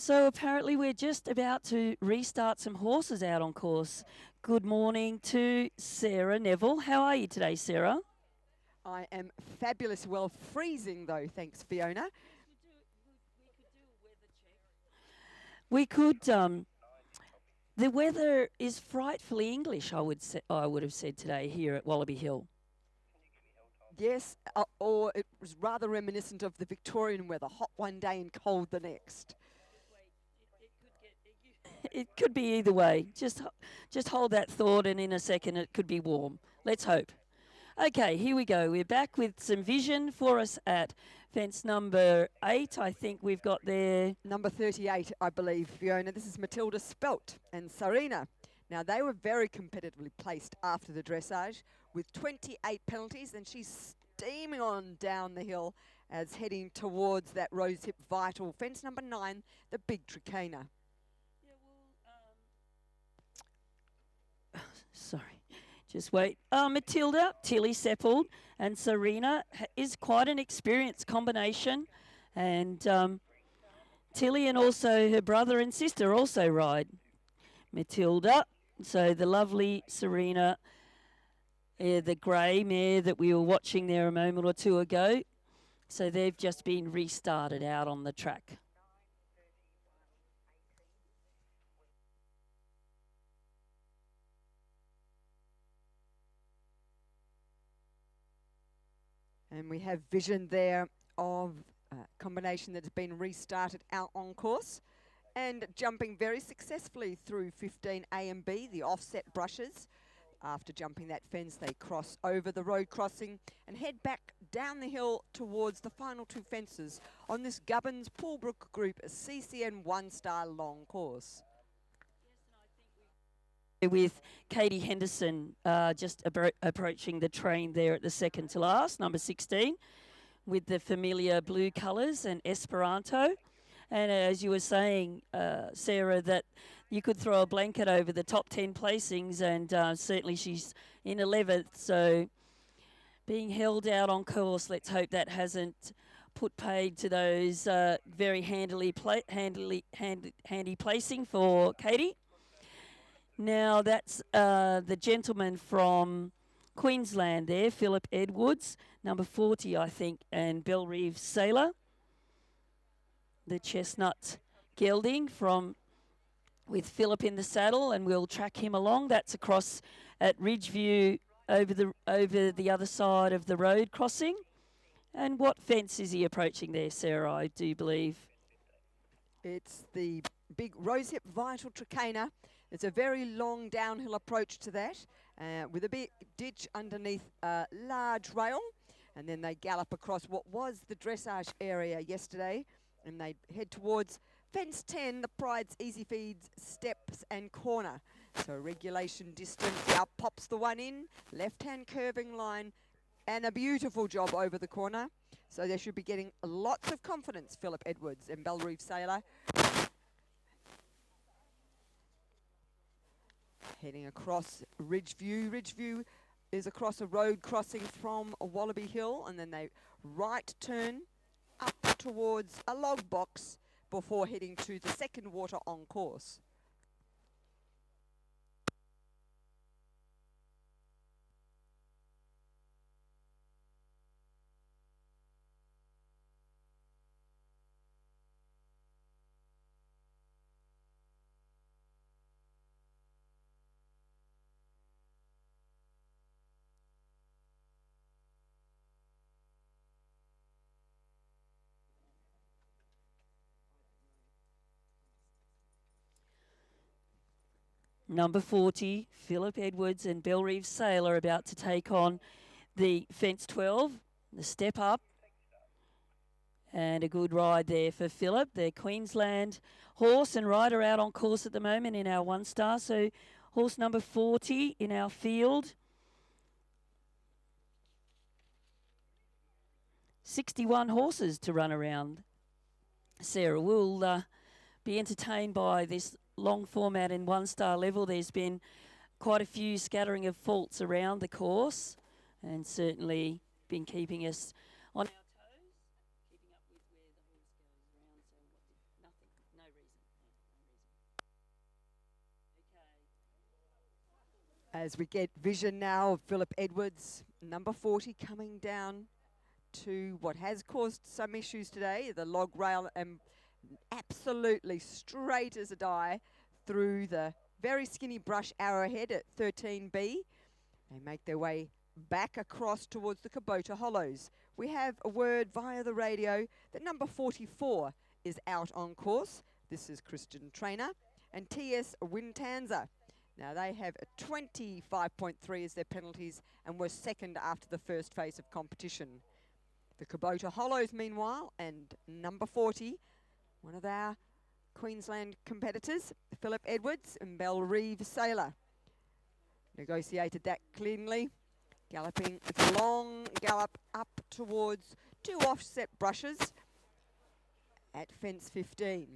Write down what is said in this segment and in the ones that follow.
So apparently we're just about to restart some horses out on course. Good morning to Sarah Neville. How are you today, Sarah? I am fabulous. Well, freezing though, thanks, Fiona. We could. The weather is frightfully English. I would have said today here at Wallaby Hill. Yes, or it was rather reminiscent of the Victorian weather, hot one day and cold the next. It could be either way. Just hold that thought, and in a second it could be warm. Let's hope. Okay, here we go. We're back with some vision for us at fence number 8. I think we've got there. Number 38, I believe, Fiona. This is Matilda Spelt and Sarina. Now, they were very competitively placed after the dressage with 28 penalties, and she's steaming on down the hill as heading towards that rosehip vital. Fence number 9, the Big Tricana. Sorry. Just wait. Matilda, Tilly Seppold, and Serena is quite an experienced combination. And Tilly and also her brother and sister also ride. Matilda, so the lovely Serena, the grey mare that we were watching there a moment or two ago. So they've just been restarted out on the track. And we have vision there of a combination that's been restarted out on course and jumping very successfully through 15 A and B, the offset brushes. After jumping that fence, they cross over the road crossing and head back down the hill towards the final two fences on this Gubbins Poolbrook Group CCN 1-star long course. With Katie Henderson just approaching the train there at the second to last, number 16, with the familiar blue colours and Esperanto. And as you were saying, Sarah, that you could throw a blanket over the top 10 placings, and certainly she's in 11th. So being held out on course, let's hope that hasn't put paid to those very handy placing for Katie. Now that's the gentleman from Queensland there, Philip Edwards, number 40, I think, and Belrive Sailor. The chestnut gelding from with Philip in the saddle, and we'll track him along. That's across at Ridgeview over the other side of the road crossing. And what fence is he approaching there, Sarah, I do believe? It's the big rosehip vital tricana. It's a very long downhill approach to that with a big ditch underneath a large rail. And then they gallop across what was the dressage area yesterday, and they head towards fence 10, the Pride's Easy Feeds, steps and corner. So regulation distance, out pops the one in, left-hand curving line, and a beautiful job over the corner. So they should be getting lots of confidence, Philip Edwards and Belrive Sailor. Heading across Ridgeview. Ridgeview is across a road crossing from Wallaby Hill, and then they right turn up towards a log box before heading to the second water on course. Number 40, Philip Edwards and Belrive Sailor about to take on the fence 12, the step up. And a good ride there for Philip. Their Queensland horse and rider out on course at the moment in our 1-star. So horse number 40 in our field. 61 horses to run around. Sarah will be entertained by this long format in 1-star level. There's been quite a few scattering of faults around the course, and certainly been keeping us on our toes, keeping up with where the horse goes around. So nothing, no reason. As we get vision now of Philip Edwards, number 40, coming down to what has caused some issues today, the log rail, and absolutely straight as a die through the very skinny brush arrowhead at 13B. They make their way back across towards the Kubota Hollows. We have a word via the radio that number 44 is out on course. This is Christian Trainer and TS Wintanza. Now they have a 25.3 as their penalties and were second after the first phase of competition. The Kubota Hollows, meanwhile, and number 40, one of our Queensland competitors, Philip Edwards and Belle Reeve Sailor. Negotiated that cleanly, galloping its long gallop up towards two offset brushes at fence 15.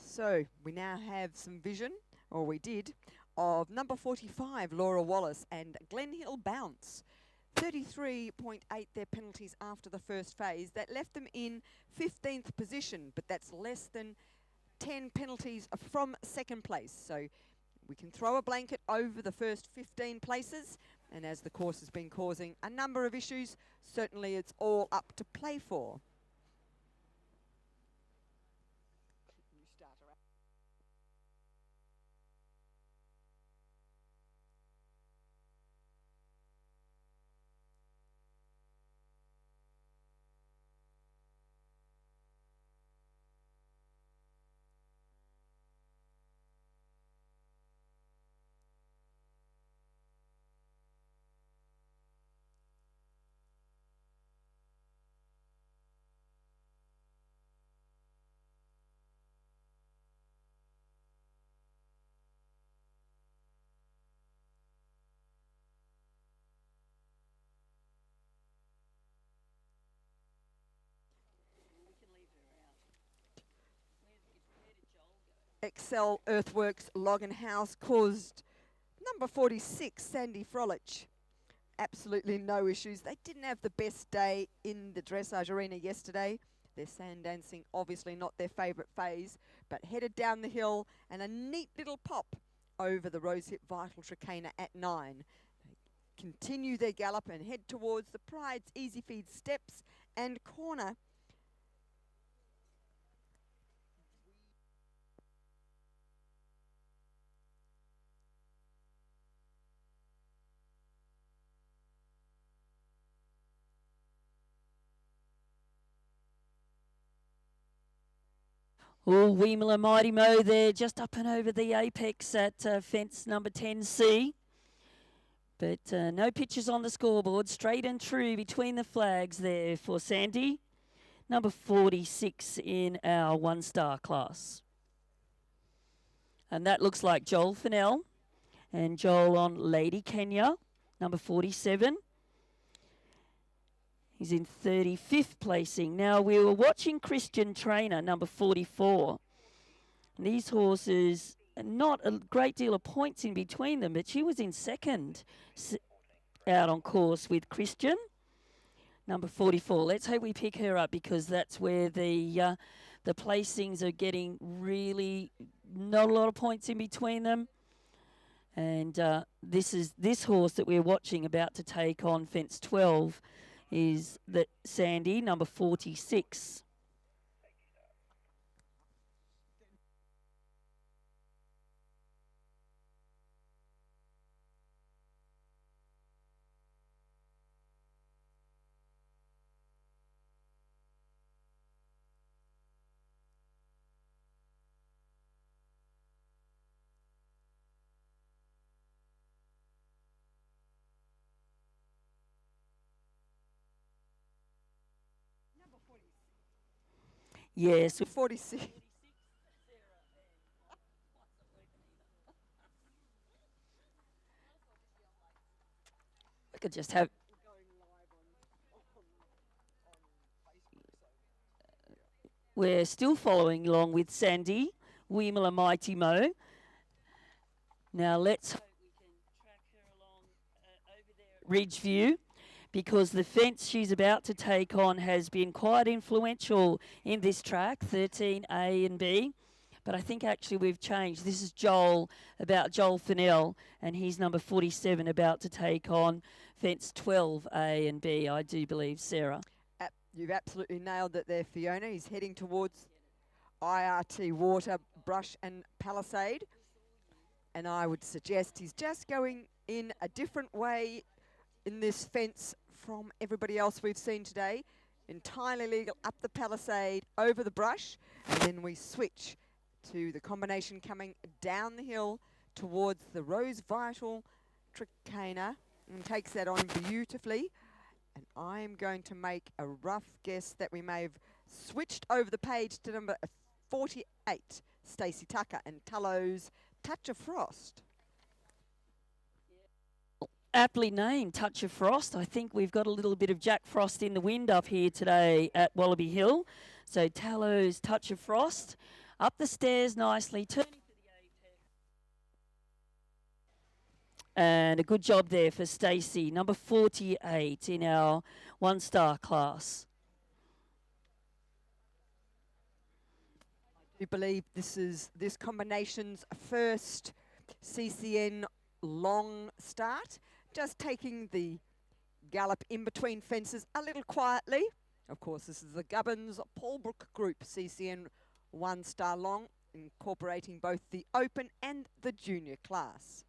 So we now have some vision, or we did, of number 45, Laura Wallace, and Glen Hill Bounce. 33.8 their penalties after the first phase. That left them in 15th position, but that's less than 10 penalties from second place. So we can throw a blanket over the first 15 places, and as the course has been causing a number of issues, certainly it's all up to play for. Excel Earthworks Login House caused number 46, Sandy Frolich, absolutely no issues. They didn't have the best day in the dressage arena yesterday. Their sand dancing obviously not their favourite phase, but headed down the hill and a neat little pop over the Rosehip Vital Tricana at 9. They continue their gallop and head towards the Pride's Easy Feed steps and corner. Oh, Weemler Mighty Mo there, just up and over the apex at fence number 10C. But no pictures on the scoreboard. Straight and true between the flags there for Sandy. Number 46 in our one-star class. And that looks like Joel Fennell. And Joel on Lady Kenya, number 47. He's in 35th placing. Now, we were watching Christian Trainer, number 44. And these horses, not a great deal of points in between them, but she was in second. out on course with Christian, number 44. Let's hope we pick her up because that's where the placings are getting really not a lot of points in between them. And this horse that we're watching about to take on fence 12 is the Sandy, number 46. Yes, 46. we could just have. We're still following along with Sandy, Weimala Mighty Mo. Now let's hope we can track her along over there at Ridgeview because the fence she's about to take on has been quite influential in this track, 13A and B. But I think actually we've changed. This is Joel Fennell, and he's number 47 about to take on fence 12A and B, I do believe, Sarah. You've absolutely nailed it there, Fiona. He's heading towards IRT Water, Brush and Palisade. And I would suggest he's just going in a different way in this fence from everybody else we've seen today. Entirely legal up the Palisade, over the brush, and then we switch to the combination coming down the hill towards the Rose Vital Tricana and takes that on beautifully. And I'm going to make a rough guess that we may have switched over the page to number 48, Stacey Tucker and Tullows Touch of Frost. Aptly named Touch of Frost. I think we've got a little bit of Jack Frost in the wind up here today at Wallaby Hill. So Tallows Touch of Frost up the stairs nicely, turning for the apex. And a good job there for Stacey, number 48 in our one-star class. We believe this combination's first CCN long start, just taking the gallop in between fences a little quietly. Of course, this is the Gubbins Paulbrook Group CCN one-star long, incorporating both the open and the junior class.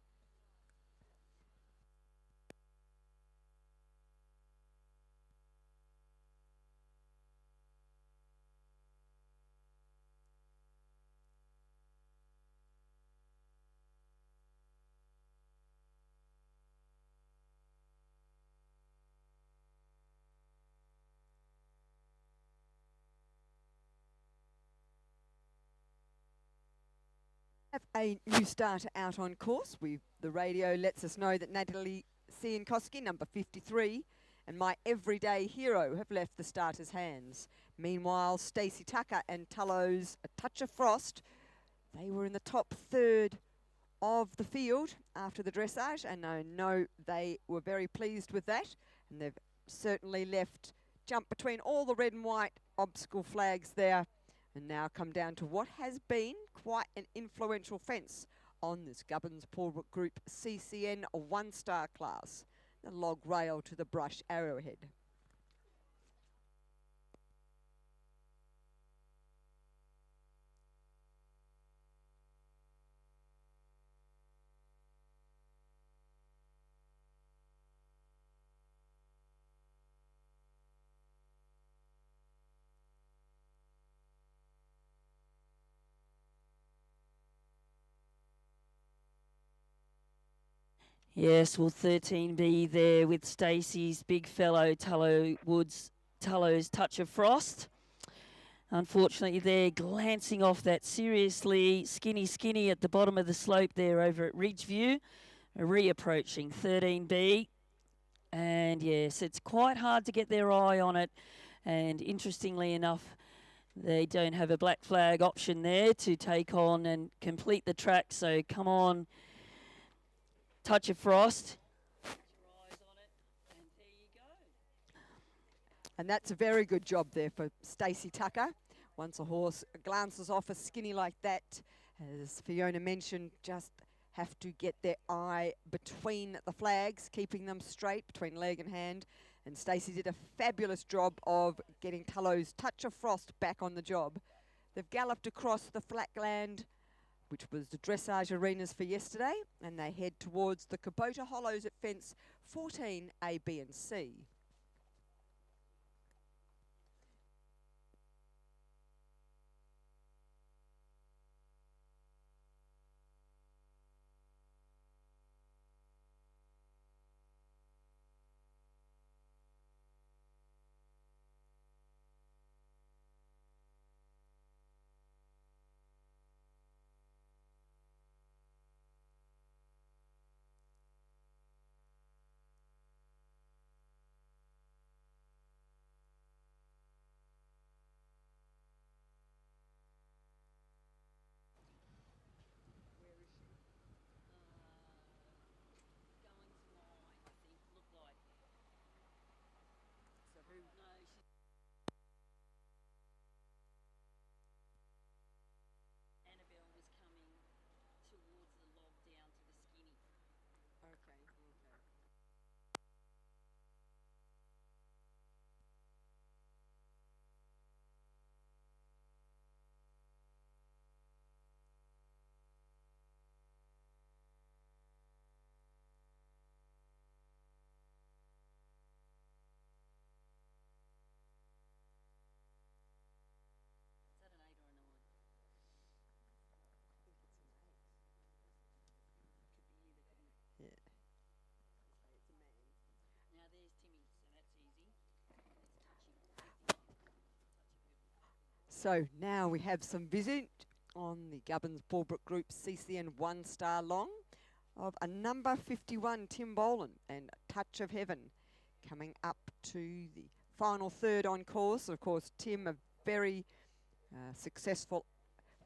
Have a new starter out on course. The radio lets us know that Natalie Ciankowski, number 53, and My Everyday Hero have left the starter's hands. Meanwhile, Stacey Tucker and Tullows A Touch of Frost, they were in the top third of the field after the dressage, and I know they were very pleased with that, and they've certainly jumped between all the red and white obstacle flags there, and now come down to what has been quite an influential fence on this Gubbins Paulbrook Group CCN one-star class, the log rail to the brush arrowhead. Yes, will 13 be there with Stacey's big fellow Tullow's Touch of Frost. Unfortunately, they're glancing off that seriously skinny at the bottom of the slope there over at Ridgeview. Reapproaching 13B. And yes, it's quite hard to get their eye on it. And interestingly enough, they don't have a black flag option there to take on and complete the track. So come on, Touch of Frost. And that's a very good job there for Stacey Tucker. Once a horse glances off a skinny like that, as Fiona mentioned, just have to get their eye between the flags, keeping them straight between leg and hand. And Stacey did a fabulous job of getting Tullo's Touch of Frost back on the job. They've galloped across the flatland, which was the dressage arenas for yesterday, and they head towards the Kubota Hollows at fence 14 A, B and C. Yeah. So now we have some visit on the Gubbins Pulbrook Group CCN 1-star long of a number 51 Tim Boland and Touch of Heaven coming up to the final third on course. Of course, Tim, a very successful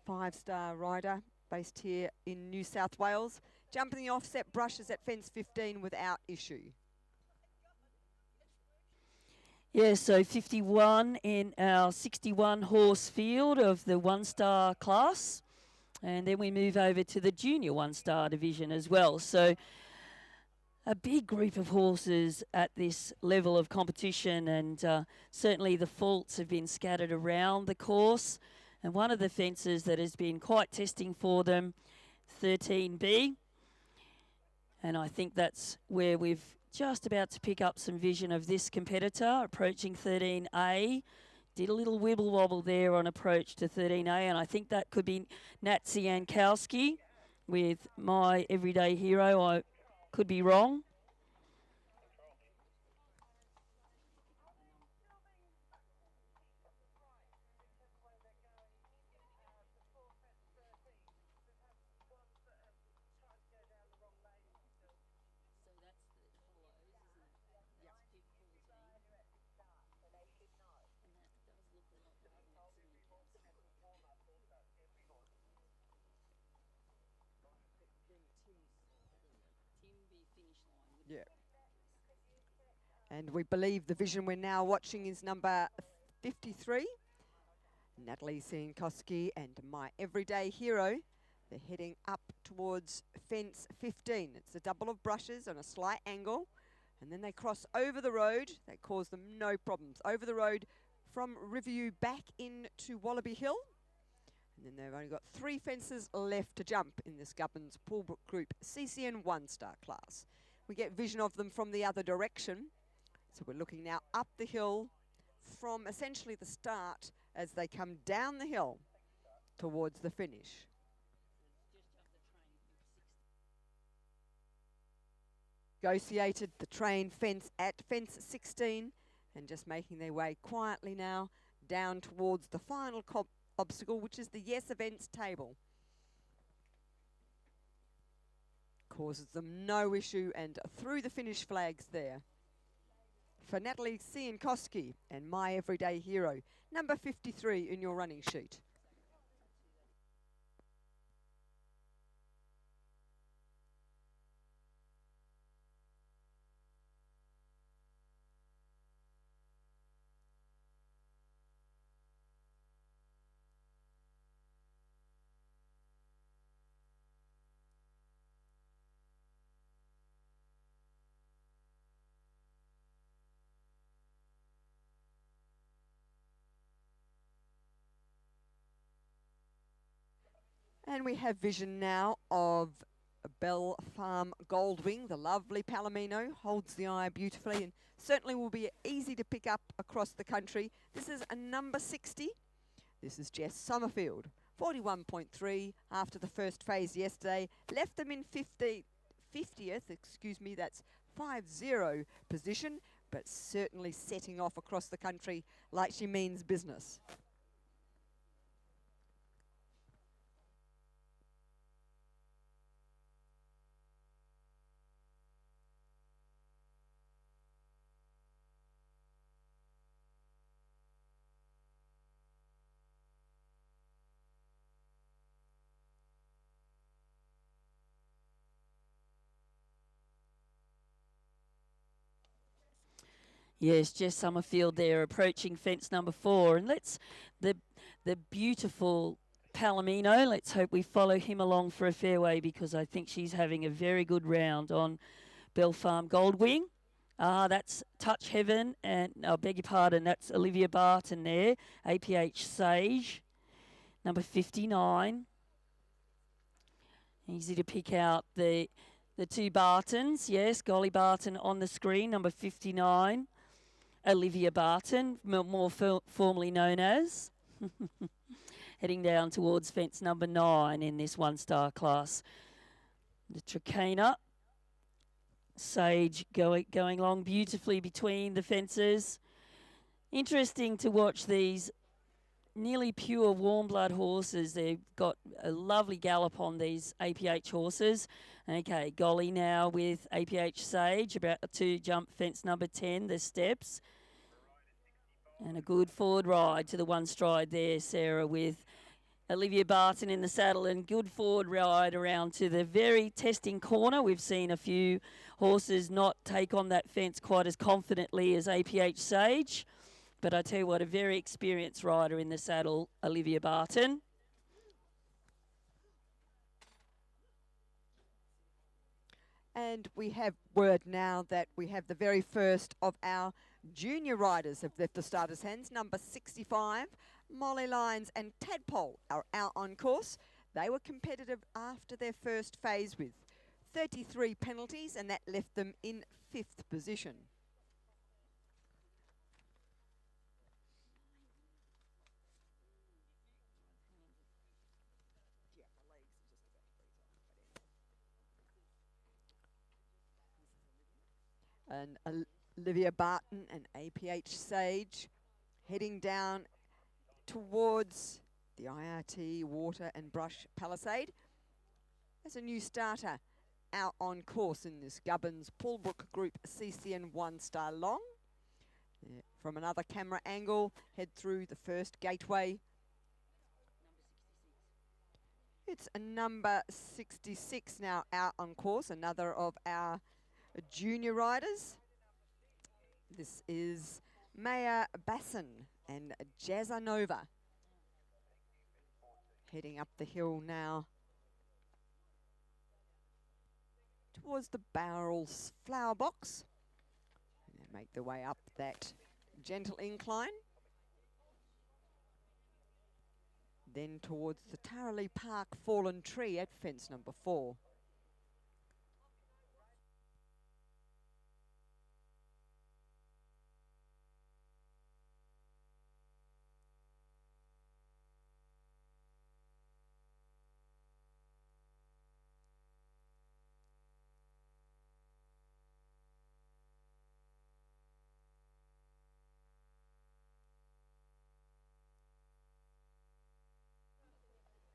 5-star rider based here in New South Wales, jumping the offset brushes at fence 15 without issue. Yeah, so 51 in our 61 horse field of the 1-star class. And then we move over to the junior 1-star division as well. So a big group of horses at this level of competition, and certainly the faults have been scattered around the course. And one of the fences that has been quite testing for them, 13B. And I think that's where we've just about to pick up some vision of this competitor approaching 13A. Did a little wibble wobble there on approach to 13A, and I think that could be Nat Cci-l with My Everyday Hero. I could be wrong. Yeah. And we believe the vision we're now watching is number 53. Natalie Sienkoski and My Everyday Hero. They're heading up towards fence 15. It's a double of brushes on a slight angle. And then they cross over the road. That caused them no problems. Over the road from Riverview back into Wallaby Hill. And then they've only got 3 fences left to jump in this Gubbins Pulbrook Group CCN 1-star class. We get vision of them from the other direction. So we're looking now up the hill from essentially the start as they come down the hill towards the finish. Negotiated the train fence at fence 16 and just making their way quietly now down towards the final obstacle, which is the Yes Events table. Causes them no issue and through the finish flags there. For Natalie Sienkoski and My Everyday Hero, number 53 in your running sheet. And we have vision now of Bell Farm Goldwing, the lovely Palomino, holds the eye beautifully and certainly will be easy to pick up across the country. This is a number 60. This is Jess Summerfield, 41.3 after the first phase yesterday. Left them in 50th, that's 5-0 position, but certainly setting off across the country like she means business. Yes, Jess Summerfield there approaching fence number 4. And the the beautiful Palomino, let's hope we follow him along for a fairway because I think she's having a very good round on Bell Farm Goldwing. That's Touch Heaven, and I beg your pardon, that's Olivia Barton there, APH Sage, number 59. Easy to pick out the two Bartons, yes, Golly Barton on the screen, number 59. Olivia Barton, more formally known as, heading down towards fence number 9 in this one-star class. The Trakehner, Sage going along beautifully between the fences. Interesting to watch these nearly pure warm blood horses. They've got a lovely gallop on these APH horses. Okay, Golly now with APH Sage, about to jump fence number 10, the steps. And a good forward ride to the one stride there, Sarah, with Olivia Barton in the saddle, and good forward ride around to the very testing corner. We've seen a few horses not take on that fence quite as confidently as APH Sage. But I tell you what, a very experienced rider in the saddle, Olivia Barton. And we have word now that we have the very first of our junior riders have left the starters' hands. Number 65, Molly Lyons and Tadpole are out on course. They were competitive after their first phase with 33 penalties, and that left them in 5th position. And Olivia Barton and APH Sage heading down towards the IRT Water and Brush Palisade. As a new starter out on course in this Gubbins Pullbrook Group CCN 1-star long. From another camera angle, head through the first gateway. It's a number 66 now out on course, another of our junior riders. This is Maya Basson and Jazzanova heading up the hill now towards the Barrels flower box. And they make their way up that gentle incline. Then towards the Tarraleigh Park Fallen Tree at fence number 4.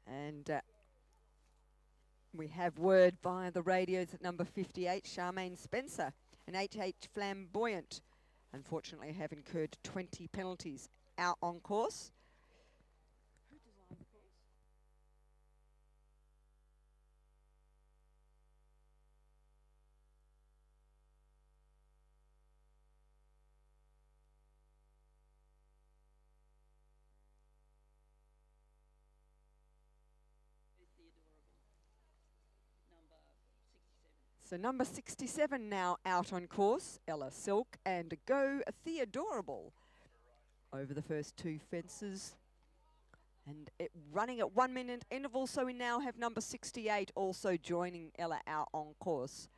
And we have word via the radios at number 58, Charmaine Spencer and HH Flamboyant, unfortunately have incurred 20 penalties out on course. So number 67 now out on course, Ella Silk and Go Theodorable over the first 2 fences. And it running at 1 minute interval, so we now have number 68 also joining Ella out on course.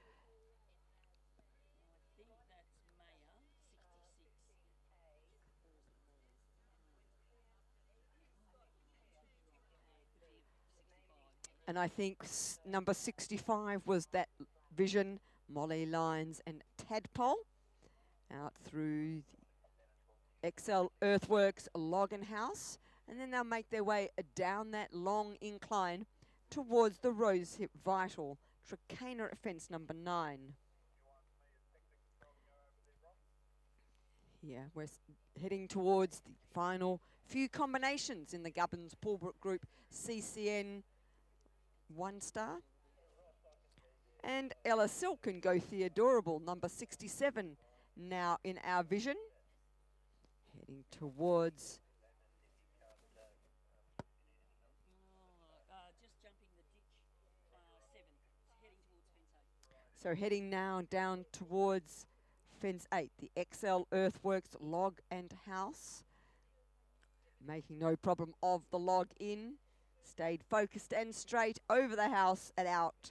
And I think number 65 was that Vision, Molly Lines and Tadpole out through the cci-l Earthworks Login House. And then they'll make their way down that long incline towards the Rosehip Vital, Trakehner at fence number 9. Here we're heading towards the final few combinations in the Gubbins Pulbrook Group CCN 1 star. And Ella Silk and Go Theodorable, number 67, now in our vision. Heading towards... So heading now down towards fence 8, the cci-l Earthworks Log and House. Making no problem of the log in. Stayed focused and straight over the house and out.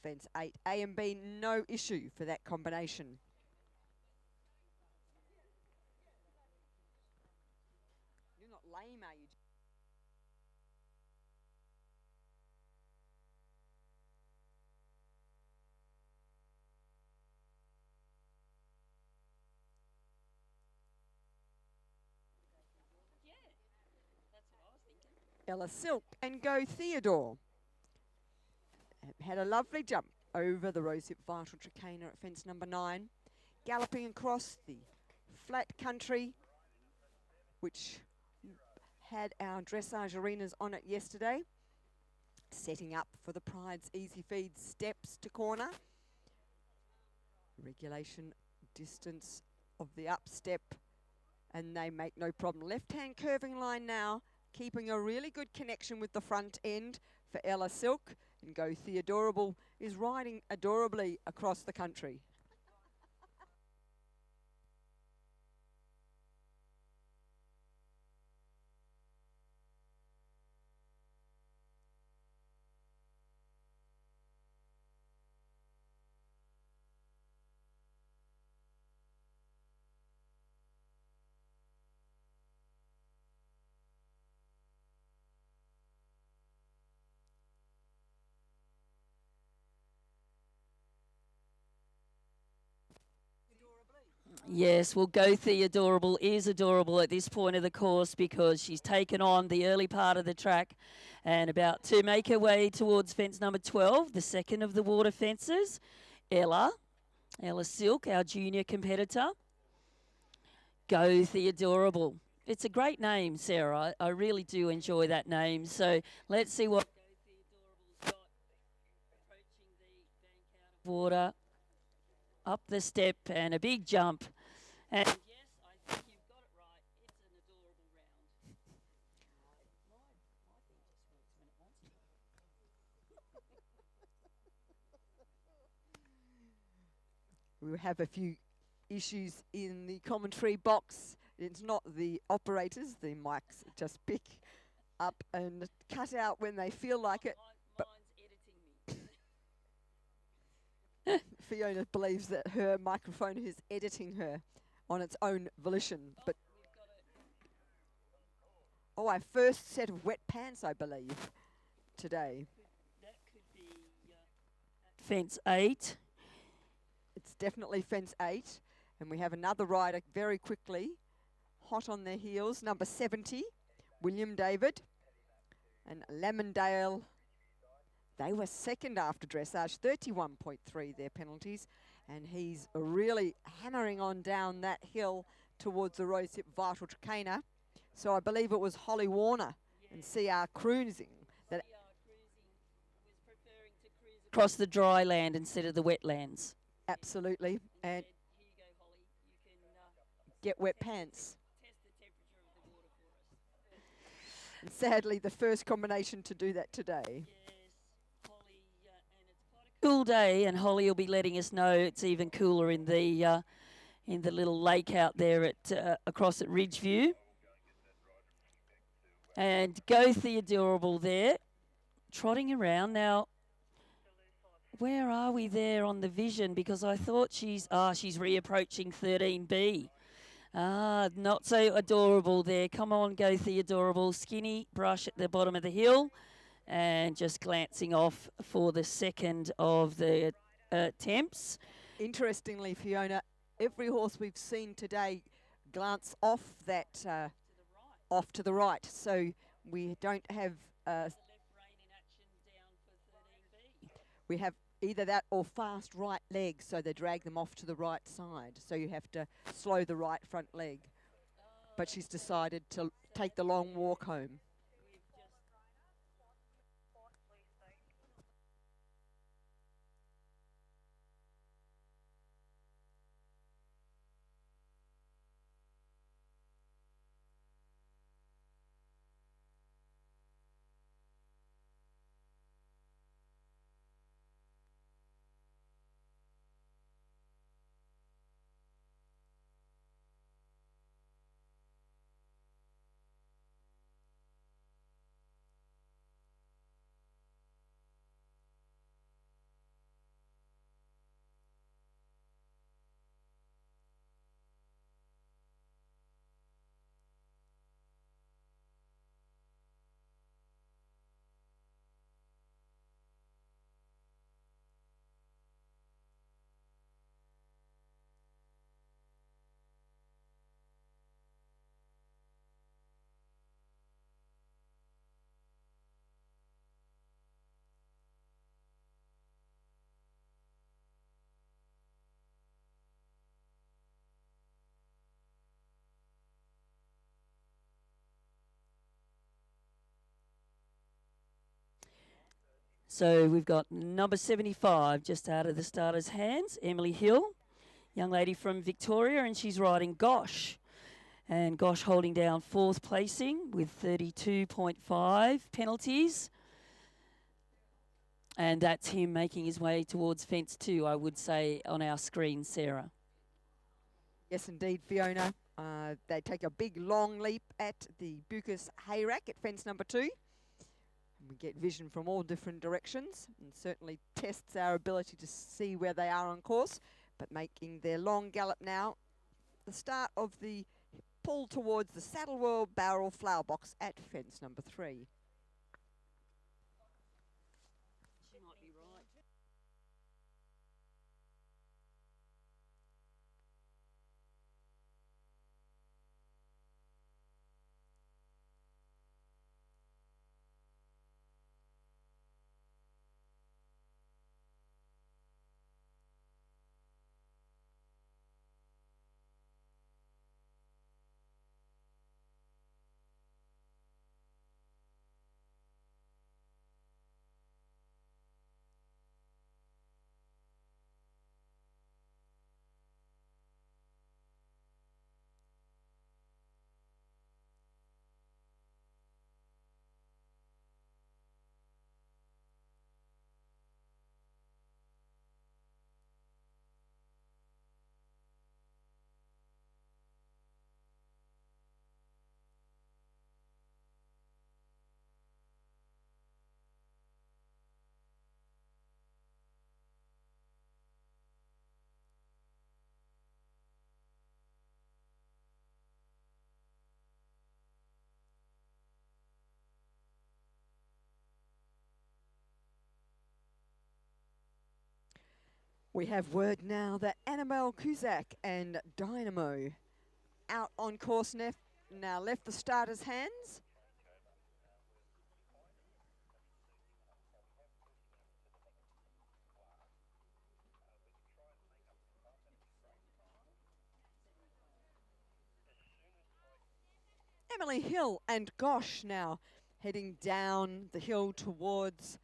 Fence 8, A and B, no issue for that combination. You're not lame, are you? Ella Silk and Go Theodore. Had a lovely jump over the Rosehip Vital Trakehner at fence number 9. Galloping across the flat country, which had our dressage arenas on it yesterday. Setting up for the Pride's Easy Feed steps to corner. Regulation distance of the up step, and they make no problem. Left-hand curving line now, keeping a really good connection with the front end for Ella Silk. And Go Theodorable is riding adorably across the country. Yes, well, Go Theodorable is adorable at this point of the course because she's taken on the early part of the track and about to make her way towards fence number 12, the second of the water fences. Ella Silk, our junior competitor. Go Theodorable. It's a great name, Sarah. I really do enjoy that name. So let's see what Go Theodorable's got. Approaching the bank out of water. Up the step and a big jump. And yes, I think you've got it right. It's an adorable round. My thing just works when it wants to. We have a few issues in the commentary box. It's not the operators, the mics just pick up and cut out when they feel like it. Mine's editing me. Fiona believes that her microphone is editing her on its own volition. But our first set of wet pants, I believe, today. That could be fence 8. It's definitely fence 8. And we have another rider very quickly, hot on their heels, number 70, William David. And Lamondale, they were second after dressage, 31.3 their penalties. And he's really hammering on down that hill towards the Rosehip Vital Trakehner. So I believe it was Holly Warner and CR Cruising. That was preferring to cruise across the dry land instead of the wetlands. Absolutely. And here you go, Holly. You can get wet pants. Test the temperature of the water for us. And sadly, the first combination to do that today. Cool day, and Holly will be letting us know it's even cooler in the little lake out there at across at Ridgeview. And Go the Adorable there, trotting around. Now, where are we there on the vision? Because I thought she's reapproaching 13B. Not so adorable there. Come on, Go the Adorable. Skinny brush at the bottom of the hill and just glancing off for the second of the attempts. Interestingly, Fiona, every horse we've seen today glance off that off to the right, so we don't have we have either that or fast right leg, so they drag them off to the right side. So you have to slow the right front leg. But she's decided to take the long walk home. So we've got number 75 just out of the starter's hands, Emily Hill, young lady from Victoria, and she's riding Gosh. And Gosh holding down fourth placing with 32.5 penalties. And that's him making his way towards fence 2, I would say, on our screen, Sarah. Yes, indeed, Fiona. They take a big, long leap at the Bucas Hayrack at fence number 2. We get vision from all different directions and certainly tests our ability to see where they are on course. But making their long gallop now, the start of the pull towards the Saddle World Barrel Flower Box at fence number 3. She might be right. We have word now that Annabelle Cusack and Dynamo out on course now left the starter's hands. Emily Hill and Gosh now heading down the hill towards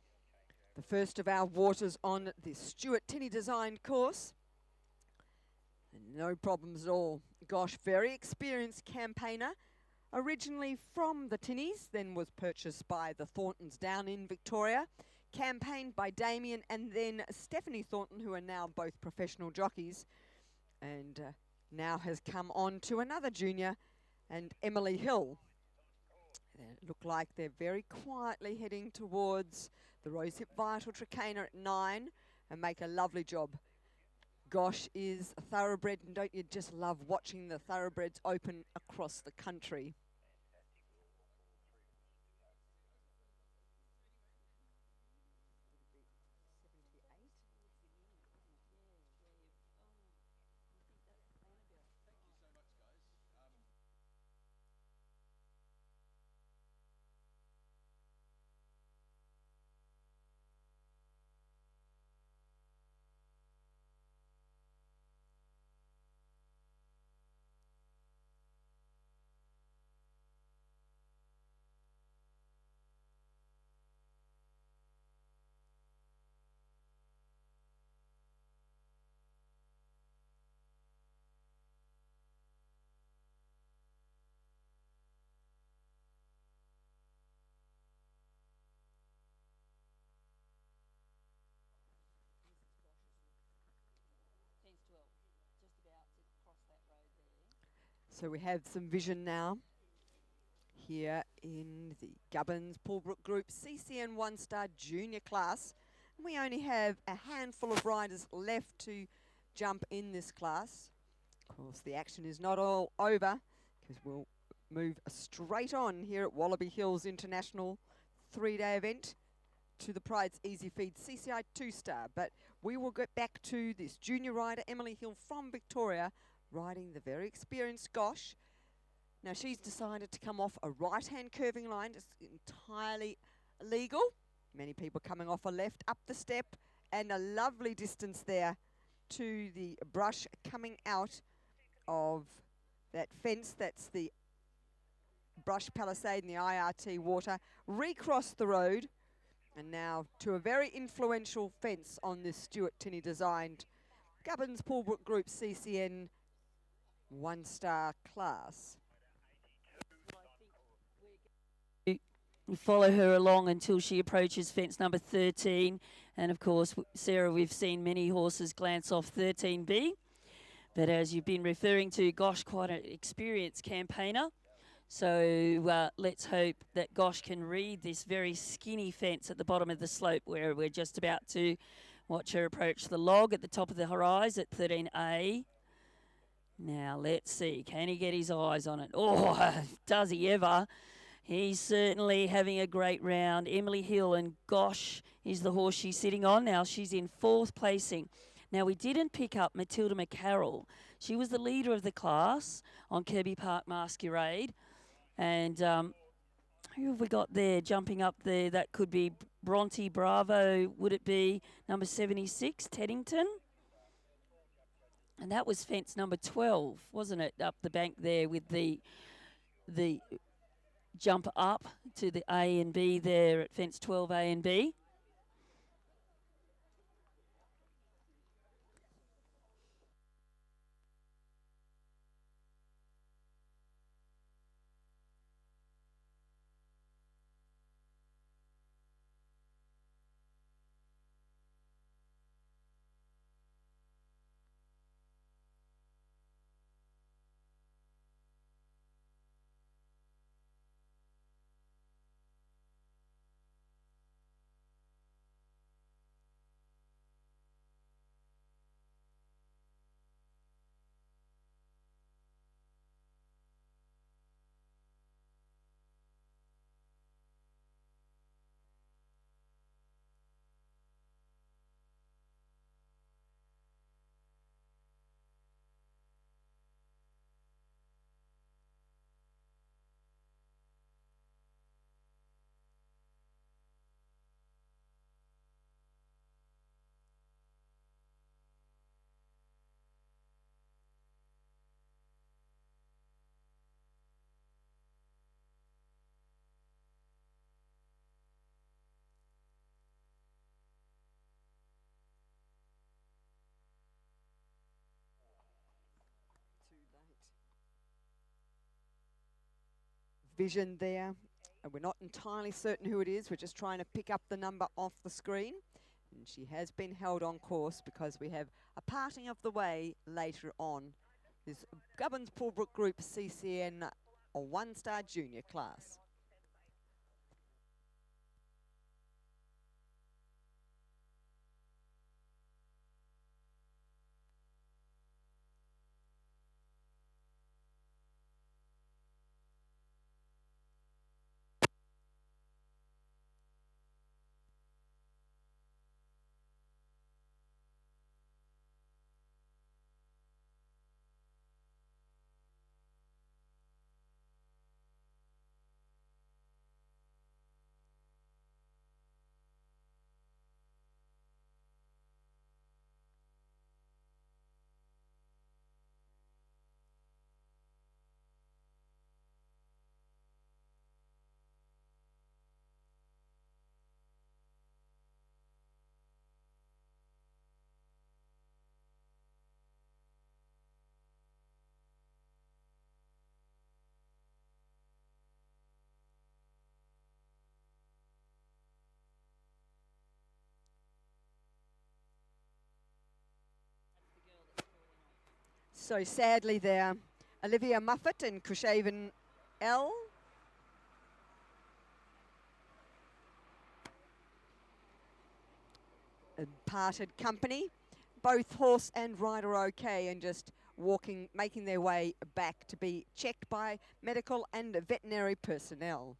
the first of our waters on the Stuart Tinney designed course. And no problems at all. Gosh, very experienced campaigner. Originally from the Tinneys, then was purchased by the Thorntons down in Victoria. Campaigned by Damien and then Stephanie Thornton, who are now both professional jockeys. And now has come on to another junior and Emily Hill. They look like they're very quietly heading towards the Rosehip Vital Tricaina at 9 and make a lovely job. Gosh is a thoroughbred, and don't you just love watching the thoroughbreds open across the country? So we have some vision now here in the Gubbins Pullbrook Group CCN 1-star junior class. And we only have a handful of riders left to jump in this class. Of course, the action is not all over because we'll move straight on here at Wallaby Hills International 3-day event to the Pride's Easy Feed CCI 2-star. But we will get back to this junior rider, Emily Hill from Victoria, riding the very experienced Gosh. Now she's decided to come off a right-hand curving line. It's entirely legal. Many people coming off a left, up the step, and a lovely distance there to the brush coming out of that fence. That's the brush palisade and the IRT water. Recross the road, and now to a very influential fence on this Stuart Tinney designed Gubbins Pullbrook Group CCN 1-star class. Follow her along until she approaches fence number 13. And of course, Sarah, we've seen many horses glance off 13B. But as you've been referring to, Gosh, quite an experienced campaigner. So let's hope that Gosh can read this very skinny fence at the bottom of the slope where we're just about to watch her approach the log at the top of the horizon at 13A. Now, let's see. Can he get his eyes on it? Oh, does he ever? He's certainly having a great round. Emily Hill, and Gosh is the horse she's sitting on. Now, she's in 4th placing. Now, we didn't pick up Matilda McCarroll. She was the leader of the class on Kirby Park Masquerade. And who have we got there jumping up there? That could be Bronte Bravo. Would it be number 76, Teddington? And that was fence number 12, wasn't it? Up the bank there with the jump up to the A and B there at fence 12A and B. Vision there. And we're not entirely certain who it is. We're just trying to pick up the number off the screen. And she has been held on course because we have a parting of the way later on. This Gubbins Pullbrook Group CCN, a 1-star junior class. So sadly there, Olivia Muffet and cci-l. Parted company. Both horse and rider okay and just walking, making their way back to be checked by medical and veterinary personnel.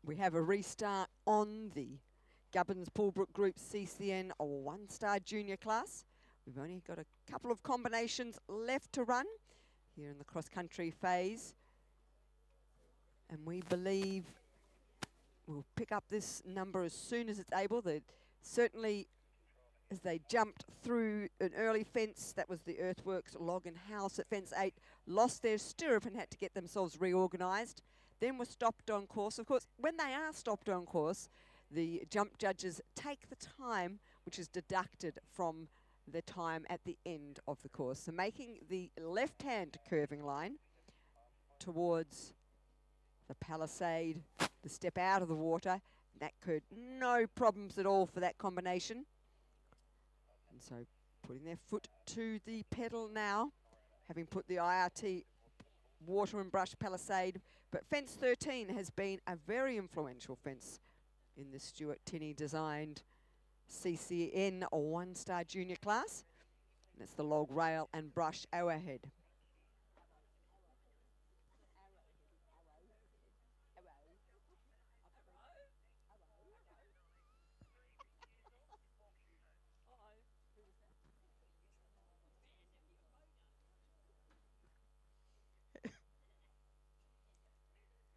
We have a restart on the Gubbins Pullbrook Group CCN one-star junior class. We've only got a couple of combinations left to run here in the cross-country phase. And we believe we'll pick up this number as soon as it's able. They certainly, as they jumped through an early fence, that was the Earthworks log and house at fence 8, lost their stirrup and had to get themselves reorganised. Then were stopped on course. Of course, when they are stopped on course, the jump judges take the time which is deducted from the time at the end of the course. So making the left-hand curving line towards the palisade, the step out of the water. That could no problems at all for that combination. And so putting their foot to the pedal now, having put the IRT water and brush palisade. But fence 13 has been a very influential fence in the Stuart Tinney designed CCN one-star junior class. And it's the log rail and brush arrowhead.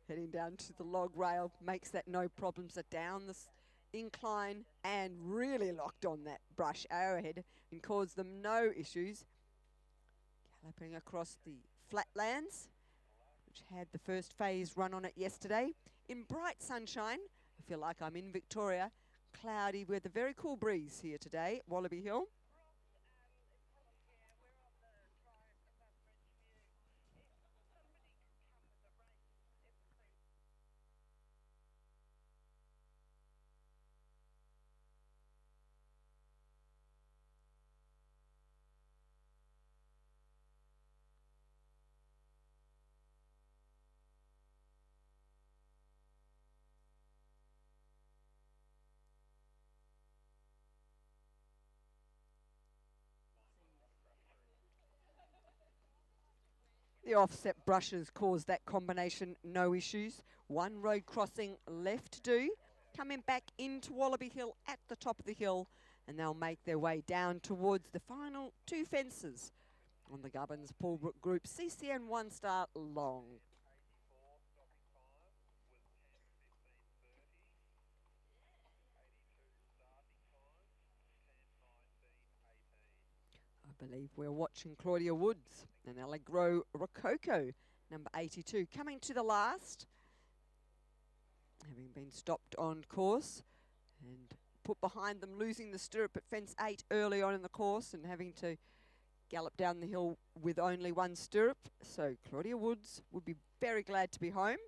Heading down to the log rail makes that no problems. Are down this incline and really locked on that brush arrowhead and caused them no issues. Galloping across the flatlands, which had the first phase run on it yesterday. In bright sunshine, I feel like I'm in Victoria. Cloudy with a very cool breeze here today at Wallaby Hill. The offset brushes caused that combination no issues. One road crossing left to do. Coming back into Wallaby Hill at the top of the hill, and they'll make their way down towards the final two fences. on the Gubbins Paulbrook Group CCN 1-star long. I believe we're watching Claudia Woods and Allegro Rococo, number 82, coming to the last, having been stopped on course and put behind them, losing the stirrup at fence 8 early on in the course and having to gallop down the hill with only one stirrup. So Claudia Woods would be very glad to be home.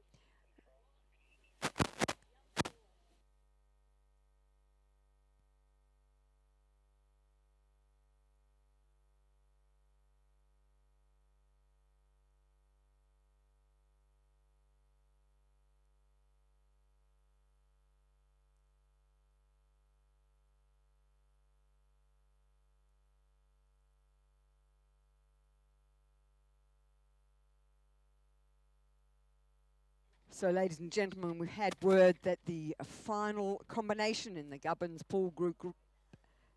So, ladies and gentlemen, we've had word that the final combination in the Gubbins Pool Group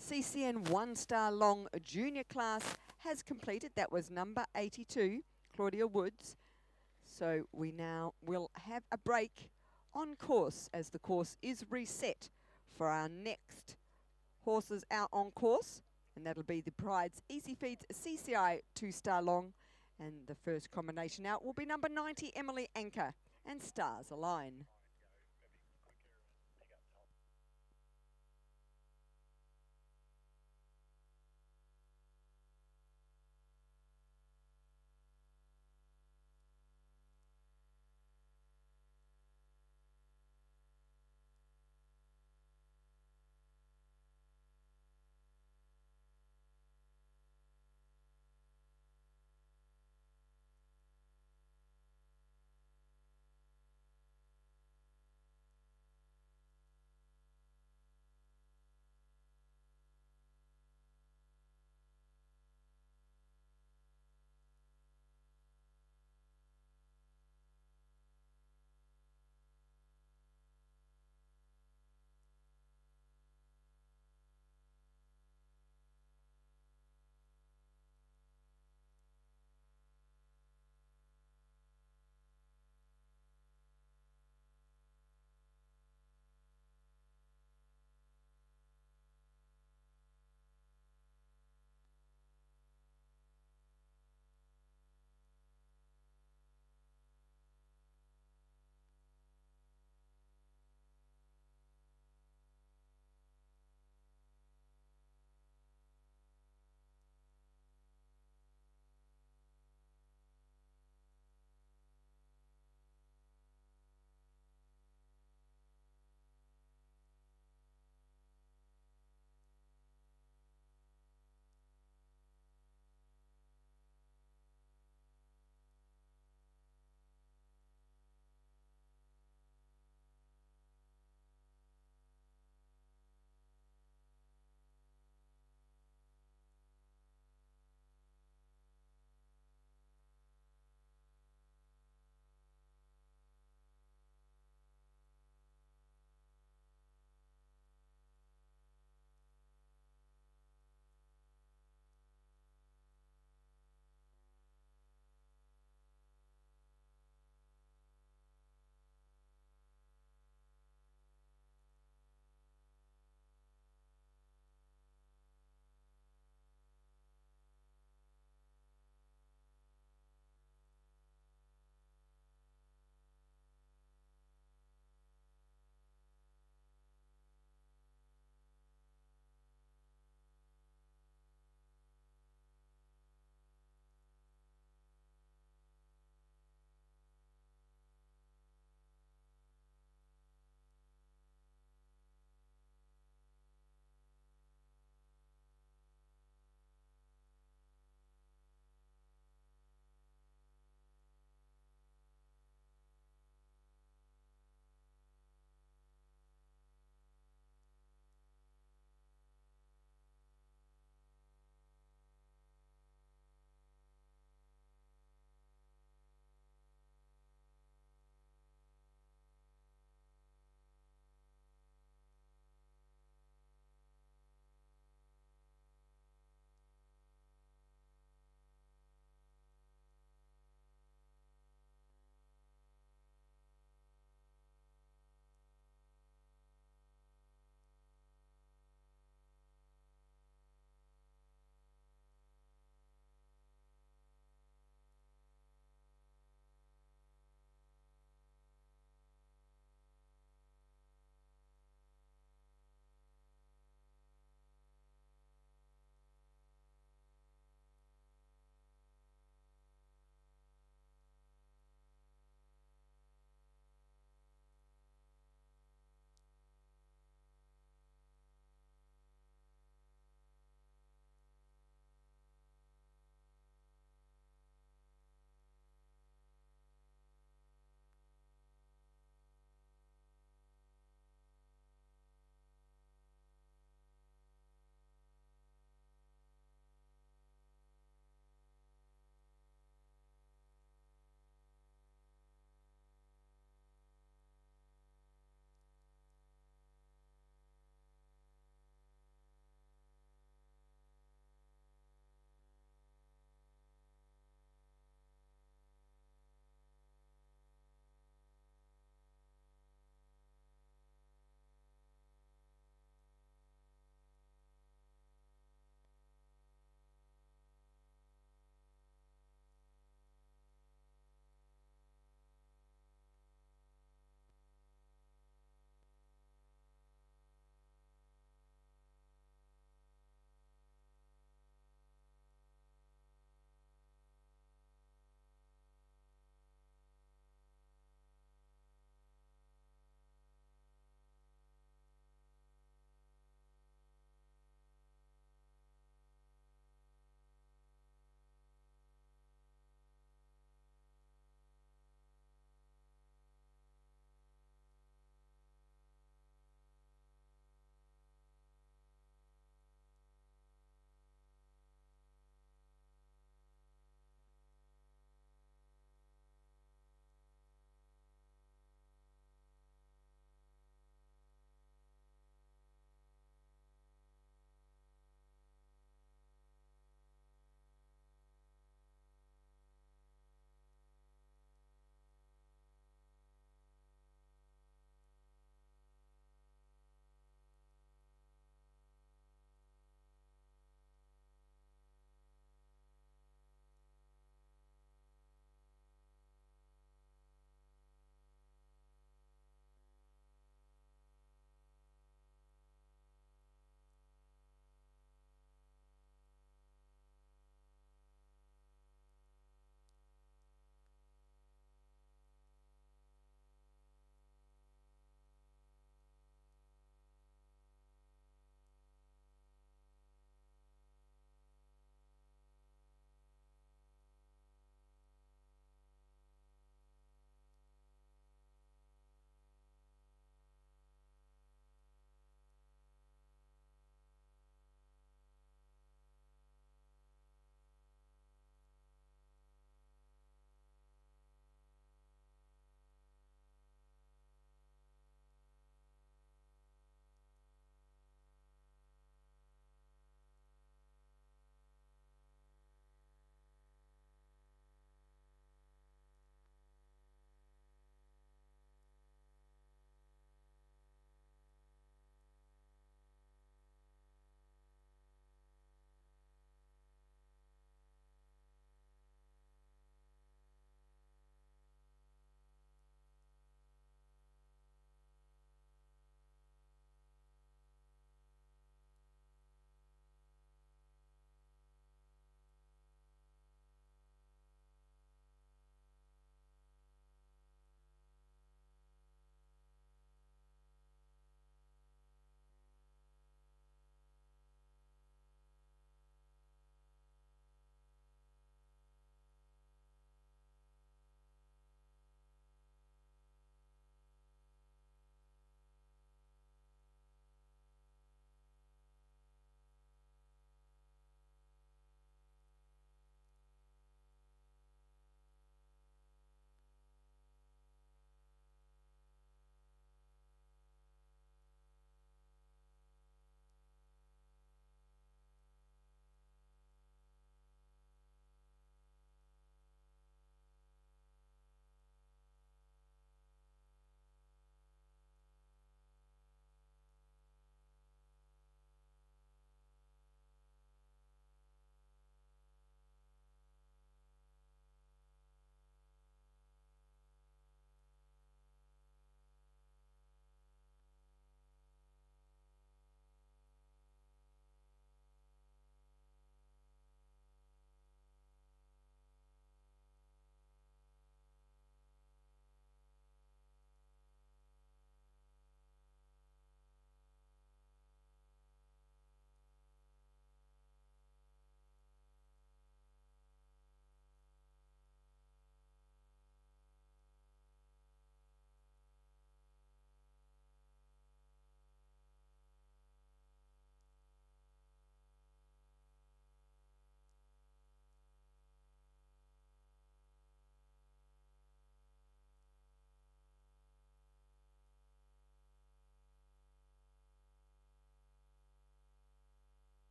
CCN 1-star long junior class has completed. That was number 82, Claudia Woods. So we now will have a break on course as the course is reset for our next horses out on course. And that'll be the Pride's Easy Feeds CCI 2-star long. And the first combination out will be number 90, Emily Anchor, and Stars Align.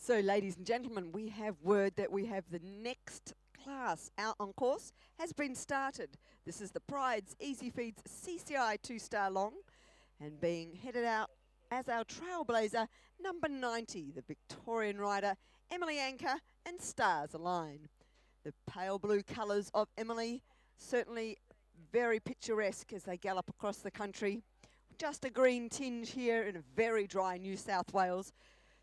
So, ladies and gentlemen, we have word that we have the next class out on course has been started. This is the Pride's Easy Feeds CCI 2-star long, and being headed out as our trailblazer, number 90, the Victorian rider Emily Anker and Stars Align. The pale blue colours of Emily, certainly very picturesque as they gallop across the country. Just a green tinge here in a very dry New South Wales.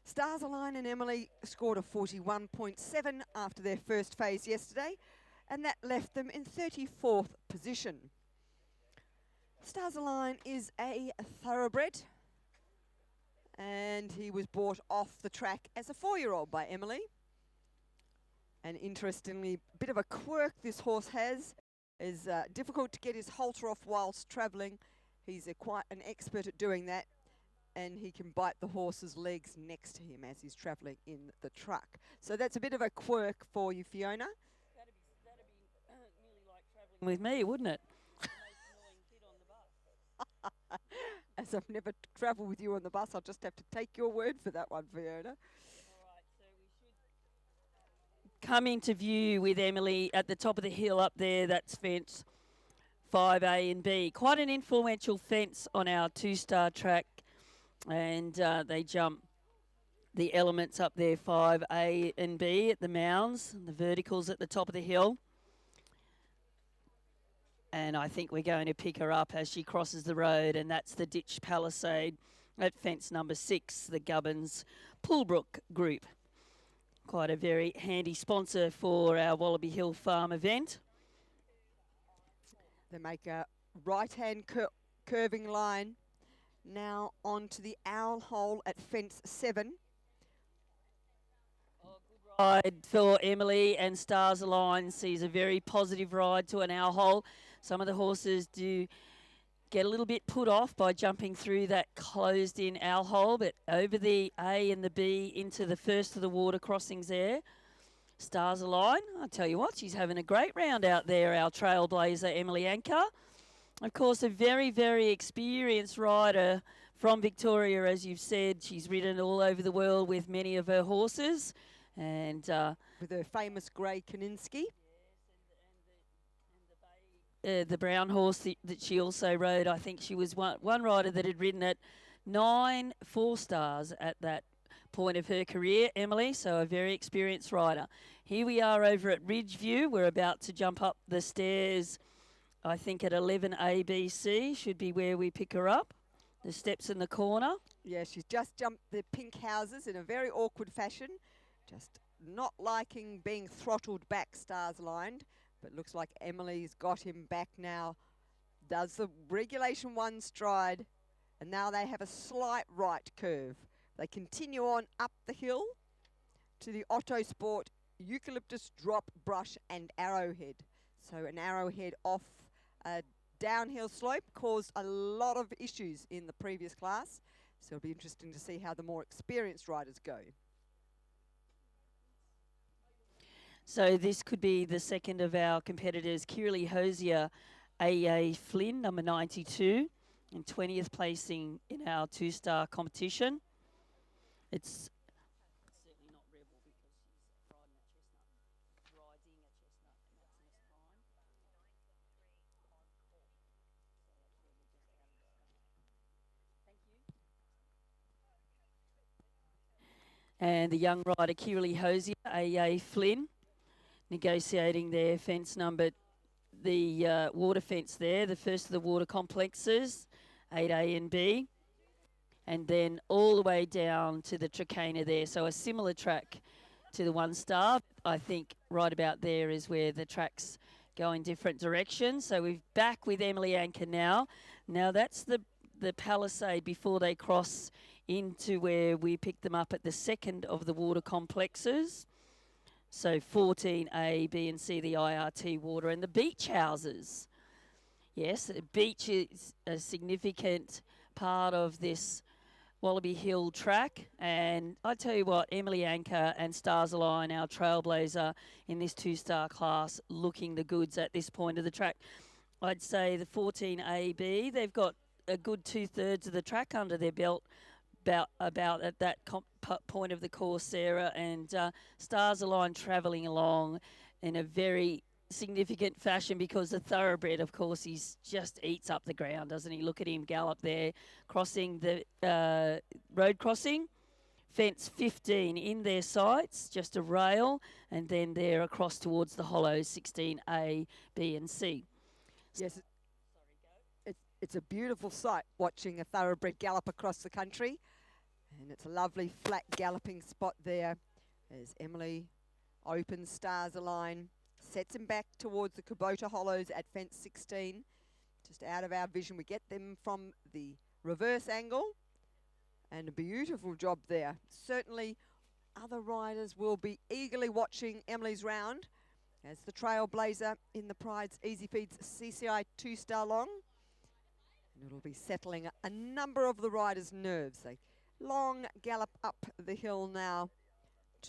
Stars Align and Emily scored a 41.7 after their first phase yesterday, and that left them in 34th position. Stars Align is a thoroughbred, and he was brought off the track as a 4-year-old by Emily. And interestingly, a bit of a quirk this horse has, is difficult to get his halter off whilst travelling. He's quite an expert at doing that, and he can bite the horse's legs next to him as he's travelling in the truck. So that's a bit of a quirk for you, Fiona. That'd be nearly like travelling with me, wouldn't it? As I've never travelled with you on the bus, I'll just have to take your word for that one, Fiona. Come into view with Emily at the top of the hill up there. That's fence 5A and B. Quite an influential fence on our 2-star track, and they jump the elements up there, 5A and B at the mounds, and the verticals at the top of the hill. And I think we're going to pick her up as she crosses the road, and that's the Ditch Palisade at fence number 6, the Gubbins Poolbrook Group. Quite a very handy sponsor for our Wallaby Hill Farm event. They make a right-hand curving line now onto the owl hole at fence 7. Ride for Emily, and Stars Align sees a very positive ride to an owl hole. Some of the horses do get a little bit put off by jumping through that closed-in owl hole, but over the A and the B into the first of the water crossings there. Stars Align, I tell you what, she's having a great round out there, our trailblazer Emily Anker. Of course, a very, very experienced rider from Victoria, as you've said. She's ridden all over the world with many of her horses. And with her famous grey Kaninsky. The brown horse that she also rode, I think she was one rider that had ridden at 9 4-stars at that point of her career, Emily, so a very experienced rider. Here we are over at Ridgeview. We're about to jump up the stairs, I think at 11 ABC should be where we pick her up. The steps in the corner. Yeah, she's just jumped the pink houses in a very awkward fashion. Just not liking being throttled back, Stars Lined. But looks like Emily's got him back now. Does the regulation 1 stride. And now they have a slight right curve. They continue on up the hill to the Otto Sport Eucalyptus Drop Brush and Arrowhead. So an arrowhead off a downhill slope caused a lot of issues in the previous class. So it'll be interesting to see how the more experienced riders go. So this could be the second of our competitors, Kiralee Hosier, AA Flynn, number 92, and 20th placing in our 2-star competition. It's certainly not Rebel because she's riding a chestnut, riding a chestnut, and that's Miss Prime. And the young rider, Kiralee Hosier, AA Flynn, negotiating their fence number, the water fence there, the first of the water complexes, 8A and B, and then all the way down to the Tricana there. So a similar track to the 1-star. I think right about there is where the tracks go in different directions. So we're back with Emily Anker now. Now that's the Palisade before they cross into where we pick them up at the second of the water complexes. So 14A, B and C, the IRT water, and the beach houses. Yes, the beach is a significant part of this Wallaby Hill track. And I tell you what, Emily Anker and Stars Align, our trailblazer in this 2-star class, looking the goods at this point of the track. I'd say the 14AB, they've got a good 2/3 of the track under their belt about at that point of the course, Sarah, and Stars Align travelling along in a very significant fashion because the thoroughbred, of course, he's just eats up the ground, doesn't he? Look at him gallop there, crossing the road crossing. Fence 15 in their sights, just a rail, and then they're across towards the hollows 16A, B, and C. Yes, it's a beautiful sight watching a thoroughbred gallop across the country. And it's a lovely flat galloping spot there as Emily opens Stars Align, sets him back towards the Kubota Hollows at fence 16. Just out of our vision, we get them from the reverse angle. And a beautiful job there. Certainly other riders will be eagerly watching Emily's round as the trailblazer in the Pride's Easy Feeds CCI 2-star long. And it'll be settling a number of the riders' nerves. They long gallop up the hill now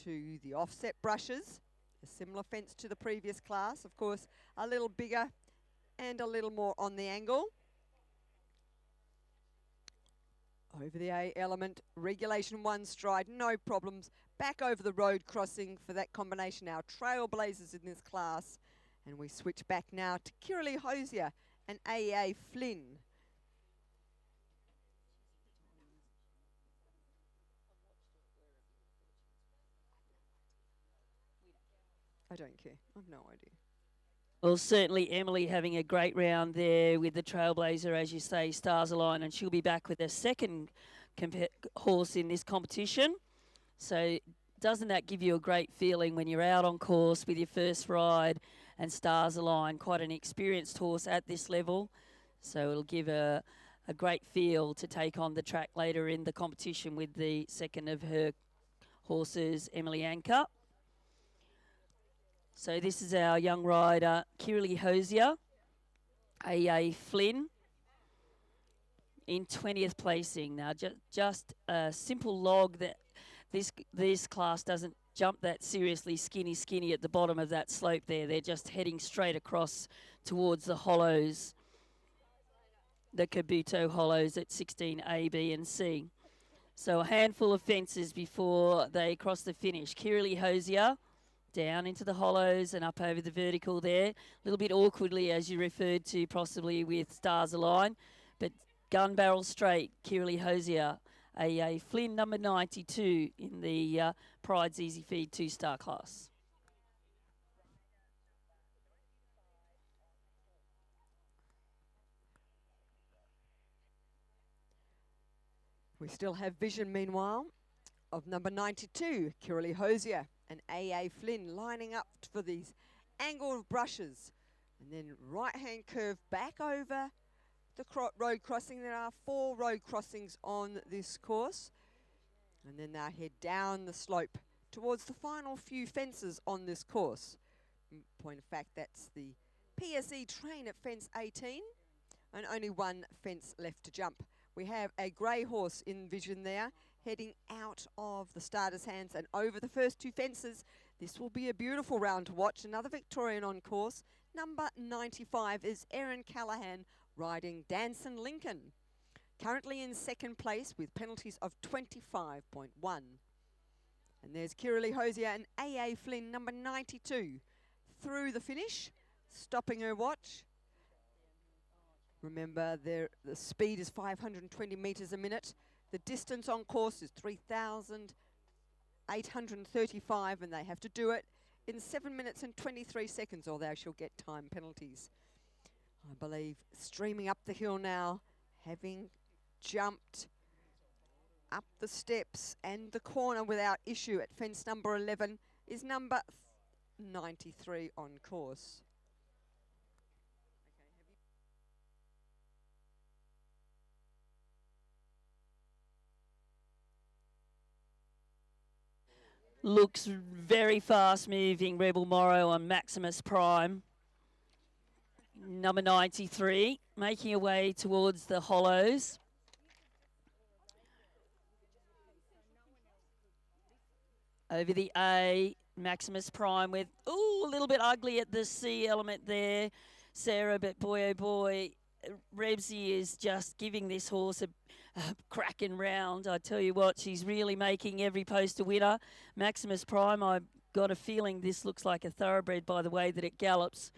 to the offset brushes. A similar fence to the previous class. Of course, a little bigger and a little more on the angle. Over the A element, regulation 1 stride, no problems. Back over the road crossing for that combination, our trailblazers in this class. And we switch back now to Kiralee Hosier and AA Flynn. I don't care, I've no idea. Well, certainly Emily having a great round there with the Trailblazer, as you say, Stars Align, and she'll be back with her second horse in this competition. So doesn't that give you a great feeling when you're out on course with your first ride and Stars Align, quite an experienced horse at this level. So it'll give a great feel to take on the track later in the competition with the second of her horses, Emily Anker. So this is our young rider, Kiralee Hosier, AA Flynn, in 20th placing. Now, just a simple log that this class doesn't jump that seriously skinny at the bottom of that slope there. They're just heading straight across towards the hollows, the Kabuto hollows at 16A, B, and C. So a handful of fences before they cross the finish. Kiralee Hosier down into the hollows and up over the vertical there. A little bit awkwardly, as you referred to, possibly with Stars Align, but gun barrel straight, Kiralee Hosier, AA Flynn, number 92 in the Pride's Easy Feed 2-star class. We still have vision, meanwhile, of number 92, Kiralee Hosier and AA Flynn lining up for these angled brushes. And then right-hand curve back over the road crossing. There are 4 road crossings on this course. And then they'll head down the slope towards the final few fences on this course. Point of fact, that's the PSE train at fence 18 and only 1 fence left to jump. We have a grey horse in vision there, heading out of the starter's hands and over the first 2 fences. This will be a beautiful round to watch. Another Victorian on course. Number 95 is Erin Callahan riding Danson Lincoln. Currently in second place with penalties of 25.1. And there's Kiralee Hosier and AA Flynn, number 92, through the finish, stopping her watch. Remember, the speed is 520 metres a minute. The distance on course is 3,835, and they have to do it in 7 minutes and 23 seconds, or they shall get time penalties. I believe streaming up the hill now, having jumped up the steps and the corner without issue at fence number 11 is number 93 on course. Looks very fast moving, Rebel Morrow on Maximus Prime. Number 93, making her way towards the hollows. Over the A, Maximus Prime with, a little bit ugly at the C element there, Sarah, but boy, oh boy, Rebsy is just giving this horse a cracking round. I tell you what, she's really making every post a winner. Maximus Prime, I've got a feeling this looks like a thoroughbred by the way that it gallops.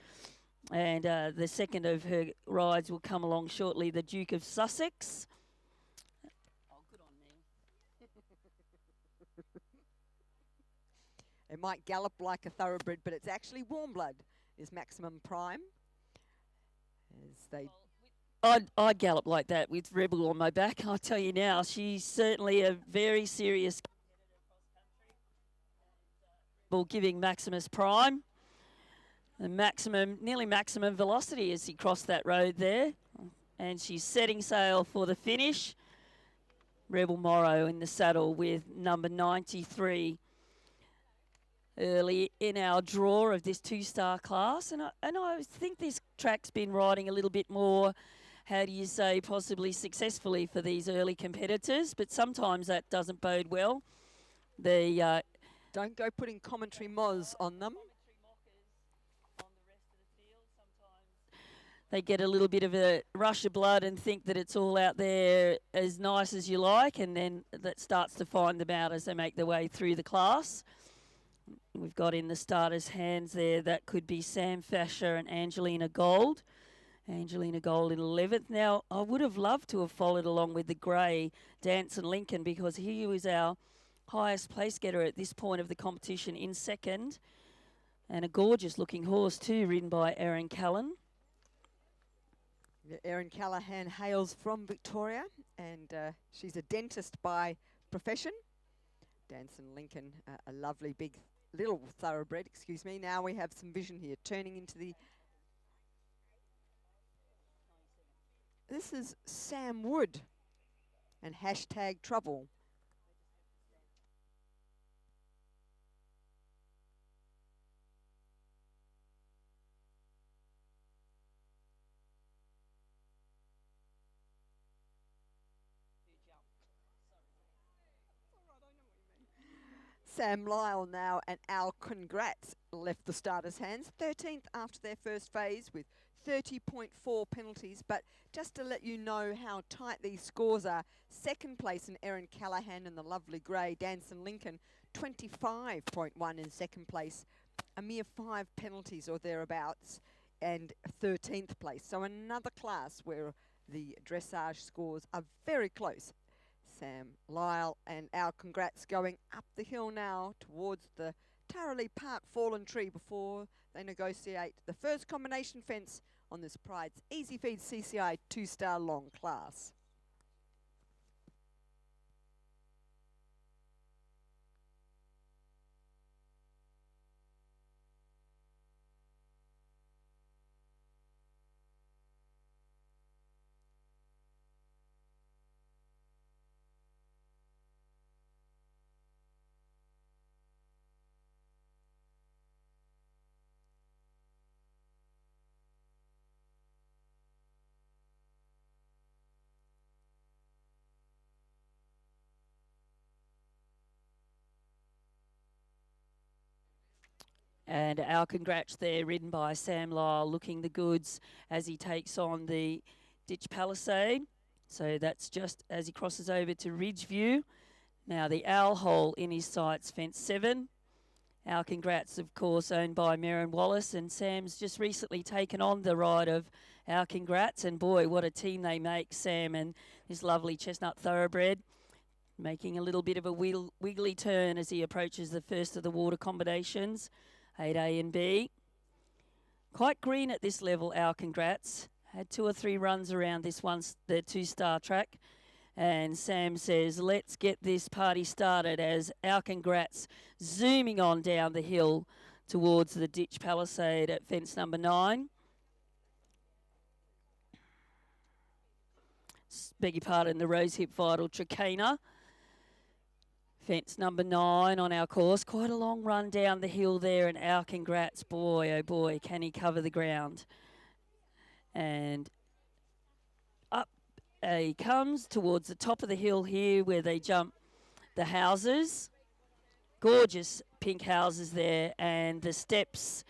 And the second of her rides will come along shortly, the Duke of Sussex. Oh, good on me. It might gallop like a thoroughbred, but it's actually warm blood, is Maximum Prime. As they I'd gallop like that with Rebel on my back. I'll tell you now, she's certainly a very serious ball giving Maximus Prime. And nearly maximum velocity as he crossed that road there. And she's setting sail for the finish. Rebel Morrow in the saddle with number 93 early in our draw of this two-star class. And I think this track's been riding a little bit more, how do you say, possibly successfully for these early competitors. But sometimes that doesn't bode well. Don't go putting commentary moz on them. They get a little bit of a rush of blood and think that it's all out there as nice as you like, and then that starts to find them out as they make their way through the class. We've got in the starters' hands there, that could be Sam Fasher and Angelina Gold. Angelina Gold in 11th. Now, I would have loved to have followed along with the grey Dance and Lincoln, because he was our highest place getter at this point of the competition in second. And a gorgeous looking horse too, ridden by Erin Callan. Erin Callahan hails from Victoria, and she's a dentist by profession. Danson Lincoln, a lovely big little thoroughbred, excuse me. Now we have some vision here, turning into the... This is Sam Wood and hashtag trouble. Sam Lyle now and Al Congrats left the starters' hands. 13th after their first phase with 30.4 penalties. But just to let you know how tight these scores are, second place in Erin Callahan and the lovely grey Danson Lincoln, 25.1 in second place. A mere 5 penalties or thereabouts, and 13th place. So another class where the dressage scores are very close. Sam Lyle and our Congrats going up the hill now towards the Tarraleigh Park Fallen Tree before they negotiate the first combination fence on this Pride's Easy Feed CCI 2-star long class. And our Congrats there, ridden by Sam Lyle, looking the goods as he takes on the Ditch Palisade. So that's just as he crosses over to Ridgeview. Now the Owl Hole in his sights, fence 7. Our Congrats, of course, owned by Merrin Wallace, and Sam's just recently taken on the ride of Our Congrats, and boy, what a team they make, Sam and his lovely chestnut thoroughbred, making a little bit of a wiggly turn as he approaches the first of the water combinations. 8A and B. Quite green at this level, Our Congrats. Had 2 or 3 runs around this one, the 2-star track. And Sam says, let's get this party started as Our Congrats zooming on down the hill towards the Ditch Palisade at fence number 9. Beg your pardon, the Rosehip Vital Tricana. Fence number 9 on our course. Quite a long run down the hill there, and Our Congrats, boy, oh boy, can he cover the ground. And up he comes towards the top of the hill here where they jump the houses. Gorgeous pink houses there, and the steps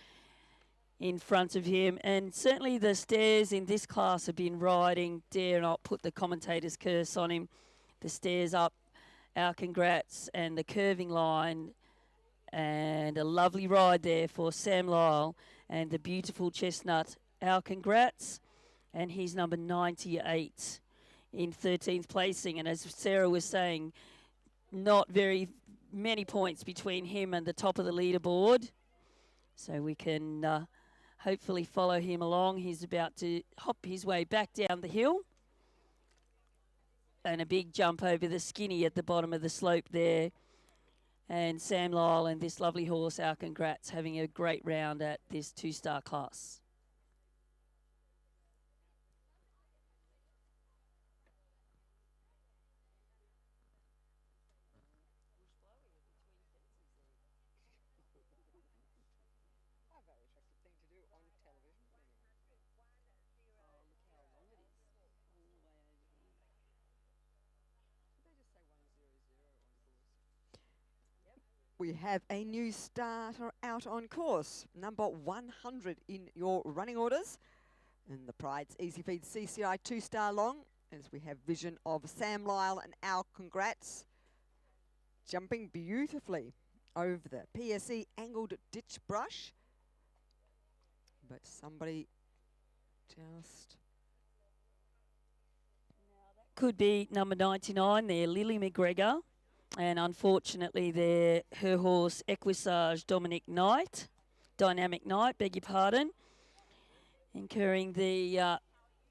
in front of him. And certainly the stairs in this class have been riding, dare not put the commentator's curse on him. The stairs up, our congrats, and the curving line. And a lovely ride there for Sam Lyle and the beautiful chestnut. Our congrats. And he's number 98 in 13th placing. And as Sarah was saying, not very many points between him and the top of the leaderboard. So we can hopefully follow him along. He's about to hop his way back down the hill. And a big jump over the skinny at the bottom of the slope there. And Sam Lyle and this lovely horse, our congrats, having a great round at this 2-star class. We have a new starter out on course, number 100 in your running orders. And the Pride's Easy Feed CCI 2-star long, as we have vision of Sam Lyle and our congrats, jumping beautifully over the PSE angled ditch brush. But somebody just... Could be number 99 there, Lily McGregor. And unfortunately there, her horse Equisage Dynamic Night, beg your pardon, incurring the,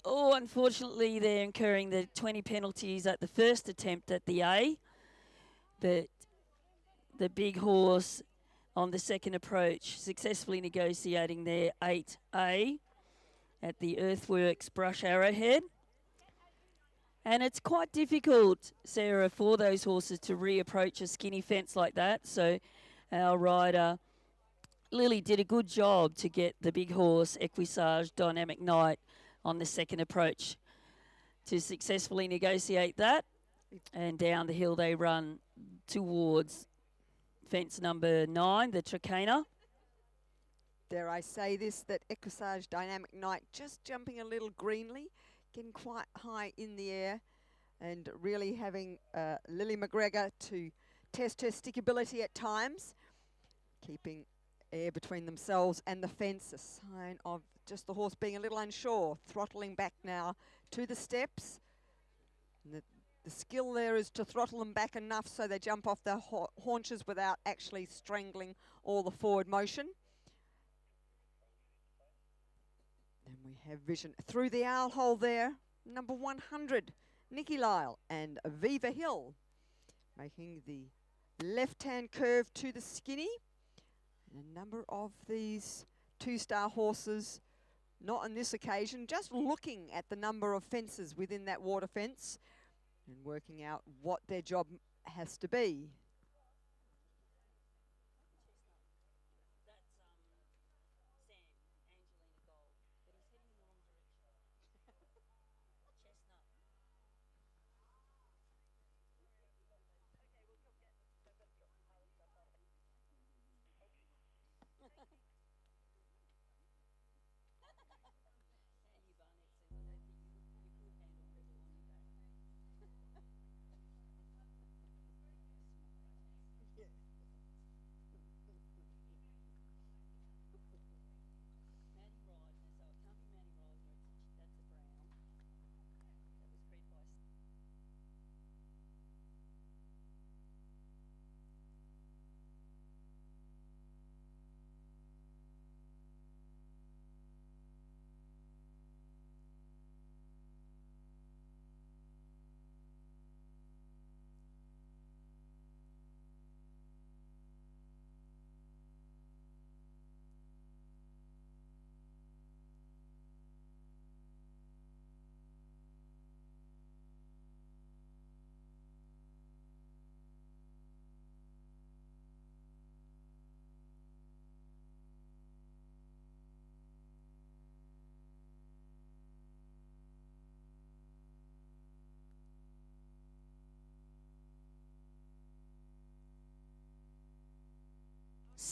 unfortunately they're incurring the 20 penalties at the first attempt at the A. But the big horse on the second approach successfully negotiating their 8A at the Earthworks Brush Arrowhead. And it's quite difficult, Sarah, for those horses to reapproach a skinny fence like that. So our rider, Lily, did a good job to get the big horse, Equisage Dynamic Night, on the second approach to successfully negotiate that. And down the hill they run towards fence number 9, the Tricana. Dare I say this, that Equisage Dynamic Night just jumping a little greenly, getting quite high in the air, and really having Lily McGregor to test her stickability at times, keeping air between themselves and the fence, a sign of just the horse being a little unsure, throttling back now to the steps. And the skill there is to throttle them back enough so they jump off their haunches without actually strangling all the forward motion. And we have vision through the owl hole there. Number 100, Nikki Lyle and Viva Hill, making the left-hand curve to the skinny. And a number of these 2-star horses, not on this occasion, just looking at the number of fences within that water fence and working out what their job has to be.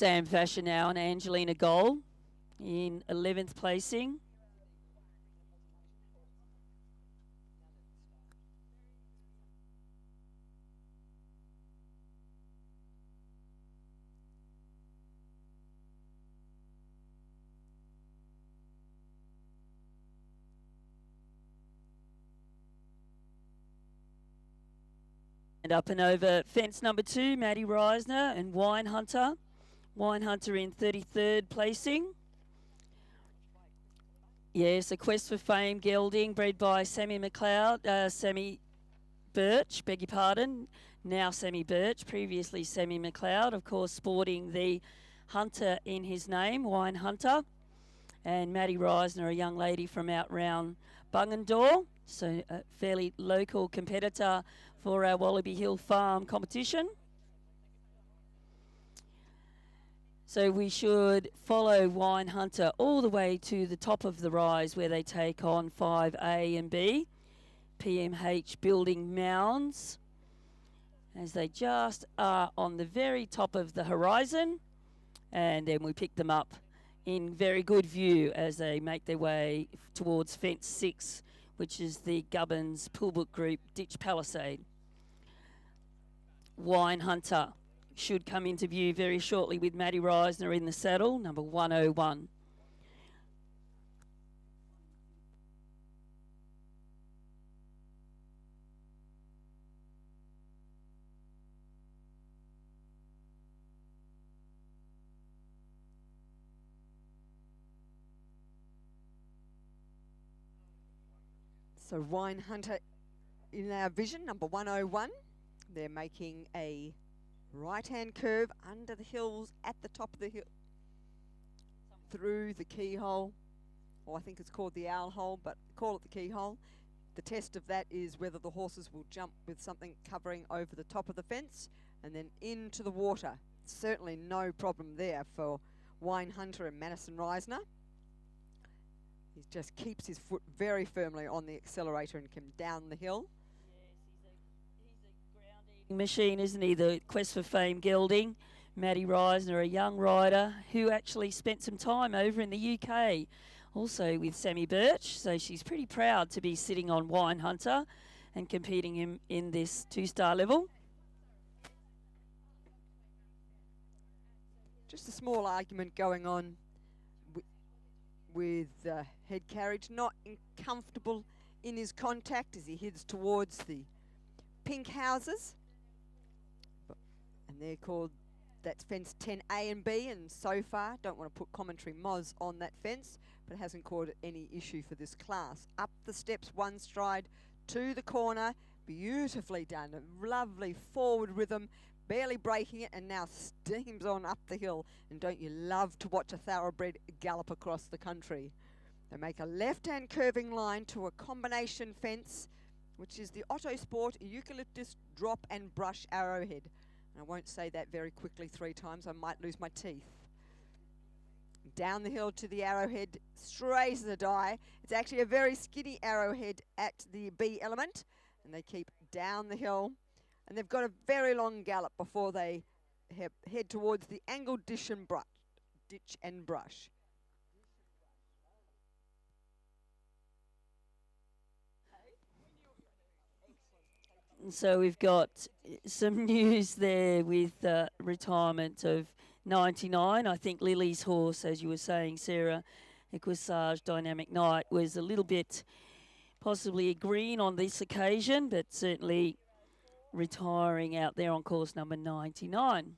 Sam Fashion now and Angelina Gold. in 11th placing. And up and over fence number 2, Maddie Reisner and Wine Hunter. Wine Hunter in 33rd placing. Yes, a quest for fame gelding bred by Sammy Birch, beg your pardon. Now Sammy Birch, previously Sammy McLeod, of course, sporting the Hunter in his name, Wine Hunter. And Maddie Reisner, a young lady from out round Bungendore, so a fairly local competitor for our Wallaby Hill Farm competition. So we should follow Wine Hunter all the way to the top of the rise where they take on 5A and B, PMH Building Mounds, as they just are on the very top of the horizon. And then we pick them up in very good view as they make their way towards fence 6, which is the Gubbins Poolbook Group Ditch Palisade. Wine Hunter should come into view very shortly with Maddie Reisner in the saddle, number 101. So Wine Hunter in our vision, number 101. They're making a right-hand curve under the hills at the top of the hill through the keyhole, or I think it's called the owl hole, but call it the keyhole. The test of that is whether the horses will jump with something covering over the top of the fence and then into the water. Certainly no problem there for Wine Hunter and Madison Reisner. He just keeps his foot very firmly on the accelerator and can down the hill. Machine, isn't he? The quest for fame gelding. Maddie Reisner, a young rider who actually spent some time over in the UK, also with Sammy Birch. So she's pretty proud to be sitting on Wine Hunter and competing in this 2-star level. Just a small argument going on with head carriage, not comfortable in his contact as he heads towards the pink houses. And they're called, that's fence 10A and B, and so far, don't want to put commentary moz on that fence, but it hasn't caused any issue for this class. Up the steps, one stride to the corner, beautifully done, a lovely forward rhythm, barely breaking it, and now steams on up the hill. And don't you love to watch a thoroughbred gallop across the country? They make a left-hand curving line to a combination fence, which is the Otto Sport Eucalyptus Drop and Brush Arrowhead. And I won't say that very quickly 3 times, I might lose my teeth. Down the hill to the Arrowhead, straight as a die. It's actually a very skinny Arrowhead at the B element, and they keep down the hill. And they've got a very long gallop before they head towards the angled ditch and brush. So we've got some news there with retirement of 99. I think Lily's horse, as you were saying, Sarah, Equisage Dynamic Night, was a little bit possibly green on this occasion, but certainly retiring out there on course number 99.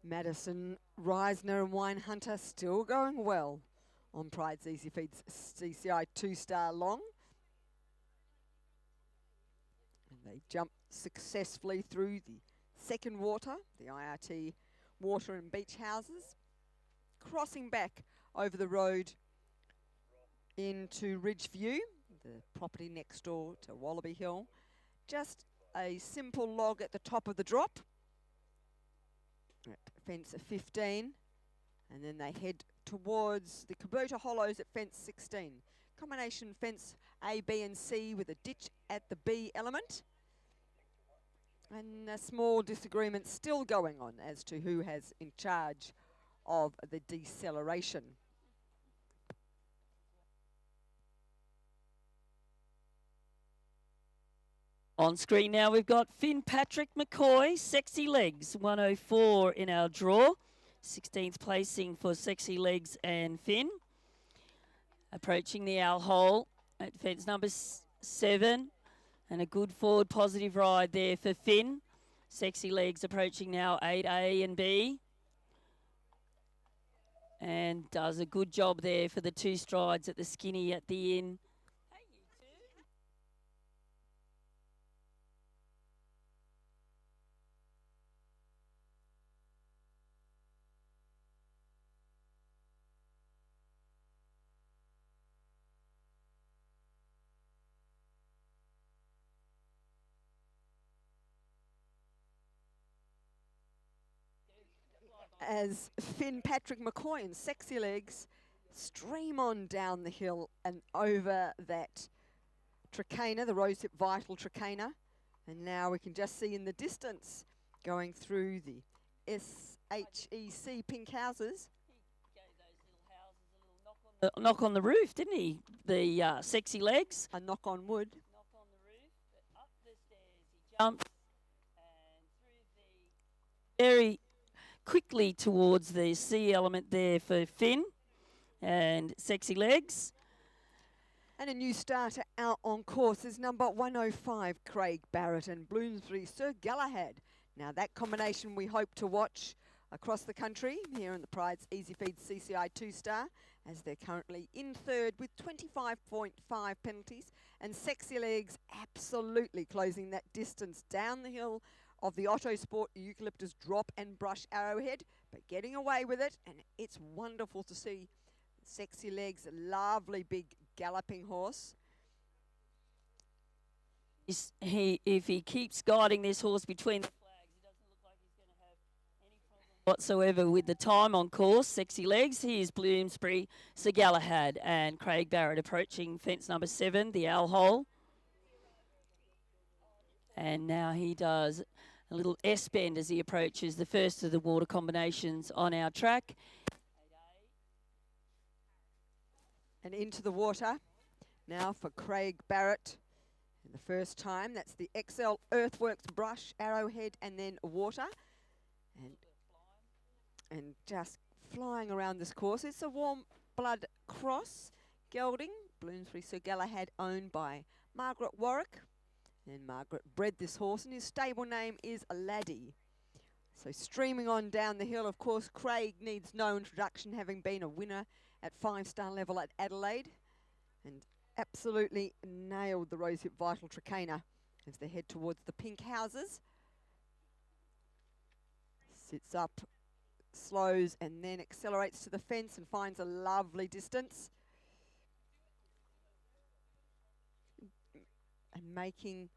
Madison Reisner and Wine Hunter still going well. on Pride's Easy Feeds CCI 2-star long. And they jump successfully through the second water, the IRT water and beach houses, crossing back over the road into Ridgeview, the property next door to Wallaby Hill. Just a simple log at the top of the drop at fence 15, and then they head towards the Kubota Hollows at fence 16. Combination fence A, B and C with a ditch at the B element. And a small disagreement still going on as to who has in charge of the deceleration. On screen now we've got Finn Patrick McCoy, Sexy Legs, 104 in our draw. 16th placing for Sexy Legs and Finn. Approaching the owl hole at fence number 7. And a good forward positive ride there for Finn. Sexy Legs approaching now 8A and B. And does a good job there for the 2 strides at the skinny at the inn. As Finn Patrick McCoy and Sexy Legs stream on down the hill and over that trachena, the Rosehip Vital trachena. And now we can just see in the distance going through the SHEC pink houses. He gave those little houses a little knock on the roof, didn't he? The Sexy Legs. A knock on wood. Knock on the roof, but up the stairs he jumped and through the very quickly towards the C element there for Finn and Sexy Legs. And a new starter out on course is number 105, Craig Barrett, and Bloomsbury, Sir Galahad. Now that combination we hope to watch across the country here in the Pride's Easy Feed CCI 2-star, as they're currently in third with 25.5 penalties, and Sexy Legs absolutely closing that distance down the hill of the Autosport Eucalyptus Drop and Brush Arrowhead, but getting away with it, and it's wonderful to see Sexy Legs, a lovely big galloping horse. If he keeps guiding this horse between the flags, he doesn't look like he's going to have any problem whatsoever with the time on course. Sexy Legs. Here's Bloomsbury, Sir Galahad, and Craig Barrett approaching fence number 7, the owl hole. And now he does a little S-bend as he approaches the first of the water combinations on our track. And into the water now for Craig Barrett. And the first time, that's the XL Earthworks Brush, Arrowhead, and then water. And just flying around this course. It's a warm blood cross gelding. Bloomsbury Sir Galahad, owned by Margaret Warwick. And Margaret bred this horse, and his stable name is Laddie. So streaming on down the hill, of course, Craig needs no introduction, having been a winner at 5-star level at Adelaide, and absolutely nailed the Rosehip Vital trachena as they head towards the pink houses. Sits up, slows, and then accelerates to the fence and finds a lovely distance. And making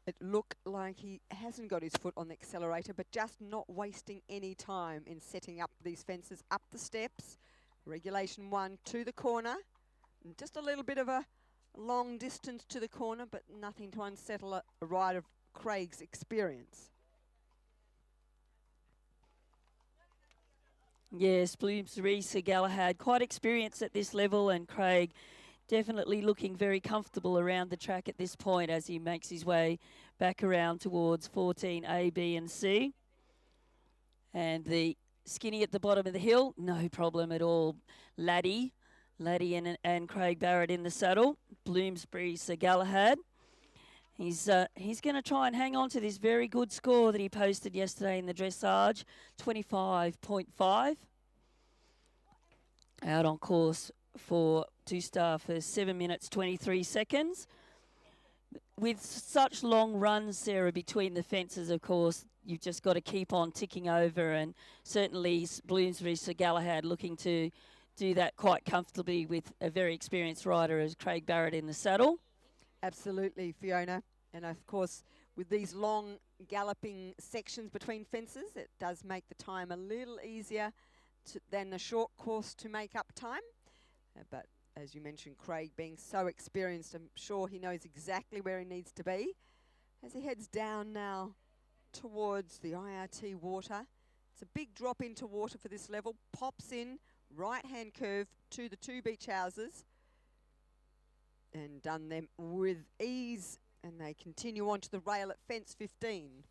it look like he hasn't got his foot on the accelerator, but just not wasting any time in setting up these fences, up the steps, regulation 1 to the corner, and just a little bit of a long distance to the corner, but nothing to unsettle a ride of Craig's experience. Yes, Bloomsbury Sir Galahad, quite experienced at this level, and Craig definitely looking very comfortable around the track at this point as he makes his way back around towards 14A, B and C. And the skinny at the bottom of the hill, no problem at all. Laddie and Craig Barrett in the saddle. Bloomsbury Sir Galahad. He's going to try and hang on to this very good score that he posted yesterday in the dressage, 25.5. out on course for 2-star for 7 minutes 23 seconds. With such long runs, Sarah, between the fences, of course, you've just got to keep on ticking over, and certainly Bloomsbury Sir Galahad looking to do that quite comfortably with a very experienced rider as Craig Barrett in the saddle. Absolutely, Fiona. And of course, with these long galloping sections between fences, it does make the time a little easier than a short course to make up time. But as you mentioned, Craig being so experienced, I'm sure he knows exactly where he needs to be. As he heads down now towards the IRT water, it's a big drop into water for this level, pops in, right-hand curve to the 2 beach houses, and done them with ease, and they continue on to the rail at fence 15.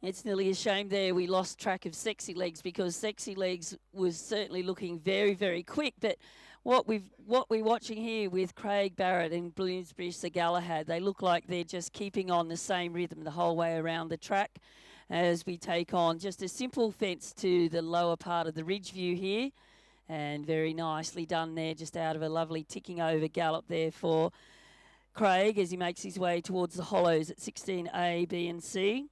It's nearly a shame there we lost track of Sexy Legs, because Sexy Legs was certainly looking very, very quick. But what we're watching here with Craig Barrett and Bloomsbury Sir Galahad, they look like they're just keeping on the same rhythm the whole way around the track as we take on just a simple fence to the lower part of the ridge view here. And very nicely done there, just out of a lovely ticking over gallop there for Craig as he makes his way towards the hollows at 16A, B and C.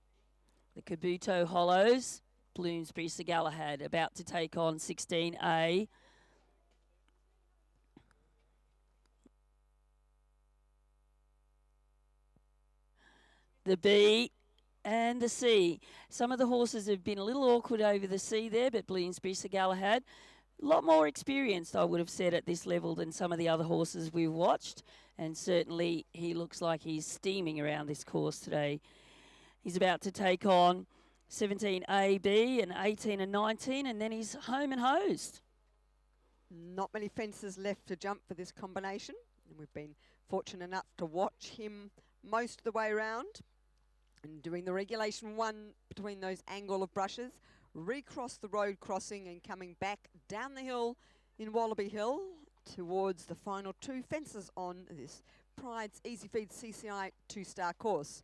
The Kabuto Hollows, Bloomsbury Sir Galahad about to take on 16A. The B and the C. Some of the horses have been a little awkward over the C there, but Bloomsbury Sir Galahad, a lot more experienced, I would have said, at this level than some of the other horses we've watched. And certainly he looks like he's steaming around this course today. He's about to take on 17AB and 18 and 19, and then he's home and hosed. Not many fences left to jump for this combination, and we've been fortunate enough to watch him most of the way around and doing the regulation 1 between those angle of brushes, recross the road crossing and coming back down the hill in Wallaby Hill towards the final 2 fences on this Pride's Easy Feed CCI 2-star course.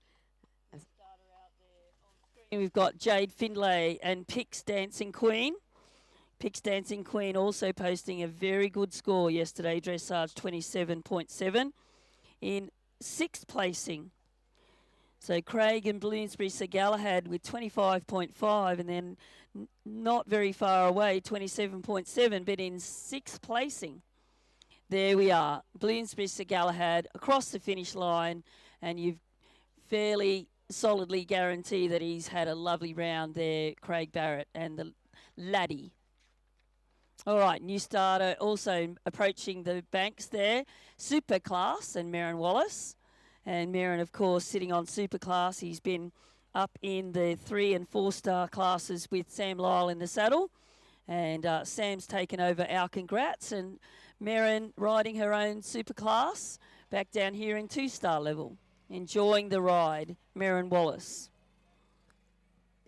We've got Jade Findlay and Pix Dancing Queen. Pix Dancing Queen also posting a very good score yesterday, dressage 27.7 in 6th placing. So Craig and Bloomsbury Sir Galahad with 25.5, and then not very far away, 27.7, but in 6th placing. There we are, Bloomsbury Sir Galahad across the finish line, and you've fairly solidly guarantee that he's had a lovely round there, Craig Barrett and the laddie. All right, new starter also approaching the banks there, Super Class and Merrin Wallace. And Merrin, of course, sitting on Super Class. He's been up in the 3 and 4-star classes with Sam Lyle in the saddle. And Sam's taken over our congrats, and Merrin riding her own Super Class back down here in 2-star level. Enjoying the ride, Merrin Wallace.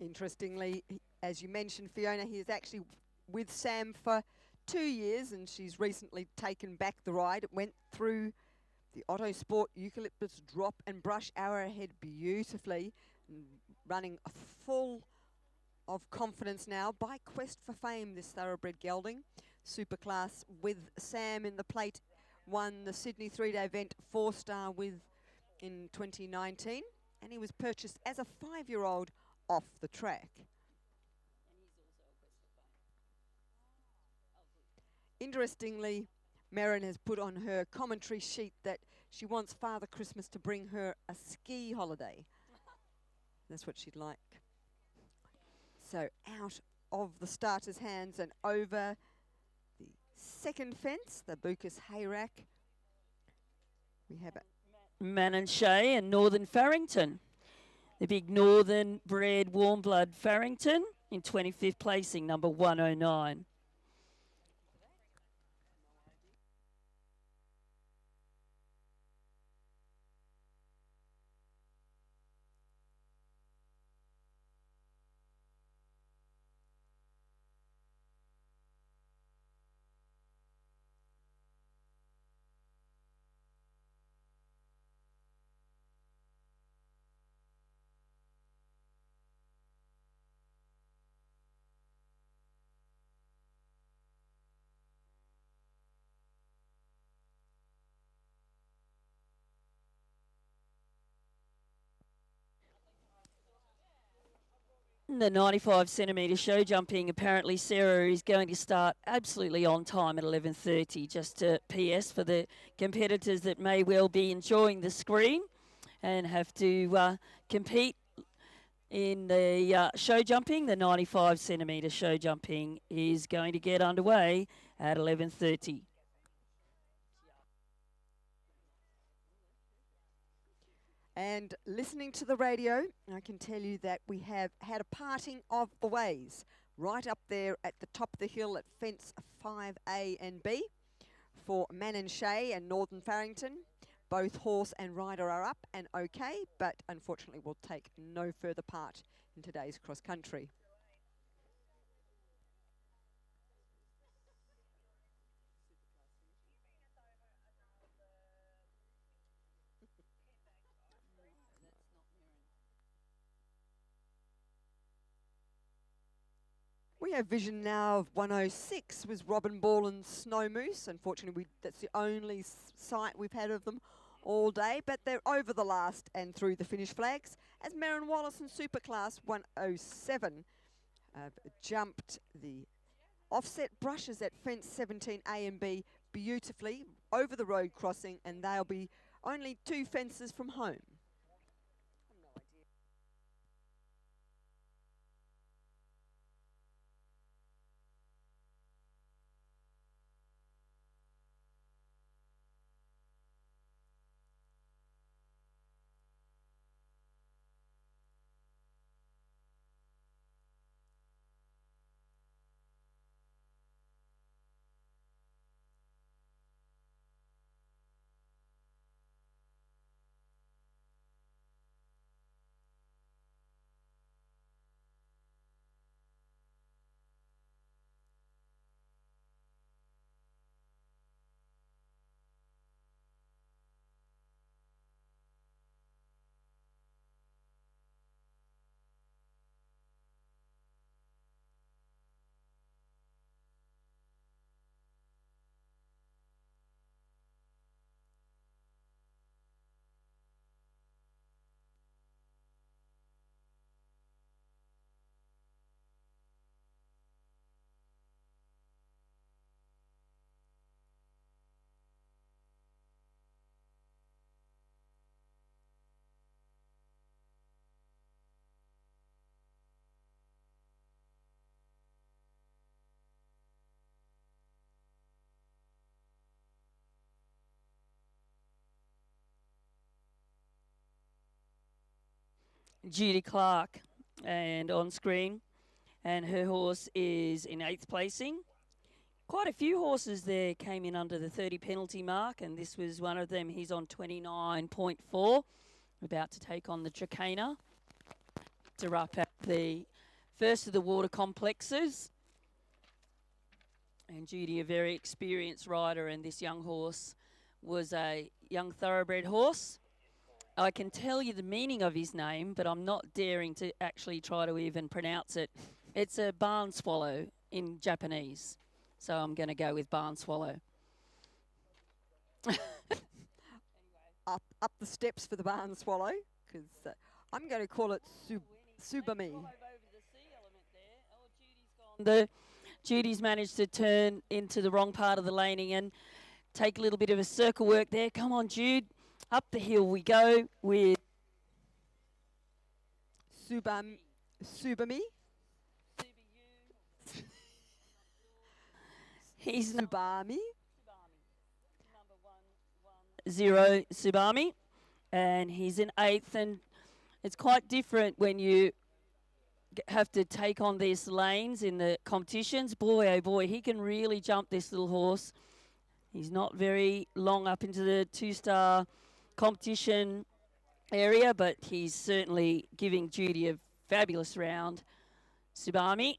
Interestingly, as you mentioned, Fiona, he is actually with Sam for 2 years, and she's recently taken back the ride. It went through the Otto Sport Eucalyptus Drop and Brush Arrowhead beautifully, running full of confidence now by Quest for Fame, this thoroughbred gelding. Superclass with Sam in the plate, won the Sydney 3-day event 4-star with in 2019, and he was purchased as a 5-year-old off the track. Interestingly, Merrin has put on her commentary sheet that she wants Father Christmas to bring her a ski holiday. That's what she'd like. So out of the starter's hands and over the second fence, the Bucas Hayrack. We have it. Manon Shea and Northern Farrington. The big northern bred warm blood Farrington in 25th placing, number 109. The 95 centimetre show jumping, apparently Sarah is going to start absolutely on time at 11:30. Just a PS for the competitors that may well be enjoying the screen and have to compete in the show jumping. The 95 centimetre show jumping is going to get underway at 11:30. And listening to the radio, I can tell you that we have had a parting of the ways right up there at the top of the hill at fence 5A and B for Mannon Shea and Northern Farrington. Both horse and rider are up and okay, but unfortunately will take no further part in today's cross country. We have vision now of 106 with Robin Ball and Snow Moose. Unfortunately, that's the only sight we've had of them all day, but they're over the last and through the finish flags as Merrin Wallace and Superclass 107 have jumped the offset brushes at fence 17A and B beautifully over the road crossing, and they'll be only 2 fences from home. Judy Clark, and on screen, and her horse is in 8th placing. Quite a few horses there came in under the 30 penalty mark, and this was one of them. He's on 29.4, about to take on the Tracana to wrap up the first of the water complexes. And Judy, a very experienced rider, and this young horse was a young thoroughbred horse. I can tell you the meaning of his name, but I'm not daring to actually try to even pronounce it. It's a barn swallow in Japanese, so I'm going to go with barn swallow. Up the steps for the barn swallow, because I'm going to call it Subami. Judy's managed to turn into the wrong part of the laning and take a little bit of a circle work there. Come on, Jude. Up the hill we go with Subami. He's Subami. 0 Subami, and he's in 8th, and it's quite different when you have to take on these lanes in the competitions. Boy, oh boy, he can really jump, this little horse. He's not very long up into the 2-star competition area, but he's certainly giving Judy a fabulous round. Subami.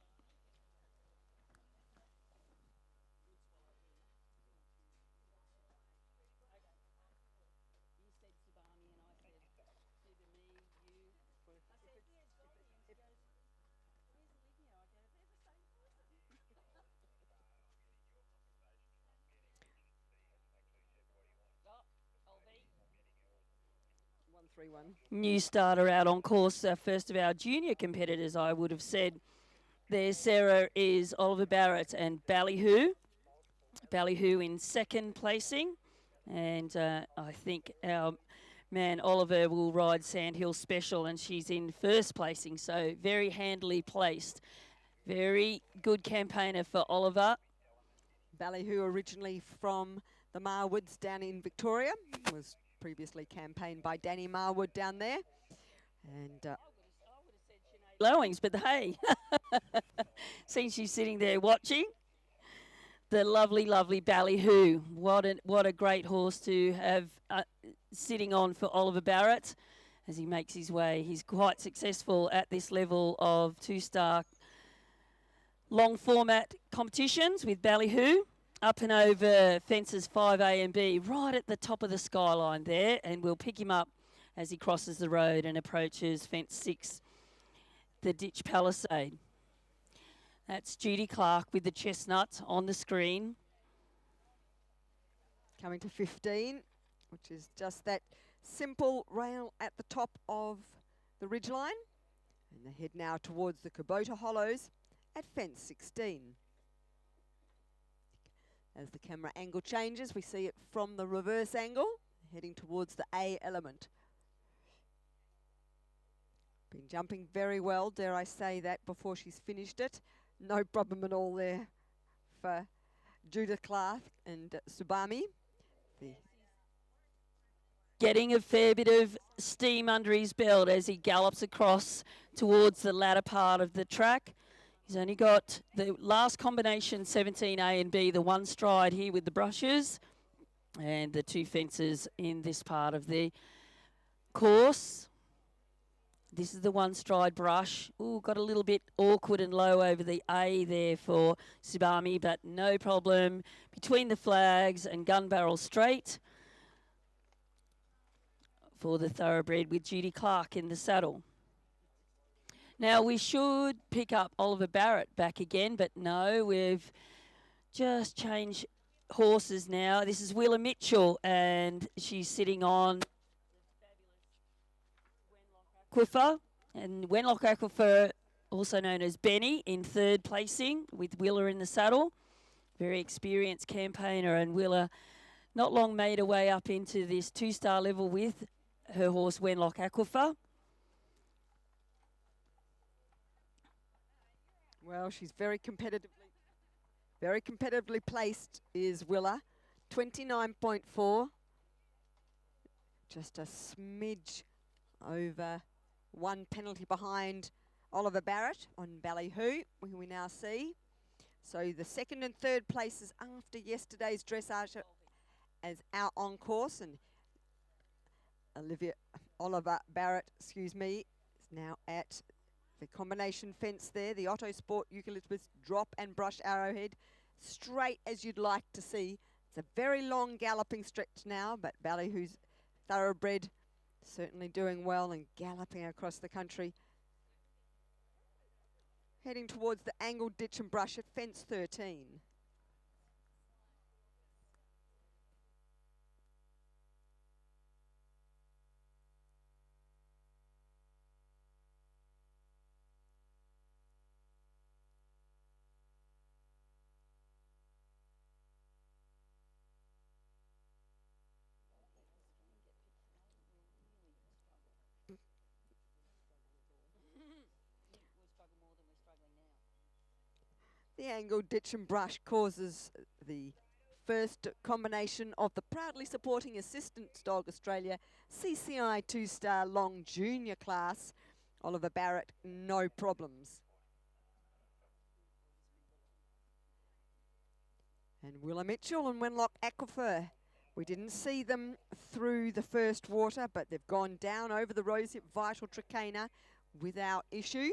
131. New starter out on course, first of our junior competitors, I would have said. There, Sarah, is Oliver Barrett and Ballyhoo. Ballyhoo in second placing. And I think our man Oliver will ride Sandhill Special, and she's in first placing, so very handily placed. Very good campaigner for Oliver. Ballyhoo, originally from the Marwoods down in Victoria, was previously campaigned by Danny Marwood down there. And Lowings, but hey, seems she's sitting there watching. The lovely, lovely Ballyhoo. What a great horse to have sitting on for Oliver Barrett as he makes his way. He's quite successful at this level of two-star long format competitions with Ballyhoo. Up and over fences 5A and B, right at the top of the skyline there, and we'll pick him up as he crosses the road and approaches fence 6, the Ditch Palisade. That's Judy Clark with the chestnut on the screen. coming to 15, which is just that simple rail at the top of the ridgeline. And they head now towards the Kubota Hollows at fence 16. As the camera angle changes, we see it from the reverse angle, heading towards the A element. Been jumping very well, dare I say that, before she's finished it. No problem at all there for Judith Clark and Subami. Getting a fair bit of steam under his belt as he gallops across towards the latter part of the track. He's only got the last combination, 17A and B, the one stride here with the brushes, and the two fences in this part of the course. This is the one stride brush. Ooh, got a little bit awkward and low over the A there for Subami, but no problem. Between the flags and gun barrel straight for the thoroughbred with Judy Clark in the saddle. Now, we should pick up Oliver Barrett back again, but no, we've just changed horses now. This is Willa Mitchell, and she's sitting on Aquifer, and Wenlock Aquifer, also known as Benny, in third placing with Willa in the saddle. Very experienced campaigner, and Willa not long made her way up into this two-star level with her horse Wenlock Aquifer. Well, she's very competitively placed is Willa. 29.4. Just a smidge over one penalty behind Oliver Barrett on Ballyhoo, who we now see. So the second and third places after yesterday's dressage as out on course, and Oliver Barrett, is now at the combination fence there, the Otto Sport Eucalyptus drop and brush arrowhead, straight as you'd like to see. It's a very long galloping stretch now, but Ballyhoo's thoroughbred certainly doing well and galloping across the country. Heading towards the angled ditch and brush at fence 13. The angled ditch and brush causes the first combination of the proudly supporting Assistance Dog Australia CCI 2-star long junior class. Oliver Barrett, no problems. And Willa Mitchell and Wenlock Aquifer. We didn't see them through the first water, but they've gone down over the Rosehip Vital Tricana without issue.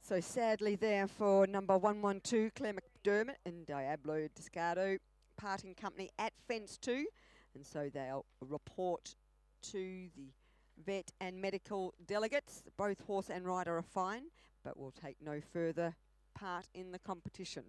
So sadly there for number 112, Claire McDermott and Diablo Descardo, parting company at fence 2. And so they'll report to the vet and medical delegates. Both horse and rider are fine, but will take no further part in the competition.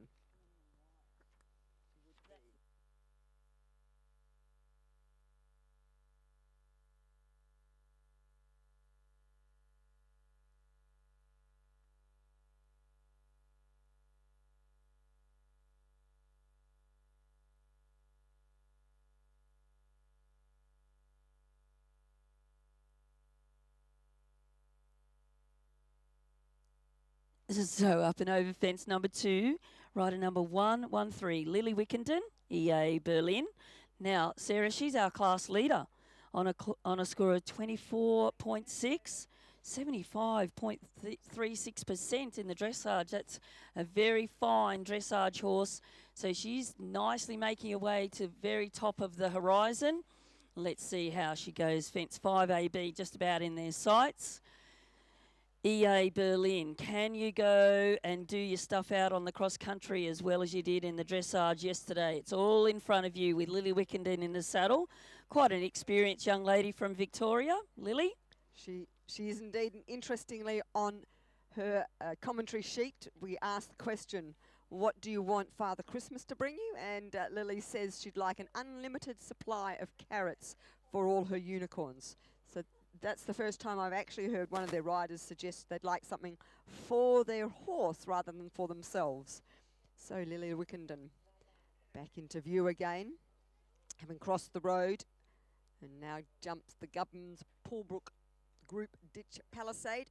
So up and over fence number 2, rider number 113, Lily Wickenden, EA Berlin. Now, Sarah, she's our class leader on a score of 24.6, 75.36% in the dressage. That's a very fine dressage horse. So she's nicely making her way to very top of the horizon. Let's see how she goes. Fence 5AB just about in their sights. EA Berlin, can you go and do your stuff out on the cross country as well as you did in the dressage yesterday? It's all in front of you with Lily Wickenden in the saddle. Quite an experienced young lady from Victoria. Lily? She is indeed, and interestingly on her commentary sheet, we asked the question, what do you want Father Christmas to bring you? And Lily says she'd like an unlimited supply of carrots for all her unicorns. So that's the first time I've actually heard one of their riders suggest they'd like something for their horse rather than for themselves. So Lily Wickenden back into view again, having crossed the road, and now jumps the Gubbins Paulbrook Group Ditch Palisade.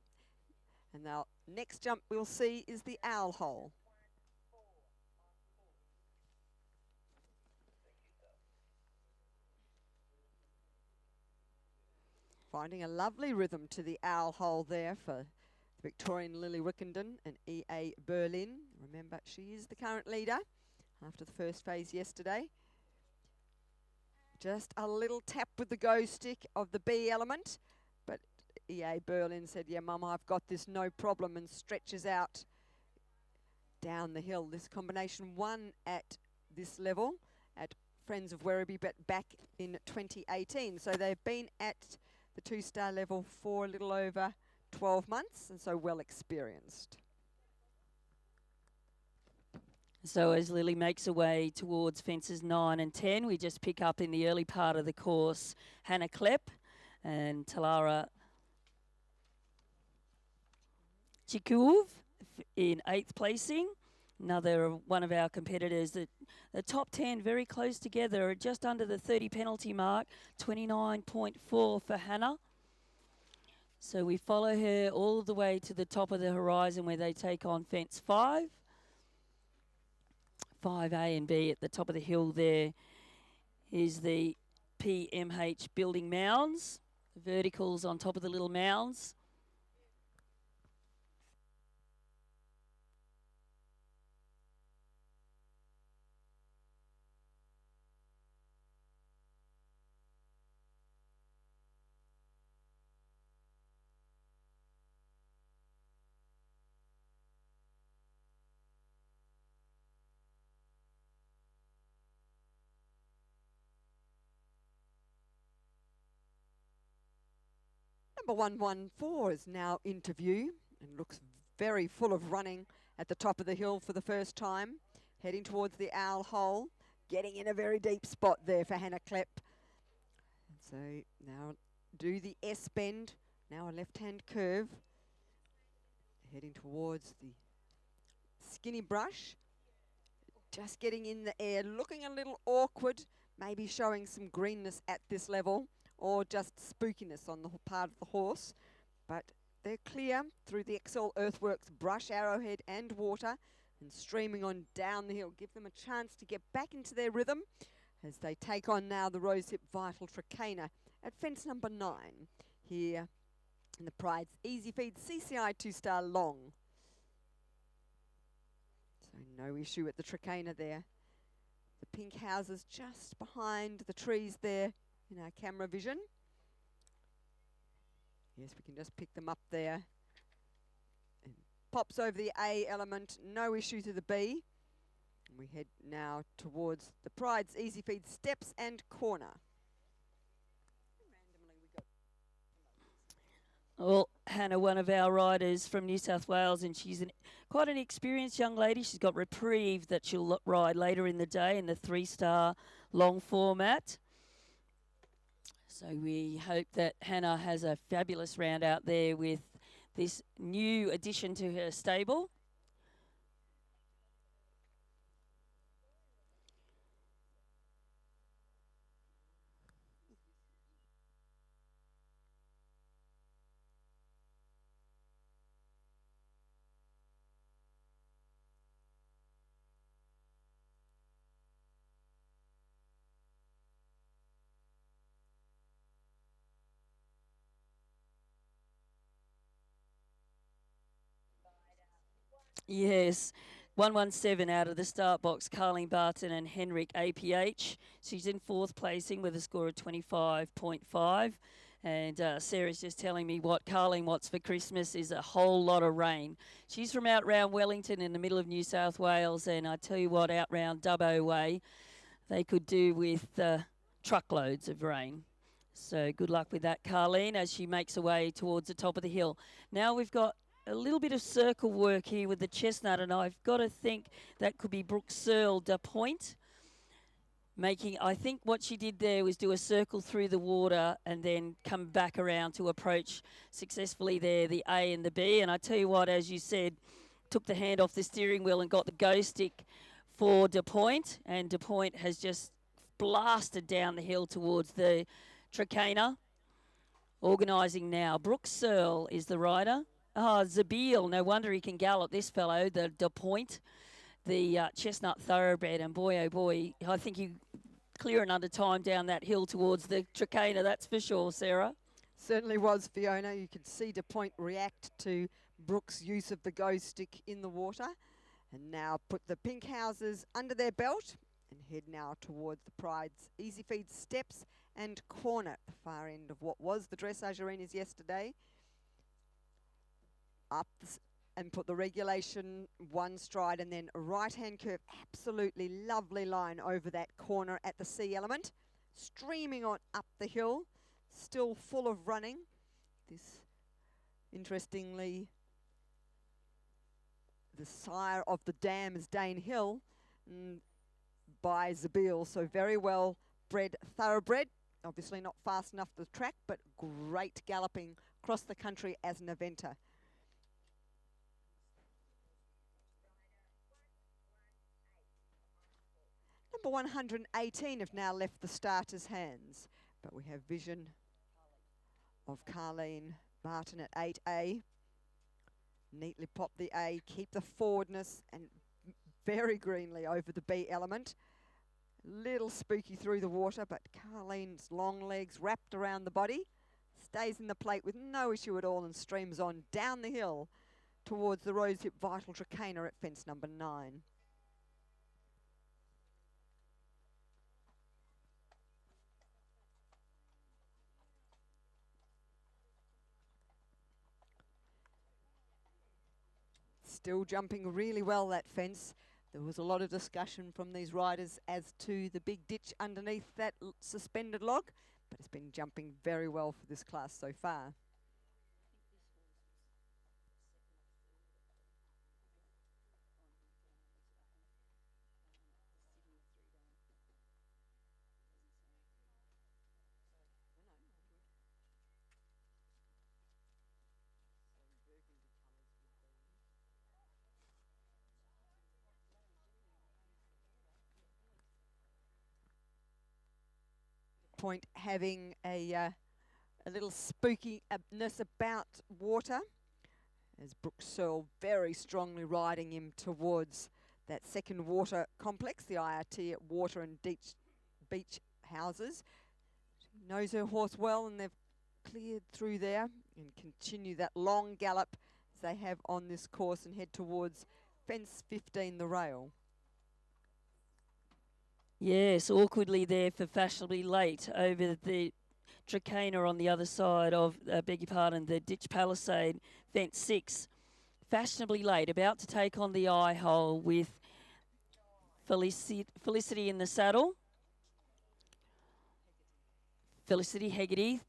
And now next jump we'll see is the Owl Hole. Finding a lovely rhythm to the Owl Hole there for Victorian Lily Wickenden and EA Berlin. Remember, she is the current leader after the first phase yesterday. Just a little tap with the go stick of the B element, but EA Berlin said, yeah, Mum, I've got this, no problem, and stretches out down the hill. This combination won at this level at Friends of Werribee, but back in 2018. So they've been at the 2-star level for a little over 12 months, and so well experienced. So as Lily makes her way towards fences 9 and 10, we just pick up in the early part of the course Hannah Klepp and Talara Chikuv in 8th placing. Another one of our competitors. The top 10 very close together, just under the 30 penalty mark, 29.4 for Hannah. So we follow her all the way to the top of the horizon where they take on fence 5. 5A and B at the top of the hill there is the PMH building mounds, the verticals on top of the little mounds. Number 114 is now into view and looks very full of running at the top of the hill for the first time, heading towards the Owl Hole, getting in a very deep spot there for Hannah Klepp. So now do the S bend, now a left-hand curve, heading towards the skinny brush, just getting in the air, looking a little awkward, maybe showing some greenness at this level, or just spookiness on the part of the horse. But they're clear through the Excel Earthworks brush, arrowhead and water, and streaming on down the hill. Give them a chance to get back into their rhythm as they take on now the Rosehip Vital Trakehner at fence number 9 here in the Pride's Easy Feed CCI 2-star long. So no issue at the Trakehner there. The pink houses just behind the trees there in our camera vision. Yes, we can just pick them up there. And pops over the A element, no issue to the B. And we head now towards the Pride's Easy Feed steps and corner. Well, Hannah, one of our riders from New South Wales, and she's quite an experienced young lady. She's got Reprieve that she'll ride later in the day in the 3-star long format. So we hope that Hannah has a fabulous round out there with this new addition to her stable. Yes, 117 out of the start box, Carleen Barton and Henrik APH. She's in 4th placing with a score of 25.5. And Sarah's just telling me what Carleen wants for Christmas is a whole lot of rain. She's from out round Wellington in the middle of New South Wales, and I tell you what, out round Dubbo way, they could do with truckloads of rain. So good luck with that, Carleen, as she makes her way towards the top of the hill. Now we've got a little bit of circle work here with the chestnut, and I've got to think that could be Brooke Searle de Point. I think what she did there was do a circle through the water and then come back around to approach successfully there, the A and the B. And I tell you what, as you said, took the hand off the steering wheel and got the go stick for de Point, and de Point has just blasted down the hill towards the Trakehner. Organising now. Brooke Searle is the rider. Zabil, no wonder he can gallop, this fellow, the de Point, the chestnut thoroughbred. And boy, oh boy, I think he clearing under time down that hill towards the Trakehner, that's for sure, Sarah. Certainly was, Fiona. You could see de Point react to Brooke's use of the go stick in the water. And now put the pink houses under their belt and head now towards the Pride's Easy Feed steps and corner at the far end of what was the dressage arenas yesterday. And put the regulation one stride and then a right-hand curve, absolutely lovely line over that corner at the C element, streaming on up the hill, still full of running. This, interestingly, the sire of the dam is Dane Hill by Zabil, so very well bred thoroughbred, obviously not fast enough for the track, but great galloping across the country as an eventer. Number 118 have now left the starters' hands, but we have vision of Carleen Barton at 8A. Neatly pop the A, keep the forwardness, and very greenly over the B element. Little spooky through the water, but Carleen's long legs wrapped around the body, stays in the plate with no issue at all and streams on down the hill towards the Rosehip Vital Trakehner at fence number 9. Still jumping really well, that fence. There was a lot of discussion from these riders as to the big ditch underneath that suspended log, but it's been jumping very well for this class so far. Point having a little spookiness about water, as Brooke Searle very strongly riding him towards that second water complex, the IRT at Water and Beach Houses. She knows her horse well, and they've cleared through there and continue that long gallop as they have on this course and head towards fence 15, the rail. Yes, awkwardly there for Fashionably Late over the Trakehner on the other side of, beg your pardon, the Ditch Palisade, fence 6. Fashionably Late, about to take on the eye hole with Felicity in the saddle. Felicity Hegarty,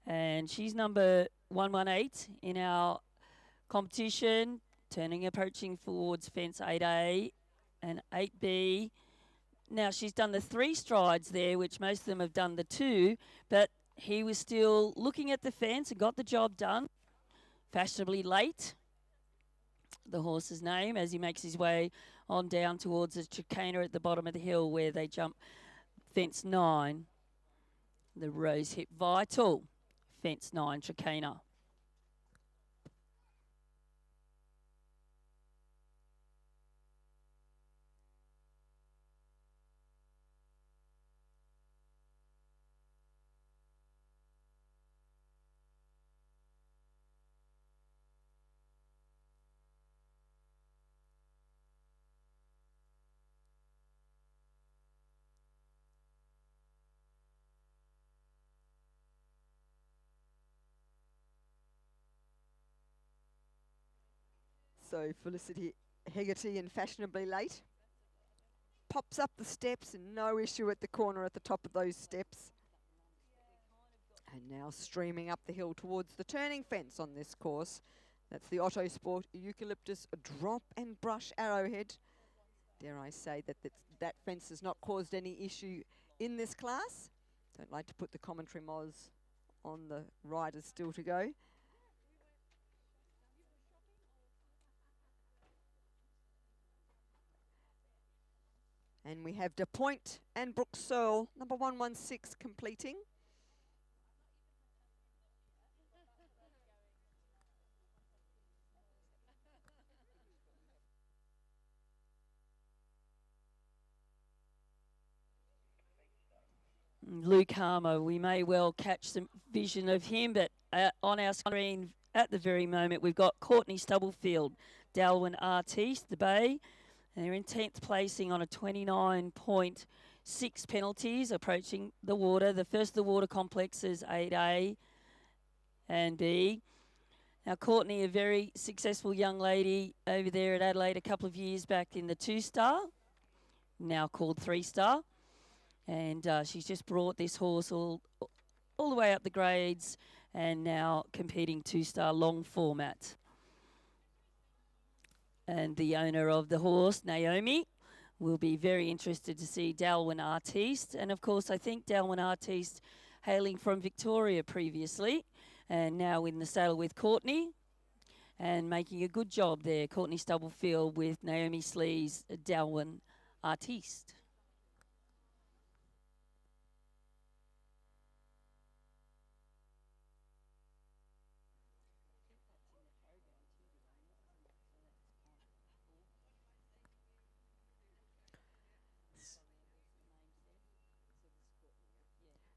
and she's number 118 in our competition, approaching towards fence 8A and 8B. Now, she's done the 3 strides there, which most of them have done the 2, but he was still looking at the fence and got the job done. Fashionably Late, the horse's name, as he makes his way on down towards the chicane at the bottom of the hill where they jump fence 9. The Rose Hip Vital, fence 9, chicane. So Felicity Hegarty and Fashionably Late. Pops up the steps and no issue at the corner at the top of those steps. And now streaming up the hill towards the turning fence on this course. That's the Otto Sport Eucalyptus Drop and Brush Arrowhead. Dare I say that fence has not caused any issue in this class. Don't like to put the commentary moz on the riders still to go. And we have De Point and Brooke Searle, number 116, completing. Luke Harmer, we may well catch some vision of him, but on our screen at the very moment, we've got Courtney Stubblefield, Dalwyn Artiste, the Bay. And they're in 10th placing on a 29.6 penalties, approaching the water. The first of the water complex is 8A and B. Now, Courtney, a very successful young lady over there at Adelaide a couple of years back in the 2-star, now called 3-star. And she's just brought this horse all the way up the grades and now competing 2-star long format. And the owner of the horse, Naomi, will be very interested to see Dalwyn Artiste. And, of course, I think Dalwyn Artiste, hailing from Victoria previously, and now in the saddle with Courtney, and making a good job there. Courtney Stubblefield with Naomi Slee's Dalwyn Artiste.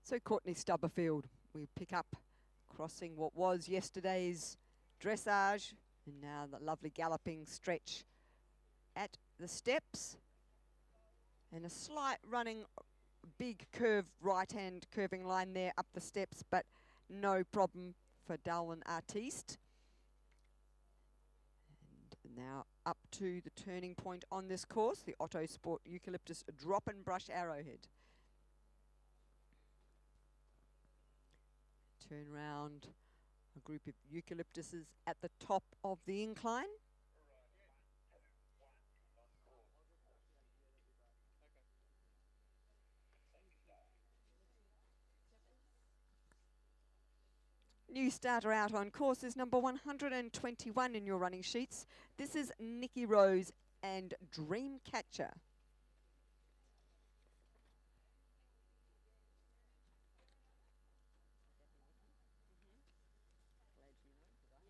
So Courtney Stubblefield, we pick up crossing what was yesterday's dressage, and now the lovely galloping stretch at the steps, and a slight running big curve right-hand curving line there up the steps, but no problem for Dalwyn Artiste. And now up to the turning point on this course, the Otto Sport Eucalyptus Drop and Brush Arrowhead. Turn round a group of eucalyptuses at the top of the incline. New starter out on course is number 121 in your running sheets. This is Nikki Rose and Dreamcatcher.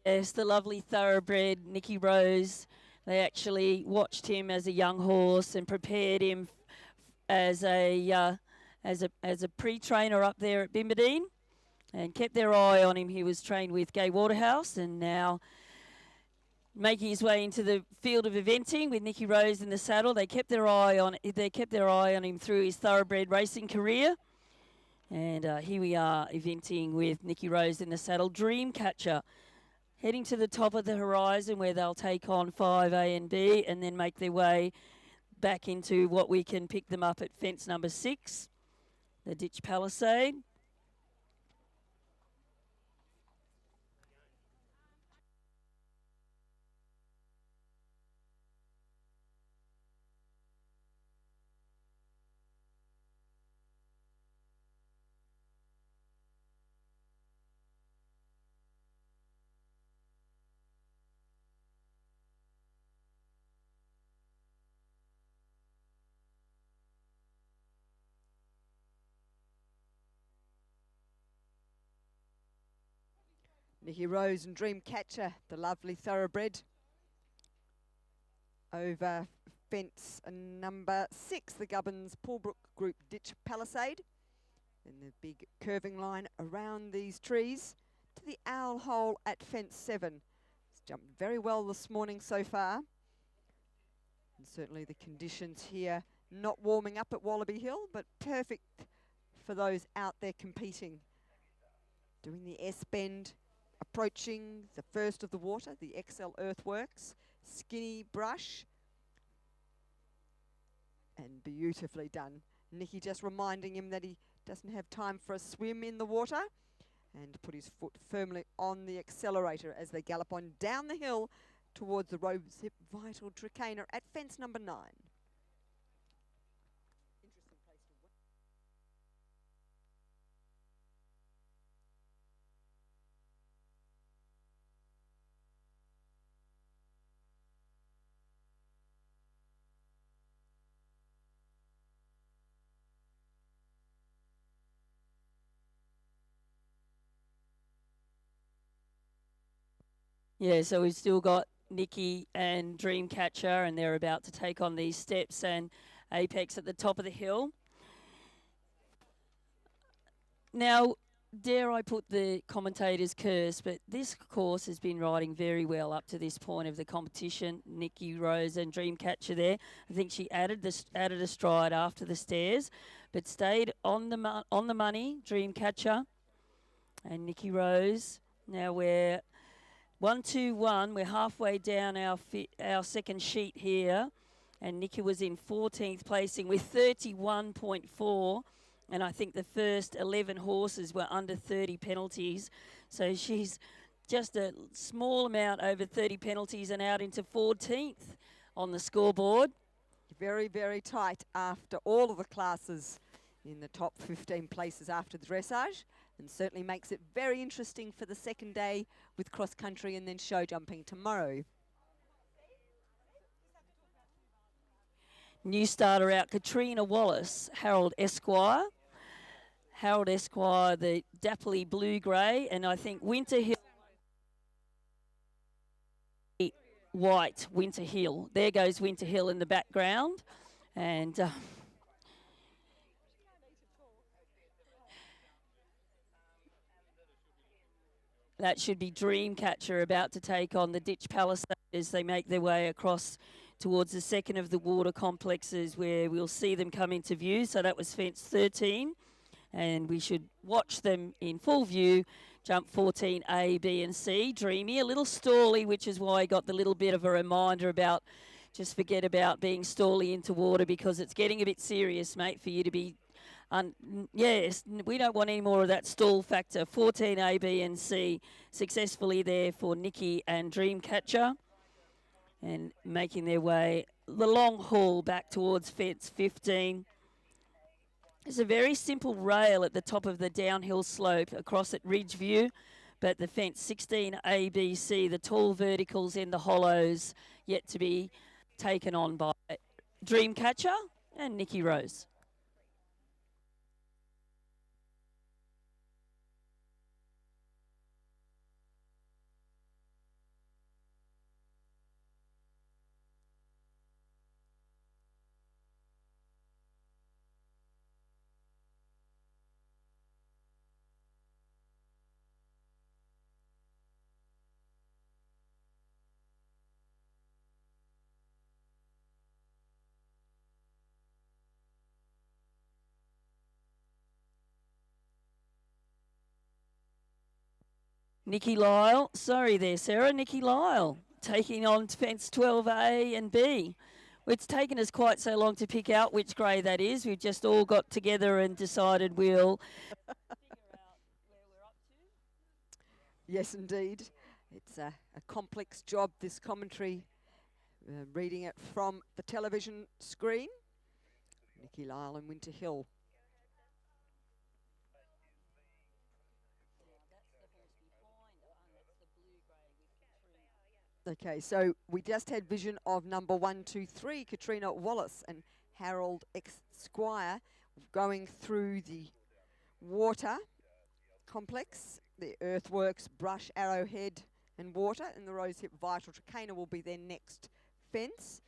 Yes, the lovely thoroughbred Nikki Rose. They actually watched him as a young horse and prepared him as a pre-trainer up there at Bimbadeen, and kept their eye on him. He was trained with Gay Waterhouse, and now making his way into the field of eventing with Nikki Rose in the saddle. They kept their eye on him through his thoroughbred racing career. And here we are eventing with Nikki Rose in the saddle. Dreamcatcher, Heading to the top of the horizon where they'll take on 5A and B and then make their way back into what we can pick them up at fence number 6, the Ditch Palisade. Nikki Rose and Dreamcatcher, the lovely thoroughbred, over fence number 6, the Gubbins Paulbrook Group Ditch Palisade. And the big curving line around these trees to the owl hole at fence 7. It's jumped very well this morning so far. And certainly the conditions here not warming up at Wallaby Hill, but perfect for those out there competing. Doing the S-bend, approaching the first of the water, the cci-l Earthworks, skinny brush, and beautifully done. Nicky just reminding him that he doesn't have time for a swim in the water, and put his foot firmly on the accelerator as they gallop on down the hill towards the Rosehip Vital Tricaina at fence number 9. Yeah, so we've still got Nikki and Dreamcatcher, and they're about to take on these steps and Apex at the top of the hill. Now, dare I put the commentator's curse, but this course has been riding very well up to this point of the competition. Nikki Rose and Dreamcatcher there. I think she added a stride after the stairs, but stayed on the money. Dreamcatcher and Nikki Rose. Now we're 1-2-1. We're halfway down our second sheet here, and Nikki was in 14th placing with 31.4. And I think the first 11 horses were under 30 penalties. So she's just a small amount over 30 penalties and out into 14th on the scoreboard. Very, very tight after all of the classes in the top 15 places after the dressage, and certainly makes it very interesting for the second day with cross country and then show jumping tomorrow. New starter out, Katrina Wallace, Harold Esquire. Harold Esquire, the dappley blue-grey, and I think Winter Hill, white Winter Hill. There goes Winter Hill in the background, and that should be Dreamcatcher about to take on the Ditch Palisade as they make their way across towards the second of the water complexes where we'll see them come into view. So that was fence 13. And we should watch them in full view. Jump 14, A, B, and C. Dreamy, a little stally, which is why I got the little bit of a reminder about just forget about being stally into water because it's getting a bit serious, mate, for you to be... yes, we don't want any more of that stall factor. 14, A, B, and C successfully there for Nikki and Dreamcatcher. And making their way the long haul back towards fence 15. There's a very simple rail at the top of the downhill slope across at Ridgeview, but the fence 16 ABC, the tall verticals in the hollows, yet to be taken on by Dreamcatcher and Nikki Rose. Nikki Lyle, sorry there, Sarah. Nikki Lyle taking on fence 12A and B. It's taken us quite so long to pick out which grey that is. We've just all got together and decided we'll Yes, indeed. It's a complex job, this commentary, reading it from the television screen. Nikki Lyle and Winter Hill. Okay, so we just had vision of number 1, 2, 3, Katrina Wallace and Harold X Squire going through the water complex. The earthworks, brush, arrowhead and water, and the rosehip vital trachena will be their next fence.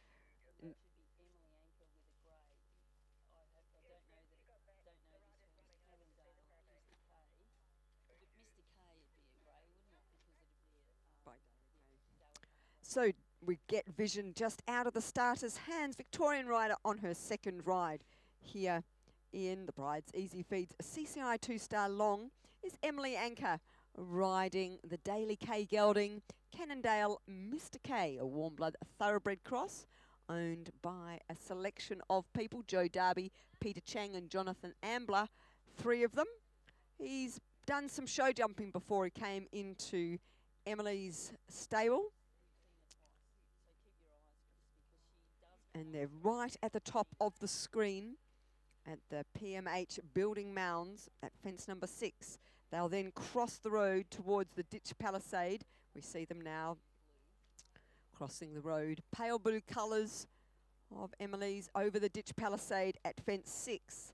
So we get vision just out of the starter's hands. Victorian rider on her second ride here in the Bride's Easy Feeds. CCI 2-star long is Emily Anker riding the Daily K gelding Cannondale Mr. K, a warm blood thoroughbred cross owned by a selection of people, Joe Darby, Peter Chang and Jonathan Ambler, 3 of them. He's done some show jumping before he came into Emily's stable. And they're right at the top of the screen at the PMH building mounds at fence number 6. They'll then cross the road towards the ditch palisade. We see them now crossing the road. Pale blue colours of Emily's over the ditch palisade at fence 6.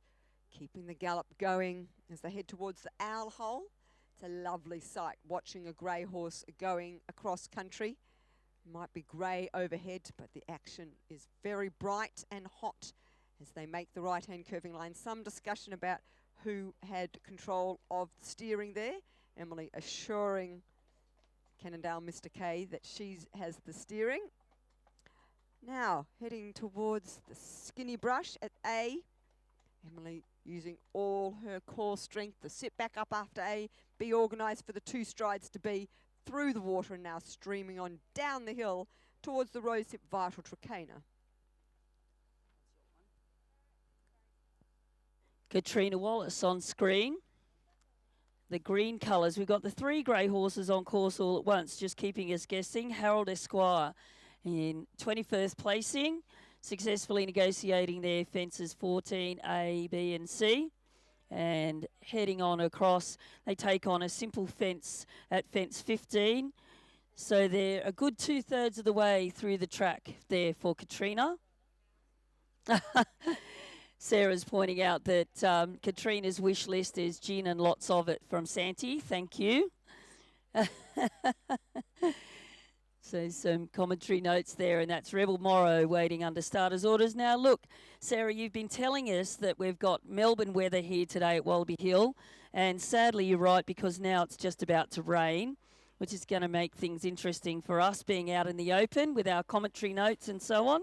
Keeping the gallop going as they head towards the owl hole. It's a lovely sight watching a grey horse going across country. Might be grey overhead, but the action is very bright and hot as they make the right-hand curving line. Some discussion about who had control of steering there. Emily assuring Cannondale Mr. K that she has the steering. Now, heading towards the skinny brush at A. Emily using all her core strength to sit back up after A, be organised for the 2 strides to B, through the water and now streaming on down the hill towards the rosehip vital trachena. Katrina Wallace on screen. The green colours, we've got the 3 grey horses on course all at once, just keeping us guessing. Harold Esquire in 21st placing, successfully negotiating their fences 14, A, B and C. And heading on across, they take on a simple fence at fence 15. So they're a good 2/3 of the way through the track there for Katrina. Sarah's pointing out that Katrina's wish list is gin and lots of it from Santi. Thank you. So some commentary notes there, and that's Rebel Morrow waiting under starter's orders. Now look, Sarah, you've been telling us that we've got Melbourne weather here today at Wallaby Hill, and sadly you're right, because now it's just about to rain, which is going to make things interesting for us being out in the open with our commentary notes and so on.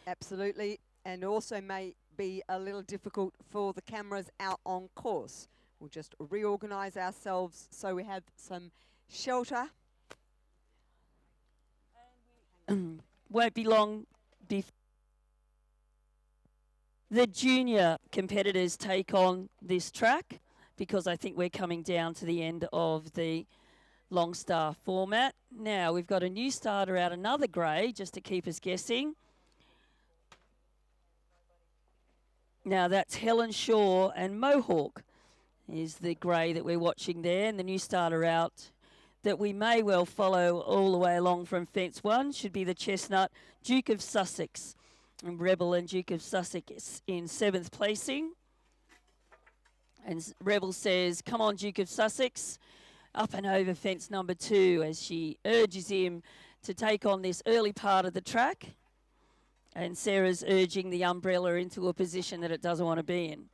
Absolutely, and also may be a little difficult for the cameras out on course. We'll just reorganise ourselves so we have some shelter. Won't be long before the junior competitors take on this track, because I think we're coming down to the end of the long star format. Now we've got a new starter out, another grey, just to keep us guessing. Now that's Helen Shaw and Mohawk is the grey that we're watching there, and the new starter out that we may well follow all the way along from fence 1 should be the chestnut Duke of Sussex. And Rebel and Duke of Sussex in 7th placing. And Rebel says, come on Duke of Sussex, up and over fence number 2 as she urges him to take on this early part of the track. And Sarah's urging the umbrella into a position that it doesn't want to be in.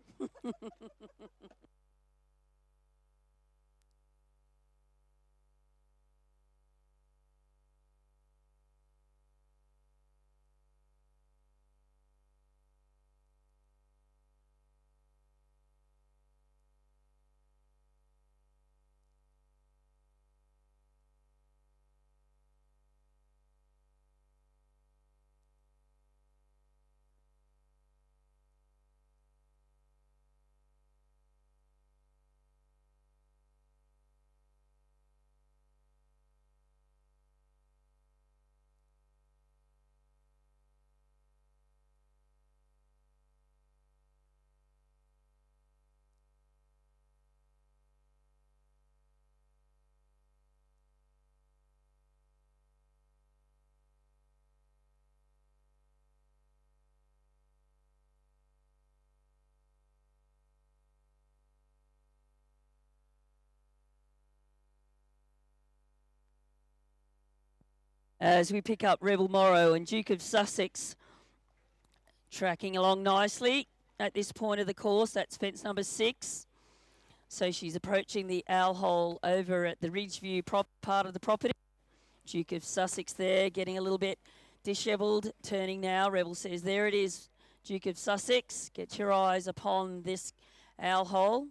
as we pick up Rebel Morrow and Duke of Sussex tracking along nicely at this point of the course. That's fence number 6. So she's approaching the owl hole over at the Ridgeview part of the property. Duke of Sussex there, getting a little bit dishevelled, turning now. Rebel says, there it is, Duke of Sussex. Get your eyes upon this owl hole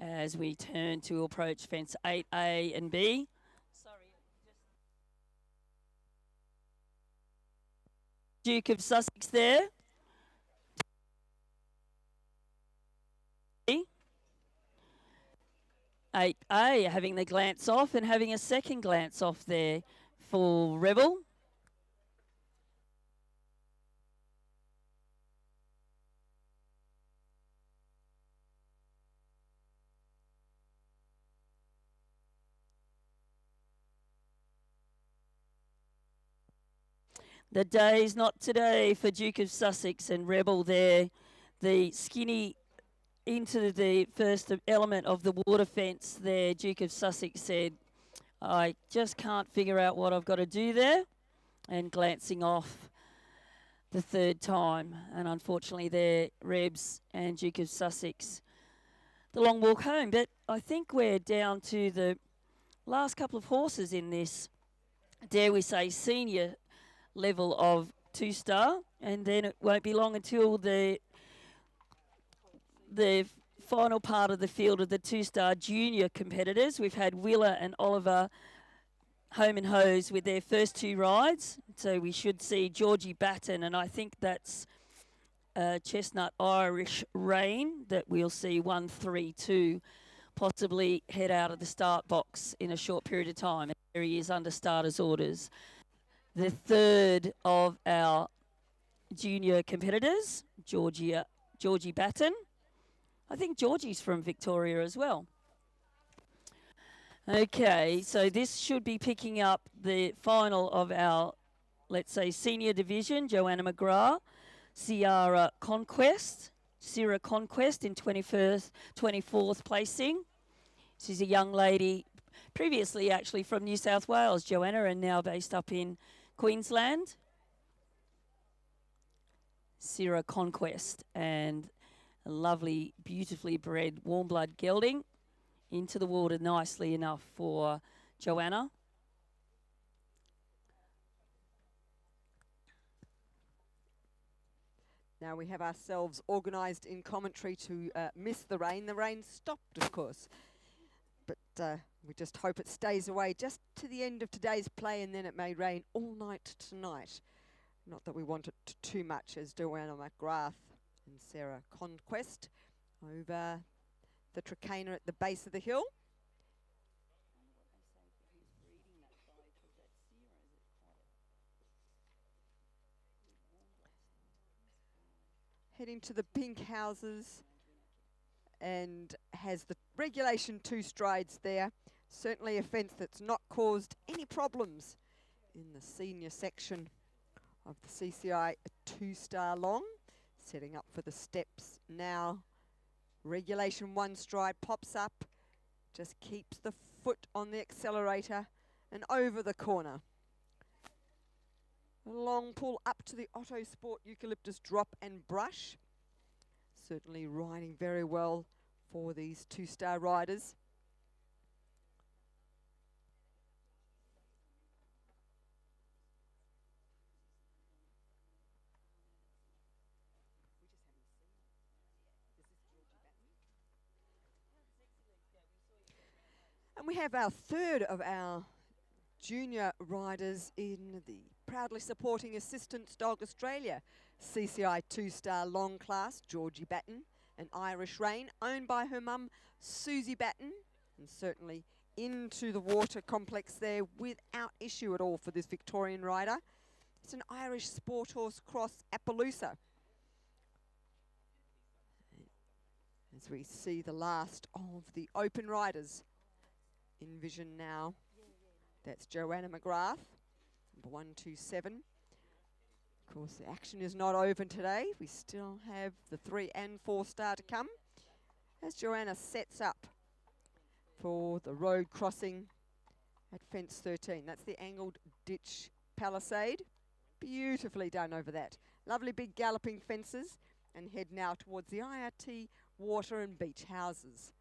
as we turn to approach fence 8A and B. Duke of Sussex there. 8A having the glance off and having a second glance off there for Rebel. The day's not today for Duke of Sussex and Rebel there. The skinny into the first element of the water fence there. Duke of Sussex said, I just can't figure out what I've got to do there. And glancing off the third time. And unfortunately there, Rebs and Duke of Sussex, the long walk home. But I think we're down to the last couple of horses in this, dare we say, senior level of 2-star, and then it won't be long until the final part of the field of the 2-star junior competitors. We've had Wheeler and Oliver home and hose with their first 2 rides, so we should see Georgie Batten, and I think that's Chestnut Irish Rain that we'll see 1, 3, 2 possibly head out of the start box in a short period of time. And there he is under starters orders. The third of our junior competitors, Georgie Batten. I think Georgie's from Victoria as well. Okay, so this should be picking up the final of our, let's say, senior division. Joanna McGrath, Sierra Conquest in 24th placing. She's a young lady, previously actually from New South Wales, Joanna, and now based up in Queensland. Sierra Conquest, and a lovely, beautifully bred warm blood gelding into the water nicely enough for Joanna. Now we have ourselves organised in commentary to miss the rain. The rain stopped, of course, but we just hope it stays away just to the end of today's play, and then it may rain all night tonight. Not that we want it too much, as Joanna McGrath and Sarah Conquest over the Trakehner at the base of the hill. Heading to the pink houses and has the regulation 2 strides there. Certainly a fence that's not caused any problems in the senior section of the CCI 2-star long. Setting up for the steps now. Regulation 1 stride pops up, just keeps the foot on the accelerator and over the corner. A long pull up to the Otto Sport Eucalyptus drop and brush. Certainly riding very well for these 2-star riders. And we have our third of our junior riders in the proudly supporting Assistance Dog Australia CCI 2-star long class, Georgie Batten, an Irish Rain, owned by her mum, Susie Batten, and certainly into the water complex there without issue at all for this Victorian rider. It's an Irish Sport Horse Cross Appaloosa. As we see the last of the open riders in vision now. That's Joanna McGrath, number 127. Of course, the action is not over today. We still have the 3 and 4-star to come as Joanna sets up for the road crossing at fence 13. That's the angled ditch palisade. Beautifully done over that. Lovely big galloping fences, and head now towards the IRT water and beach houses.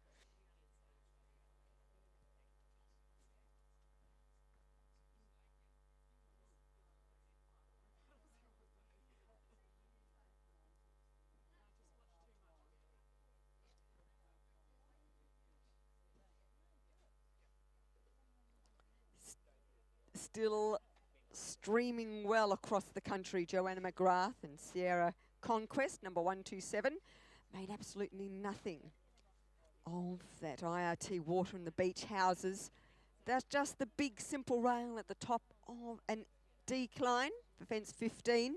Still streaming well across the country, Joanna McGrath and Sierra Conquest, number 127, made absolutely nothing of that IRT water and the beach houses. That's just the big simple rail at the top of an decline for fence 15.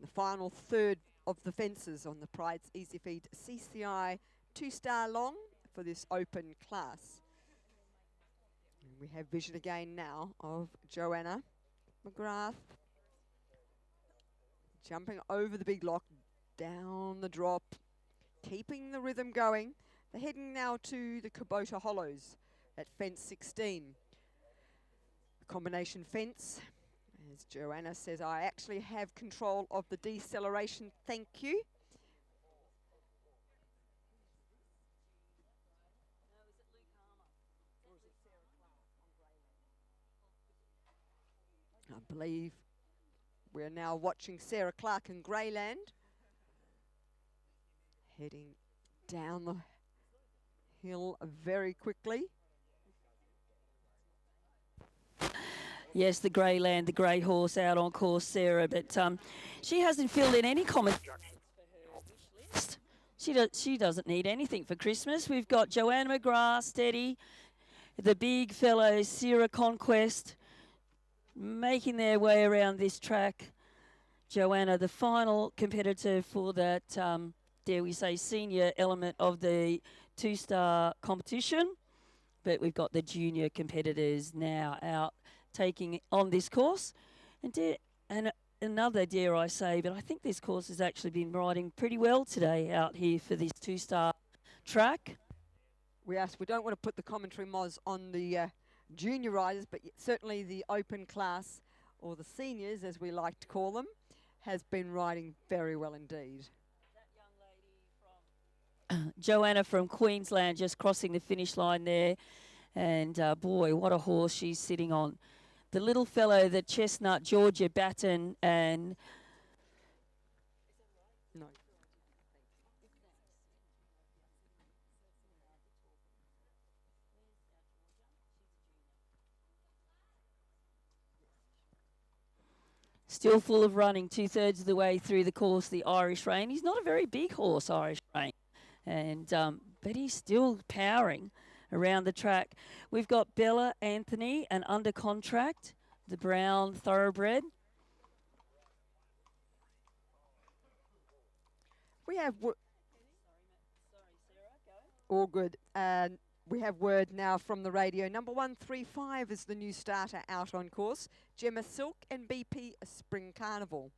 The final third of the fences on the Pride's Easy Feed CCI 2-star long for this open class. And we have vision again now of Joanna McGrath jumping over the big lock, down the drop, keeping the rhythm going. They're heading now to the Kubota Hollows at fence 16. A combination fence. As Joanna says, I actually have control of the deceleration, thank you. I believe we're now watching Sarah Clark and Greyland heading down the hill very quickly. Yes, the Greyland, the grey horse out on course, Sarah, but she hasn't filled in any comment. She doesn't need anything for Christmas. We've got Joanna McGrath, steady, the big fellows, Sierra Conquest, making their way around this track. Joanna, the final competitor for that, dare we say, senior element of the 2-star competition. But we've got the junior competitors now out taking on this course. And another, dare I say, but I think this course has actually been riding pretty well today out here for this 2-star track. We don't want to put the commentary moz on the junior riders, but certainly the open class, or the seniors as we like to call them, has been riding very well indeed. Joanna from Queensland just crossing the finish line there. And boy, what a horse she's sitting on. The little fellow, the chestnut, Georgia Batten, and... No. Still full of running, 2/3 of the way through the course, the Irish Rain. He's not a very big horse, Irish Rain. And but he's still powering around the track. We've got Bella Anthony, and under contract, the brown thoroughbred. We have... All good. And we have word now from the radio. Number 135 is the new starter out on course. Gemma Silk and BP Spring Carnival.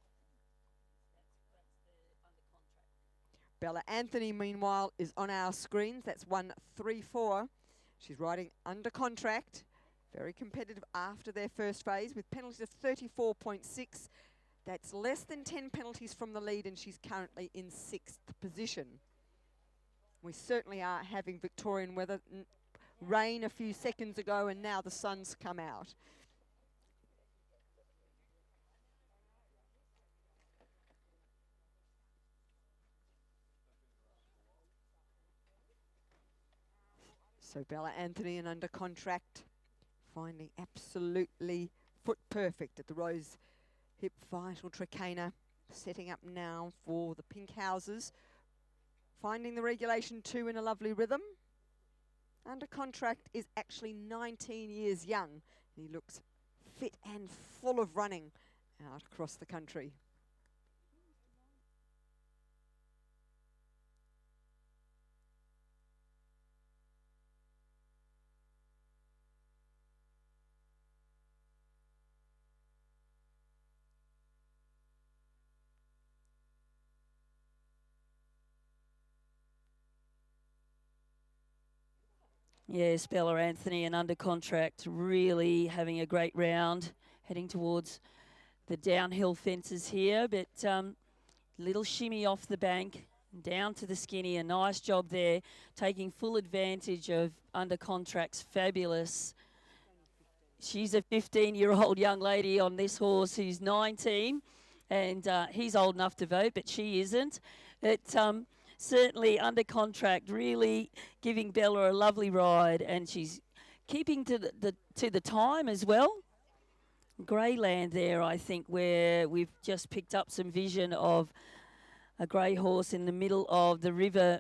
Bella Anthony, meanwhile, is on our screens. That's 134. She's riding under contract. Very competitive after their first phase with penalties of 34.6. That's less than 10 penalties from the lead, and she's currently in 6th position. We certainly are having Victorian weather. Rain a few seconds ago, and now the sun's come out. So Bella Anthony and under contract, finding absolutely foot perfect at the Rose Hip Vital Tricana, setting up now for the pink houses. Finding the regulation 2 in a lovely rhythm. Under contract is actually 19 years young. He looks fit and full of running out across the country. Yes, Bella Anthony and under contract, really having a great round, heading towards the downhill fences here, but little shimmy off the bank, down to the skinny, a nice job there, taking full advantage of under contract's fabulous. She's a 15-year-old young lady on this horse who's 19, and he's old enough to vote, but she isn't. It certainly under contract, really giving Bella a lovely ride, and she's keeping to the time as well. Greyland there, I think, where we've just picked up some vision of a grey horse in the middle of the river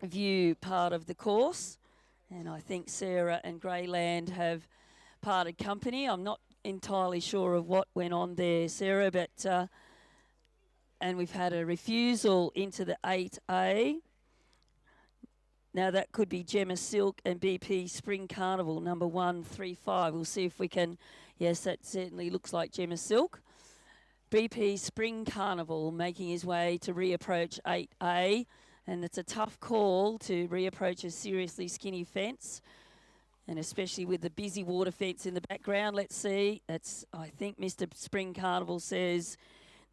view part of the course. And I think Sarah and Greyland have parted company. I'm not entirely sure of what went on there, Sarah, but and we've had a refusal into the 8A. Now that could be Gemma Silk and BP Spring Carnival, number 135. We'll see if we can. Yes, that certainly looks like Gemma Silk. BP Spring Carnival making his way to reapproach 8A, and it's a tough call to reapproach a seriously skinny fence, and especially with the busy water fence in the background. Let's see. That's, I think Mr. Spring Carnival says,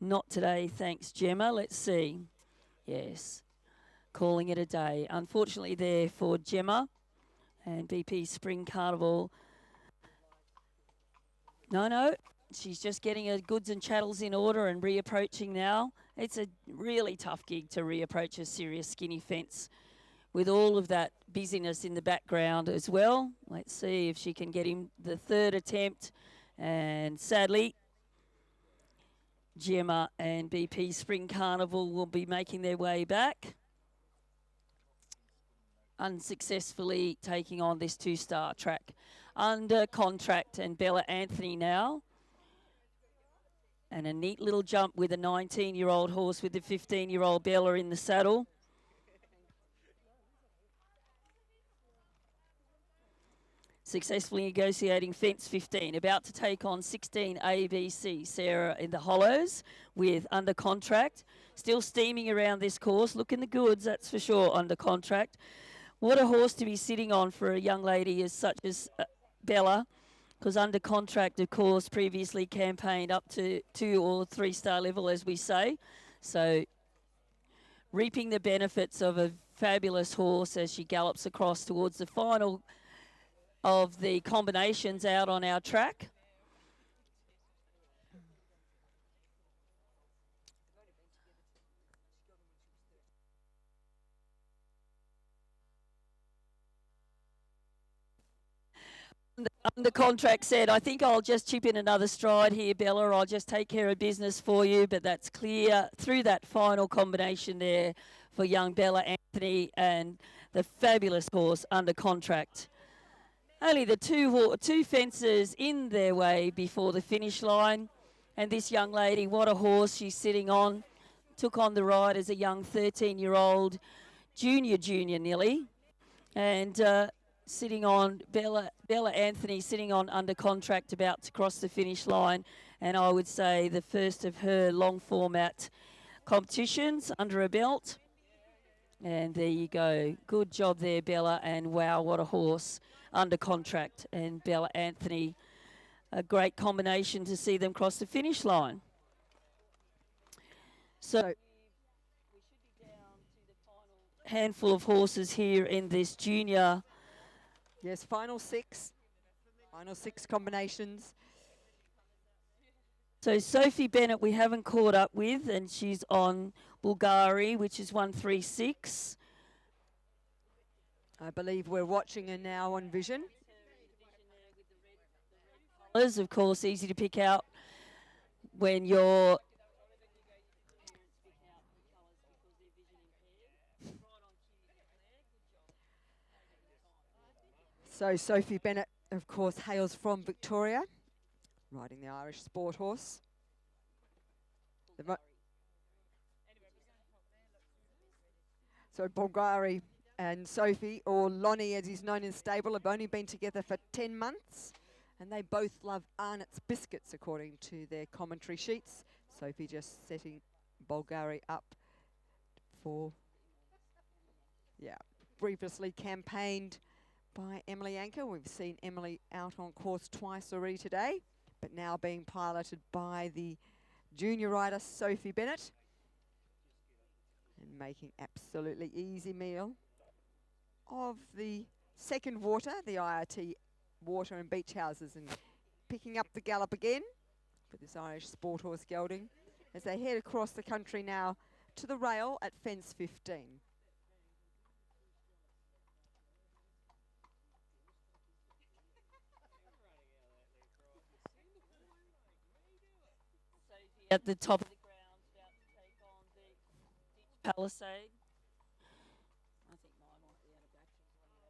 not today, thanks, Gemma. Let's see. Yes, calling it a day. Unfortunately there for Gemma and BP Spring Carnival. No, she's just getting her goods and chattels in order and reapproaching now. It's a really tough gig to reapproach a serious skinny fence with all of that busyness in the background as well. Let's see if she can get him the third attempt. And sadly, Gemma and BP Spring Carnival will be making their way back, unsuccessfully taking on this two-star track. Under contract and Bella Anthony now. And a neat little jump with a 19-year-old horse with the 15-year-old Bella in the saddle. Successfully negotiating fence 15, about to take on 16 ABC, Sarah in the hollows with under contract. Still steaming around this course, looking the goods, that's for sure, under contract. What a horse to be sitting on for a young lady as such as Bella, because under contract, of course, previously campaigned up to 2 or 3 star level, as we say. So reaping the benefits of a fabulous horse as she gallops across towards the final of the combinations out on our track. The contract said, I think I'll just chip in another stride here, Bella. I'll just take care of business for you. But that's clear through that final combination there for young Bella Anthony and the fabulous horse under contract. Only the two fences in their way before the finish line. And this young lady, what a horse she's sitting on. Took on the ride as a young 13-year-old junior nearly. And sitting on Bella Anthony, sitting on under contract, about to cross the finish line, and I would say the first of her long format competitions under her belt. And there you go. Good job there, Bella, and wow, what a horse under contract. And Bella Anthony, a great combination to see them cross the finish line. So handful of horses here in this junior. Yes, final six combinations. So Sophie Bennett we haven't caught up with, and she's on Bulgari, which is 136. I believe we're watching her now on vision. Colours, of course, easy to pick out when you're So Sophie Bennett, of course, hails from Victoria, riding the Irish sport horse. So Bulgari and Sophie, or Lonnie as he's known in the stable, have only been together for 10 months, and they both love Arnott's biscuits according to their commentary sheets. Sophie just setting Bulgari up for, previously campaigned by Emily Anker. We've seen Emily out on course twice already today, but now being piloted by the junior rider Sophie Bennett and making absolutely easy meal of the second water, the IRT water and beach houses, and picking up the gallop again for this Irish sport horse gelding as they head across the country now to the rail at fence 15. At the top of the ground, about to take on the ditch palisade. I think mine might be out of batteries.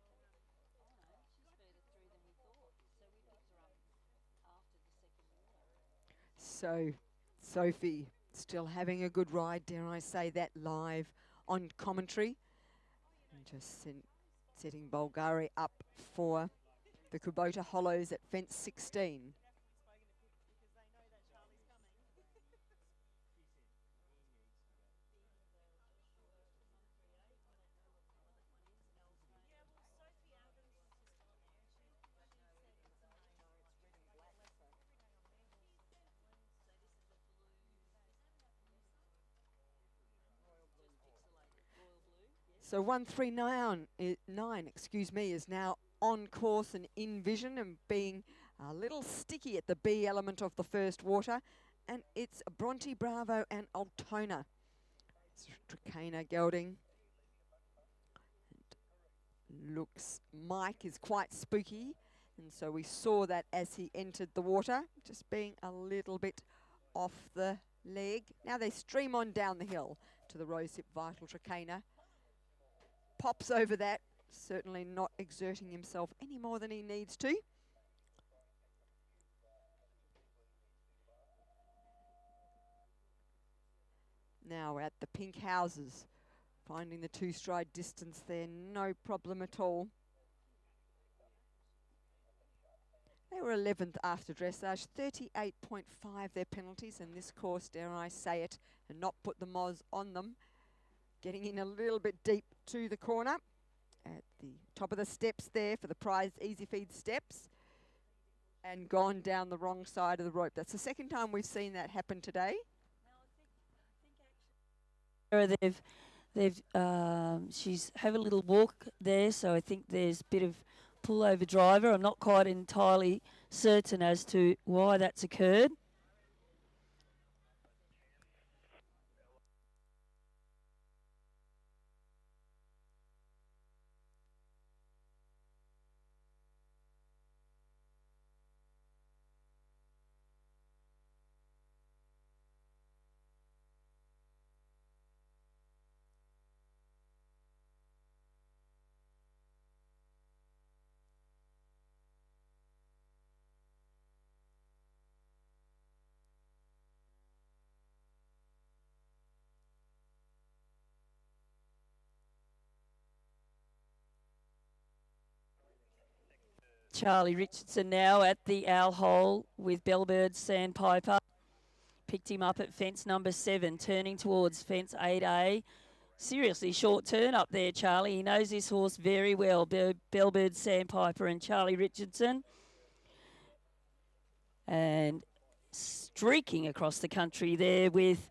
Oh no, she's further through than we thought. So we picked her up after the second water. So Sophie still having a good ride, dare I say that, live on commentary. And just setting Bulgari up for the Kubota Hollows at fence 16. So 139 is now on course and in vision and being a little sticky at the B element of the first water. And it's Bronte Bravo and Altona. It's Trakehner gelding. And looks, Mike is quite spooky. And so we saw that as he entered the water, just being a little bit off the leg. Now they stream on down the hill to the Rosehip Vital Trakehner. Pops over that, certainly not exerting himself any more than he needs to. Now at the pink houses, finding the two-stride distance there, no problem at all. They were 11th after dressage, 38.5 their penalties, and this course, dare I say it, and not put the moz on them. Getting in a little bit deep to the corner at the top of the steps there for the prized easy feed steps and gone down the wrong side of the rope. That's the second time we've seen that happen today. She's have a little walk there, so I think there's a bit of pull over driver. I'm not quite entirely certain as to why that's occurred. Charlie Richardson now at the owl hole with Bellbird Sandpiper. Picked him up at fence number 7, turning towards fence 8A. Seriously short turn up there, Charlie. He knows this horse very well, Bellbird Sandpiper and Charlie Richardson. And streaking across the country there with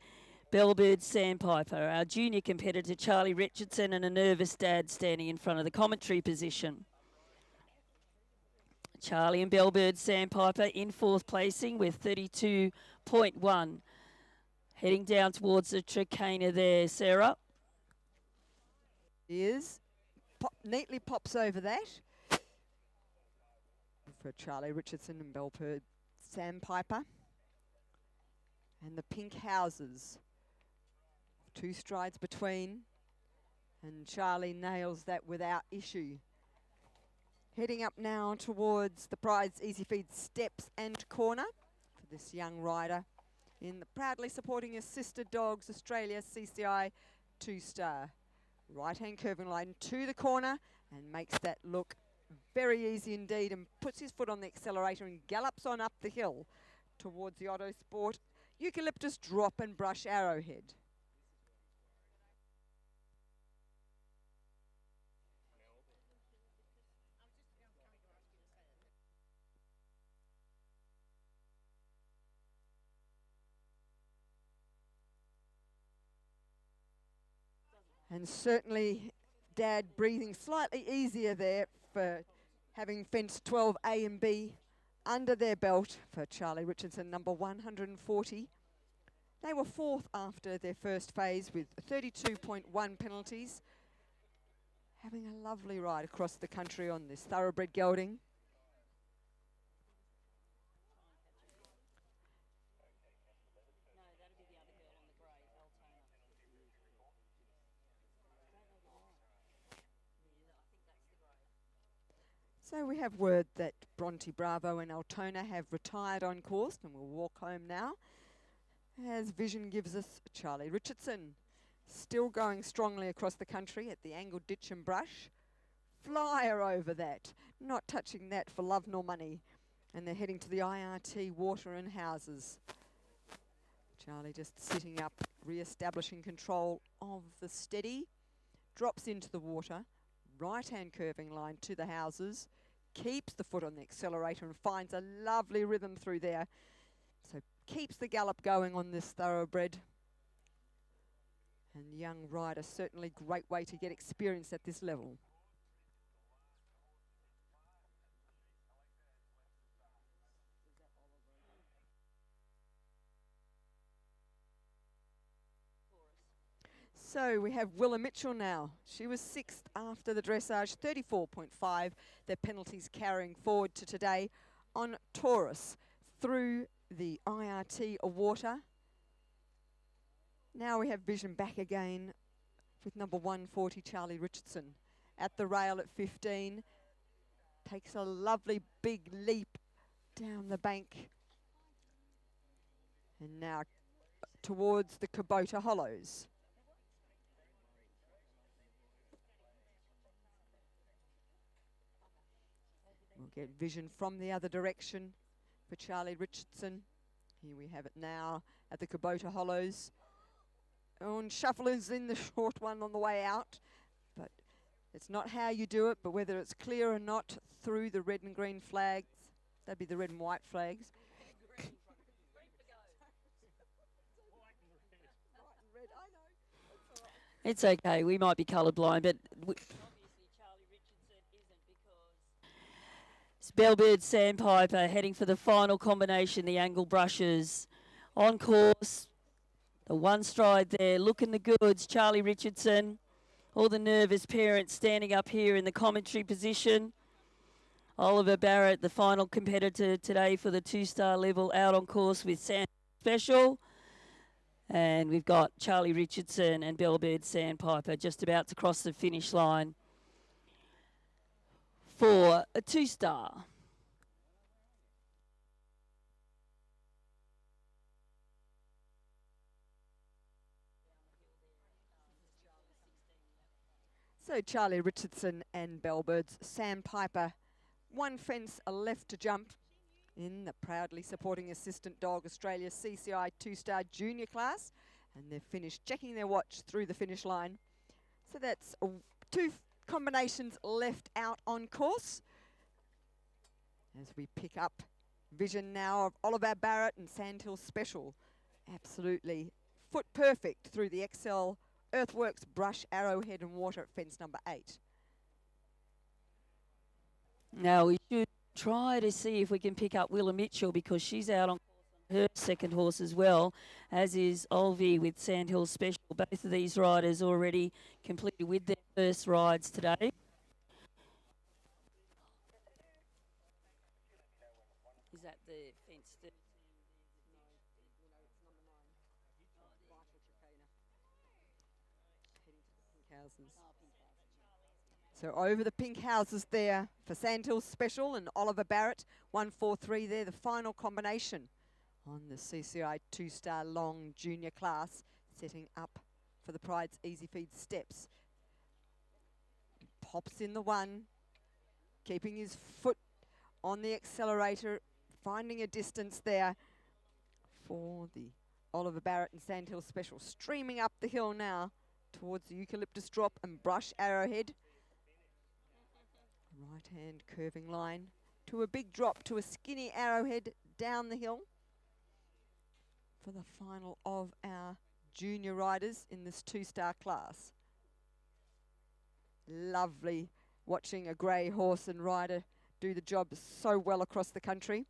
Bellbird Sandpiper, our junior competitor Charlie Richardson, and a nervous dad standing in front of the commentary position. Charlie and Bellbird Sandpiper in 4th placing with 32.1. Heading down towards the Trakehner there, Sarah. He is. Neatly pops over that for Charlie Richardson and Bellbird Sandpiper. And the pink houses. 2 strides between. And Charlie nails that without issue. Heading up now towards the prized easy feed steps and corner for this young rider in the proudly supporting his sister dogs Australia CCI 2-star. Right-hand curving line to the corner and makes that look very easy indeed, and puts his foot on the accelerator and gallops on up the hill towards the Autosport Eucalyptus Drop and Brush Arrowhead. And certainly Dad breathing slightly easier there for having fenced 12A and B under their belt for Charlie Richardson, number 140. They were fourth after their first phase with 32.1 penalties. Having a lovely ride across the country on this thoroughbred gelding. So we have word that Bronte Bravo and Altona have retired on course and will walk home now. As Vision gives us Charlie Richardson, still going strongly across the country at the angled ditch and brush. Flyer over that, not touching that for love nor money. And they're heading to the IRT water and houses. Charlie just sitting up, re-establishing control of the steady. Drops into the water, right-hand curving line to the houses. Keeps the foot on the accelerator and finds a lovely rhythm through there. So keeps the gallop going on this thoroughbred. And young rider, certainly great way to get experience at this level. So we have Willa Mitchell now. She was sixth after the dressage, 34.5. Their penalties carrying forward to today on Taurus through the IRT water. Now we have Vision back again with number 140, Charlie Richardson. At the rail at 15. Takes a lovely big leap down the bank. And now towards the Kubota Hollows. We'll get Vision from the other direction for Charlie Richardson. Here we have it now at the Kubota Hollows. Oh, and Shuffle is in the short one on the way out. But it's not how you do it, but whether it's clear or not through the red and green flags. That'd be the red and white flags. It's okay. We might be colourblind, but obviously Charlie Richardson isn't because it's Bellbird Sandpiper heading for the final combination, the angle brushes. On course, the one stride there, looking the goods, Charlie Richardson. All the nervous parents standing up here in the commentary position. Oliver Barrett, the final competitor today for the two-star level, out on course with Sand Special. And we've got Charlie Richardson and Bellbird Sandpiper just about to cross the finish line for a two-star. So Charlie Richardson and Bellbird's Sandpiper. One fence, a left to jump in the proudly supporting assistant dog Australia CCI two-star junior class. And they've finished checking their watch through the finish line. So that's two combinations left out on course. As we pick up Vision now of Oliver Barrett and Sandhill Special. Absolutely foot perfect through the XL Earthworks Brush Arrowhead and Water at fence number 8. Now we should try to see if we can pick up Willa Mitchell because she's out on her second horse as well, as is Olvie with Sandhill Special. Both of these riders already completed with their first rides today. Is that the fence? So over the pink houses there for Sandhill Special and Oliver Barrett. 143 there, the final combination on the CCI two-star long junior class, setting up for the Pride's Easy Feed steps. Pops in the one, keeping his foot on the accelerator, finding a distance there for the Oliver Barrett and Sandhill Special. Streaming up the hill now towards the Eucalyptus Drop and Brush Arrowhead. Right-hand curving line to a big drop to a skinny Arrowhead down the hill for the final of our junior riders in this two-star class. Lovely watching a grey horse and rider do the job so well across the country.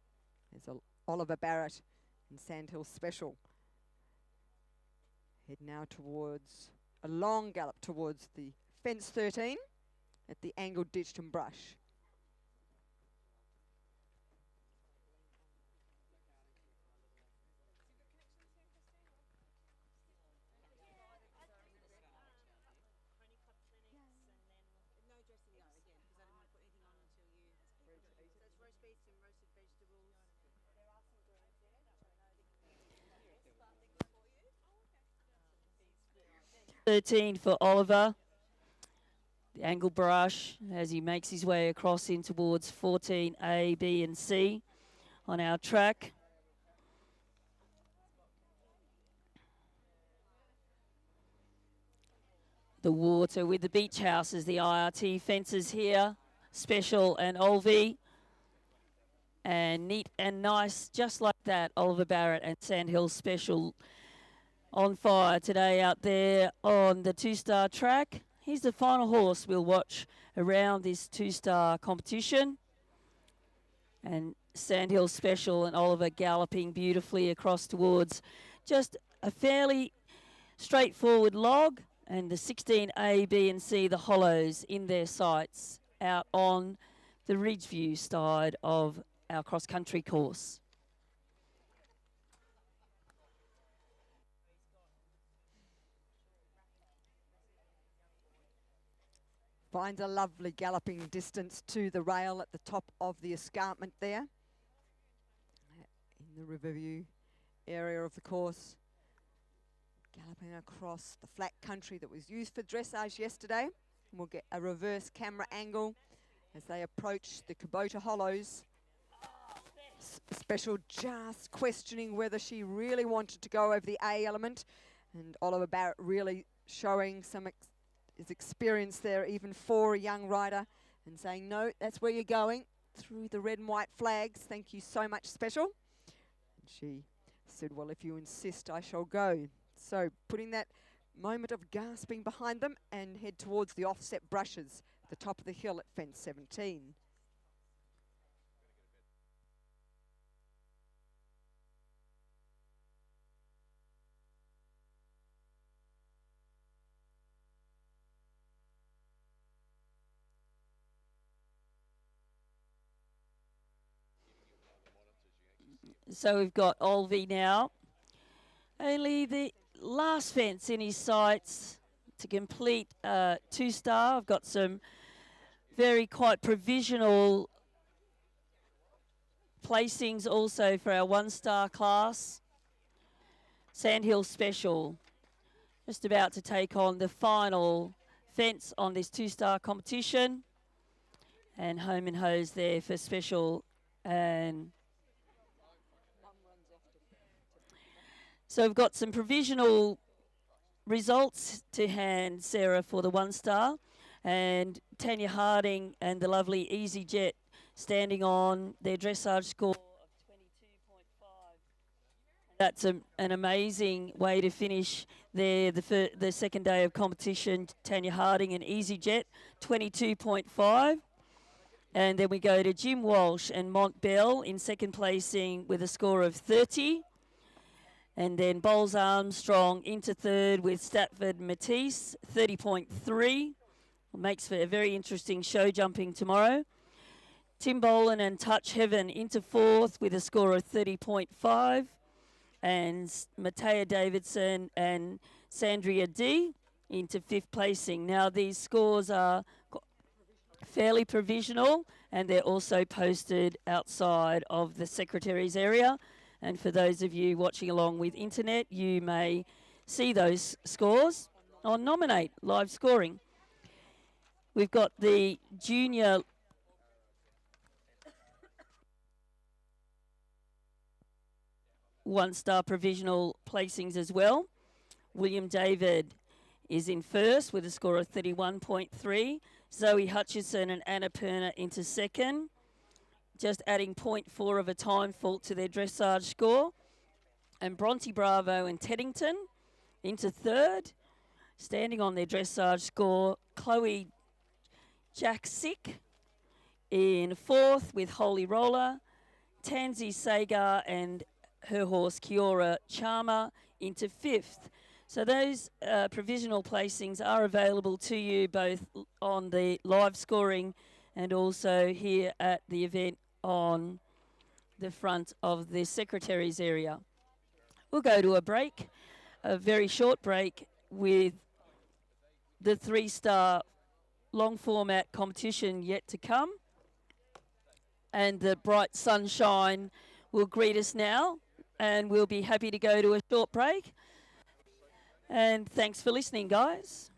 There's Oliver Barrett and Sandhill Special. Head now towards a long gallop towards the fence 13 at the angled ditched and brush. $13 for Oliver. The angle brush as he makes his way across in towards 14A, B and C on our track. The water with the beach houses, the IRT fences here, Special and Olvie. And neat and nice, just like that, Oliver Barrett and Sandhill Special on fire today out there on the two-star track. Here's the final horse we'll watch around this two-star competition. And Sandhill Special and Oliver galloping beautifully across towards just a fairly straightforward log, and the 16A, B and C, the hollows in their sights out on the Ridgeview side of our cross-country course. Finds a lovely galloping distance to the rail at the top of the escarpment there in the Riverview area of the course. Galloping across the flat country that was used for dressage yesterday. And we'll get a reverse camera angle as they approach the Kubota Hollows. Special just questioning whether she really wanted to go over the A element, and Oliver Barrett really showing some his experience there, even for a young rider, and saying, no, that's where you're going, through the red and white flags. Thank you so much, Special. And she said, well, if you insist, I shall go. So putting that moment of gasping behind them and head towards the offset brushes at the top of the hill at fence 17. So we've got Olvie now. Only the last fence in his sights to complete two-star. I've got some very quite provisional placings also for our one-star class. Sandhill Special just about to take on the final fence on this two-star competition. And Home and Hose there for Special. And so we've got some provisional results to hand, Sarah, for the one-star. And Tanya Harding and the lovely Easy Jet standing on their dressage score of 22.5. That's an amazing way to finish there, the second day of competition. Tanya Harding and Easy Jet, 22.5. And then we go to Jim Walsh and Mont Bell in second placing with a score of 30. And then Bowles Armstrong into third with Statford Matisse, 30.3. Makes for a very interesting show jumping tomorrow. Tim Boland and Touch Heaven into fourth with a score of 30.5. And Matea Davidson and Sandria D into fifth placing. Now these scores are fairly provisional, and they're also posted outside of the Secretary's area. And for those of you watching along with internet, you may see those scores on Nominate live scoring. We've got the junior one-star provisional placings as well. William David is in first with a score of 31.3. Zoe Hutchison and Anna Perner into second, just adding 0.4 of a time fault to their dressage score. And Bronte Bravo and Teddington into third, standing on their dressage score. Chloe Jack Sick in fourth with Holy Roller. Tansy Sagar and her horse Kiora Charmer into fifth. So those provisional placings are available to you both on the live scoring and also here at the event on the front of the secretary's area. We'll go to a break, a very short break with the 3-star long format competition yet to come. And the bright sunshine will greet us now, and we'll be happy to go to a short break. And thanks for listening, guys.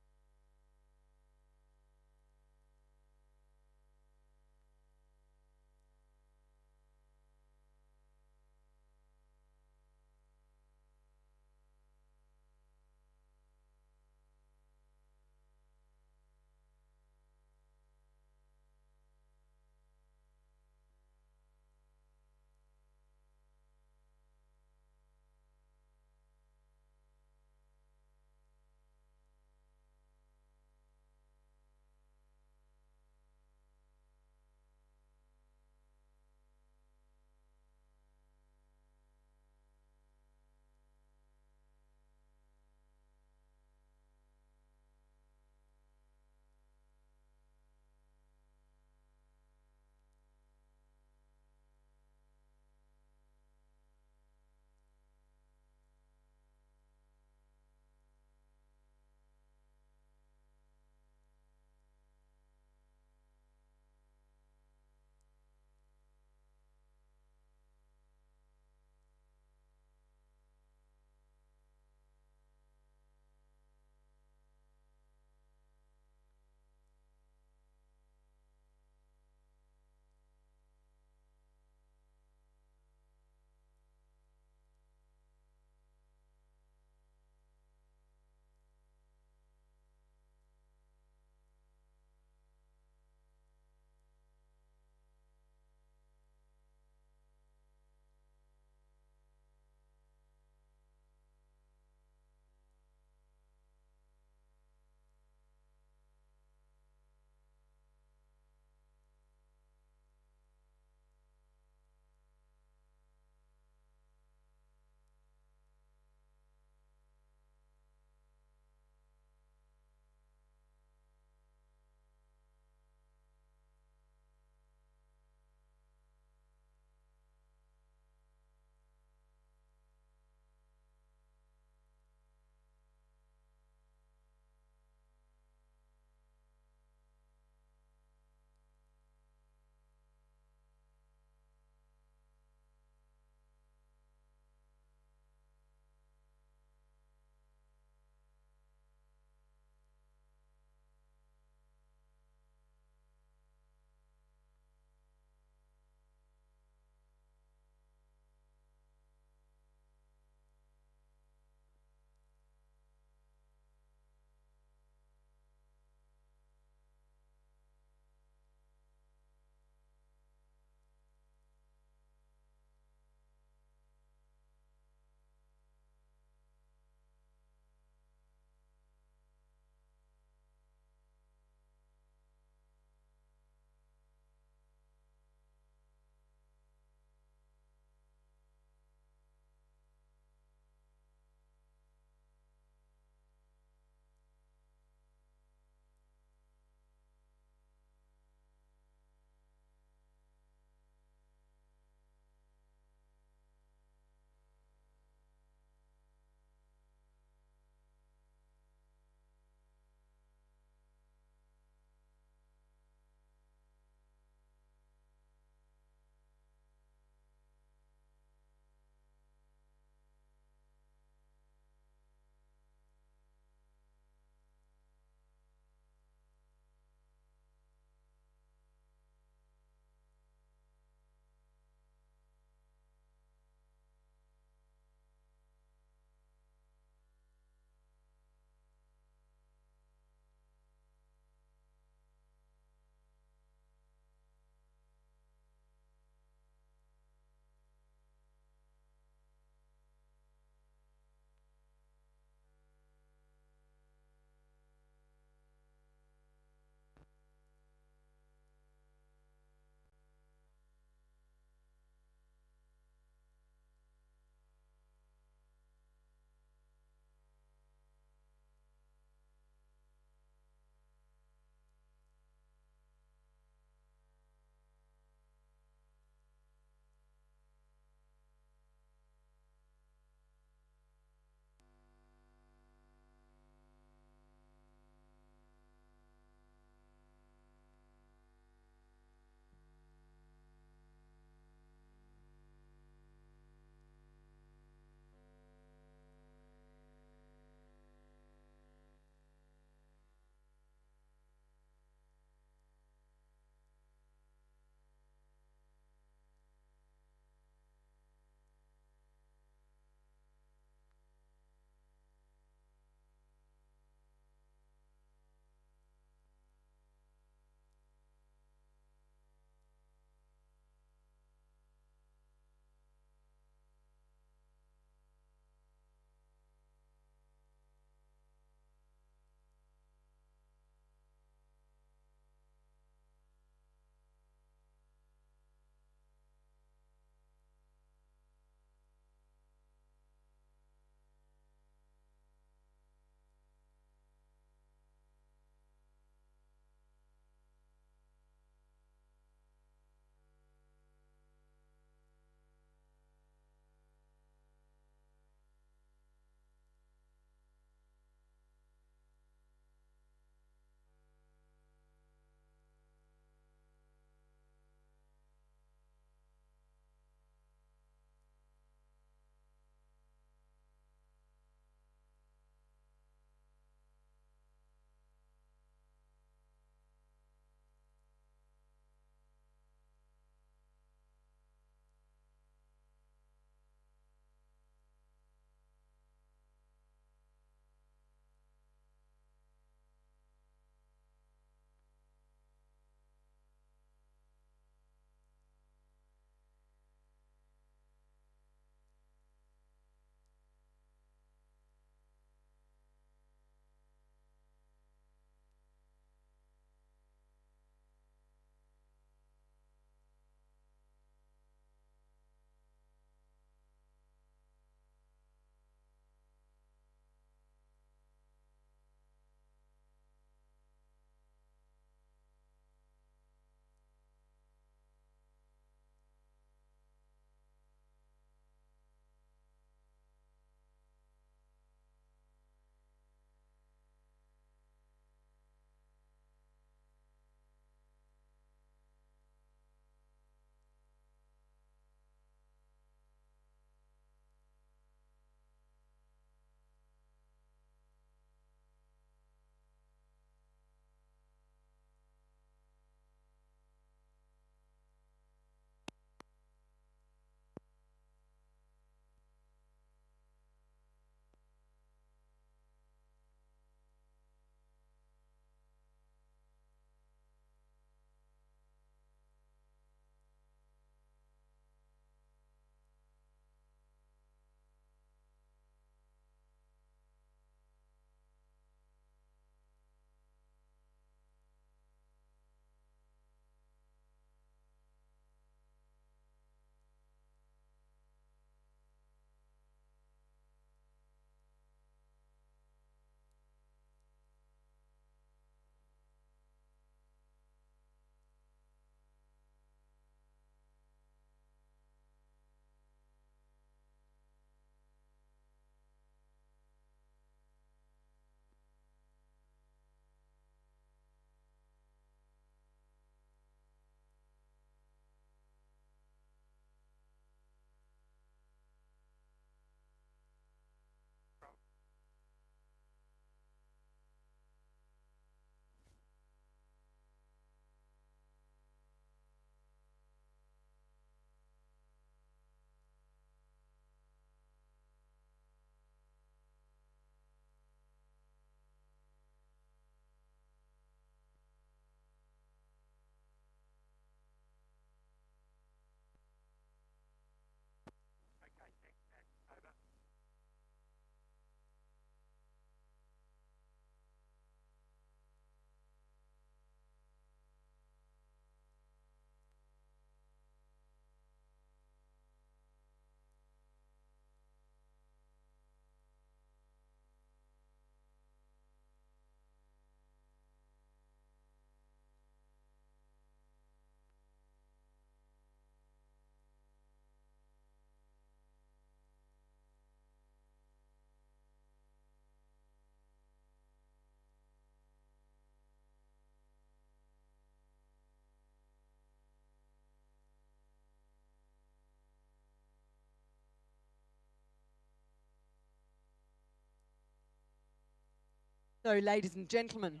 So, ladies and gentlemen,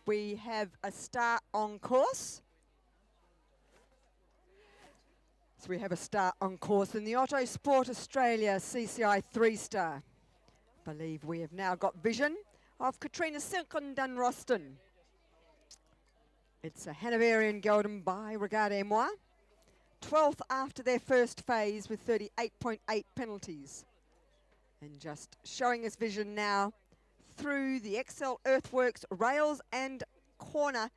we have a start on course. So we have a start on course in the Otto Sport Australia CCI 3-star. Believe we have now got vision of Katrina Silk and Dunroston. It's a Hanoverian Gelding by Regarde Moi. 12th after their first phase with 38.8 penalties. And just showing us vision now through the XL Earthworks rails and corner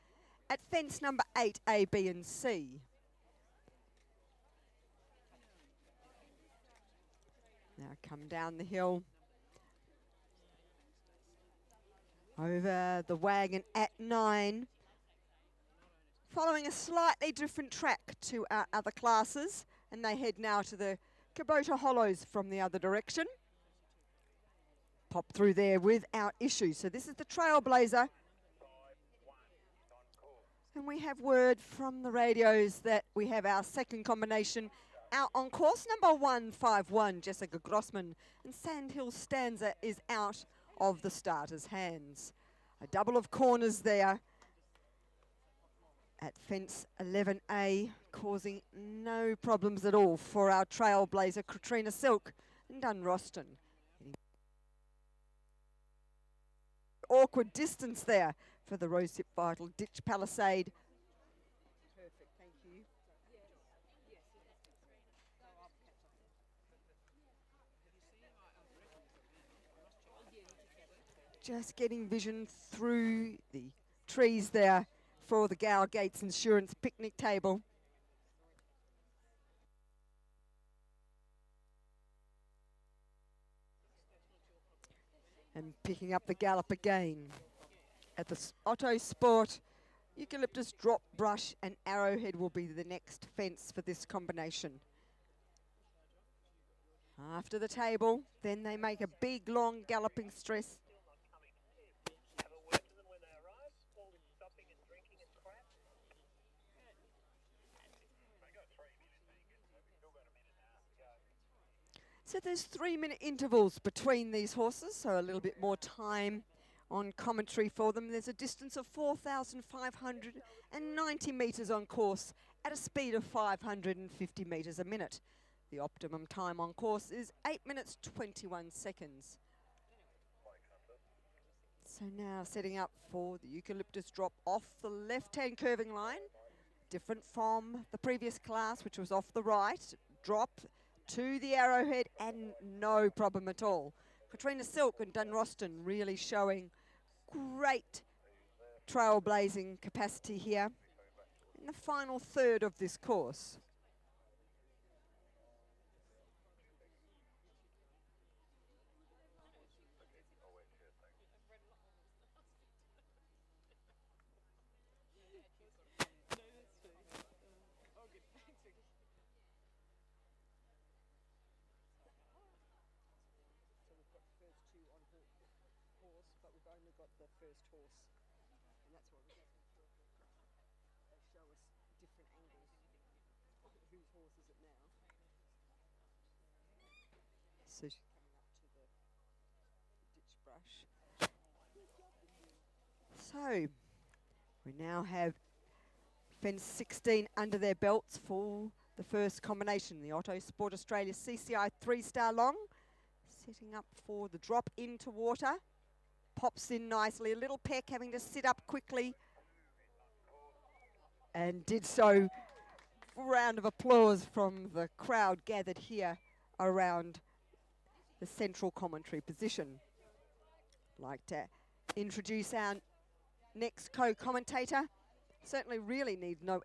at fence number 8, A, B and C. Now come down the hill over the wagon at 9, following a slightly different track to our other classes, and they head now to the Kubota Hollows from the other direction. Pop through there without issue. So this is the Trailblazer. And we have word from the radios that we have our second combination out on course. Number 151, Jessica Grossman. And Sandhill Stanza is out of the starter's hands. A double of corners there at fence 11A, causing no problems at all for our Trailblazer, Katrina Silk and Dunroston. Awkward distance there for the Rosehip Vital Ditch Palisade. Perfect, thank you. Just getting vision through the trees there for the Gower Gates Insurance picnic table. And picking up the gallop again at the Otto Sport. Eucalyptus Drop Brush and Arrowhead will be the next fence for this combination. After the table, then they make a big, long galloping stress. So there's 3-minute intervals between these horses, so a little bit more time on commentary for them. There's a distance of 4,590 metres on course at a speed of 550 metres a minute. The optimum time on course is 8 minutes 21 seconds. So now setting up for the Eucalyptus Drop off the left-hand curving line, different from the previous class, which was off the right. Drop to the Arrowhead and no problem at all. Katrina Silk and Dunroston really showing great trailblazing capacity here in the final third of this course. But we've only got the first horse, and that's what they show us different angles. Whose horse is it now? So she's coming up to the ditch brush. So we now have fence 16 under their belts for the first combination, the Otto Sport Australia CCI 3-star long, setting up for the drop into water. Pops in nicely, a little peck having to sit up quickly, and did so. Round of applause from the crowd gathered here around the central commentary position. I'd like to introduce our next co-commentator. Certainly really needs no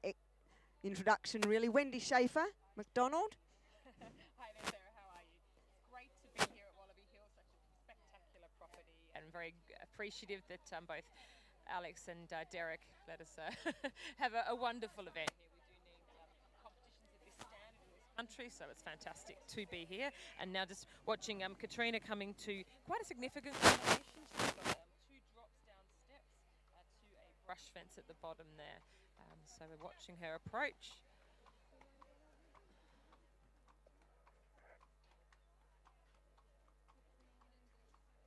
introduction really. Wendy Schaefer, McDonald. Hi there, Sarah. How are you? Great to be here at Wallaby Hill, such a spectacular property, and very appreciative that both Alex and Derek let us have a wonderful event here. We do need competitions of this standard in this country, so it's fantastic to be here. And now just watching Katrina coming to quite a significant combination. She's got 2 drops down steps to a brush fence at the bottom there. So we're watching her approach.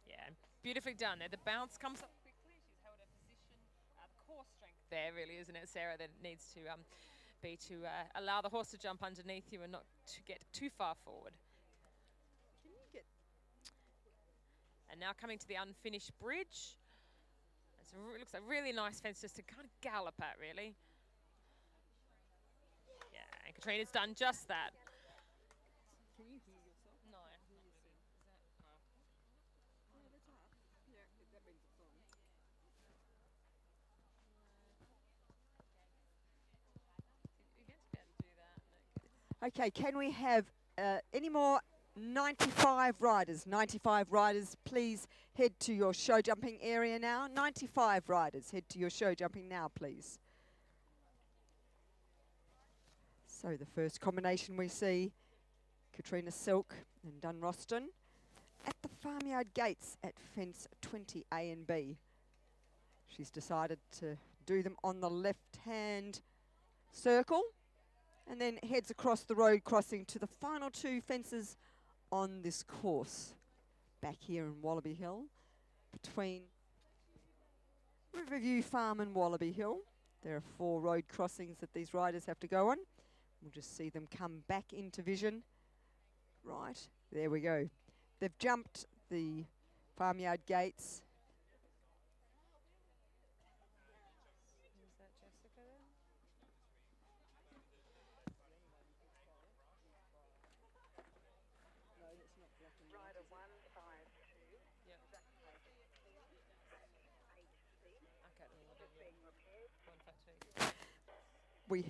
Yeah, beautifully done there. The bounce comes up quickly. She's held her position. The core strength there, really, isn't it, Sarah? That it needs to be to allow the horse to jump underneath you and not to get too far forward. Can you get And now coming to the unfinished bridge. It looks like a really nice fence just to kind of gallop at, really. Yeah, and Katrina's done just that. Can you hear yourself? No. Yeah, that's up. Yeah, that means it's on. You're going to be able to do that. Okay, can we have any more 95 riders? 95 riders, please head to your show jumping area now. 95 riders, head to your show jumping now, please. So the first combination we see, Katrina Silk and Dunroston at the farmyard gates at fence 20A and B. She's decided to do them on the left-hand circle and then heads across the road crossing to the final two fences on this course. Back here in Wallaby Hill, between Riverview Farm and Wallaby Hill. There are 4 road crossings that these riders have to go on. We'll just see them come back into vision. Right, there we go. They've jumped the farmyard gates. Is that Jessica then? Rider 152. Yep. Okay, then we'll do Being repaired. 152. We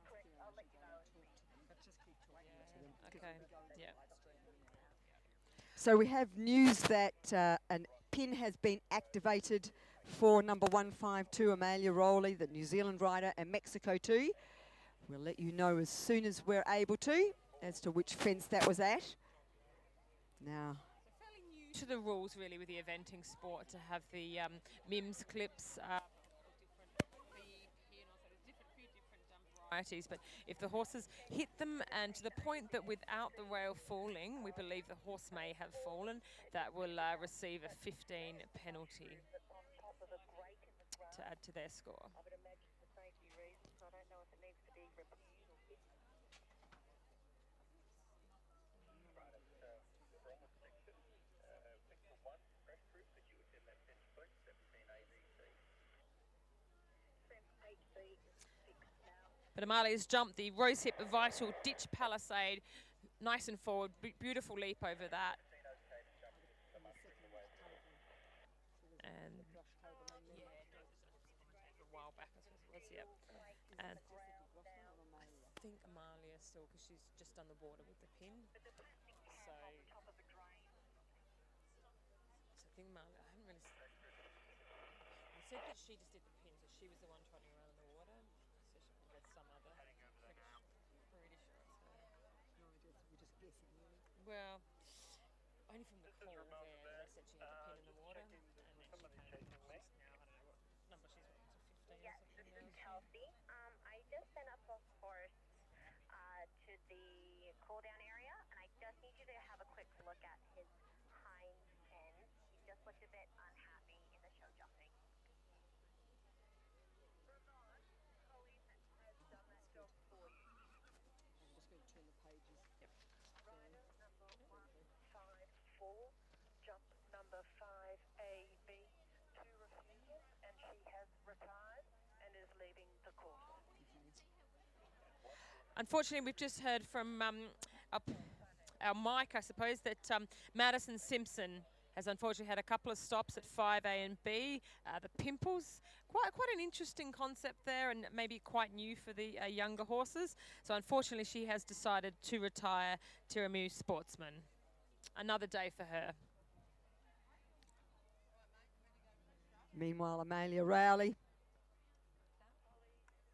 Correct. I'll let you know. Okay. Yeah. So we have news that a pin has been activated for number 152, Amalia Rowley, the New Zealand rider, and Mexico 2. We'll let you know as soon as we're able to as to which fence that was at. Now, Fairly new to the rules, really, with the eventing sport to have the MIMS clips. Varieties, but if the horses hit them and to the point that without the rail falling, we believe the horse may have fallen, that will receive a 15 penalty to add to their score. I would imagine for safety reasons. I don't know if it needs to be repeated or fixed. Fence 8B is fixed now. But Amalia's jumped the rosehip vital ditch palisade, nice and forward, beautiful leap over that. And yeah, a while back I suppose it was, yep. And I think Amalia still, because she's just done the water with the pin. So I think Amalia, I haven't really. I said that she just did the pin, so she was the one trotting around in the water. So she with some other. Pretty sure it's her. no, we're just guessing, really. Well, only from the call there, they said she had a pin in the water, and then she came. She's now, I don't know what number she's at, 15 Yeah, or this something is now. Chelsea. I just sent up a horse to the cool down area, and I just need you to have a quick look at his hind end. He just looked a bit unhappy in the show jumping. Colleen has done that job for you. I'm just going to turn the pages. Rider number 154, jump number 5AB, 2 refusals, and she has retired and is leaving the course. Unfortunately, we've just heard from our Mike, I suppose, that Madison Simpson has unfortunately had a couple of stops at 5A and B. The Pimples, quite an interesting concept there, and maybe quite new for the younger horses. So unfortunately, she has decided to retire Tiramu Sportsman. Another day for her. Meanwhile, Amalia Rowley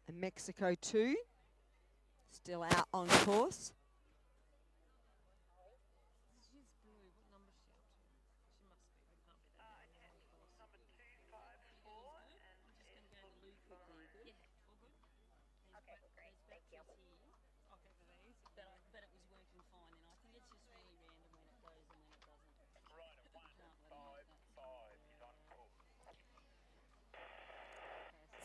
and Mexico 2 still out on course. Number 254, and okay, great, thank you. But it was working fine, and I think it's just really random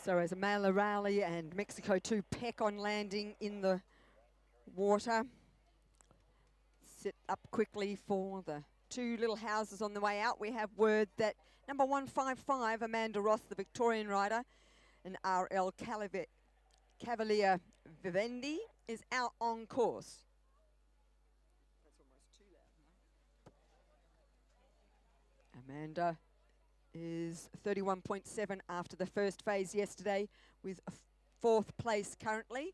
So as Amanda Rowley and Mexico 2 peck on landing in the water, sit up quickly for the two little houses on the way out. We have word that number 155, Amanda Ross, the Victorian rider, and RL Cavalier Vivendi is out on course. That's almost too loud. Amanda is 31.7 after the first phase yesterday, with a fourth place currently.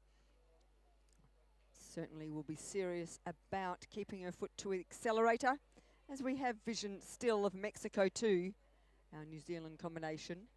Certainly will be serious about keeping her foot to the accelerator, as we have vision still of Mexico 2, our New Zealand combination.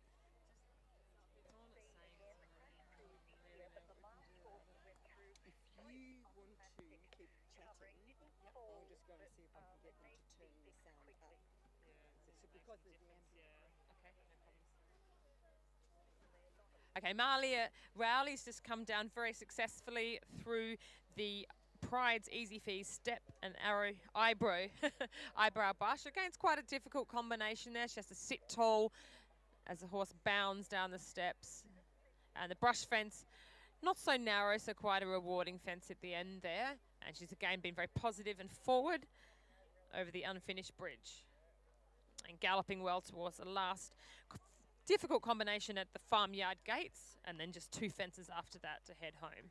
Okay, Malia Rowley's just come down very successfully through the Pride's Easy Fees step and arrow eyebrow bush. Again, it's quite a difficult combination there. She has to sit tall as the horse bounds down the steps. And the brush fence, not so narrow, so quite a rewarding fence at the end there. And she's again been very positive and forward over the unfinished bridge. And galloping well towards the last difficult combination at the farmyard gates, and then just two fences after that to head home.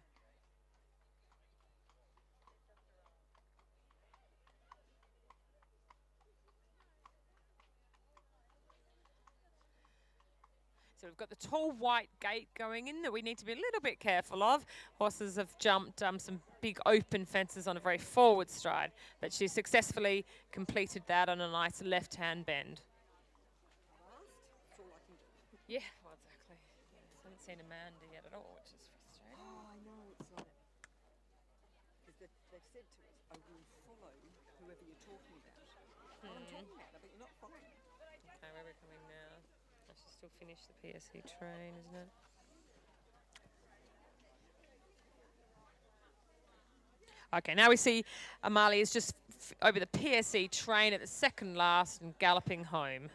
So we've got the tall white gate going in that we need to be a little bit careful of. Horses have jumped some big open fences on a very forward stride, but she successfully completed that on a nice left-hand bend. Yeah, well, exactly. I haven't seen Amanda yet at all, which is frustrating. Oh, I know, it's like, because they've said to us, I will follow whoever you're talking about. Well, I'm talking about her, but you're not following. Okay, where are we coming now? I should still finish the PSC train, isn't it? Okay, now we see Amalia is just over the PSC train at the second last and galloping home.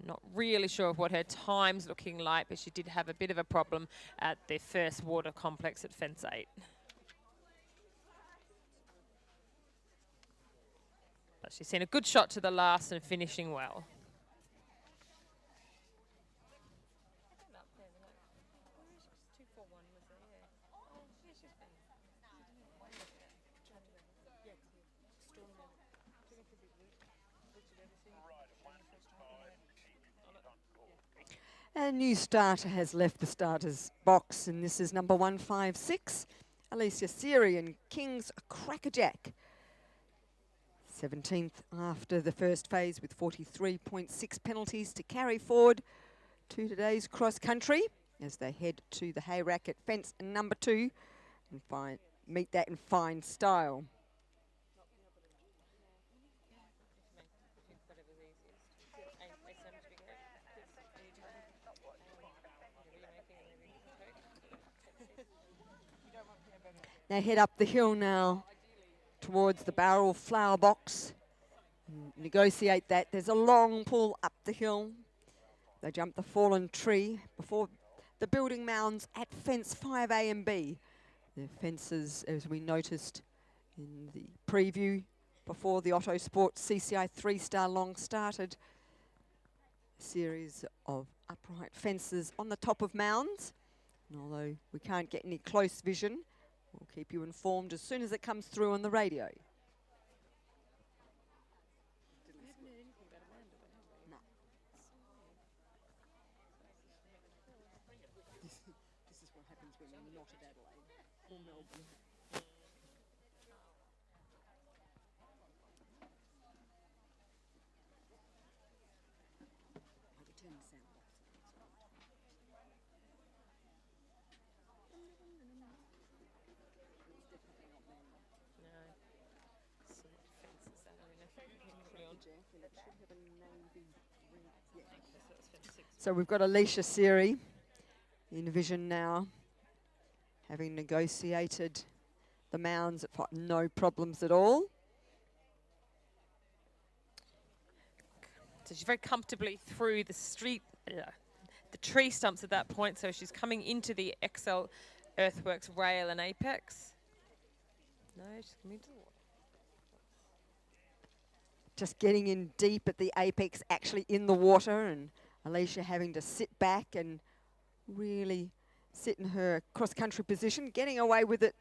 Not really sure of what her time's looking like, but she did have a bit of a problem at the first water complex at fence 8. But she's seen a good shot to the last and finishing well. A new starter has left the starter's box, and this is number 156, Alicia Siri and King's Crackerjack. 17th after the first phase with 43.6 penalties to carry forward to today's cross country as they head to the hay rack at fence number 2 and meet that in fine style. They head up the hill now towards the barrel flower box. Negotiate that. There's a long pull up the hill. They jump the fallen tree before the building mounds at fence 5A and B. The fences, as we noticed in the preview before the Otto Sports CCI 3-star long started, a series of upright fences on the top of mounds. And although we can't get any close vision, we'll keep you informed as soon as it comes through on the radio. No. This is what happens when you're not at Adelaide or Melbourne. I could turn the sound off. So we've got Alicia Siri in vision now, having negotiated the mounds, no problems at all. So she's very comfortably through the the tree stumps at that point, so she's coming into the cci-l Earthworks rail and apex. No, she's coming into the water. Just getting in deep at the apex, actually in the water, and Alicia having to sit back and really sit in her cross-country position, getting away with it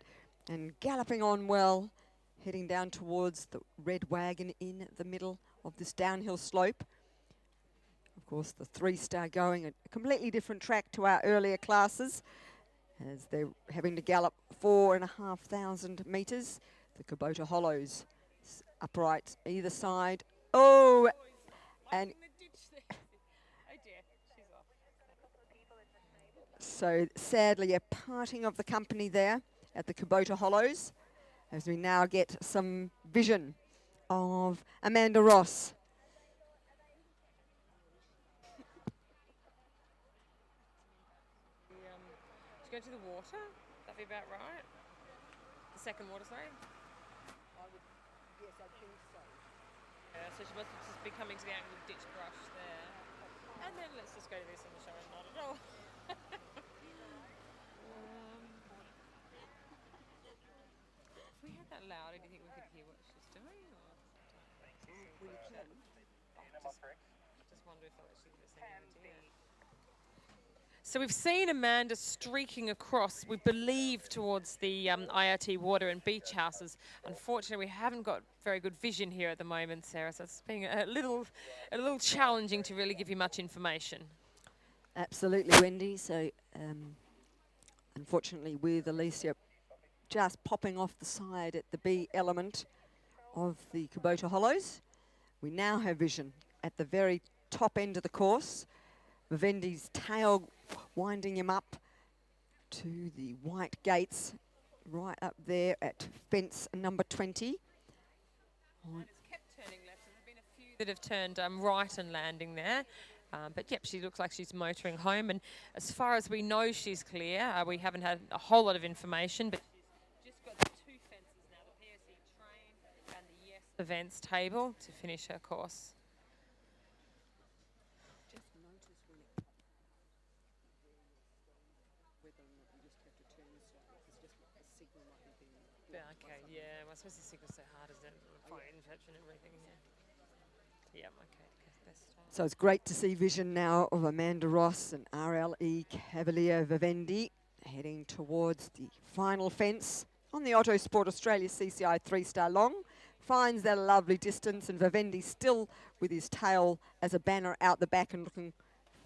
and galloping on well, heading down towards the red wagon in the middle of this downhill slope. Of course, the 3-star going a completely different track to our earlier classes, as they're having to gallop 4,500 metres. The Kubota Hollows upright either side. Oh, and so sadly a parting of the company there at the Kubota Hollows, as we now get some vision of Amanda Ross. Go to the water, that'd be about right. The second water, sorry. Yes, I think so. Yeah, so she must just be coming to the angle of ditch brush there. And then let's just go to this on the show and not at all. If we had that louder, do you think we could hear what she's doing? Or We can. just wonder if they'll actually give us any idea. So we've seen Amanda streaking across, we believe, towards the IRT water and beach houses. Unfortunately, we haven't got very good vision here at the moment, Sarah, so it's being a little challenging to really give you much information. Absolutely, Wendy. So, unfortunately, with Alicia just popping off the side at the B element of the Kubota Hollows, we now have vision at the very top end of the course. Vivendi's tail winding him up to the white gates right up there at fence number 20. And it's kept turning left. So there's been a few that have turned right and landing there. But yep, she looks like she's motoring home. And as far as we know, she's clear. We haven't had a whole lot of information, but she's just got the 2 fences now, the PSE train and the Yes Events table to finish her course. Just notice when it whether or not you just have to turn slightly. It's just the signal might be being blocked by Okay, something. yeah. Well, I suppose the signal's so hard, isn't it? Fire interception and everything, yeah. Yeah, okay. Best start. So it's great to see vision now of Amanda Ross and RLE Cavalier Vivendi heading towards the final fence on the Autosport Australia CCI 3-star long. Finds that a lovely distance, and Vivendi still with his tail as a banner out the back and looking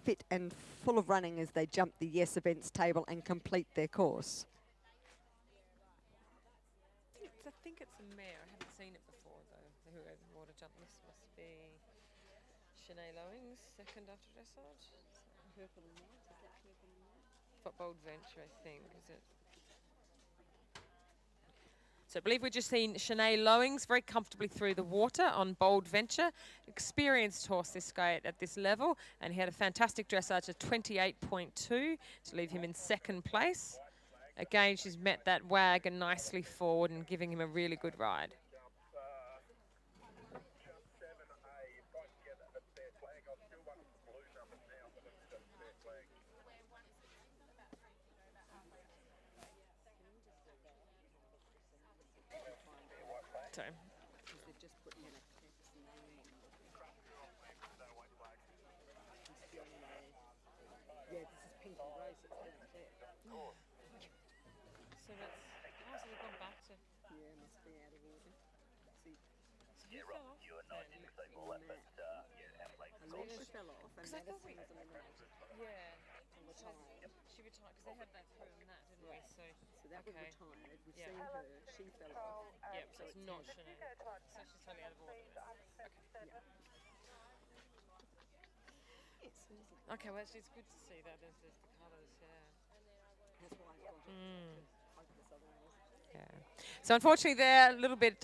fit and full of running as they jump the Yes Events table and complete their course. I think it's a mare. I haven't seen it before, though. Who over water jump? This must be Shanae Lowings, second after dressage. Purple and white, is that purple and white? For Bold Venture, I think, is it? So I believe we've just seen Shanae Lowings very comfortably through the water on Bold Venture. Experienced horse, this guy at this level, and he had a fantastic dressage of 28.2 to leave him in second place. Again, she's met that wagon nicely forward and giving him a really good ride. So, Because they've just put in a cat's name on the yeah, this is pink and grey, so it's down there. so that's, oh, so they've gone back to, Yeah, must be out of order. See, yeah, right. You are not in the same but Alicia fell off and 'Cause I thought Madison we- was eliminated Yeah. and retired. She retired because they had that home that, didn't we? So, So that was okay. retired. We've Yeah. seen her. She fell off. Yep, so it's not Shanae. So she's totally out of order. Okay. Okay, well, it's good to see that. There's the colours, yeah. That's why I've got it. Focus otherwise. Yeah. So unfortunately, they're a little bit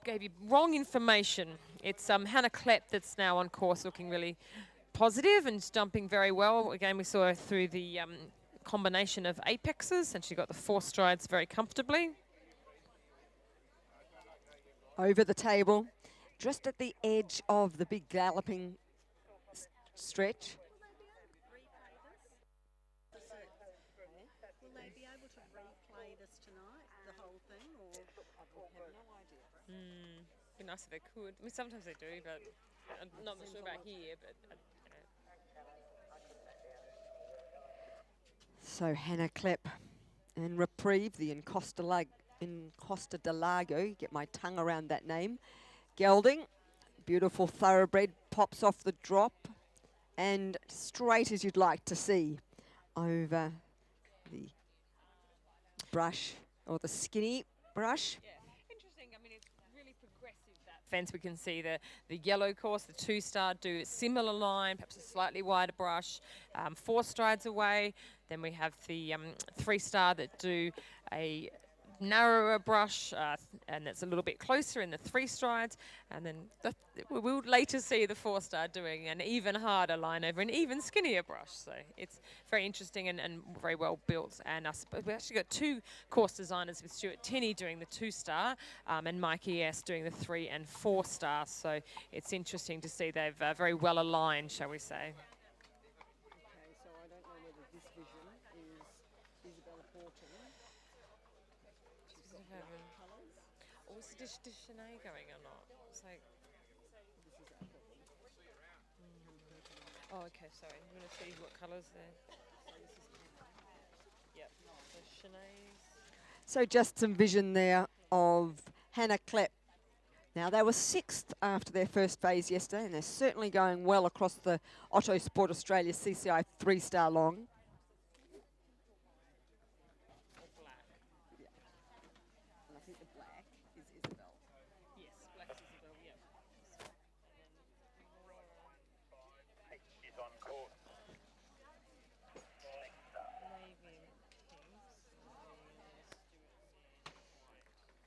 gave you wrong information. It's Hannah Klepp that's now on course, looking really positive and jumping very well. Again, we saw her through the combination of apexes, and she got the 4 strides very comfortably. Over the table, just at the edge of the big galloping stretch. nice if they could. I mean, sometimes they do, but I'm not sure about here. But So Hannah Klepp and Reprieve, the Encosta de Lago, get my tongue around that name. Gelding, beautiful thoroughbred, pops off the drop and straight as you'd like to see over the brush or the skinny brush. yeah, interesting. I mean, it's really progressive, that fence. We can see the yellow course, the 2-star do a similar line, perhaps a slightly wider brush, 4 strides away. Then we have the 3-star that do a narrower brush, and it's a little bit closer in the 3 strides, and then we'll later see the 4-star doing an even harder line over an even skinnier brush. So it's very interesting and very well built. And I suppose we actually got 2 course designers with Stuart Tinney doing the 2-star and Mikey S doing the 3 and 4-star. So it's interesting to see they've very well aligned, shall we say. Okay, so I don't know whether this vision is Isabel Horton. Oh, is the Shanae going or not? So. Oh, okay, sorry. I'm going to see what colours there. Yep. So Shanae's. So just some vision there of Hannah Klepp. Now, they were 6th after their first phase yesterday, and they're certainly going well across the Otto Sport Australia CCI 3-star long. And I think the black is Isabel. Yes, black Isabel, yep. Is on course.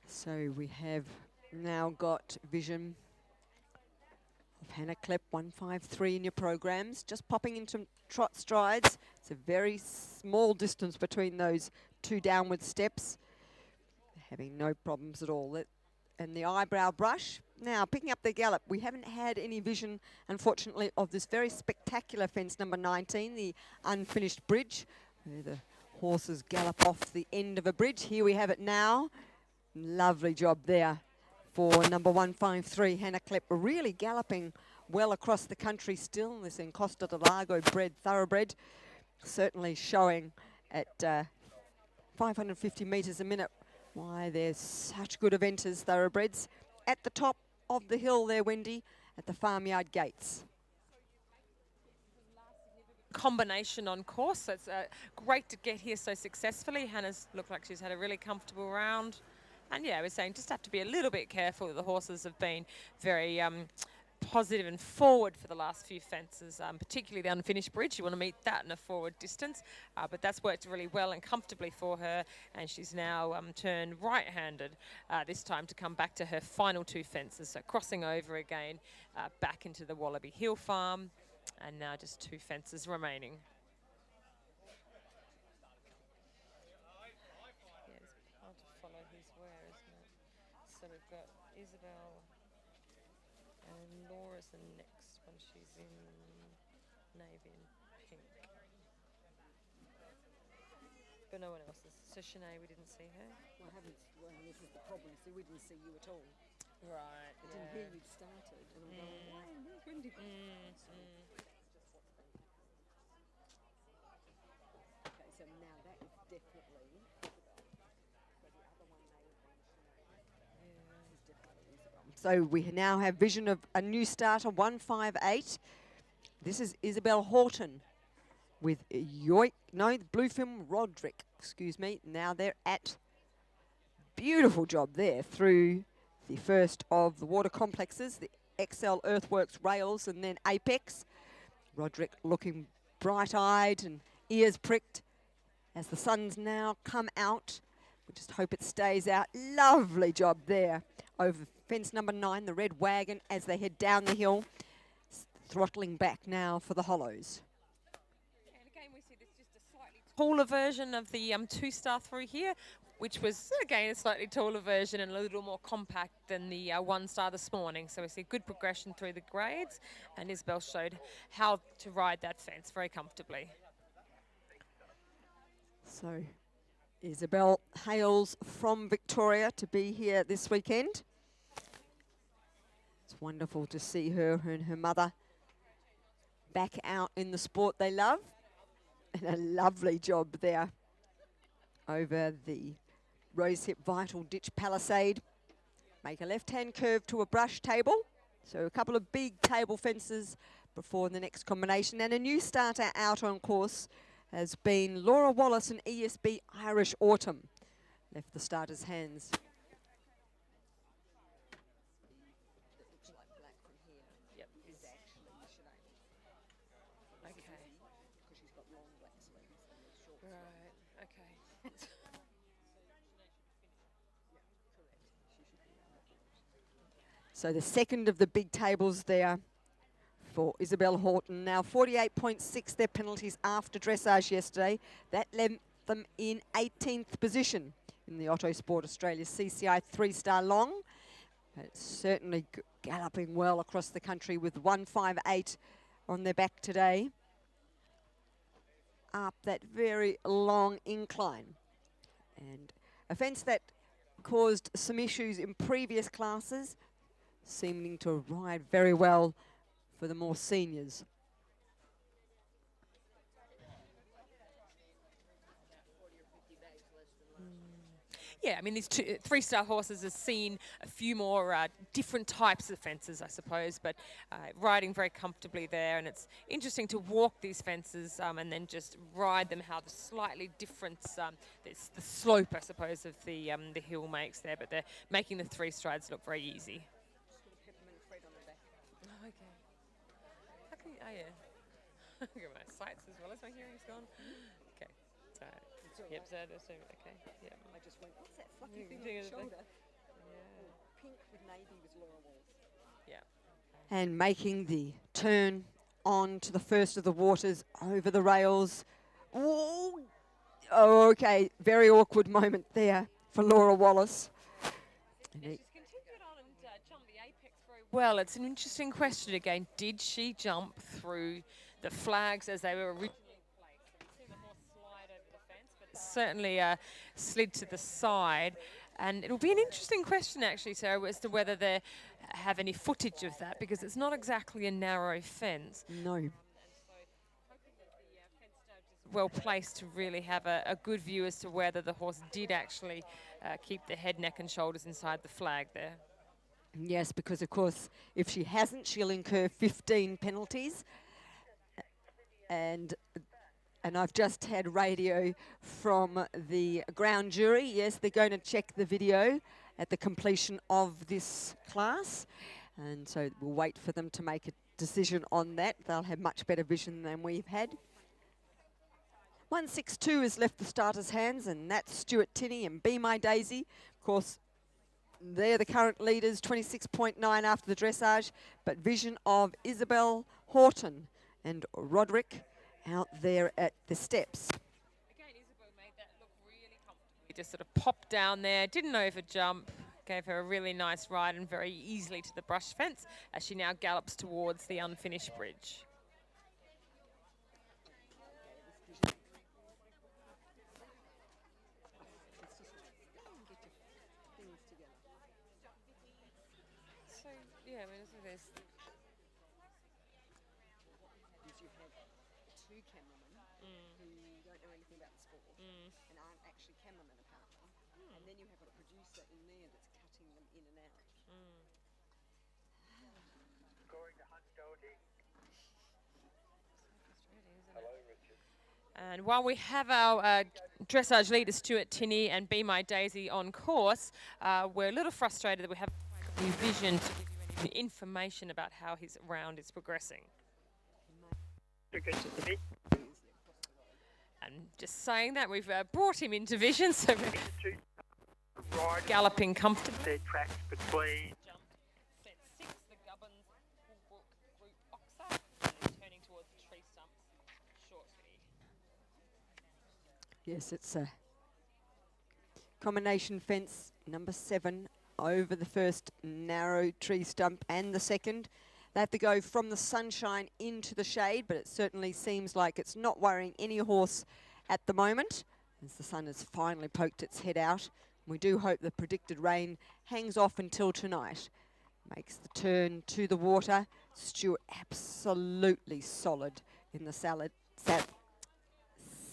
So we have now got vision of Hannah Klepp 153 in your programs, just popping into trot strides. It's a very small distance between those 2 downward steps. Having no problems at all. And the eyebrow brush. Now, picking up the gallop, we haven't had any vision, unfortunately, of this very spectacular fence number 19, the unfinished bridge, where the horses gallop off the end of a bridge. Here we have it now. Lovely job there for number 153, Hannah Klepp, really galloping well across the country still. This Encosta de Lago bred thoroughbred, certainly showing at 550 metres a minute why there's such good eventers, thoroughbreds. At the top of the hill there, Wendy, at the farmyard gates. Combination on course, so it's great to get here so successfully. Hannah's looked like she's had a really comfortable round. And yeah, we're saying just have to be a little bit careful that the horses have been very positive and forward for the last few fences, particularly the unfinished bridge. You want to meet that in a forward distance, but that's worked really well and comfortably for her, and she's now turned right-handed this time to come back to her final 2 fences, so crossing over again back into the Wallaby Hill Farm, and now just 2 fences remaining. Yeah, it's hard to follow who's where, isn't it? So we've got Isabel and Laura's the next one. She's in navy and pink. But no one else is. So Shanae, we didn't see her. Well, this is the problem. See, we didn't see you at all. Right, I didn't hear you'd started. And I'm going, where's Wendy? Okay, so now that is definitely Isabel. So the other one may have been Shanae. This is definitely Isabel. So we now have vision of a new starter, 158. This is Isabel Horton with Bluefin Roderick, excuse me. Now they're at, beautiful job there through the first of the water complexes, the XL Earthworks Rails and then Apex. Roderick looking bright-eyed and ears pricked as the sun's now come out. We just hope it stays out. Lovely job there over fence number 9, the red wagon, as they head down the hill, throttling back now for the hollows. And again, we see this just a slightly taller version of the 2-star through here, which was, again, a slightly taller version and a little more compact than the 1-star this morning. So we see good progression through the grades, and Isabel showed how to ride that fence very comfortably. So Isabel hails from Victoria to be here this weekend. It's wonderful to see her and her mother back out in the sport they love. And a lovely job there over the rosehip vital ditch palisade. Make a left-hand curve to a brush table. So a couple of big table fences before the next combination. And a new starter out on course has been Laura Wallace and ESB Irish Autumn. Left the starter's hands. Yep. Okay. Right. Okay. So the second of the big tables there for Isabel Horton. Now 48.6 their penalties after dressage yesterday. That left them in 18th position in the Otto Sport Australia CCI 3-star long. It's certainly galloping well across the country with 158 on their back today. Up that very long incline. And a fence that caused some issues in previous classes, seeming to ride very well for the more seniors. Yeah, I mean, these three-star horses have seen a few more different types of fences, I suppose, but riding very comfortably there. And it's interesting to walk these fences and then just ride them, how the slightly different, it's the slope, I suppose, of the hill makes there, but they're making the three strides look very easy. Oh, okay. How can you, oh, yeah. Look at my sights as well as my hearing's gone. Okay. So, yep, so, okay, yep. I just went, what's that fluffy You thing can on do the the thing. shoulder? Yeah. Pink with navy was Laura Wallace. Yeah. And making the turn on to the first of the waters over the rails. Ooh. Oh, okay, very awkward moment there for Laura Wallace. And She's continued on and jumped the apex very well. It's an interesting question again. Did she jump through the flags as they were originally placed? We've seen the horse slide over the fence, but it certainly slid to the side. And it'll be an interesting question, actually, Sarah, as to whether they have any footage of that, because it's not exactly a narrow fence. no. And so hoping that the fence judge is well placed to really have a good view as to whether the horse did actually keep the head, neck and shoulders inside the flag there. Yes, because of course, if she hasn't, she'll incur 15 penalties. And I've just had radio from the ground jury. Yes, they're going to check the video at the completion of this class. And so we'll wait for them to make a decision on that. They'll have much better vision than we've had. 162 has left the starters' hands, and that's Stuart Tinney and Be My Daisy. Of course, they're the current leaders, 26.9 after the dressage, but vision of Isabel Horton and Roderick out there at the steps. Again, Isabel made that look really comfortable. He just sort of popped down there, didn't over jump, gave her a really nice ride and very easily to the brush fence as she now gallops towards the unfinished bridge. So, yeah, I mean, there's You have two cameramen who don't know anything about the sport and aren't actually cameramen apparently. And then you have a producer in there that's cutting them in and out. Going to Hunt Doherty. Hello, Richard. And while we have our dressage leaders, Stuart Tinney and Be My Daisy, on course, we're a little frustrated that we haven't any vision to give you any information about how his round is progressing. Good to see. And just saying that, we've brought him into vision, so we're Two riders. galloping comfortably. Their tracks between. Jumped set 6, the Gubbins Bullbrook Group Oxer, and turning towards the tree stumps shortly. Yes, it's a combination fence, number 7, over the first narrow tree stump and the second. They have to go from the sunshine into the shade, but it certainly seems like it's not worrying any horse at the moment, as the sun has finally poked its head out. We do hope the predicted rain hangs off until tonight. Makes the turn to the water. Stewart absolutely solid in the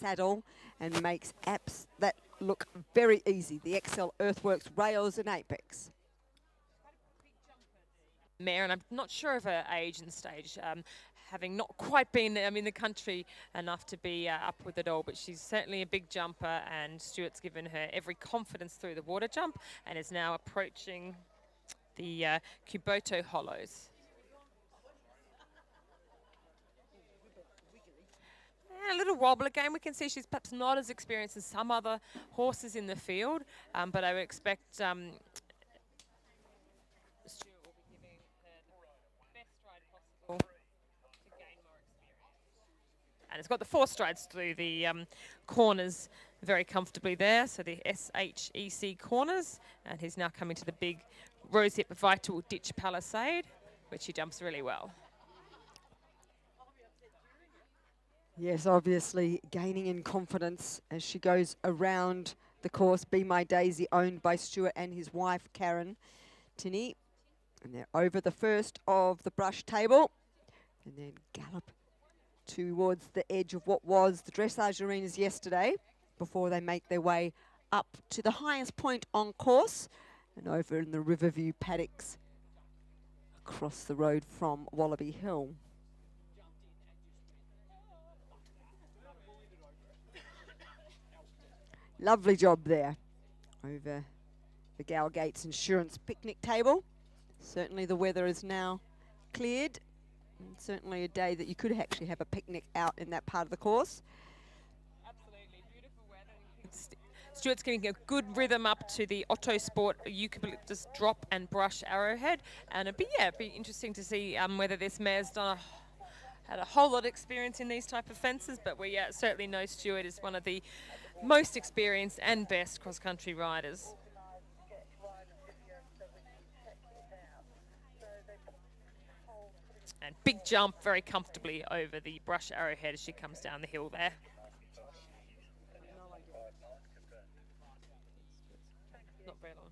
saddle and makes apps that look very easy. The XL Earthworks rails and apex. Mare, and I'm not sure of her age and stage, having not quite been in the country enough to be up with it all, but she's certainly a big jumper, and Stuart's given her every confidence through the water jump and is now approaching the Kuboto Hollows. And a little wobble again. We can see she's perhaps not as experienced as some other horses in the field, but I would expect Stuart will be giving her the best stride possible to gain more experience. And it's got the 4 strides through the corners very comfortably there, so the SHEC corners, and he's now coming to the big rosehip vital ditch palisade, which he jumps really well. Yes, obviously gaining in confidence as she goes around the course. Be My Daisy, owned by Stuart and his wife, Karen Tinney. And they're over the first of the brush table and then gallop towards the edge of what was the dressage arenas yesterday before they make their way up to the highest point on course and over in the Riverview paddocks across the road from Wallaby Hill. Lovely job there over the Gowgates Insurance picnic table. Certainly the weather is now cleared. And certainly a day that you could actually have a picnic out in that part of the course. Absolutely beautiful weather. Stuart's getting a good rhythm up to the Otto Sport eucalyptus drop and brush arrowhead, and it'd be interesting to see whether this mare's had a whole lot of experience in these type of fences, but we certainly know Stuart is one of the most experienced and best cross-country riders. And big jump very comfortably over the brush arrowhead as she comes down the hill there. Not very long.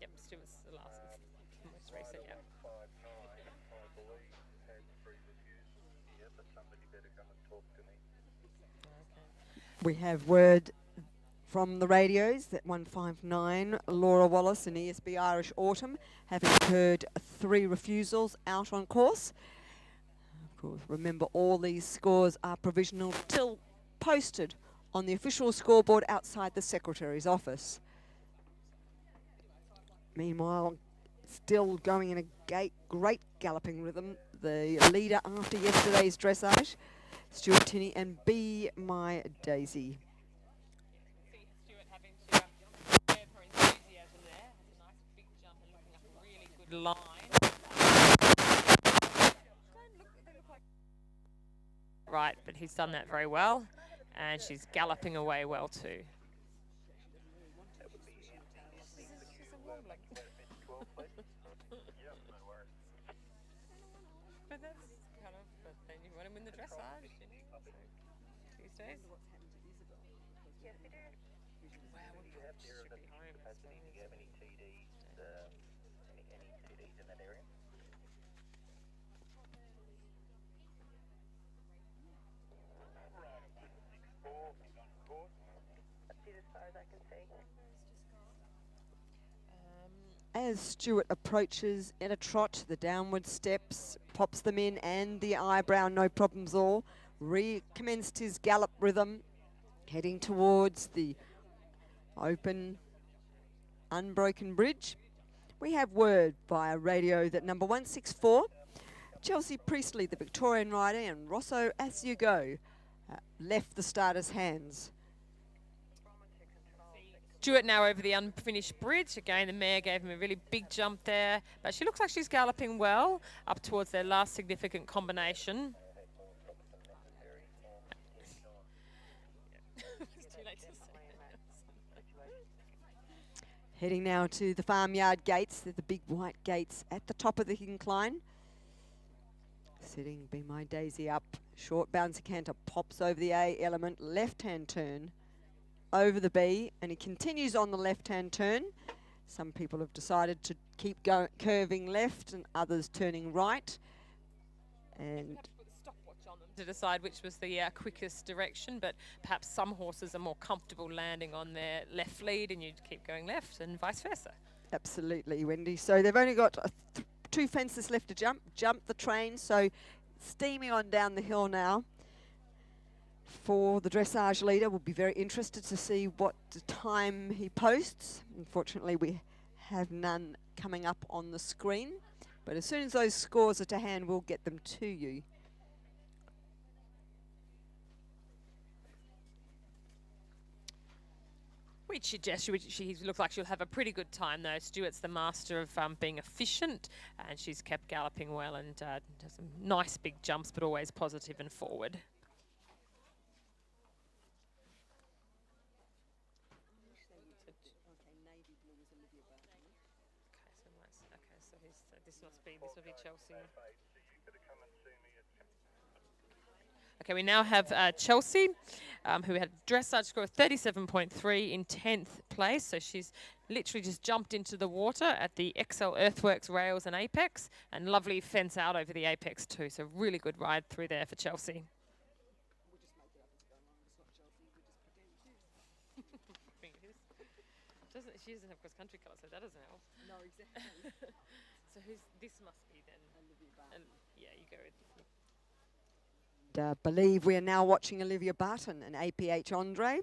Yep, Stuart's the last, most recent, yeah. We have word from the radios that 159 Laura Wallace and ESB Irish Autumn have incurred 3 refusals out on course. Of course, remember all these scores are provisional till posted on the official scoreboard outside the Secretary's office. Meanwhile, still going in a great galloping rhythm, the leader after yesterday's dressage, Stuart Tinney and Be My Daisy. See Stuart having to curb her enthusiasm there. Has a nice big jump and looking up a really good line. Right, but he's done that very well, and she's galloping away well too. But that's kind of, but then you want to win the dressage, you know, so Tuesdays. Yes, we do. Wow, we should be home. Do you have any TDs, any TDs in that area? That's it as far as I can see. As Stuart approaches in a trot, the downward steps, pops them in, and the eyebrow, no problems all, recommenced his gallop rhythm, heading towards the open, unbroken bridge. We have word via radio that number 164, Chelsea Priestley, the Victorian rider, and Rosso As You Go, left the starter's hands. Stuart now over the unfinished bridge. Again, the mare gave him a really big jump there, but she looks like she's galloping well up towards their last significant combination. It's too late to say. Heading now to the farmyard gates. They're the big white gates at the top of the incline. Sitting Be My Daisy up. Short bouncy canter pops over the A element. Left-hand turn over the B. And he continues on the left-hand turn Some people have decided to keep curving left and others turning right. And You have to put the stopwatch on them to decide which was the quickest direction, but perhaps some horses are more comfortable landing on their left lead and you keep going left and vice versa. absolutely, Wendy. So they've only got 2 fences left to jump the train. So steaming on down the hill now. For the dressage leader, we'll be very interested to see what time he posts. Unfortunately, we have none coming up on the screen, but as soon as those scores are to hand, we'll get them to you. We'd suggest she looks like she'll have a pretty good time though. Stuart's the master of being efficient, and she's kept galloping well and does some nice big jumps, but always positive and forward. This will be Chelsea. Okay, we now have Chelsea, who had a dressage score of 37.3 in 10th place. So she's literally just jumped into the water at the cci-l Earthworks rails and apex, and lovely fence out over the apex too. So really good ride through there for Chelsea. She doesn't have cross-country colours, so that doesn't help. No, exactly. So this must be then. Yeah, you go with. Believe we are now watching Olivia Barton and APH Andre.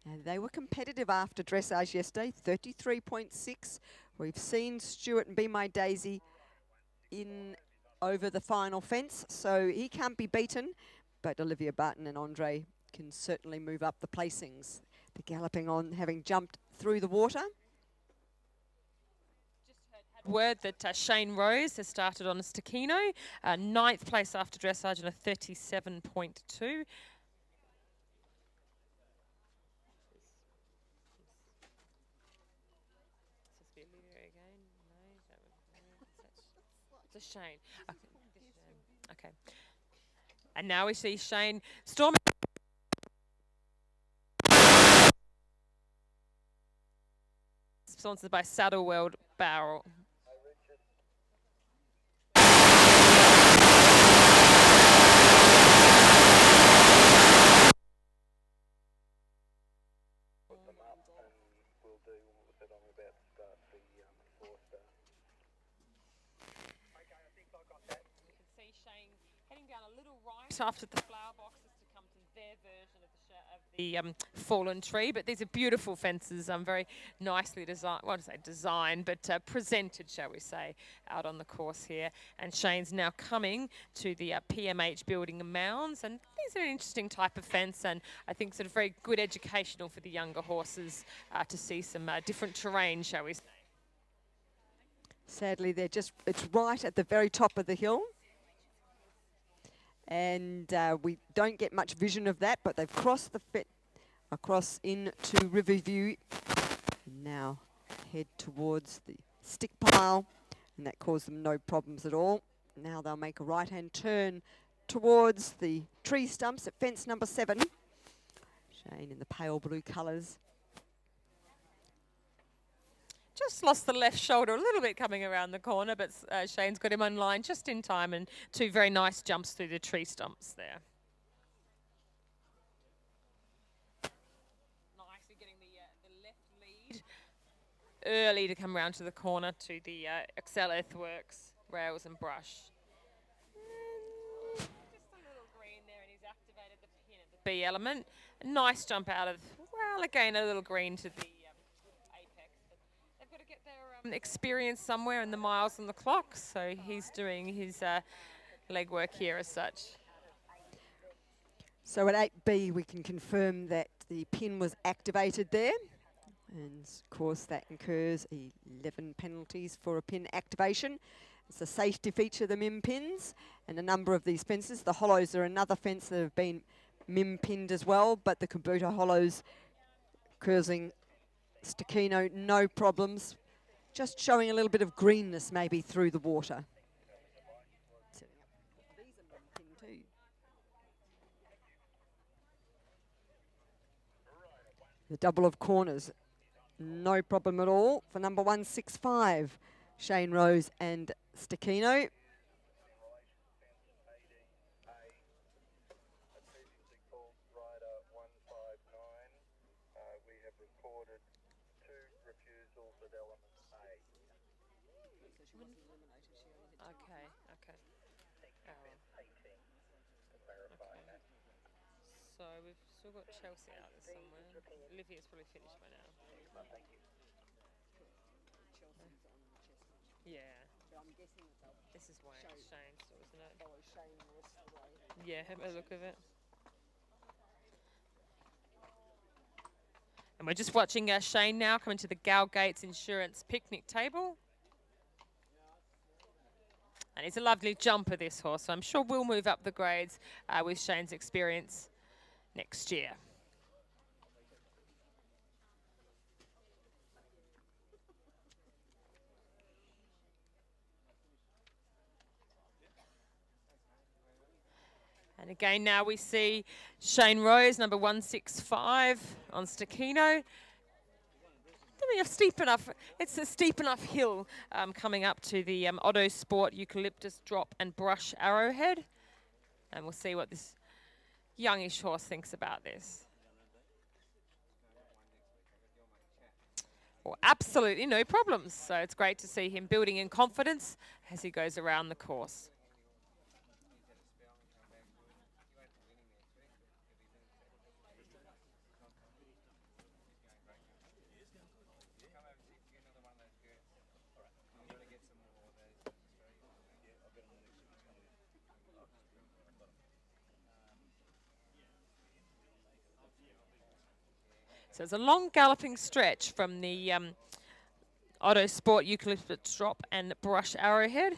And they were competitive after dressage yesterday, 33.6. We've seen Stuart and Be My Daisy in over the final fence, so he can't be beaten. But Olivia Barton and Andre can certainly move up the placings. They're galloping on, having jumped through the water. Word that Shane Rose has started on a Stakino, 9th place after dressage and a 37.2. It's a Shane. Okay. And now we see Shane storming. Sponsored by Saddle World Barrel. After the flower boxes to come to their version of the fallen tree, but these are beautiful fences, very nicely designed, well, I say designed, but presented, shall we say, out on the course here. And Shane's now coming to the PMH building mounds, and these are an interesting type of fence, and I think sort of very good educational for the younger horses to see some different terrain, shall we say. Sadly, it's right at the very top of the hill. And we don't get much vision of that, but they've crossed the across into Riverview. And now head towards the stick pile, and that caused them no problems at all. Now they'll make a right-hand turn towards the tree stumps at fence number 7. Shane in the pale blue colours. Just lost the left shoulder a little bit coming around the corner, but Shane's got him on line just in time, and 2 very nice jumps through the tree stumps there. Nicely getting the left lead early to come around to the corner to the cci-l Earthworks rails and brush. Just a little green there, and he's activated the pin at the B element. A nice jump out of, well, again, a little green to the experience somewhere in the miles on the clock, so he's doing his legwork here as such. So at 8B we can confirm that the pin was activated there, and of course that incurs 11 penalties for a pin activation. It's a safety feature, the MIM pins, and a number of these fences. The hollows are another fence that have been MIM pinned as well, but the Kubota hollows causing Stakino no problems. Just showing a little bit of greenness maybe through the water. The double of corners No problem at all for number 165, Shane Rose and Stakino. A previously called rider 159. We have recorded 2 refusals at element A. Okay, okay. Oh, Hating to clarify okay. that. So we've still got Chelsea out there somewhere. Olivia's probably finished by now. Thank you. Yeah. This is Wayne, Shane still, isn't it? Yeah, have a look of it. And we're just watching Shane now come into the Gal Gates Insurance picnic table. And he's a lovely jumper, this horse, so I'm sure we'll move up the grades with Shane's experience next year. And again, now we see Shane Rose, number 165 on Stakino. It's a steep enough hill coming up to the Otto Sport Eucalyptus Drop and Brush Arrowhead. And we'll see what this youngish horse thinks about this. Well, absolutely no problems. So it's great to see him building in confidence as he goes around the course. So it's a long galloping stretch from the Otto Sport Eucalyptus Drop and Brush Arrowhead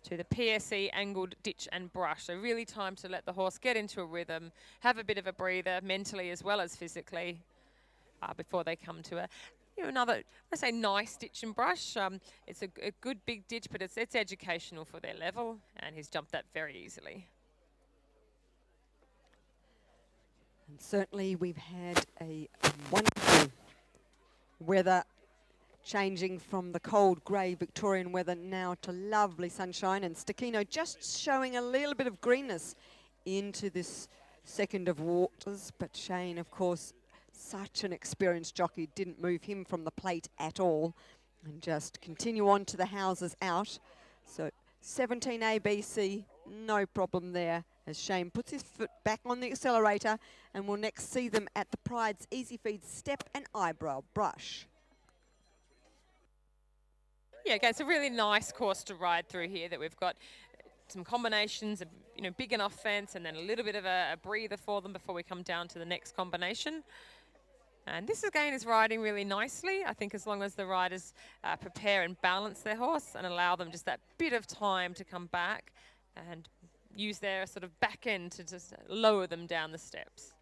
to the PSE Angled Ditch and Brush. So really time to let the horse get into a rhythm, have a bit of a breather mentally as well as physically before they come to another, I say nice ditch and brush. It's a good big ditch, but it's educational for their level, and he's jumped that very easily. And certainly we've had a wonderful weather, changing from the cold grey Victorian weather now to lovely sunshine, and Stakino just showing a little bit of greenness into this second of waters. But Shane, of course, such an experienced jockey, didn't move him from the plate at all, and just continue on to the houses out. So 17 ABC, no problem there, as Shane puts his foot back on the accelerator, and we'll next see them at the Pride's Easy Feed Step and Eyebrow Brush. Yeah, okay, it's a really nice course to ride through here that we've got some combinations, big enough fence, and then a little bit of a breather for them before we come down to the next combination. And this again is riding really nicely. I think as long as the riders prepare and balance their horse and allow them just that bit of time to come back and use their sort of back end to just lower them down the steps.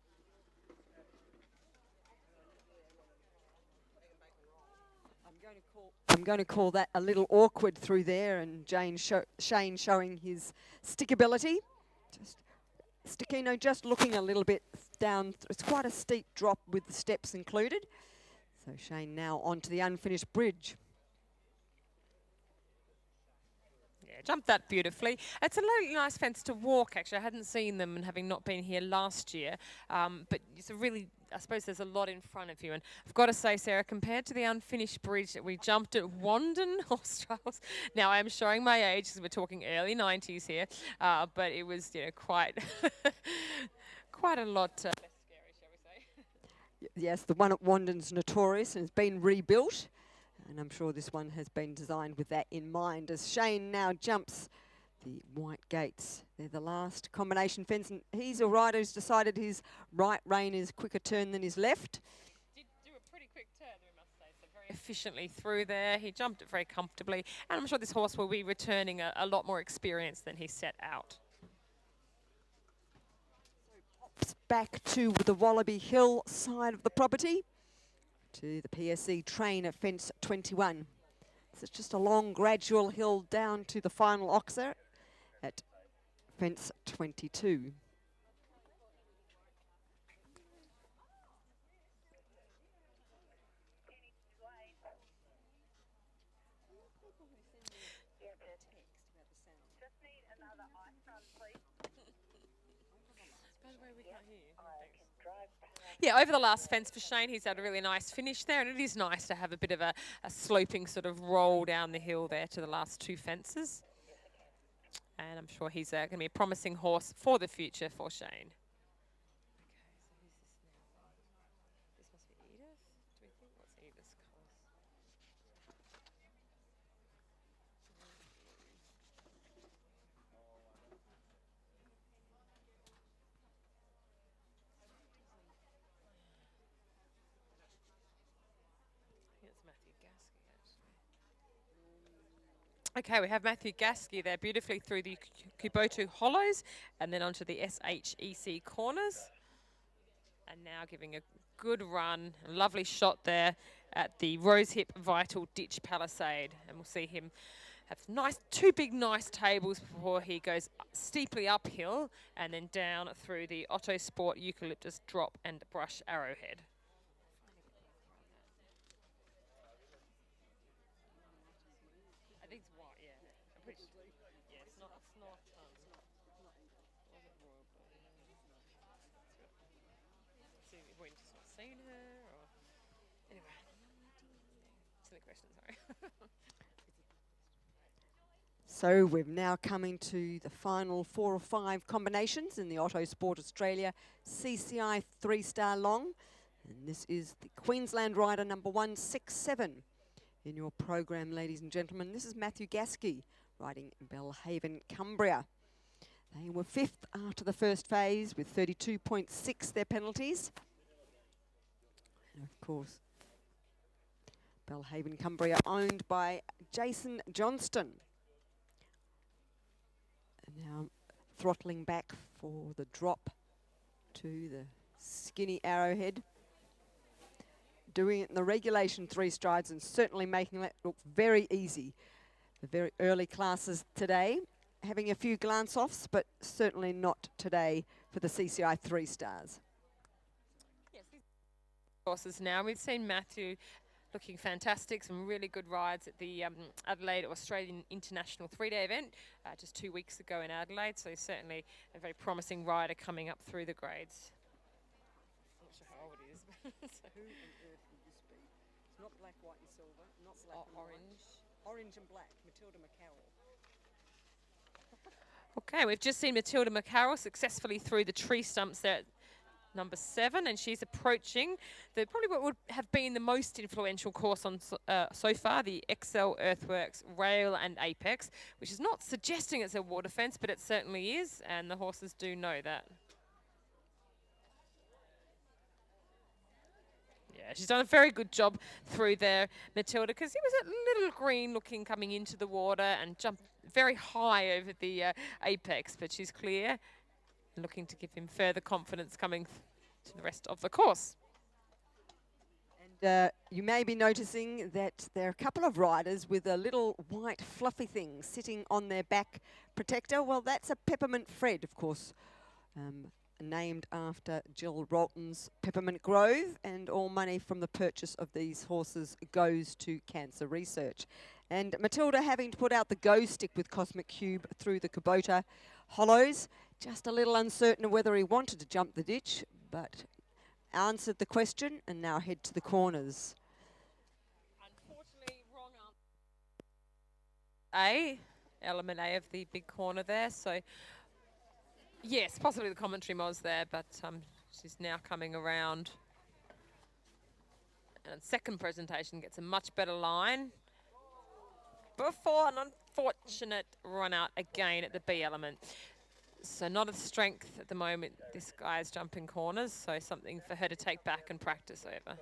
I'm going to call that a little awkward through there, and Shane showing his stickability. Stakino just looking a little bit down. It's quite a steep drop with the steps included. So Shane now onto the unfinished bridge. Yeah, jumped that beautifully. It's a really nice fence to walk, actually. I hadn't seen them and having not been here last year. But it's a really, I suppose there's a lot in front of you. And I've got to say, Sarah, compared to the unfinished bridge that we jumped at Wandon Horse Trials, now I am showing my age because we're talking early 90s here, but it was quite, quite a lot less scary, shall we say. Yes, the one at Wandon's notorious and has been rebuilt. And I'm sure this one has been designed with that in mind, as Shane now jumps the white gates. They're the last combination fence, and he's a rider who's decided his right rein is quicker turn than his left. Did do a pretty quick turn, we must say, so very efficiently through there. He jumped it very comfortably, and I'm sure this horse will be returning a lot more experience than he set out. Back to the Wallaby Hill side of the property, to the PSE train at fence 21. So it's just a long gradual hill down to the final oxer at fence 22. By the way, we can't hear you. I Thanks. can drive past. Yeah, over the last fence for Shane, he's had a really nice finish there, and it is nice to have a bit of a sloping sort of roll down the hill there to the last two fences. And I'm sure he's going to be a promising horse for the future for Shane. Okay, so who's this now? This must be Edith. Do we think what's Edith's course? I think it's Matthew Gasky actually. Okay, we have Matthew Gasky there beautifully through the Kubota hollows and then onto the SHEC corners. And now giving a good run, a lovely shot there at the Rosehip Vital Ditch Palisade. And we'll see him have two big nice tables before he goes steeply uphill and then down through the Otto Sport Eucalyptus Drop and Brush Arrowhead. I think it's white, yeah. I'm pretty sure. Yeah, it's not, see, we've just not seen her, or anyway. Silly question, sorry. So we're now coming to the final 4 or 5 combinations in the Otto Sport Australia CCI 3-star long. And this is the Queensland rider number 167 in your program, ladies and gentlemen. This is Matthew Gasky riding Belhaven, Cumbria. They were 5th after the first phase with 32.6 their penalties. And of course, Belhaven, Cumbria owned by Jason Johnston. And now throttling back for the drop to the skinny Arrowhead. Doing it in the regulation 3 strides and certainly making that look very easy. The very early classes today, having a few glance-offs, but certainly not today for the CCI 3 stars. Yes, these horses now. We've seen Matthew looking fantastic, some really good rides at the Adelaide Australian International 3-day event just 2 weeks ago in Adelaide, so he's certainly a very promising rider coming up through the grades. I'm not sure how old he is. So Who on earth would this be? It's not black, white and silver, not black and orange. white. Orange and black, Matilda McCarroll. Okay, we've just seen Matilda McCarroll successfully through the tree stumps there at number 7, and she's approaching probably what would have been the most influential course on so far, the XL Earthworks Rail and Apex, which is not suggesting it's a water fence, but it certainly is, and the horses do know that. Yeah, she's done a very good job through there, Matilda, because it was a little green looking coming into the water and jumped very high over the apex, but she's clear and looking to give him further confidence coming to the rest of the course. And you may be noticing that there are a couple of riders with a little white fluffy thing sitting on their back protector. Well, that's a Peppermint Fred, of course, named after Jill Rolton's Peppermint Grove, and all money from the purchase of these horses goes to cancer research. And Matilda having to put out the go stick with Cosmic Cube through the Kubota hollows, just a little uncertain of whether he wanted to jump the ditch, but answered the question and now head to the corners. Unfortunately, wrong answer. Element A of the big corner there, so yes, possibly the commentary was there, but she's now coming around. And second presentation gets a much better line before an unfortunate run out again at the B element. So not a strength at the moment. This guy's jumping corners, so something for her to take back and practice over.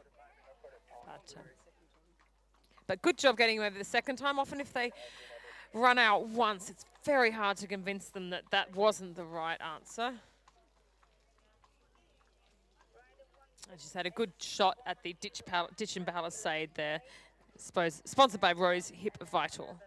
But good job getting him over the second time. Often if they run out once, it's very hard to convince them that that wasn't the right answer. And she's had a good shot at the ditch and palisade there, sponsored by Rose Hip Vital.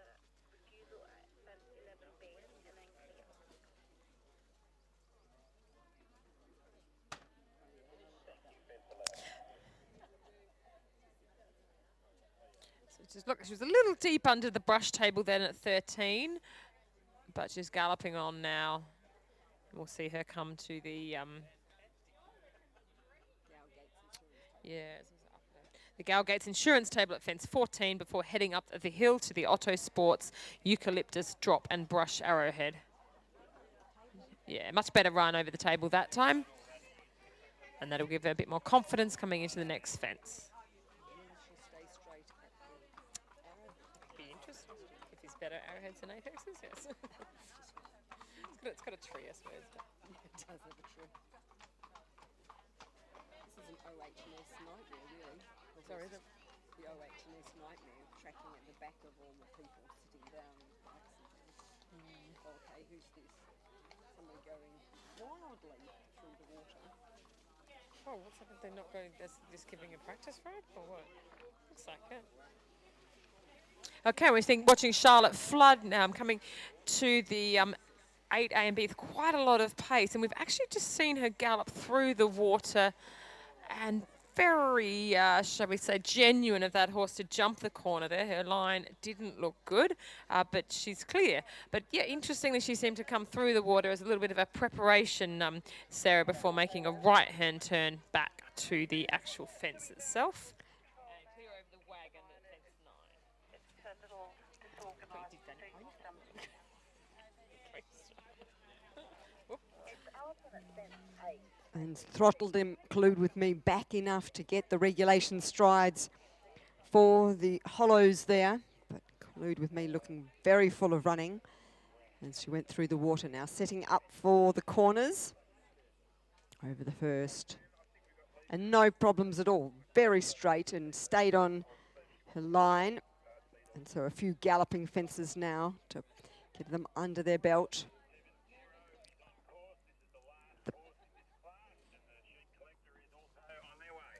Look, she was a little deep under the brush table then at 13, but she's galloping on now. We'll see her come to the the Galgates Insurance Table at fence 14 before heading up the hill to the Otto Sports Eucalyptus Drop and Brush Arrowhead. Yeah, much better run over the table that time. And that'll give her a bit more confidence coming into the next fence. Be interesting if he's better arrowheads than apexes, yes. It's got a tree, I suppose. It does have a tree. This is an OH&S nightmare, really. Sorry, the OH&S nightmare, tracking at the back of all the people sitting down in bikes and things. Okay, who's this? Somebody going wildly through the water. oh, what's happened? They're not going, just giving a practice ride or what? Looks like it. Okay, we're watching Charlotte Flood now. I'm coming to the 8A and B with quite a lot of pace, and we've actually just seen her gallop through the water, and very, shall we say, genuine of that horse to jump the corner there. Her line didn't look good, but she's clear. But yeah, interestingly, she seemed to come through the water as a little bit of a preparation, Sarah, before making a right-hand turn back to the actual fence itself. And clear over the wagon at fence 9. It's a little disorganized. It's Alison at fence 8. And throttled him, Clued with me back enough to get the regulation strides for the hollows there. But Clued with me looking very full of running as she went through the water now, setting up for the corners over the first. And no problems at all, very straight and stayed on her line. And so a few galloping fences now to get them under their belt.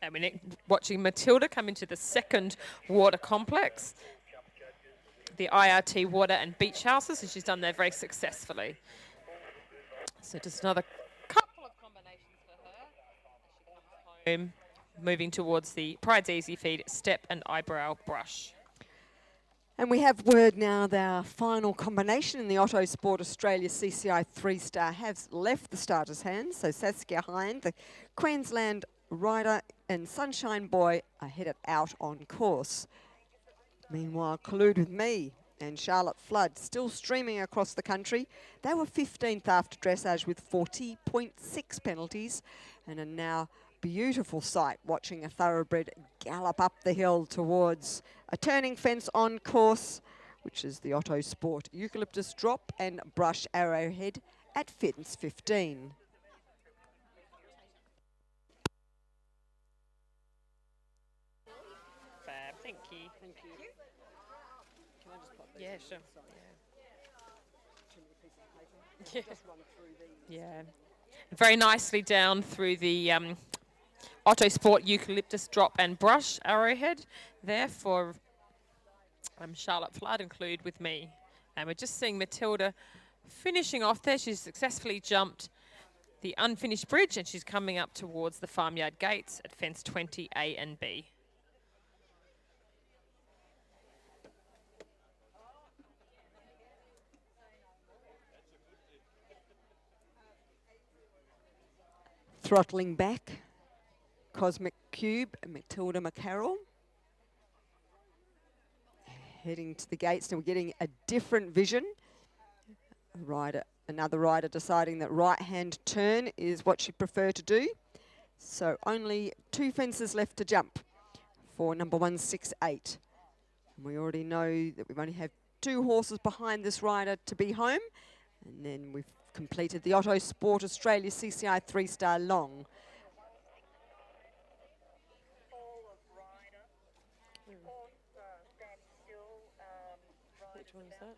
And we're watching Matilda come into the second water complex, the IRT Water and Beach Houses, and she's done that very successfully. So just another couple of combinations for her as she comes home, moving towards the Pride's Easy Feed Step and Eyebrow Brush. And we have word now that our final combination in the Otto Sport Australia CCI 3-star has left the starter's hands. So Saskia Hind, the Queensland rider, and Sunshine Boy are headed out on course. Meanwhile, Collude with Me and Charlotte Flood still streaming across the country. They were 15th after dressage with 40.6 penalties, and a now beautiful sight watching a thoroughbred gallop up the hill towards a turning fence on course, which is the Otto Sport Eucalyptus Drop and Brush Arrowhead at fence 15. Fab, thank you. Thank you. Can I just pop these Yeah, in sure. the side? Too many pieces of paper. Yeah. Just run through these. Yeah. Very nicely down through the Otto Sport Eucalyptus Drop and Brush Arrowhead there for Charlotte Flood include with me. And we're just seeing Matilda finishing off there. She's successfully jumped the unfinished bridge and she's coming up towards the farmyard gates at fence 20A and B. Throttling back, Cosmic Cube and Matilda McCarroll. Heading to the gates, now we're getting a different vision. Another rider deciding that right-hand turn is what she'd prefer to do. So only 2 fences left to jump for number 168. And we already know that we've only have 2 horses behind this rider to be home. And then we've completed the Otto Sport Australia CCI 3-star long. Which one is that?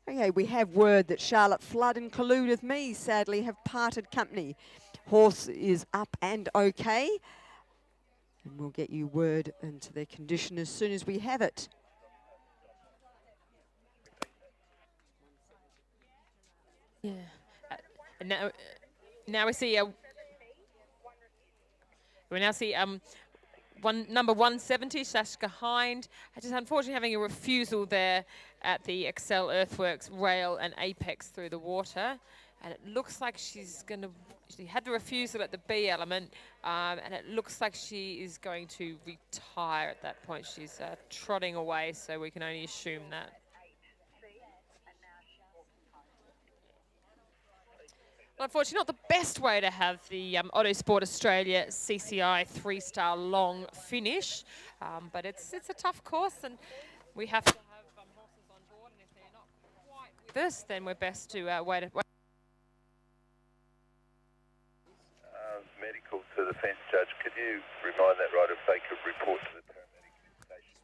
Okay, we have word that Charlotte Flood and Collude with Me sadly have parted company. Horse is up and okay. And we'll get you word into their condition as soon as we have it. Yeah. And now we see we now see number 170, Shashka Hind, just unfortunately having a refusal there at the cci-l Earthworks rail and apex through the water. And it looks like she had the refusal at the B element, and it looks like she is going to retire at that point. She's trotting away, so we can only assume that. Well, unfortunately, not the best way to have the Autosport Australia CCI 3-star long finish, but it's a tough course, and we have to have horses on board, and if they're not quite with us, then we're best to wait. Medical to the fence judge. Could you remind that rider if they could report to the paramedic station?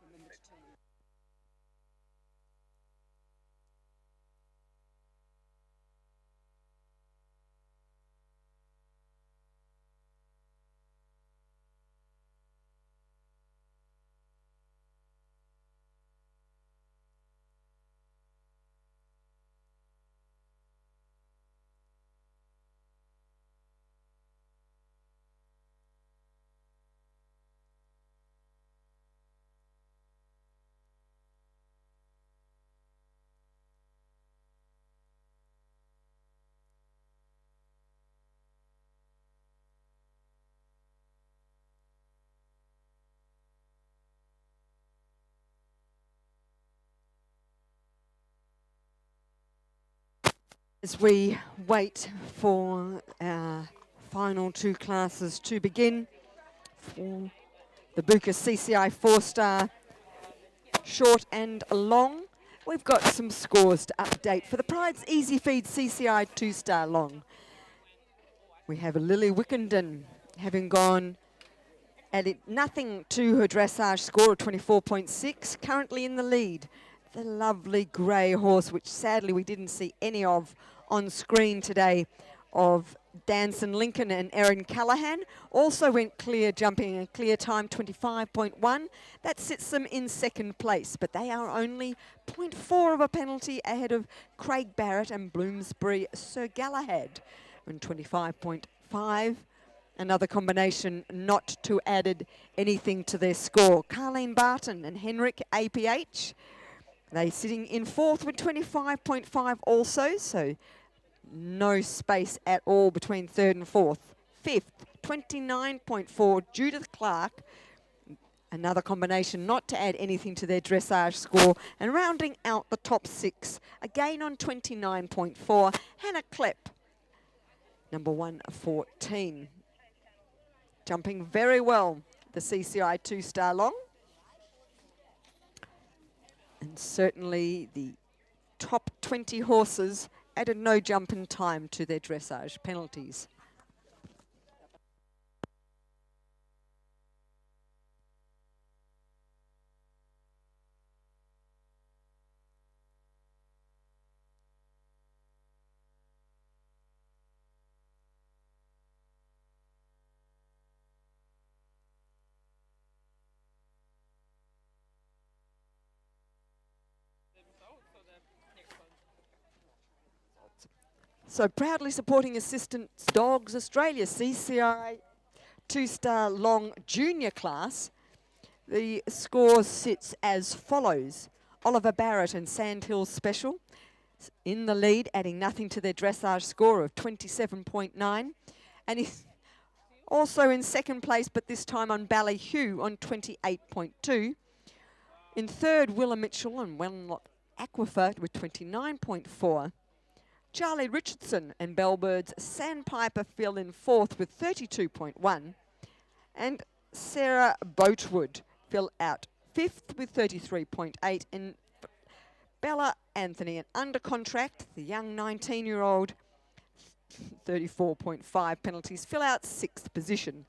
As we wait for our final two classes to begin, for the Buka CCI 4-star short and long, we've got some scores to update. For the Pride's Easy Feed CCI 2-star long, we have Lily Wickenden having gone added nothing to her dressage score of 24.6, currently in the lead. The lovely grey horse, which sadly we didn't see any of on screen today, of Danson Lincoln and Erin Callahan, also went clear, jumping a clear time 25.1. That sits them in second place, but they are only 0.4 of a penalty ahead of Craig Barrett and Bloomsbury Sir Galahad on 25.5. Another combination not to added anything to their score. Carleen Barton and Henrik APH, they sitting in fourth with 25.5 also, so no space at all between third and fourth. Fifth, 29.4, Judith Clark. Another combination not to add anything to their dressage score. And rounding out the top six, again on 29.4, Hannah Klepp, number 114. Jumping very well, the CCI 2-star long. And certainly the top 20 horses added no jump in time to their dressage penalties. So proudly supporting Assistance Dogs Australia, CCI 2-star long junior class. The score sits as follows. Oliver Barrett and Sandhill Special in the lead, adding nothing to their dressage score of 27.9. And he's also in second place, but this time on Ballyhue on 28.2. In third, Willa Mitchell and Wenlock Aquifer with 29.4. Charlie Richardson and Bellbirds Sandpiper fill in fourth with 32.1. And Sarah Boatwood fill out fifth with 33.8. And Bella Anthony, and under contract, the young 19-year-old, 34.5 penalties, fill out sixth position.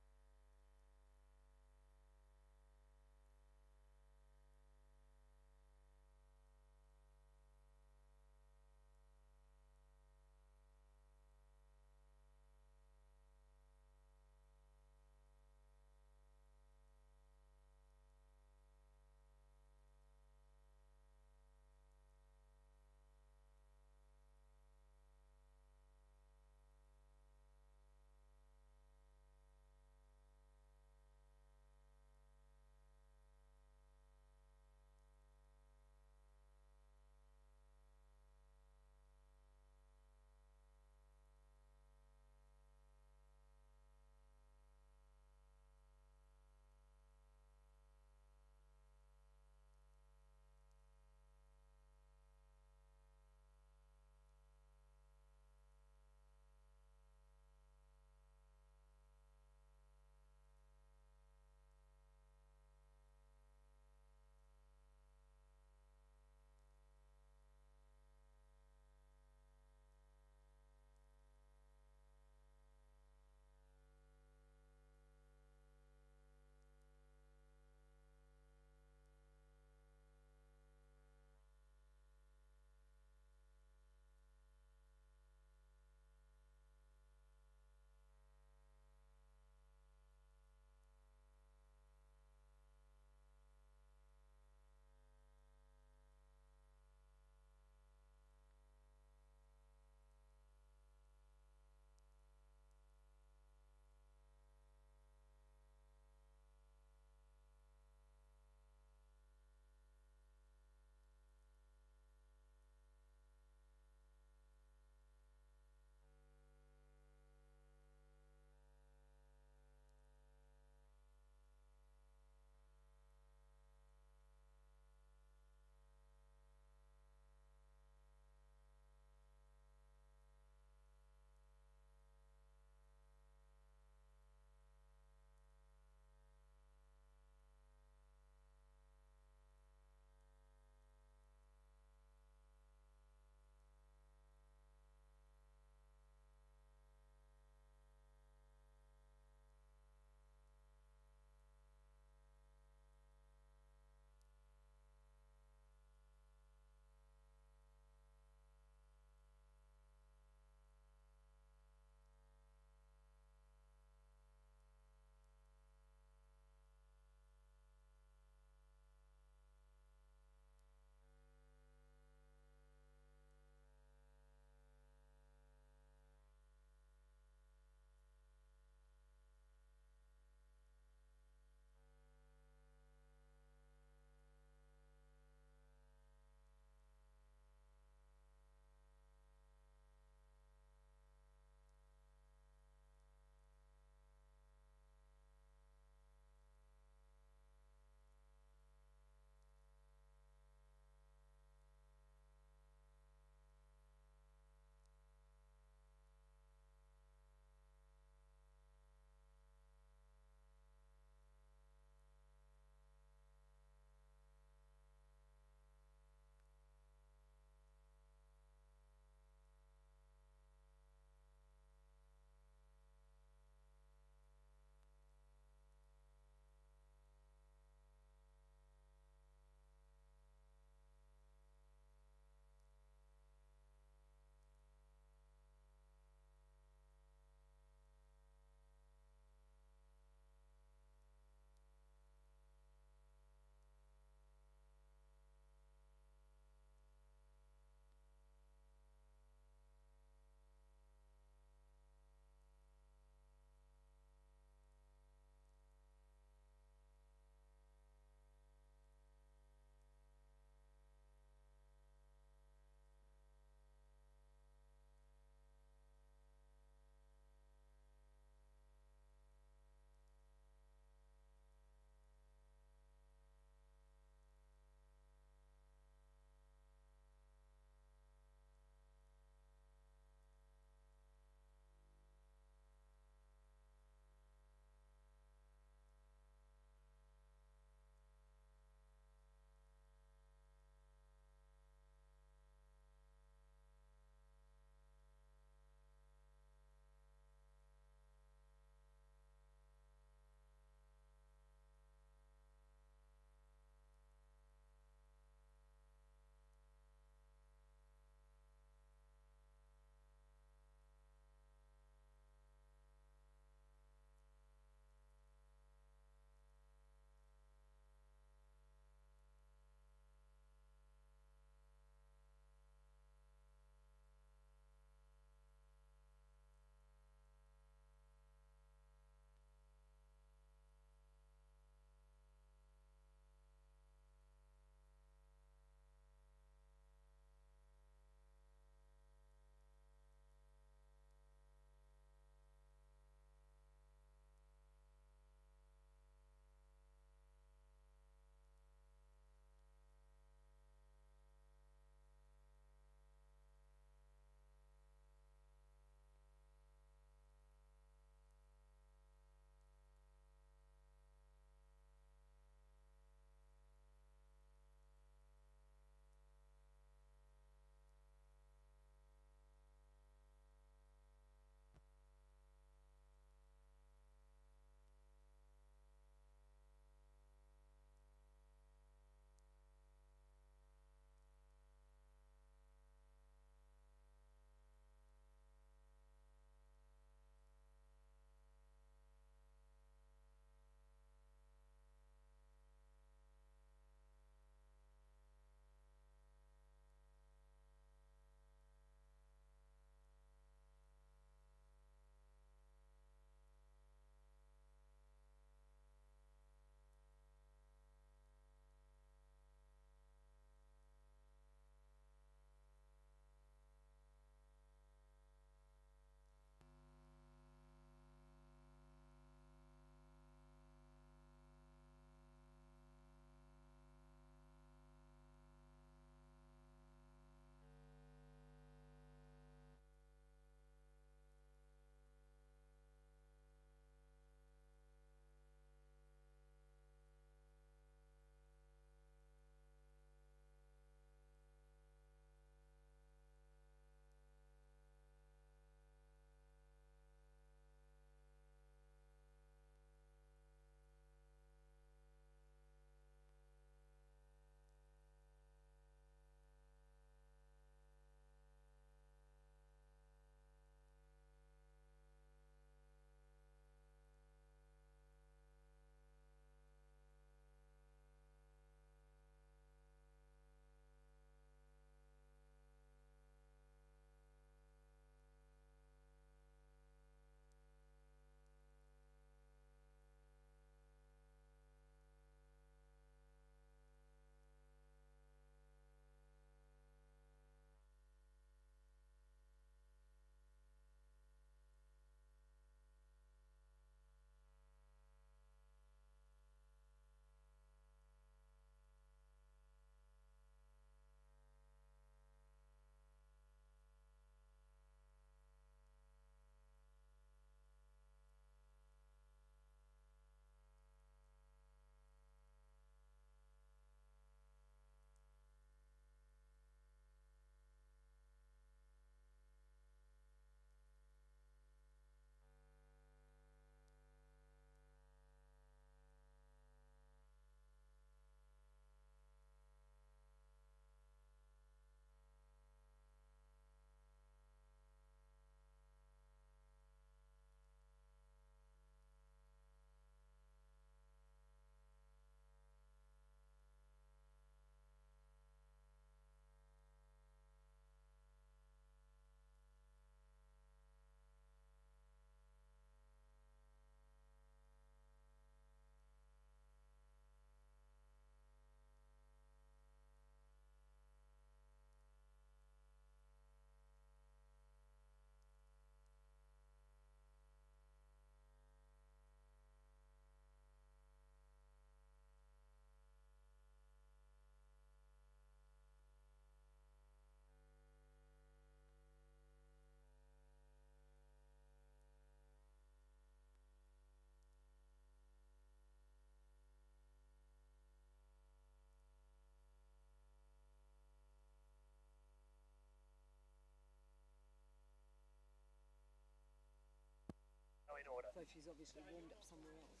So she's obviously warmed up somewhere else.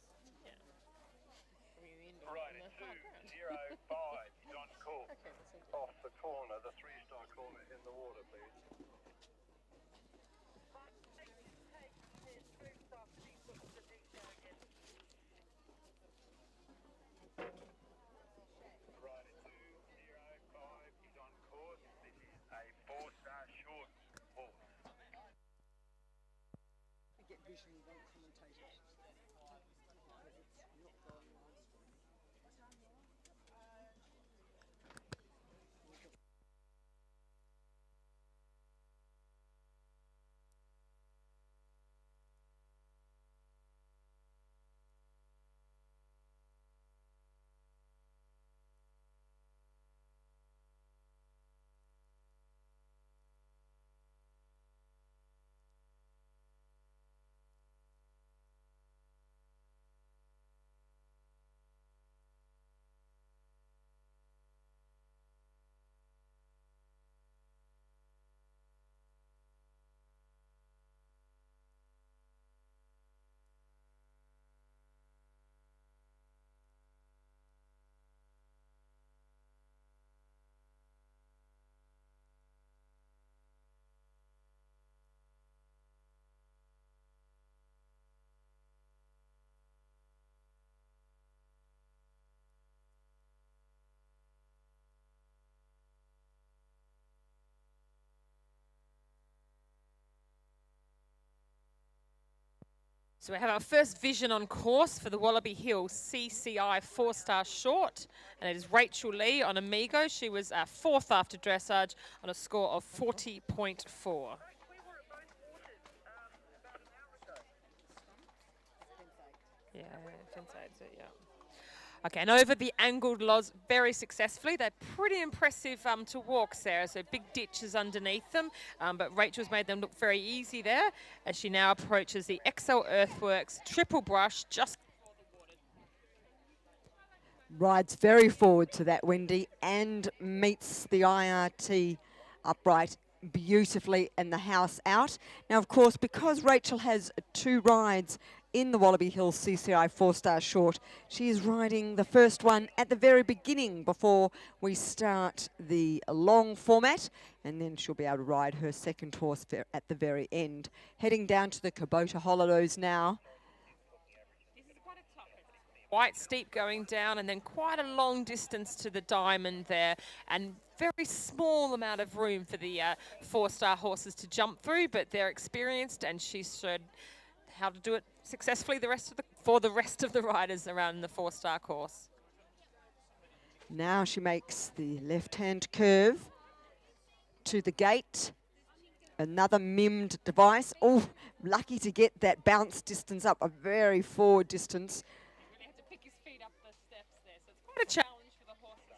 Right, 205 is on course. Off the corner, the 3-star corner in the water, please. Right, 205 is on course. This is a 4-star short horse. We get vision, we don't commentate it. Because it's not going live stream. So we have our first vision on course for the Wallaby Hill CCI 4-star short, and it is Rachel Lee on Amigo. She was 4th after dressage on a score of 40.4. Yeah, Fenside's it, yeah. Okay, and over the angled lods very successfully. They're pretty impressive to walk, Sarah, so big ditches underneath them, but Rachel's made them look very easy there as she now approaches the XL Earthworks triple brush just Rides very forward to that, Wendy, and meets the IRT upright beautifully and the house out. Now, of course, because Rachel has 2 rides in the Wallaby Hills CCI 4-star short, she is riding the first one at the very beginning before we start the long format, and then she'll be able to ride her second horse at the very end. Heading down to the Kubota Hollows now. quite steep going down and then quite a long distance to the diamond there, and very small amount of room for the 4-star horses to jump through, but they're experienced and she's showed how to do it successfully for the rest of the riders around the 4-star course. Now she makes the left-hand curve to the gate. Another mimmed device. Oh, lucky to get that bounce distance up, a very forward distance. He had to pick his feet up the steps there, so it's quite a challenge for the horses to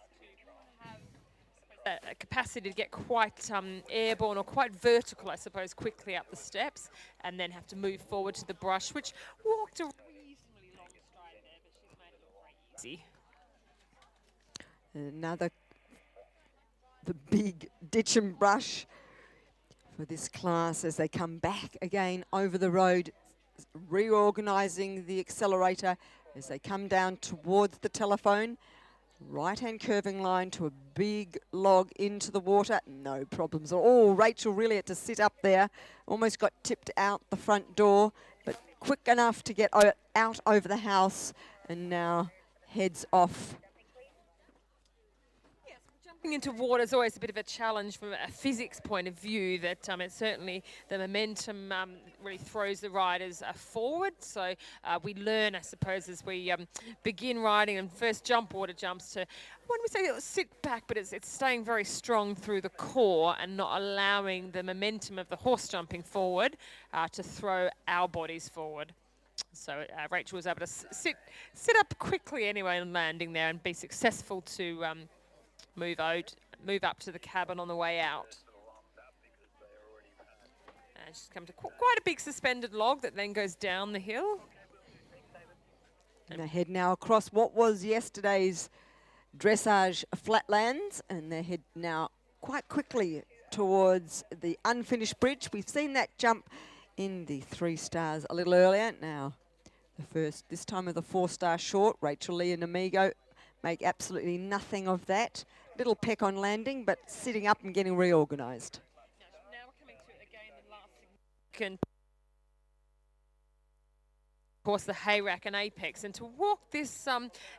have that capacity to get quite airborne or quite vertical, I suppose, quickly up the steps, and then have to move forward to the brush, which walked a reasonably long stride there, but she's made it look very easy. Another, the big ditch and brush for this class as they come back again over the road, reorganising the accelerator as they come down towards the telephone. Right-hand curving line to a big log into the water. No problems at all. Rachel really had to sit up there. Almost got tipped out the front door, but quick enough to get out over the house and now heads off. Jumping into water is always a bit of a challenge from a physics point of view, that it's certainly the momentum really throws the riders forward. So we learn, I suppose, as we begin riding and first jump water jumps to, when we say sit back, but it's staying very strong through the core and not allowing the momentum of the horse jumping forward to throw our bodies forward. So Rachel was able to sit up quickly anyway on landing there and be successful to move up to the cabin on the way out. And she's come to quite a big suspended log that then goes down the hill. And they head now across what was yesterday's dressage flatlands, and they head now quite quickly towards the unfinished bridge. We've seen that jump in the 3 stars a little earlier. Now, this time of the 4-star short, Rachel Lee and Amigo make absolutely nothing of that. Little peck on landing, but sitting up and getting reorganised. Now we're coming to, again, the last significant, of course, the hay rack and apex. And to walk this,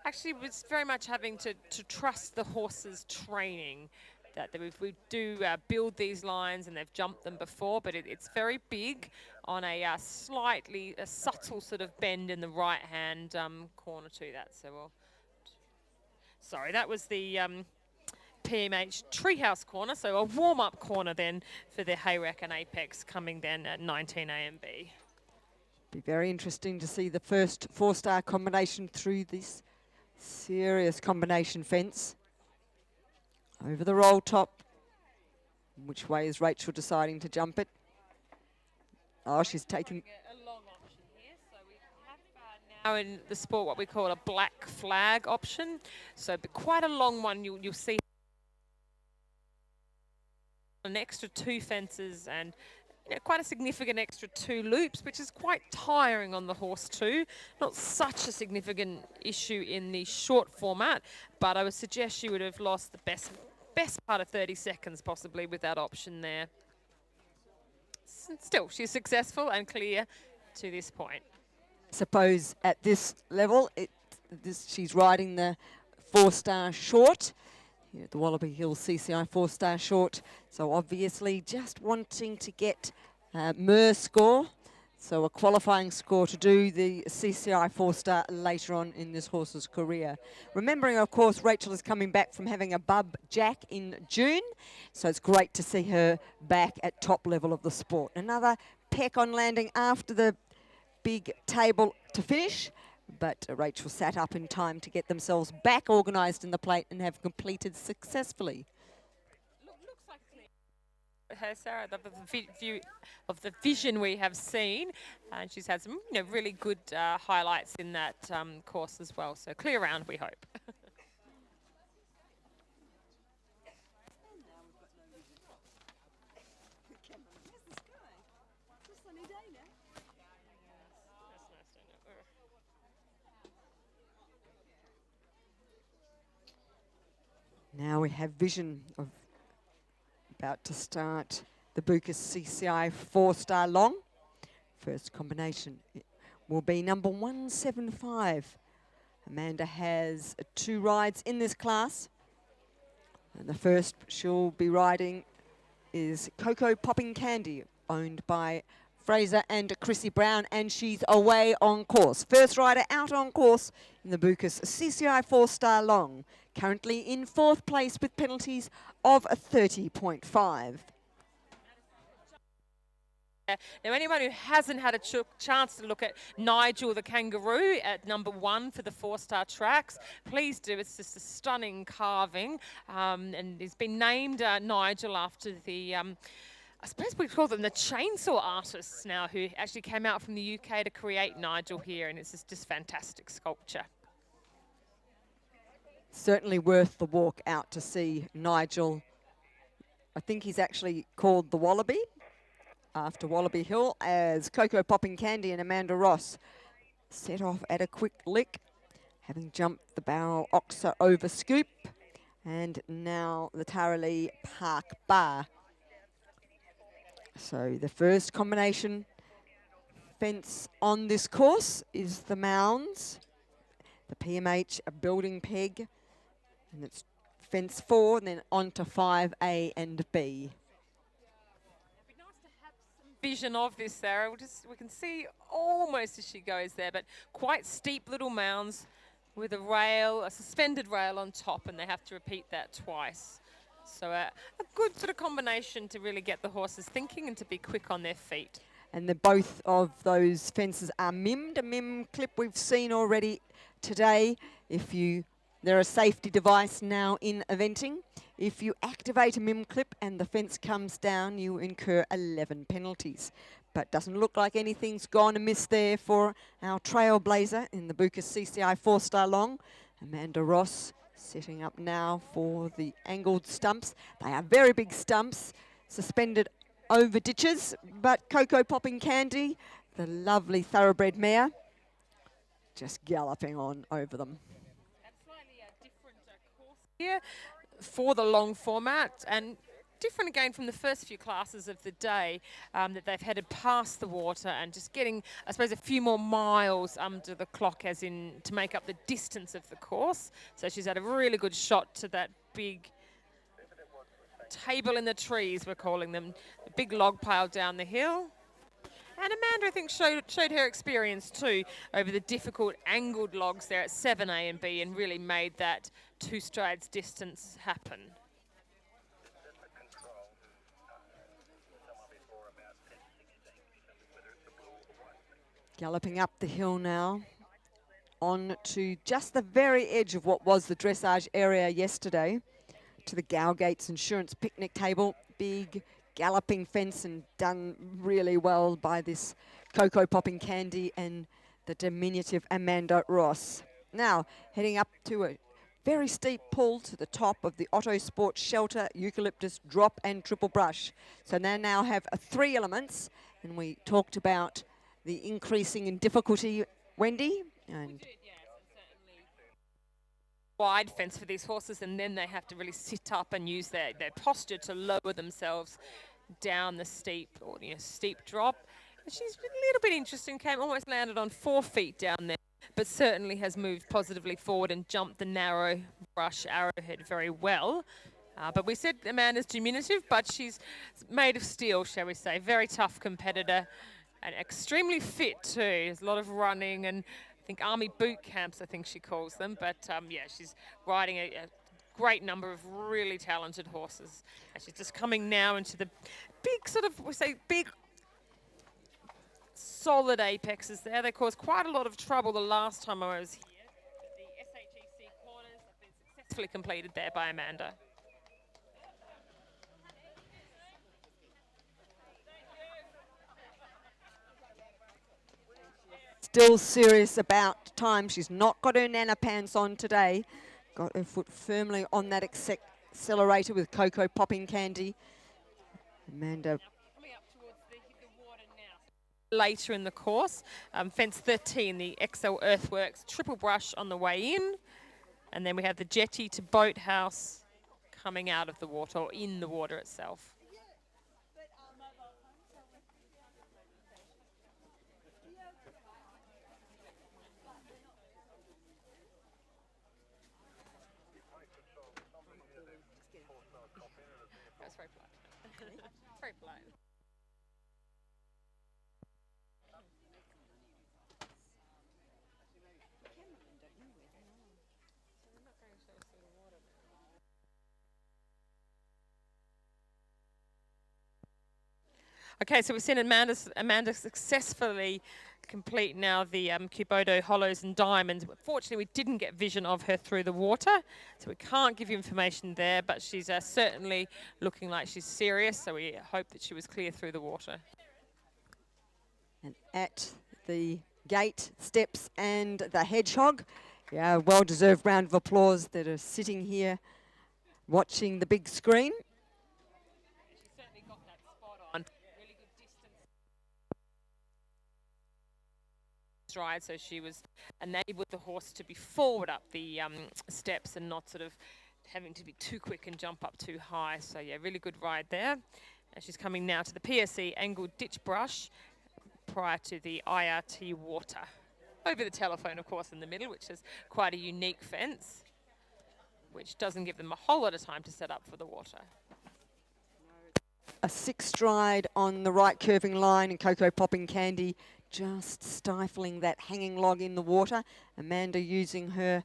actually was very much having to trust the horse's training. That we do build these lines, and they've jumped them before, but it's very big on a slightly subtle sort of bend in the right-hand corner to that. So we'll, sorry, that was the PMH Treehouse corner, so a warm-up corner then for the hay rack and apex coming then at 19 A and B. Be very interesting to see the first 4-star combination through this serious combination fence. Over the roll top. Which way is Rachel deciding to jump it? Oh, she's taking... A long option here. So we have now in the sport what we call a black flag option. So quite a long one. You'll see an extra 2 fences and quite a significant extra 2 loops, which is quite tiring on the horse too. Not such a significant issue in the short format, but I would suggest she would have lost the best part of 30 seconds possibly with that option there. Still, she's successful and clear to this point. Suppose at this level, she's riding the 4-star short. Here at the Wallaby Hill CCI 4-star short. So obviously just wanting to get MER score. So a qualifying score to do the CCI 4-star later on in this horse's career. Remembering, of course, Rachel is coming back from having a bub jack in June. So it's great to see her back at top level of the sport. Another peck on landing after the big table to finish. But Rachel sat up in time to get themselves back organised in the plate and have completed successfully. Looks like her, Sarah, the view of the vision we have seen, and she's had some really good highlights in that course as well. So clear round, we hope. Now we have vision of about to start the Bucas CCI 4-star long. First combination will be number 175. Amanda has 2 rides in this class. And the first she'll be riding is Cocoa Popping Candy, owned by Fraser and Chrissy Brown, and she's away on course. First rider out on course in the Bucas CCI 4-star long. Currently in 4th place with penalties of 30.5. Now, anyone who hasn't had a chance to look at Nigel the kangaroo at number 1 for the 4-star tracks, please do. It's just a stunning carving, and he's been named Nigel after the, I suppose we call them the chainsaw artists now, who actually came out from the UK to create Nigel here, and it's just fantastic sculpture. Certainly worth the walk out to see Nigel. I think he's actually called the Wallaby, after Wallaby Hill, as Cocoa Popping Candy and Amanda Ross set off at a quick lick, having jumped the barrel Oxer over scoop, and now the Tarralee Park Bar. So the first combination fence on this course is the Mounds, the PMH a building peg, and it's fence 4, and then on to 5A and B. Vision of this, Sarah. We can see almost as she goes there, but quite steep little mounds with a rail, a suspended rail on top, and they have to repeat that twice. So a good sort of combination to really get the horses thinking and to be quick on their feet. And both of those fences are mimmed. A mim clip we've seen already today. They're a safety device now in eventing. If you activate a mim clip and the fence comes down, you incur 11 penalties. But doesn't look like anything's gone amiss there for our trailblazer in the Bucas CCI 4-star long. Amanda Ross setting up now for the angled stumps. They are very big stumps, suspended over ditches, but Cocoa Popping Candy, the lovely thoroughbred mare, just galloping on over them. And slightly different course here for the long format, and different again from the first few classes of the day, that they've headed past the water and just getting, I suppose, a few more miles under the clock, as in to make up the distance of the course. So she's had a really good shot to that big table in the trees, we're calling them, the big log pile down the hill. And Amanda, I think, showed her experience too over the difficult angled logs there at 7A and B, and really made that 2 strides distance happen. Galloping up the hill now, on to just the very edge of what was the dressage area yesterday, to the Gowgates Insurance picnic table. Big galloping fence, and done really well by this Cocoa Popping Candy and the diminutive Amanda Ross. Now, heading up to a very steep pull to the top of the Otto Sport Shelter, Eucalyptus, Drop and Triple Brush. So they now have 3 elements, and we talked about the increasing in difficulty, Wendy. And wide fence for these horses, and then they have to really sit up and use their posture to lower themselves down the steep drop. She's a little bit interesting, almost landed on 4 feet down there, but certainly has moved positively forward and jumped the narrow brush arrowhead very well. But we said Amanda's diminutive, but she's made of steel, shall we say. Very tough competitor and extremely fit too. There's a lot of running and I think army boot camps, I think she calls them. But yeah, she's riding a great number of really talented horses. And she's just coming now into the big sort of, we say, big solid apexes there. They caused quite a lot of trouble the last time I was here. The SHEC corners have been successfully completed there by Amanda. Still serious about time. She's not got her Nana pants on today. Got her foot firmly on that accelerator with Cocoa Popping Candy. Amanda. Coming up towards the water now. Later in the course, fence 13, the XL Earthworks Triple Brush on the way in. And then we have the jetty to boathouse coming out of the water, or in the water itself. That's very polite. Very polite. Okay, so we've seen Amanda successfully complete now the Kubodo Hollows and Diamonds. Fortunately, we didn't get vision of her through the water, so we can't give you information there, but she's certainly looking like she's serious, so we hope that she was clear through the water. And at the gate, steps and the hedgehog. Yeah, well-deserved round of applause that are sitting here watching the big screen. She certainly got that spot on. Really good distance stride, so she was enabled the horse to be forward up the steps and not sort of having to be too quick and jump up too high. So yeah, really good ride there. And she's coming now to the PSE angled ditch brush prior to the IRT water. Over the telephone, of course, in the middle, which is quite a unique fence, which doesn't give them a whole lot of time to set up for the water. A 6 stride on the right curving line, and Cocoa Popping Candy just stifling that hanging log in the water. Amanda using her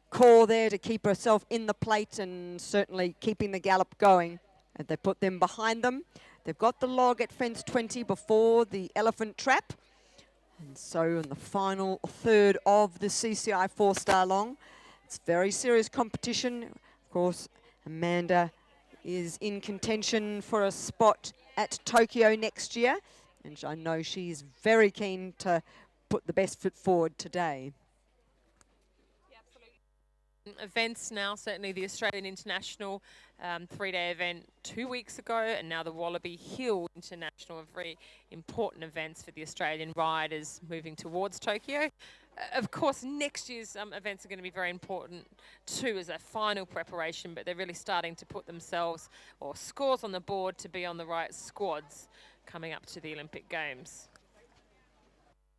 core there to keep herself in the plate and certainly keeping the gallop going. And they put them behind them. They've got the log at fence 20 before the elephant trap. And so in the final third of the CCI 4-star long, it's very serious competition. Of course, Amanda is in contention for a spot at Tokyo next year. And I know she's very keen to put the best foot forward today. events now, certainly the Australian International 3-day event 2 weeks ago, and now the Wallaby Hill International, very important events for the Australian riders moving towards Tokyo. Of course, next year's events are going to be very important too as a final preparation, but they're really starting to put themselves or scores on the board to be on the right squads coming up to the Olympic Games.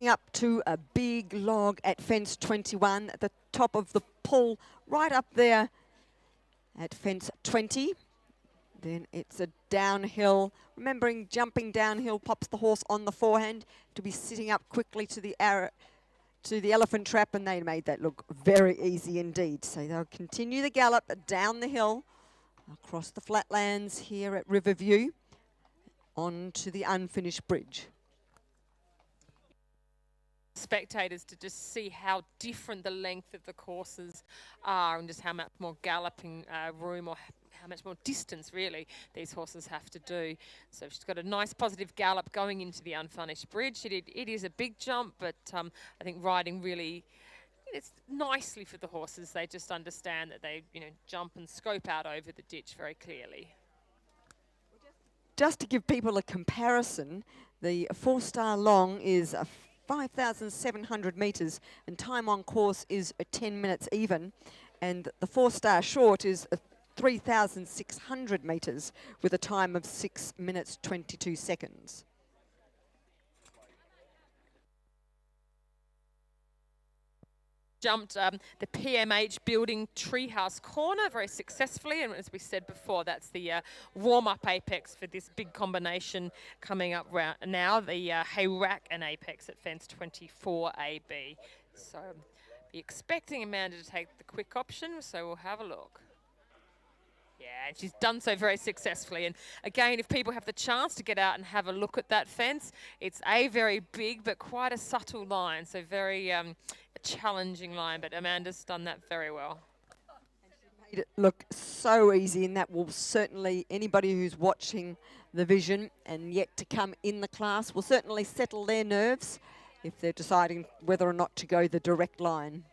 Up to a big log at fence 21 at the top of the pull, right up there at fence 20. Then it's a downhill. Remembering jumping downhill pops the horse on the forehand to be sitting up quickly to the elephant trap, and they made that look very easy indeed. So they'll continue the gallop down the hill across the flatlands here at Riverview onto the unfinished bridge. Spectators to just see how different the length of the courses are and just how much more galloping room or how much more distance really these horses have to do. So she's got a nice positive gallop going into the unfinished bridge. It is a big jump, but I think riding really it's nicely for the horses. They just understand that they jump and scope out over the ditch very clearly. Just to give people a comparison, the 4-star long is 5,700 metres and time on course is 10 minutes even, and the 4-star short is 3,600 metres with a time of 6 minutes 22 seconds. Jumped the PMH building Treehouse Corner very successfully, and as we said before, that's the warm-up apex for this big combination coming up now, the Hayrack and apex at fence 24AB. So be expecting Amanda to take the quick option, so we'll have a look. Yeah, and she's done so very successfully. And again, if people have the chance to get out and have a look at that fence, it's a very big but quite a subtle line, so very a challenging line, but Amanda's done that very well. Made it look so easy, and that will certainly, anybody who's watching the vision and yet to come in the class will certainly settle their nerves if they're deciding whether or not to go the direct line.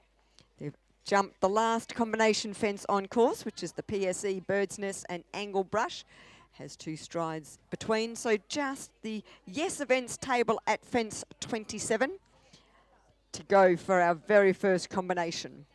They've jumped the last combination fence on course, which is the PSE Bird's Nest and Angle Brush. Has 2 strides between, so just the Yes Events table at fence 27 to go for our very first combination.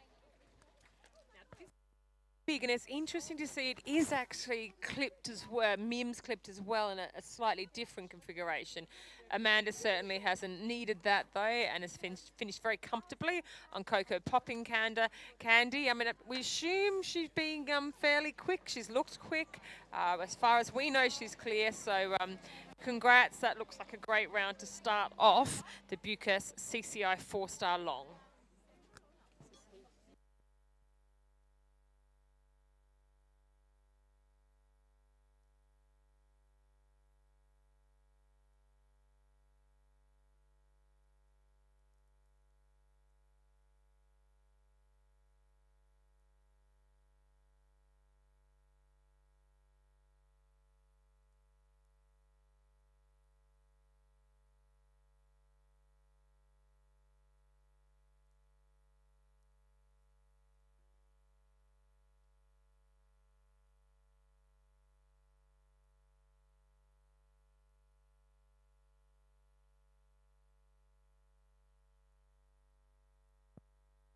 Big, and it's interesting to see it is actually clipped as well, Mims clipped as well in a slightly different configuration. Amanda certainly hasn't needed that though, and has finished very comfortably on Cocoa Popping Candy. I mean, we assume she's being fairly quick. She's looked quick. As far as we know, she's clear. So congrats. That looks like a great round to start off the Bucas CCI 4-star long.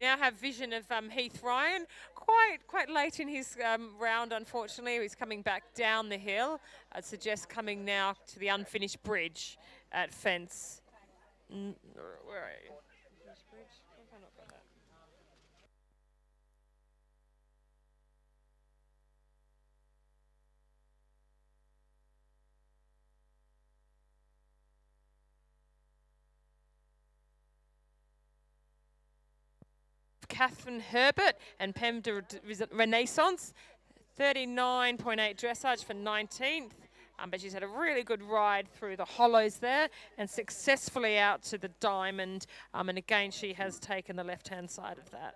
Now have vision of Heath Ryan, quite late in his round, unfortunately. He's coming back down the hill. I'd suggest coming now to the unfinished bridge at fence. Where are you? Unfinished bridge? Have I not got that? Catherine Herbert and Pem de Renaissance, 39.8 dressage for 19th. But she's had a really good ride through the hollows there and successfully out to the diamond. And again, she has taken the left-hand side of that.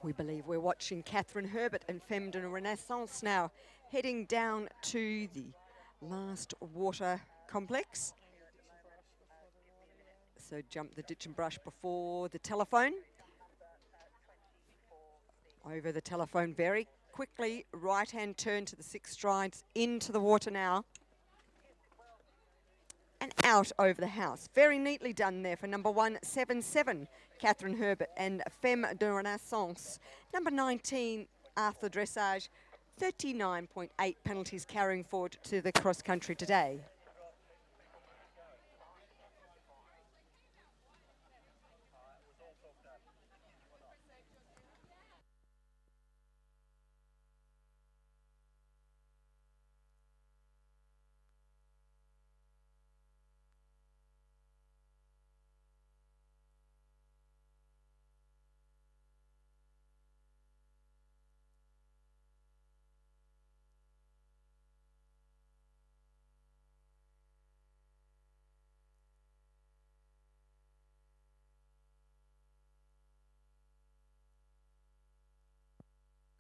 We believe we're watching Catherine Herbert and Femme de Renaissance now, heading down to the last water complex. So jump the ditch and brush before the telephone. Over the telephone very quickly, right-hand turn to the 6 strides, into the water now. And out over the house. Very neatly done there for number 177, Catherine Herbert, and Femme de Renaissance. Number 19, Arthur Dressage, 39.8 penalties carrying forward to the cross country today.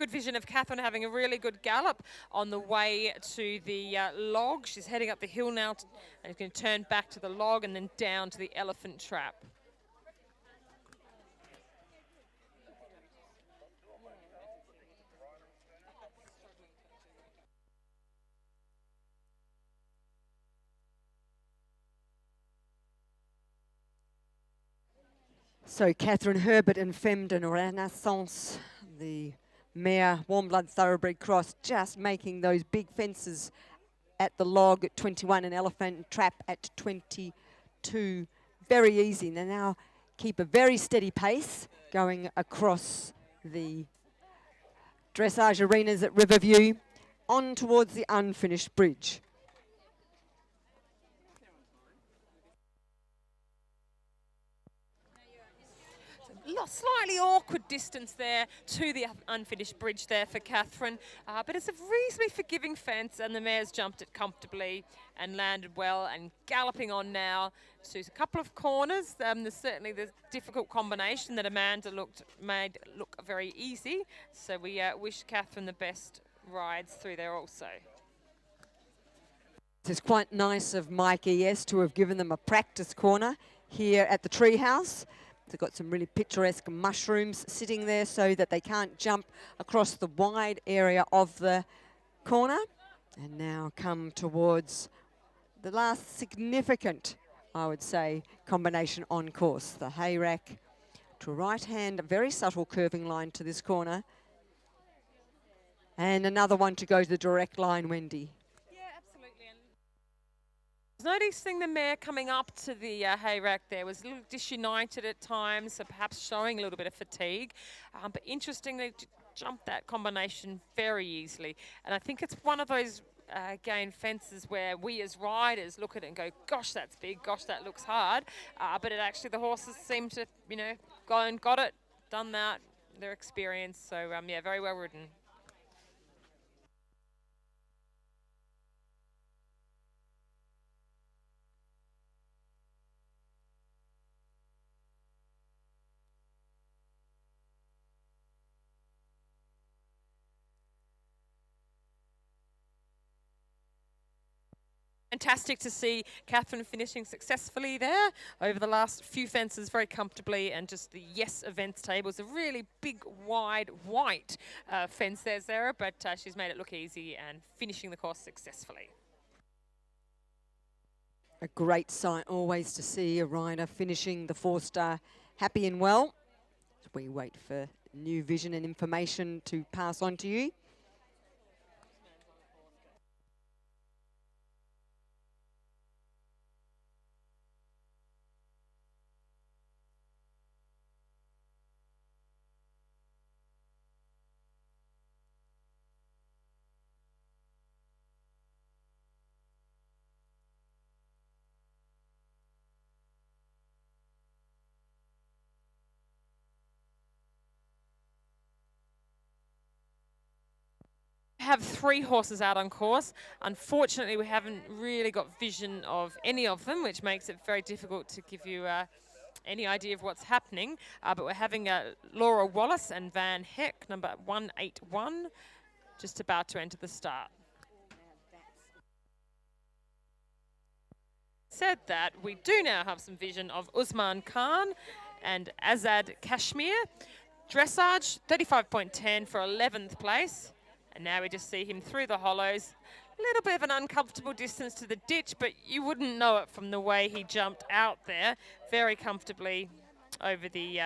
Good vision of Catherine having a really good gallop on the way to the log. She's heading up the hill now and going to turn back to the log and then down to the elephant trap. So Catherine Herbert and Femme de Renaissance, the mare Warm Blood Thoroughbred Cross, just making those big fences at the log at 21 and elephant trap at 22. Very easy. They now keep a very steady pace going across the dressage arenas at Riverview on towards the unfinished bridge. Slightly awkward distance there to the unfinished bridge there for Catherine, but it's a reasonably forgiving fence and the mare's jumped it comfortably and landed well and galloping on now to a couple of corners. There's certainly the difficult combination that Amanda made look very easy, so we wish Catherine the best rides through there also. It's quite nice of Mike ES to have given them a practice corner here at the treehouse. They've got some really picturesque mushrooms sitting there so that they can't jump across the wide area of the corner. And now come towards the last significant, I would say, combination on course. The hay rack to right hand, a very subtle curving line to this corner. And another one to go to the direct line, Wendy. Noticing the mare coming up to the hay rack there was a little disunited at times, so perhaps showing a little bit of fatigue. But interestingly, jumped that combination very easily. And I think it's one of those, again, fences where we as riders look at it and go, gosh, that's big, gosh, that looks hard. But it actually, the horses seem to, go and got it, done that, their experience. So, yeah, very well ridden. Fantastic to see Catherine finishing successfully there over the last few fences very comfortably, and just the Yes Events table is a really big, wide, white fence there, Sarah, but she's made it look easy and finishing the course successfully. A great sight always to see a rider finishing the 4-star happy and well. We wait for new vision and information to pass on to you. Have 3 horses out on course. Unfortunately, we haven't really got vision of any of them, which makes it very difficult to give you any idea of what's happening, but we're having Laura Wallace and Van Heck, number 181, just about to enter the start. Said that, we do now have some vision of Usman Khan and Azad Kashmir. Dressage, 35.10 for 11th place. And now we just see him through the hollows. A little bit of an uncomfortable distance to the ditch, but you wouldn't know it from the way he jumped out there very comfortably over the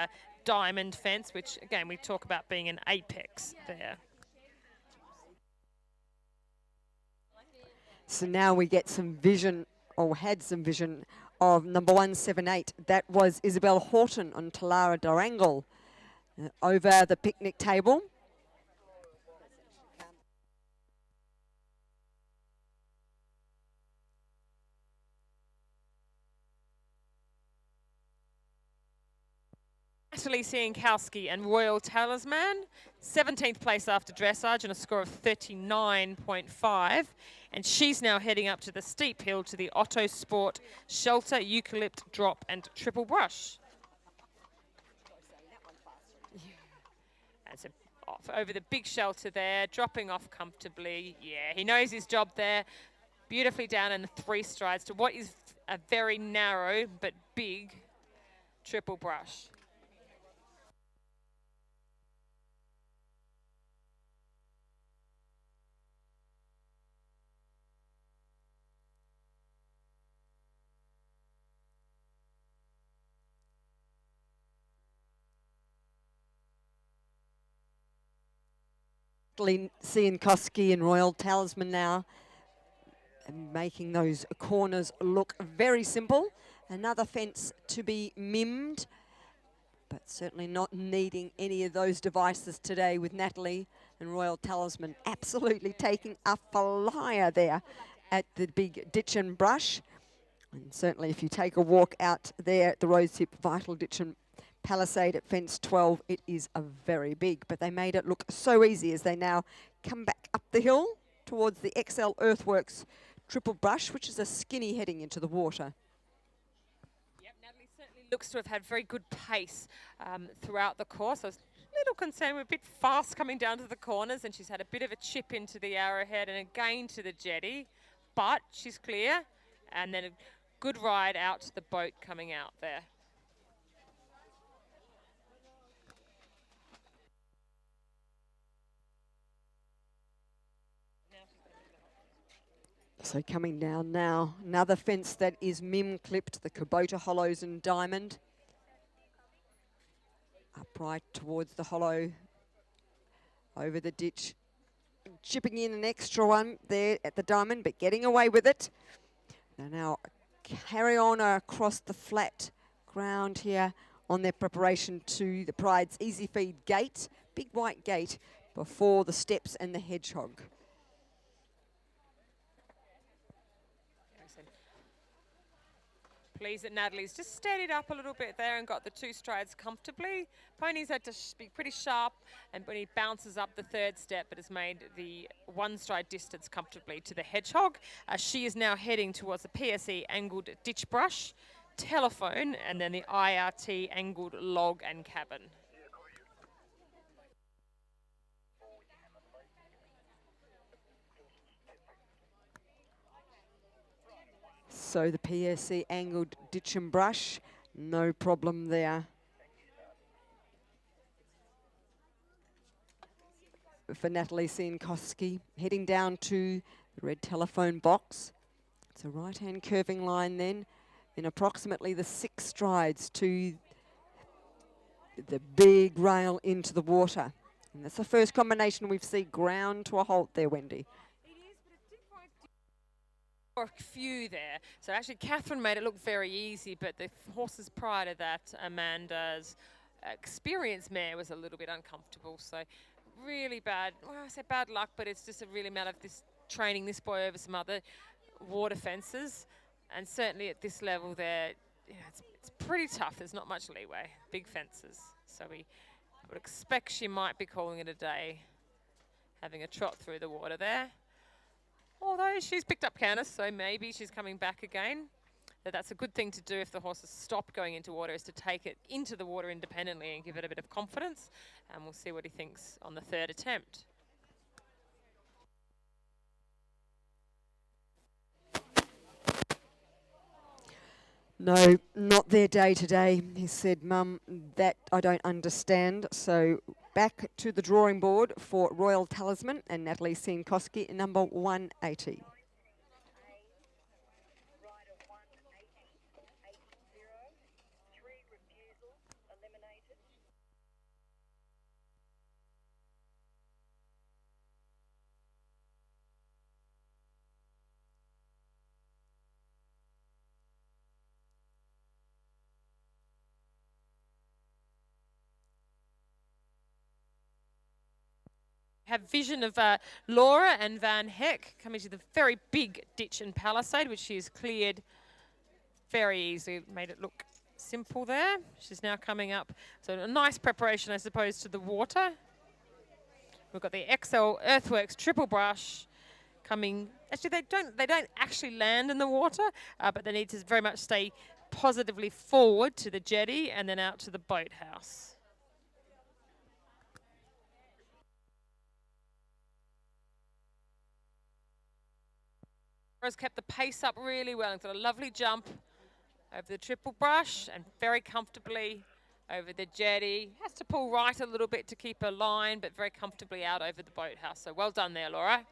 diamond fence, which, again, we talk about being an apex there. So now we get some vision, or had some vision, of number 178. That was Isabel Horton on Talara Durangle over the picnic table. Natalie Siankowski and Royal Talisman, 17th place after dressage and a score of 39.5. And she's now heading up to the steep hill to the Otto Sport Shelter, Eucalypt, Drop and Triple Brush. And so off over the big shelter there, dropping off comfortably. Yeah, he knows his job there. Beautifully down in 3 strides to what is a very narrow but big triple brush. Siankowski and Royal Talisman now, and making those corners look very simple. Another fence to be mimmed, but certainly not needing any of those devices today with Natalie and Royal Talisman absolutely taking a flyer there at the big ditch and brush. And certainly if you take a walk out there at the Rosehip Vital Ditch and Palisade at fence 12, it is a very big, but they made it look so easy as they now come back up the hill towards the XL Earthworks triple brush, which is a skinny heading into the water. Yep, Natalie certainly looks to have had very good pace throughout the course. I was a little concerned, we're a bit fast coming down to the corners, and she's had a bit of a chip into the arrowhead and again to the jetty, but she's clear, and then a good ride out to the boat coming out there. So coming down now, another fence that is mim clipped, the Kubota Hollows and Diamond. Upright towards the hollow, over the ditch. Chipping in an extra one there at the Diamond, but getting away with it. They now carry on across the flat ground here on their preparation to the Pride's Easy Feed gate, big white gate before the steps and the hedgehog. Pleased that Natalie's just steadied up a little bit there and got the 2 strides comfortably. Pony's had to be pretty sharp, and when he bounces up the 3rd step, it has made the 1 stride distance comfortably to the hedgehog. She is now heading towards the PSE angled ditch brush, telephone, and then the IRT angled log and cabin. So the PSC angled ditch and brush, no problem there. For Natalie Siankowski, heading down to the red telephone box. It's a right-hand curving line then, in approximately the 6 strides to the big rail into the water. And that's the first combination we've seen ground to a halt there, Wendy. A few there. So actually Catherine made it look very easy, but the horses prior to that, Amanda's experienced mare was a little bit uncomfortable. So really bad, well, I say bad luck, but it's just a really matter of this training this boy over some other water fences. And certainly at this level there, you know, it's pretty tough. There's not much leeway, big fences. So I would expect she might be calling it a day, having a trot through the water there. Although she's picked up Canis, so maybe she's coming back again. that's a good thing to do if the horse has stopped going into water, is to take it into the water independently and give it a bit of confidence. And we'll see what he thinks on the third attempt. No, not their day today. He said, Mum, that I don't understand. So back to the drawing board for Royal Talisman and Natalie Sienkoski, number 180. Rider 180, 80, 3 refusals eliminated. Have vision of Laura and Van Heck coming to the very big ditch and palisade, which she has cleared very easily. Made it look simple there. She's now coming up. So a nice preparation, I suppose, to the water. We've got the cci-l Earthworks triple brush coming. Actually, they don't actually land in the water, but they need to very much stay positively forward to the jetty and then out to the boathouse. Has kept the pace up really well and got a lovely jump over the triple brush and very comfortably over the jetty. Has to pull right a little bit to keep her line, but very comfortably out over the boathouse. So well done there, Laura.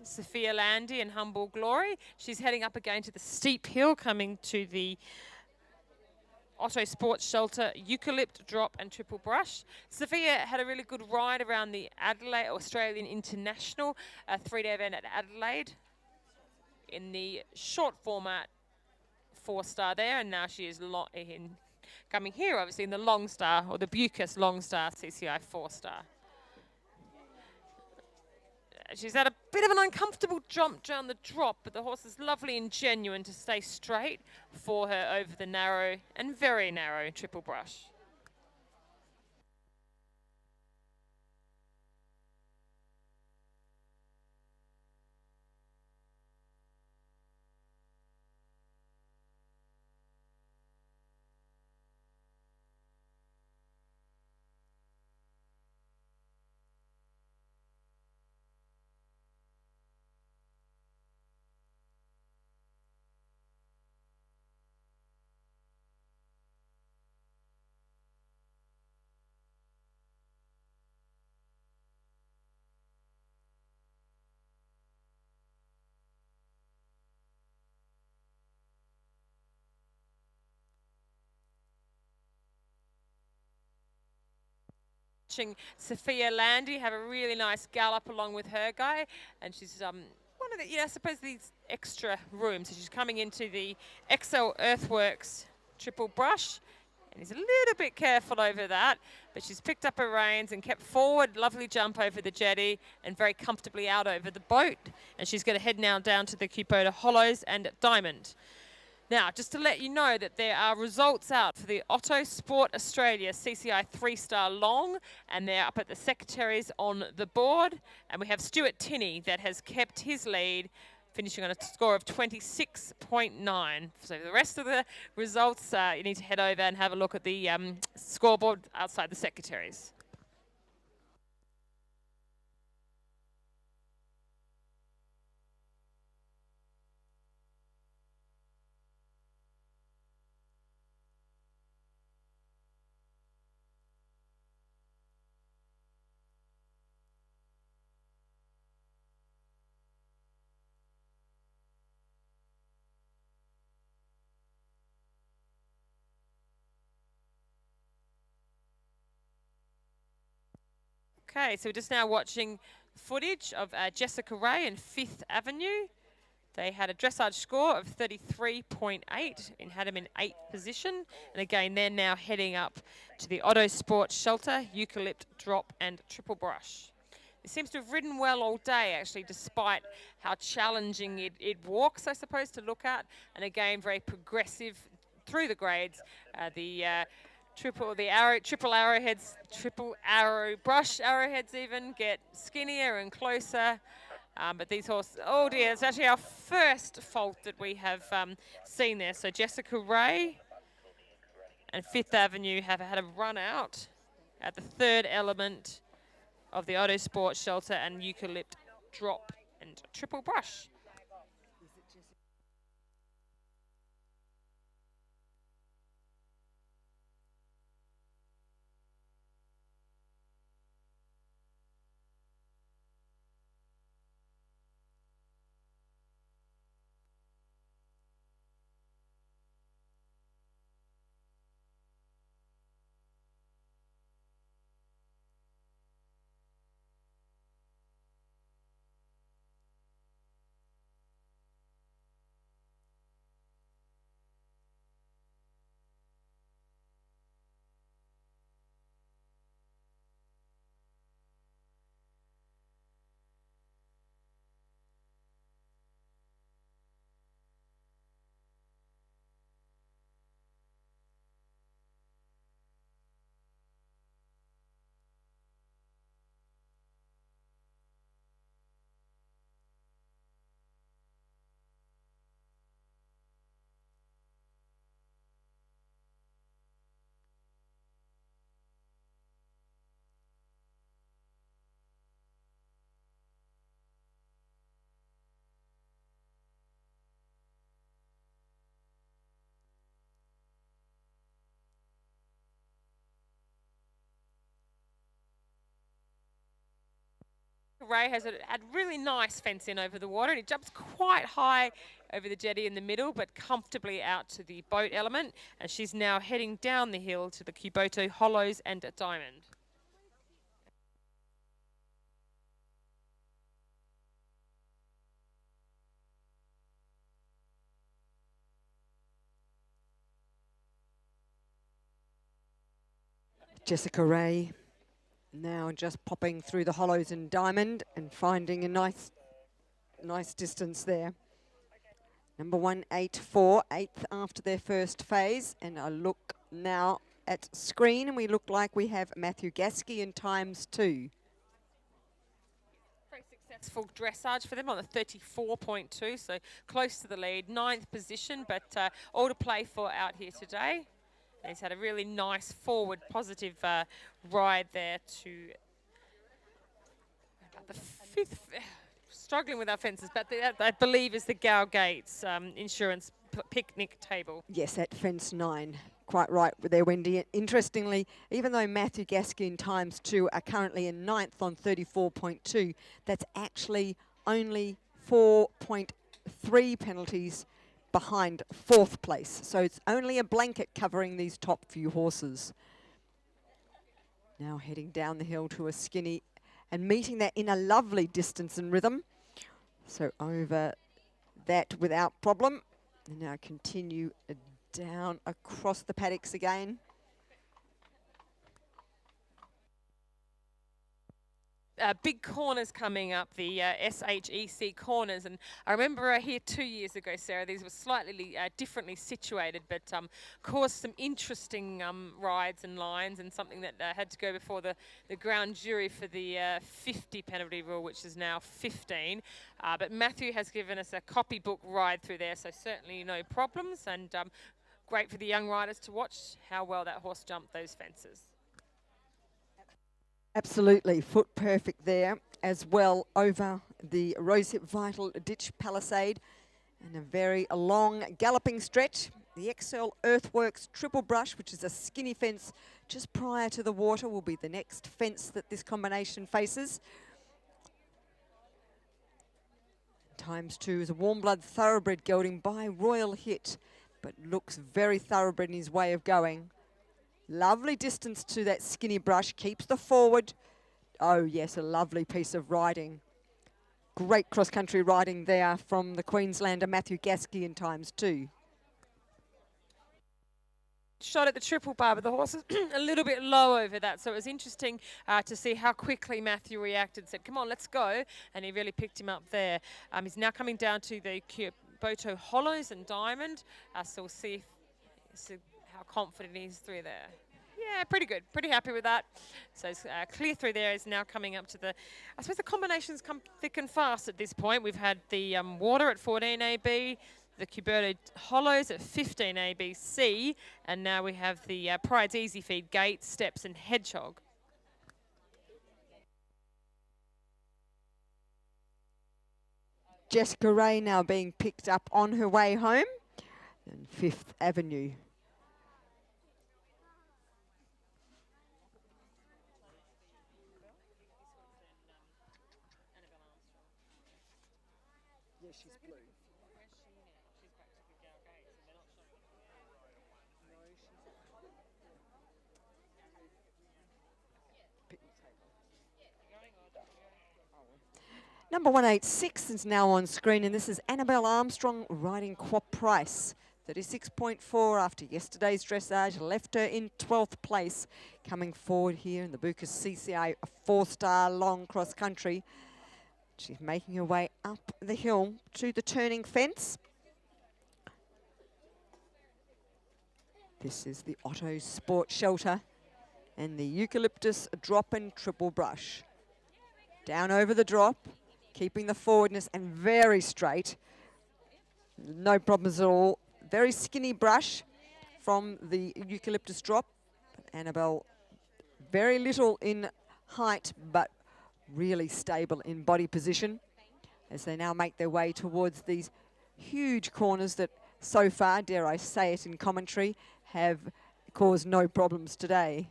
Sophia Landy in Humble Glory. She's heading up again to the steep hill, coming to the Otto Sports Shelter, Eucalypt, Drop and Triple Brush. Sophia had a really good ride around the Adelaide Australian International 3-day event at Adelaide in the short format 4-star there, and now she is coming here obviously in the long star, or the Bucas long star CCI 4-star. She's had a bit of an uncomfortable jump down the drop, but the horse is lovely and genuine to stay straight for her over the narrow and very narrow triple brush. Sophia Landy have a really nice gallop along with her guy, and she's one of the, I suppose these extra rooms. So she's coming into the cci-l Earthworks triple brush, and he's a little bit careful over that, but she's picked up her reins and kept forward. Lovely jump over the jetty and very comfortably out over the boat, and she's going to head now down to the Kubota Hollows and Diamond. Now, just to let you know that there are results out for the Otto Sport Australia CCI 3-star long, and they're up at the secretaries on the board. And we have Stuart Tinney that has kept his lead, finishing on a score of 26.9. So the rest of the results, you need to head over and have a look at the scoreboard outside the secretaries. Okay, so we're just now watching footage of Jessica Ray and 5th Avenue. They had a dressage score of 33.8 and had him in 8th position. And again, they're now heading up to the Auto Sport Shelter, Eucalypt, Drop and Triple Brush. It seems to have ridden well all day, actually, despite how challenging it walks, I suppose, to look at. And again, very progressive through the grades. Triple arrowheads, triple arrow brush arrowheads even get skinnier and closer. But these horses, oh dear, it's actually our first fault that we have seen there. So Jessica Ray and Fifth Avenue have had a run out at the third element of the Auto Sport Shelter and Eucalypt Drop and Triple Brush. Ray has had really nice fence in over the water, and it jumps quite high over the jetty in the middle, but comfortably out to the boat element. And she's now heading down the hill to the Kuboto Hollows and Diamond. Jessica Ray now just popping through the hollows and Diamond and finding a nice distance there. Number 184, 8th after their first phase. And I look now at screen and we look like we have Matthew Gasky in ×2. Very successful dressage for them on the 34.2, so close to the lead. 9th position, but all to play for out here today. And he's had a really nice forward positive ride there to about the 5th. Struggling with our fences, but that I believe is the Gow Gates insurance picnic table. Yes, at fence 9. Quite right there, Wendy. Interestingly, even though Matthew Gasky in ×2 are currently in 9th on 34.2, that's actually only 4.3 penalties behind 4th place. So it's only a blanket covering these top few horses. Now heading down the hill to a skinny and meeting that in a lovely distance and rhythm. So over that without problem. And now continue down across the paddocks again. Big corners coming up, the SHEC corners, and I remember here 2 years ago, Sarah, these were slightly differently situated, but caused some interesting rides and lines, and something that had to go before the ground jury for the 50 penalty rule, which is now 15. But Matthew has given us a copybook ride through there, so certainly no problems, and great for the young riders to watch how well that horse jumped those fences. Absolutely, foot perfect there as well over the Rosehip Vital Ditch Palisade, and a very long galloping stretch. The XL Earthworks Triple Brush, which is a skinny fence just prior to the water, will be the next fence that this combination faces. ×2 is a warm blood thoroughbred gelding by Royal Hit, but looks very thoroughbred in his way of going. Lovely distance to that skinny brush, keeps the forward. Oh yes, a lovely piece of riding great cross-country riding there from the Queenslander Matthew Gasky in times 2. Shot at the triple bar, but the horse is a little bit low over that. So it was interesting to see how quickly Matthew reacted, said, come on, let's go. And he really picked him up there. He's now coming down to the Boto Hollows and Diamond. So we'll see how confident he is through there. Yeah, pretty good. Pretty happy with that. So it's clear through there is now coming up to the... I suppose the combinations come thick and fast at this point. We've had the Water at 14 AB, the Cuberto Hollows at 15 ABC, and now we have the Pride's Easy Feed, Gate, Steps and Hedgehog. Jessica Ray now being picked up on her way home. And 5th Avenue. Yeah, she's blue. Number 186 is now on screen, and this is Annabelle Armstrong riding Quap Price. 36.4 after yesterday's dressage, left her in 12th place. Coming forward here in the Bucas CCA, a 4-star long cross country. She's making her way up the hill to the turning fence. This is the Otto Sport Shelter and the Eucalyptus Drop and Triple Brush. Down over the drop, keeping the forwardness and very straight. No problems at all. Very skinny brush from the Eucalyptus Drop. Annabelle, very little in height, but really stable in body position as they now make their way towards these huge corners that so far, dare I say it in commentary, have caused no problems today.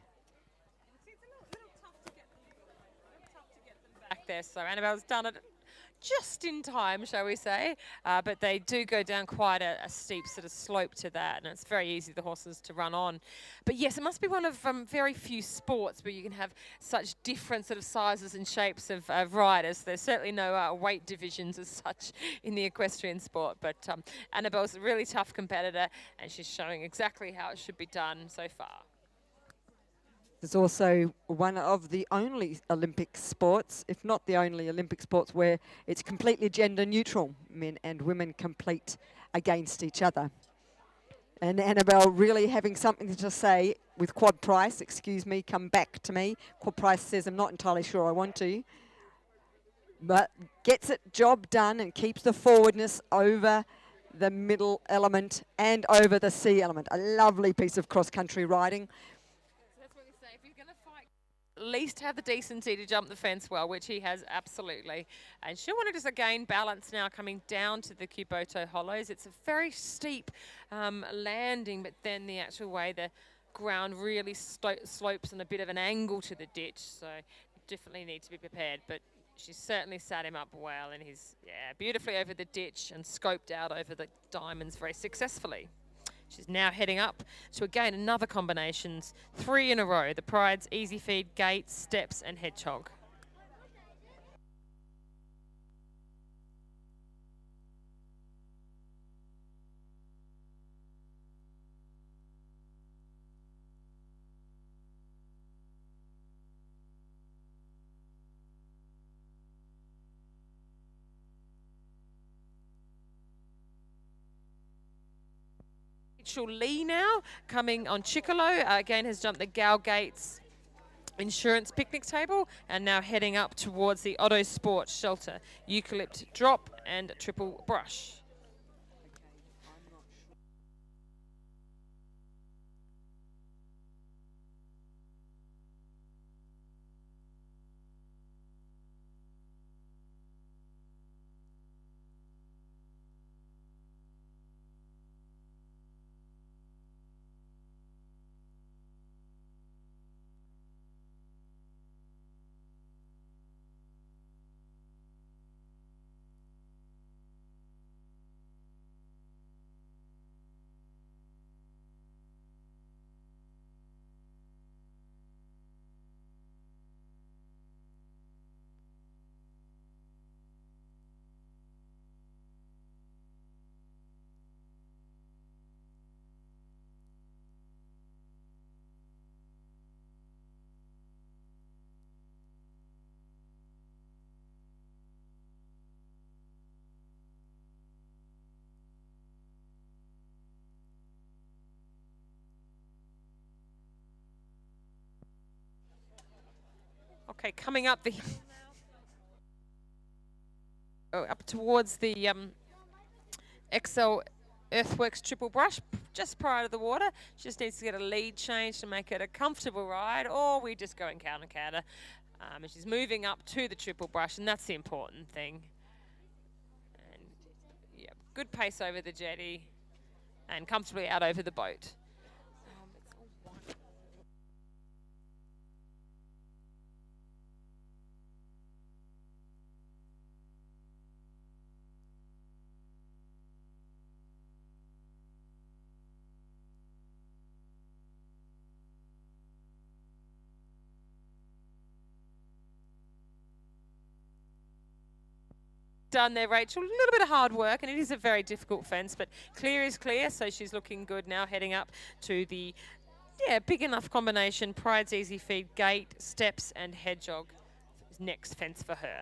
Back there, so Annabelle's done it just in time, shall we say, but they do go down quite a steep sort of slope to that, and it's very easy for the horses to run on. But yes, it must be one of very few sports where you can have such different sort of sizes and shapes of riders. There's certainly no weight divisions as such in the equestrian sport, but Annabelle's a really tough competitor, and she's showing exactly how it should be done so far. There's also one of the only Olympic sports, if not the only Olympic sports, where it's completely gender neutral. Men and women compete against each other. And Annabelle really having something to say with Quad Price. Excuse me, come back to me. Quad Price says, I'm not entirely sure I want to. But gets it job done and keeps the forwardness over the middle element and over the C element. A lovely piece of cross-country riding. At least have the decency to jump the fence well, which he has absolutely. And she'll want to just again balance now coming down to the Cuberto Hollows. It's a very steep landing, but then the actual way the ground really slopes on a bit of an angle to the ditch. So you definitely need to be prepared. But she's certainly sat him up well, and he's beautifully over the ditch and scoped out over the diamonds very successfully. She's now heading up to, again, another combinations. 3 in a row. The Pride's Easy Feed, Gate, Steps and Hedgehog. Lee now coming on Chicolo, again has jumped the Gal Gates insurance picnic table and now heading up towards the Otto Sport Shelter, Eucalypt Drop and Triple Brush. Okay, coming up the up towards the XL Earthworks triple brush just prior to the water. She just needs to get a lead change to make it a comfortable ride, or we just go and counter. And she's moving up to the triple brush, and that's the important thing. And yeah, good pace over the jetty and comfortably out over the boat. Done there, Rachel. A little bit of hard work, and it is a very difficult fence, but clear is clear, so she's looking good now, heading up to the big enough combination. Pride's Easy Feed, gate, steps, and hedgehog. Next fence for her.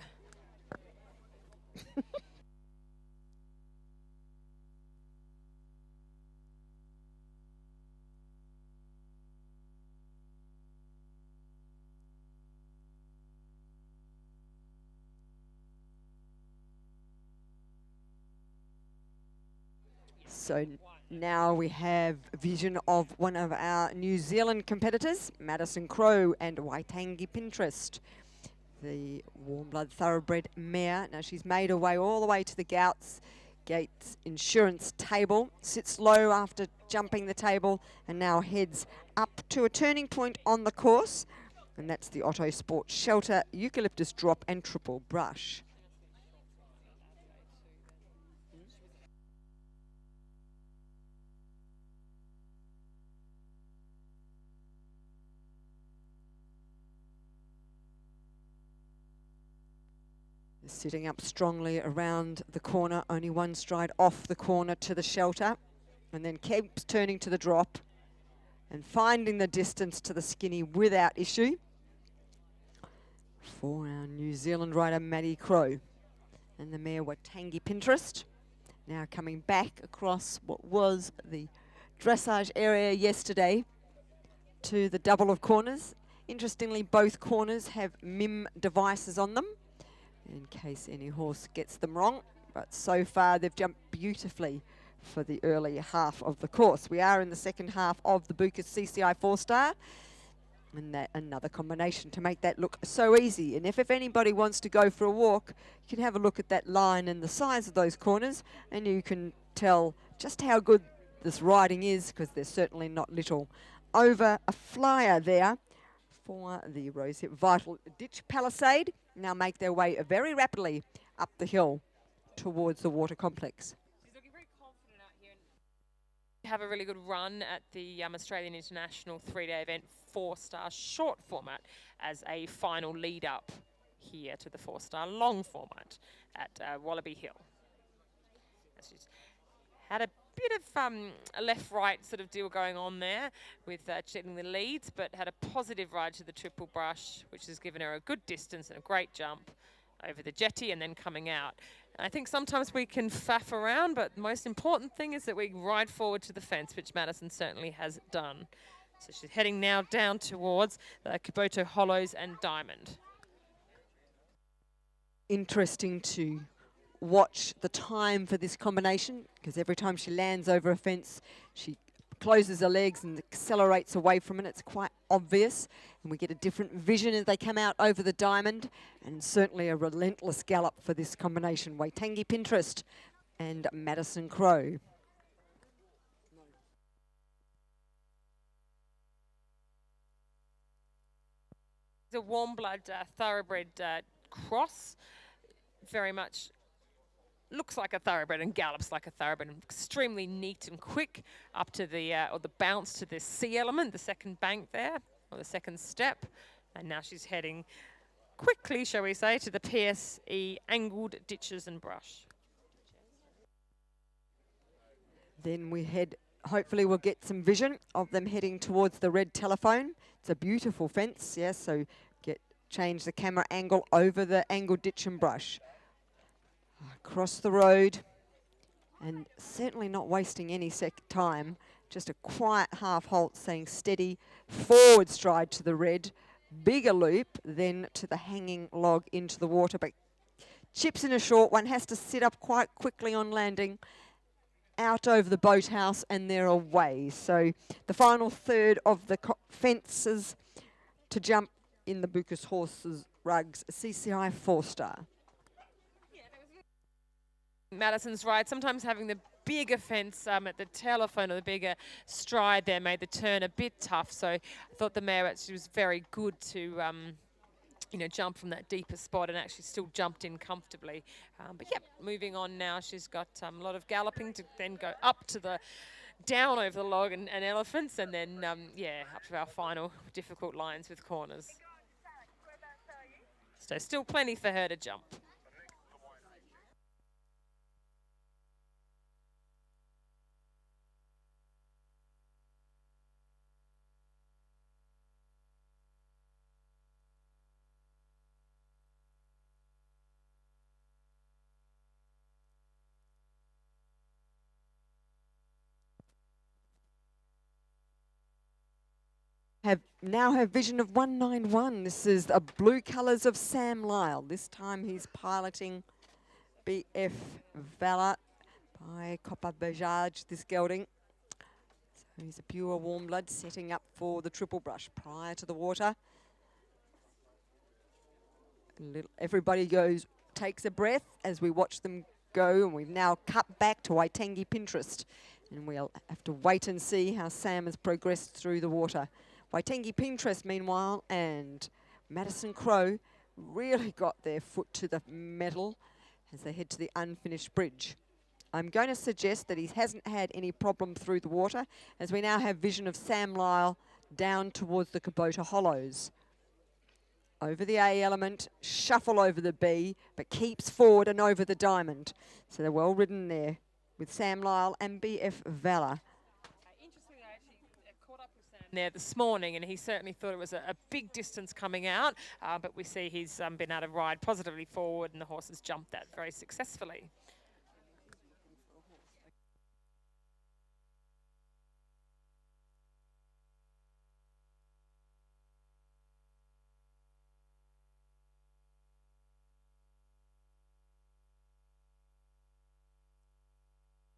So now we have vision of one of our New Zealand competitors, Madison Crow and Waitangi Pinterest, the warm blood thoroughbred mare. Now she's made her way all the way to the Gates insurance table, sits low after jumping the table, and now heads up to a turning point on the course, and that's the Otto Sport Shelter, Eucalyptus Drop and Triple Brush. Sitting up strongly around the corner, only one stride off the corner to the shelter, and then keeps turning to the drop and finding the distance to the skinny without issue for our New Zealand rider Maddie Crow. And the mare Waitangi Pinterest now coming back across what was the dressage area yesterday to the double of corners. Interestingly, both corners have MIM devices on them, in case any horse gets them wrong. But so far, they've jumped beautifully for the early half of the course. We are in the second half of the Bucas CCI 4-star. And that another combination to make that look so easy. And if anybody wants to go for a walk, you can have a look at that line and the size of those corners, and you can tell just how good this riding is, because they're certainly not little. Over a flyer there for the Rosehip Vital Ditch Palisade. Now make their way very rapidly up the hill towards the water complex. She's looking very confident out here. And have a really good run at the Australian International 3-day event 4-star short format as a final lead up here to the 4-star long format at Wallaby Hill. She's had a bit of a left-right sort of deal going on there with checking the leads, but had a positive ride to the triple brush, which has given her a good distance and a great jump over the jetty and then coming out. And I think sometimes we can faff around, but the most important thing is that we ride forward to the fence, which Madison certainly has done. So she's heading now down towards the Kuboto Hollows and Diamond. Interesting to watch the time for this combination, because every time she lands over a fence, she closes her legs and accelerates away from it. It's quite obvious, and we get a different vision as they come out over the diamond, and certainly a relentless gallop for this combination. Waitangi Pinterest and Madison Crow. The warm blood thoroughbred cross, very much looks like a thoroughbred and gallops like a thoroughbred, and extremely neat and quick up to the or the bounce to the C element, the second bank there, or the second step. And now she's heading quickly, shall we say, to the PSE angled ditches and brush. Then we head, hopefully we'll get some vision of them heading towards the red telephone. It's a beautiful fence, yes, so change the camera angle over the angled ditch and brush. Across the road, and certainly not wasting any time, just a quiet half halt, saying steady, forward stride to the red, bigger loop, then to the hanging log into the water. But chips in a short one, has to sit up quite quickly on landing, out over the boathouse, and they're away. So the final third of the fences to jump in the Bucas Horses Rugs CCI 4-star. Madison's right. Sometimes having the bigger fence at the telephone or the bigger stride there made the turn a bit tough. So I thought the mare actually was very good to, you know, jump from that deeper spot and actually still jumped in comfortably. But yep, moving on now. She's got a lot of galloping to then go up to the down over the log and elephants, and then yeah, up to our final difficult lines with corners. So still plenty for her to jump. Now have vision of 191. This is the blue colours of Sam Lyle. This time he's piloting BF Valor by Copper Bajaj, this gelding. So he's a pure warm blood, setting up for the triple brush prior to the water. Everybody takes a breath as we watch them go, and we've now cut back to Waitangi Pinterest. And we'll have to wait and see how Sam has progressed through the water. Waitangi Pinterest, meanwhile, and Madison Crow really got their foot to the metal as they head to the unfinished bridge. I'm going to suggest that he hasn't had any problem through the water, as we now have vision of Sam Lyle down towards the Kubota Hollows. Over the A element, shuffle over the B, but keeps forward and over the diamond. So they're well ridden there with Sam Lyle and BF Valor. There this morning, and he certainly thought it was a big distance coming out, but we see he's been able to ride positively forward, and the horses jumped that very successfully.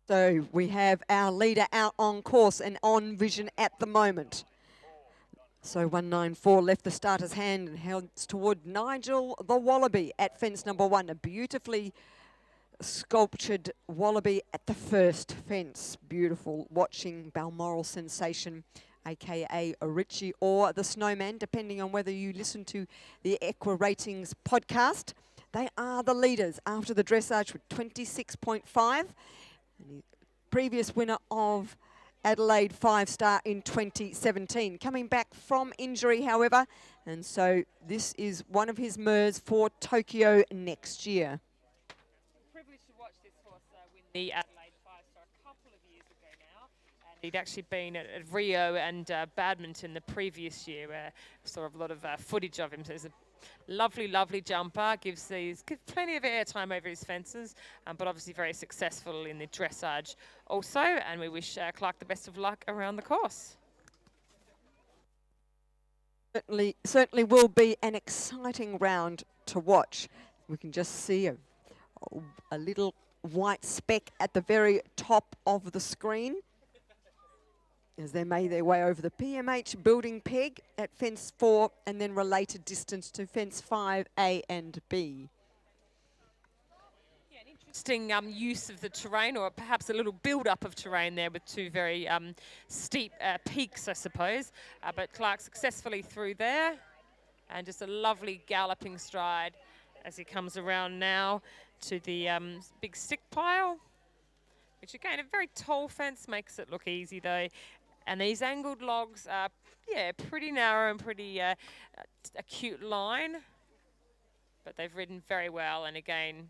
So we have our leader out on course and on vision at the moment. So 194 left the starter's hand and heads toward Nigel the Wallaby at fence number 1. A beautifully sculptured Wallaby at the first fence. Beautiful. Watching Balmoral Sensation, aka Richie or the Snowman, depending on whether you listen to the Equa Ratings podcast. They are the leaders after the dressage with 26.5. And the previous winner of Adelaide 5-star in 2017. Coming back from injury, however, and so this is one of his mares for Tokyo next year. Privileged to watch this horse win the Adelaide 5-star a couple of years ago now. And he'd actually been at Rio and Badminton the previous year. Saw a lot of footage of him. So he's a lovely, lovely jumper, gives plenty of airtime over his fences, but obviously very successful in the dressage also, and we wish Clark the best of luck around the course. Certainly will be an exciting round to watch. We can just see a little white speck at the very top of the screen as they made their way over the PMH building peg at fence 4 and then related distance to fence 5, A and B. Yeah, an interesting use of the terrain, or perhaps a little build-up of terrain there with two very steep peaks, I suppose. But Clark successfully through there, and just a lovely galloping stride as he comes around now to the big stick pile, which again, a very tall fence makes it look easy though. And these angled logs are, yeah, pretty narrow and pretty a cute line. But they've ridden very well. And again,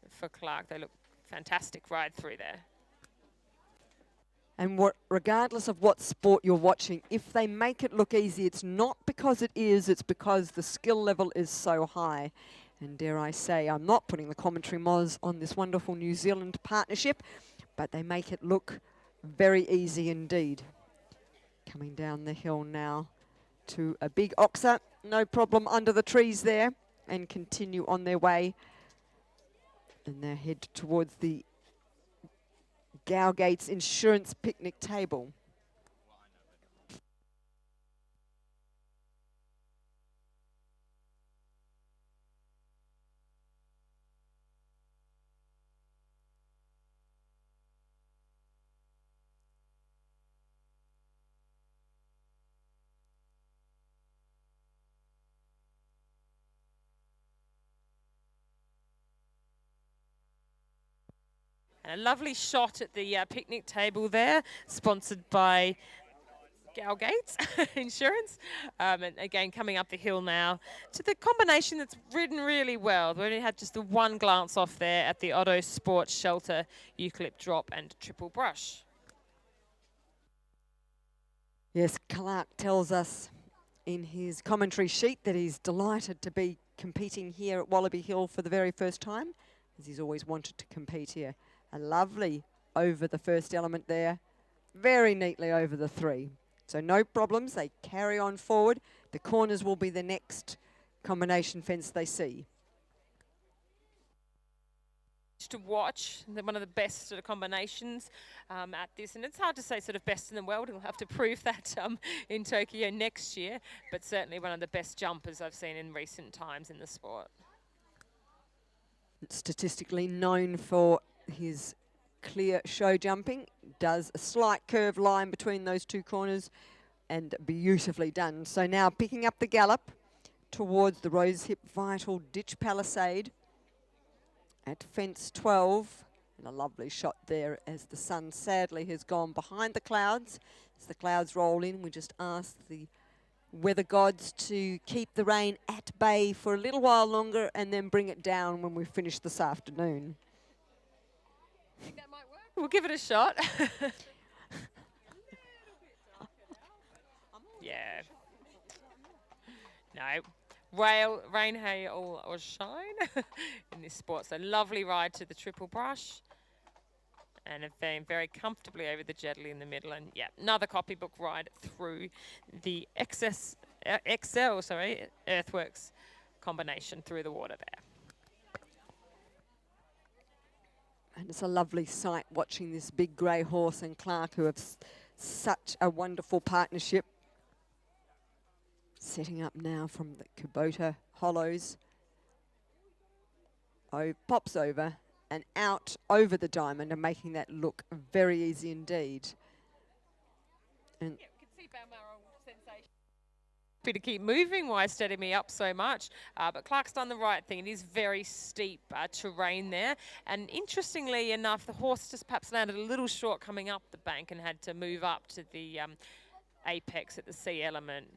for Clark, they look fantastic ride through there. And regardless of what sport you're watching, if they make it look easy, it's not because it is, it's because the skill level is so high. And dare I say, I'm not putting the commentary moz on this wonderful New Zealand partnership, but they make it look very easy indeed. Coming down the hill now to a big oxer. No problem under the trees there, and continue on their way. And they head towards the Gowgates Insurance picnic table. And a lovely shot at the picnic table there, sponsored by Gowgates Insurance. And again, coming up the hill now to the combination that's ridden really well. We only had just the one glance off there at the Otto Sports Shelter, Eucalypt Drop and Triple Brush. Yes, Clark tells us in his commentary sheet that he's delighted to be competing here at Wallaby Hill for the very first time, as he's always wanted to compete here. A lovely over the first element there, very neatly over the three. So no problems, they carry on forward. The corners will be the next combination fence they see. To watch, one of the best sort of combinations at this, and it's hard to say sort of best in the world. We'll have to prove that in Tokyo next year, but certainly one of the best jumpers I've seen in recent times in the sport. Statistically known for his clear show jumping, does a slight curved line between those two corners, and beautifully done. So now picking up the gallop towards the Rosehip Vital Ditch Palisade at fence 12. And a lovely shot there as the sun sadly has gone behind the clouds. As the clouds roll in, we just ask the weather gods to keep the rain at bay for a little while longer and then bring it down when we finish this afternoon. Think that might work? We'll give it a shot. Yeah. No. Rain, hail, or shine in this sport. So lovely ride to the Triple Brush. And have been very comfortably over the Jetty in the middle. And yeah, another copybook ride through the Earthworks combination through the water there. And it's a lovely sight watching this big grey horse and Clark, who have such a wonderful partnership. Setting up now from the Kubota Hollows. Oh, pops over and out over the diamond and making that look very easy indeed. And Yeah, we can see Balmoral sensation. Happy to keep moving, why steady me up so much. But Clark's done the right thing. It is very steep terrain there. And interestingly enough, the horse just perhaps landed a little short coming up the bank and had to move up to the apex at the C element.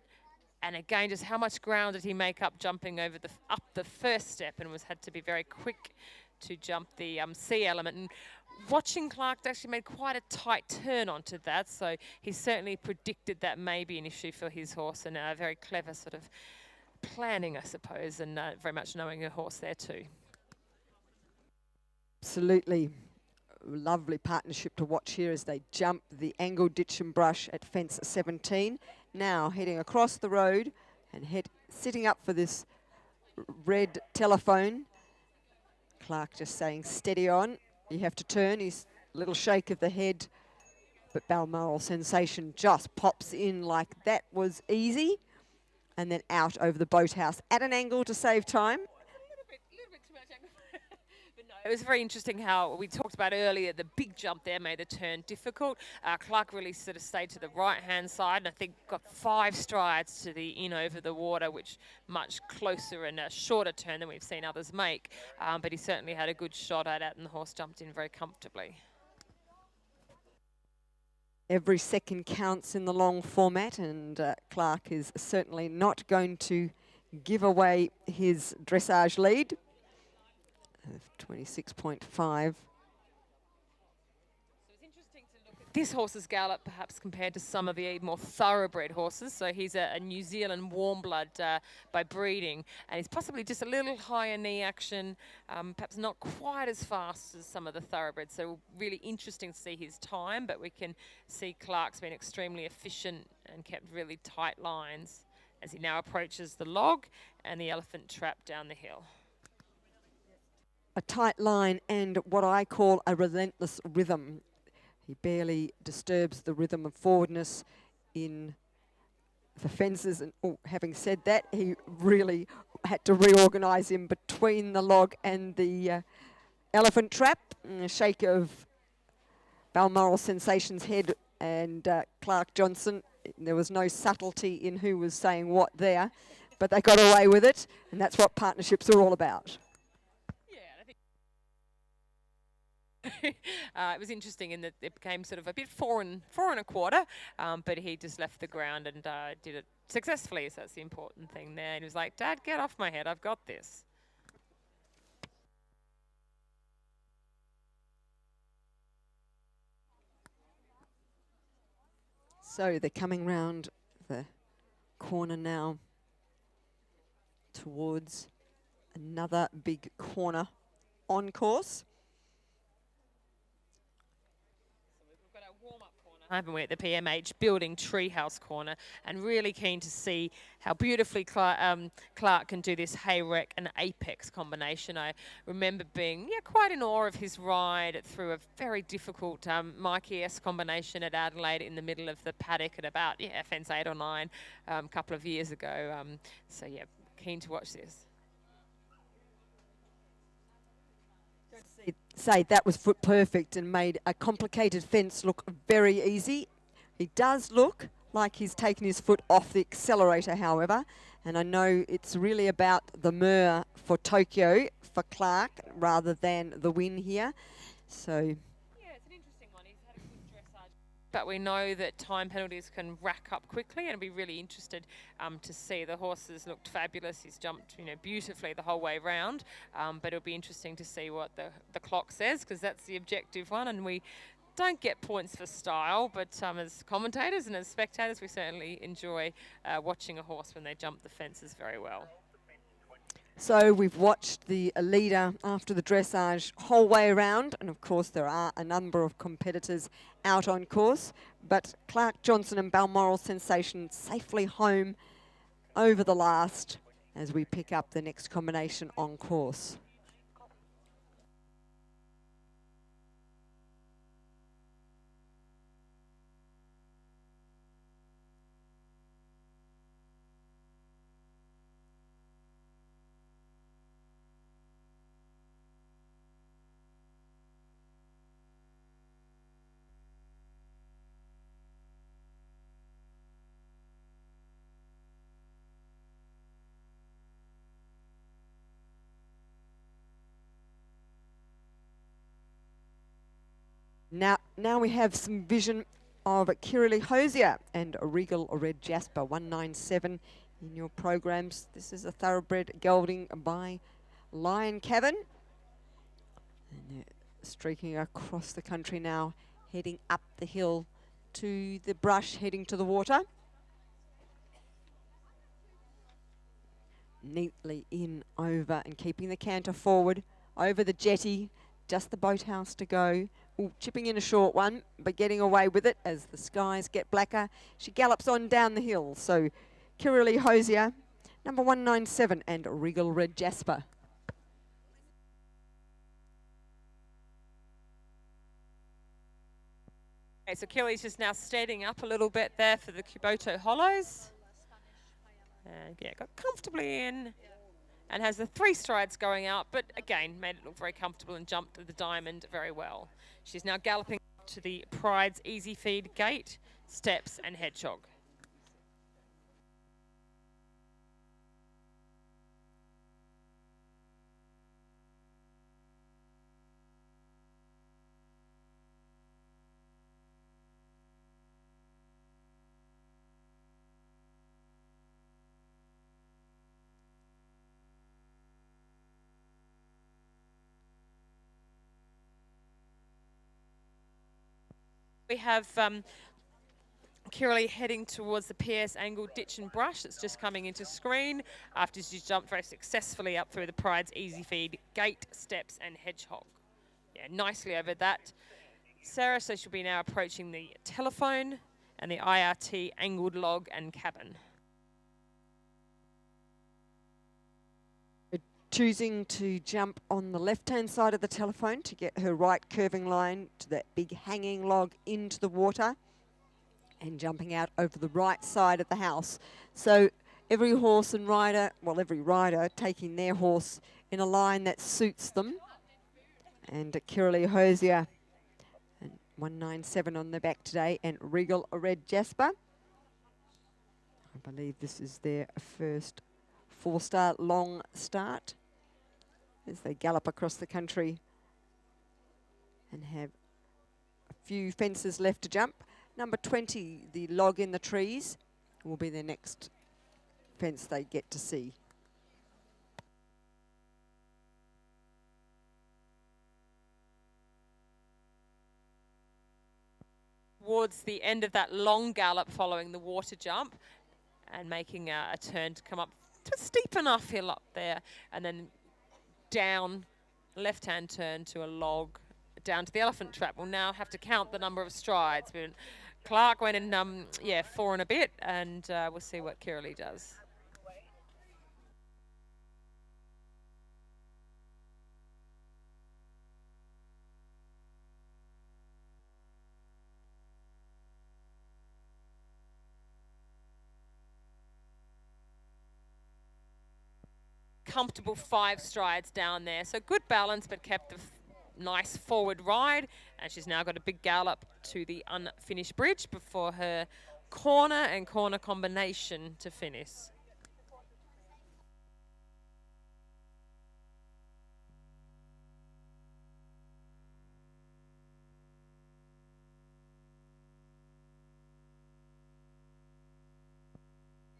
And again, just how much ground did he make up jumping over up the first step, and had to be very quick to jump the C element. And watching Clark actually made quite a tight turn onto that, so he certainly predicted that may be an issue for his horse, and a very clever sort of planning, I suppose, and very much knowing a horse there too. absolutely lovely partnership to watch here as they jump the angled ditch and brush at fence 17. Now heading across the road and sitting up for this red telephone. Clark just saying steady on. You have to turn. His little shake of the head. But Balmoral Sensation just pops in like that was easy. And then out over the boathouse at an angle to save time. It was very interesting how we talked about earlier, the big jump there made the turn difficult. Clark really sort of stayed to the right-hand side, and I think got 5 strides to the in over the water, which much closer and a shorter turn than we've seen others make. But he certainly had a good shot at it, and the horse jumped in very comfortably. Every second counts in the long format, and Clark is certainly not going to give away his dressage lead of 26.5. This horse's gallop perhaps compared to some of the more thoroughbred horses. So he's a New Zealand warm blood by breeding, and he's possibly just a little higher knee action, perhaps not quite as fast as some of the thoroughbreds. So really interesting to see his time, but we can see Clark's been extremely efficient and kept really tight lines as he now approaches the log and the elephant trap down the hill. A tight line and what I call a relentless rhythm. He barely disturbs the rhythm of forwardness in the fences. And having said that, he really had to reorganise him between the log and the elephant trap. A shake of Balmoral Sensation's head and Clark Johnson. There was no subtlety in who was saying what there, but they got away with it, and that's what partnerships are all about. It was interesting in that it became sort of a bit four and a quarter, but he just left the ground and did it successfully, so that's the important thing there. And he was like, "Dad, get off my head, I've got this." So they're coming round the corner now towards another big corner on course. We've got our warm-up corner, haven't we, at the PMH building Treehouse corner, and really keen to see how beautifully Clark can do this Hayrek and Apex combination. I remember being quite in awe of his ride through a very difficult Mikey S combination at Adelaide in the middle of the paddock at about fence 8 or 9 a couple of years ago. So keen to watch this. Say that was foot perfect and made a complicated fence look very easy. He does look like he's taken his foot off the accelerator, however, and I know it's really about the Mur for Tokyo for Clark rather than the win here. So it's an interesting one. He's had a good dressage, but we know that time penalties can rack up quickly, and I'd be really interested to see. The horses looked fabulous. He's jumped beautifully the whole way round, but it'll be interesting to see what the clock says, because that's the objective one, and we don't get points for style, but as commentators and as spectators, we certainly enjoy watching a horse when they jump the fences very well. So we've watched the leader after the dressage whole way around, and of course there are a number of competitors out on course, but Clark Johnson and Balmoral Sensation safely home over the last as we pick up the next combination on course. Now we have some vision of Kirili Hosier and a Regal Red Jasper 197 in your programs. This is a thoroughbred gelding by Lion Cavern. And they're streaking across the country now, heading up the hill to the brush, heading to the water. Neatly in over and keeping the canter forward over the jetty. Just the boathouse to go. Ooh, chipping in a short one, but getting away with it as the skies get blacker. She gallops on down the hill. So Kirili Hosier, number 197, and Regal Red Jasper. Okay, so Kiri's just now steadying up a little bit there for the Kuboto Hollows. And got comfortably in. And has the 3 strides going out, but again, made it look very comfortable and jumped to the diamond very well. She's now galloping to the Pride's Easy Feed gate, steps and hedgehog. We have Kirili heading towards the PS Angle Ditch and Brush. That's just coming into screen after she's jumped very successfully up through the Pride's Easy Feed gate, steps and hedgehog. Nicely over that, Sarah. So she'll be now approaching the telephone and the IRT angled log and cabin. choosing to jump on the left-hand side of the telephone to get her right curving line to that big hanging log into the water, and jumping out over the right side of the house. So every horse and rider, well, every rider taking their horse in a line that suits them. And Kiralee Hosier, and 197 on the back today, and Regal Red Jasper. I believe this is their first 4-star long start as they gallop across the country and have a few fences left to jump. Number 20, the log in the trees, will be the next fence they get to see. Towards the end of that long gallop following the water jump and making a turn to come up to a steep enough hill up there, and then down, left-hand turn to a log, down to the elephant trap. We'll now have to count the number of strides. Clark went in, 4 and a bit, and we'll see what Kiralee does. Comfortable 5 strides down there, so good balance, but kept the nice forward ride, and she's now got a big gallop to the unfinished bridge before her corner and corner combination to finish.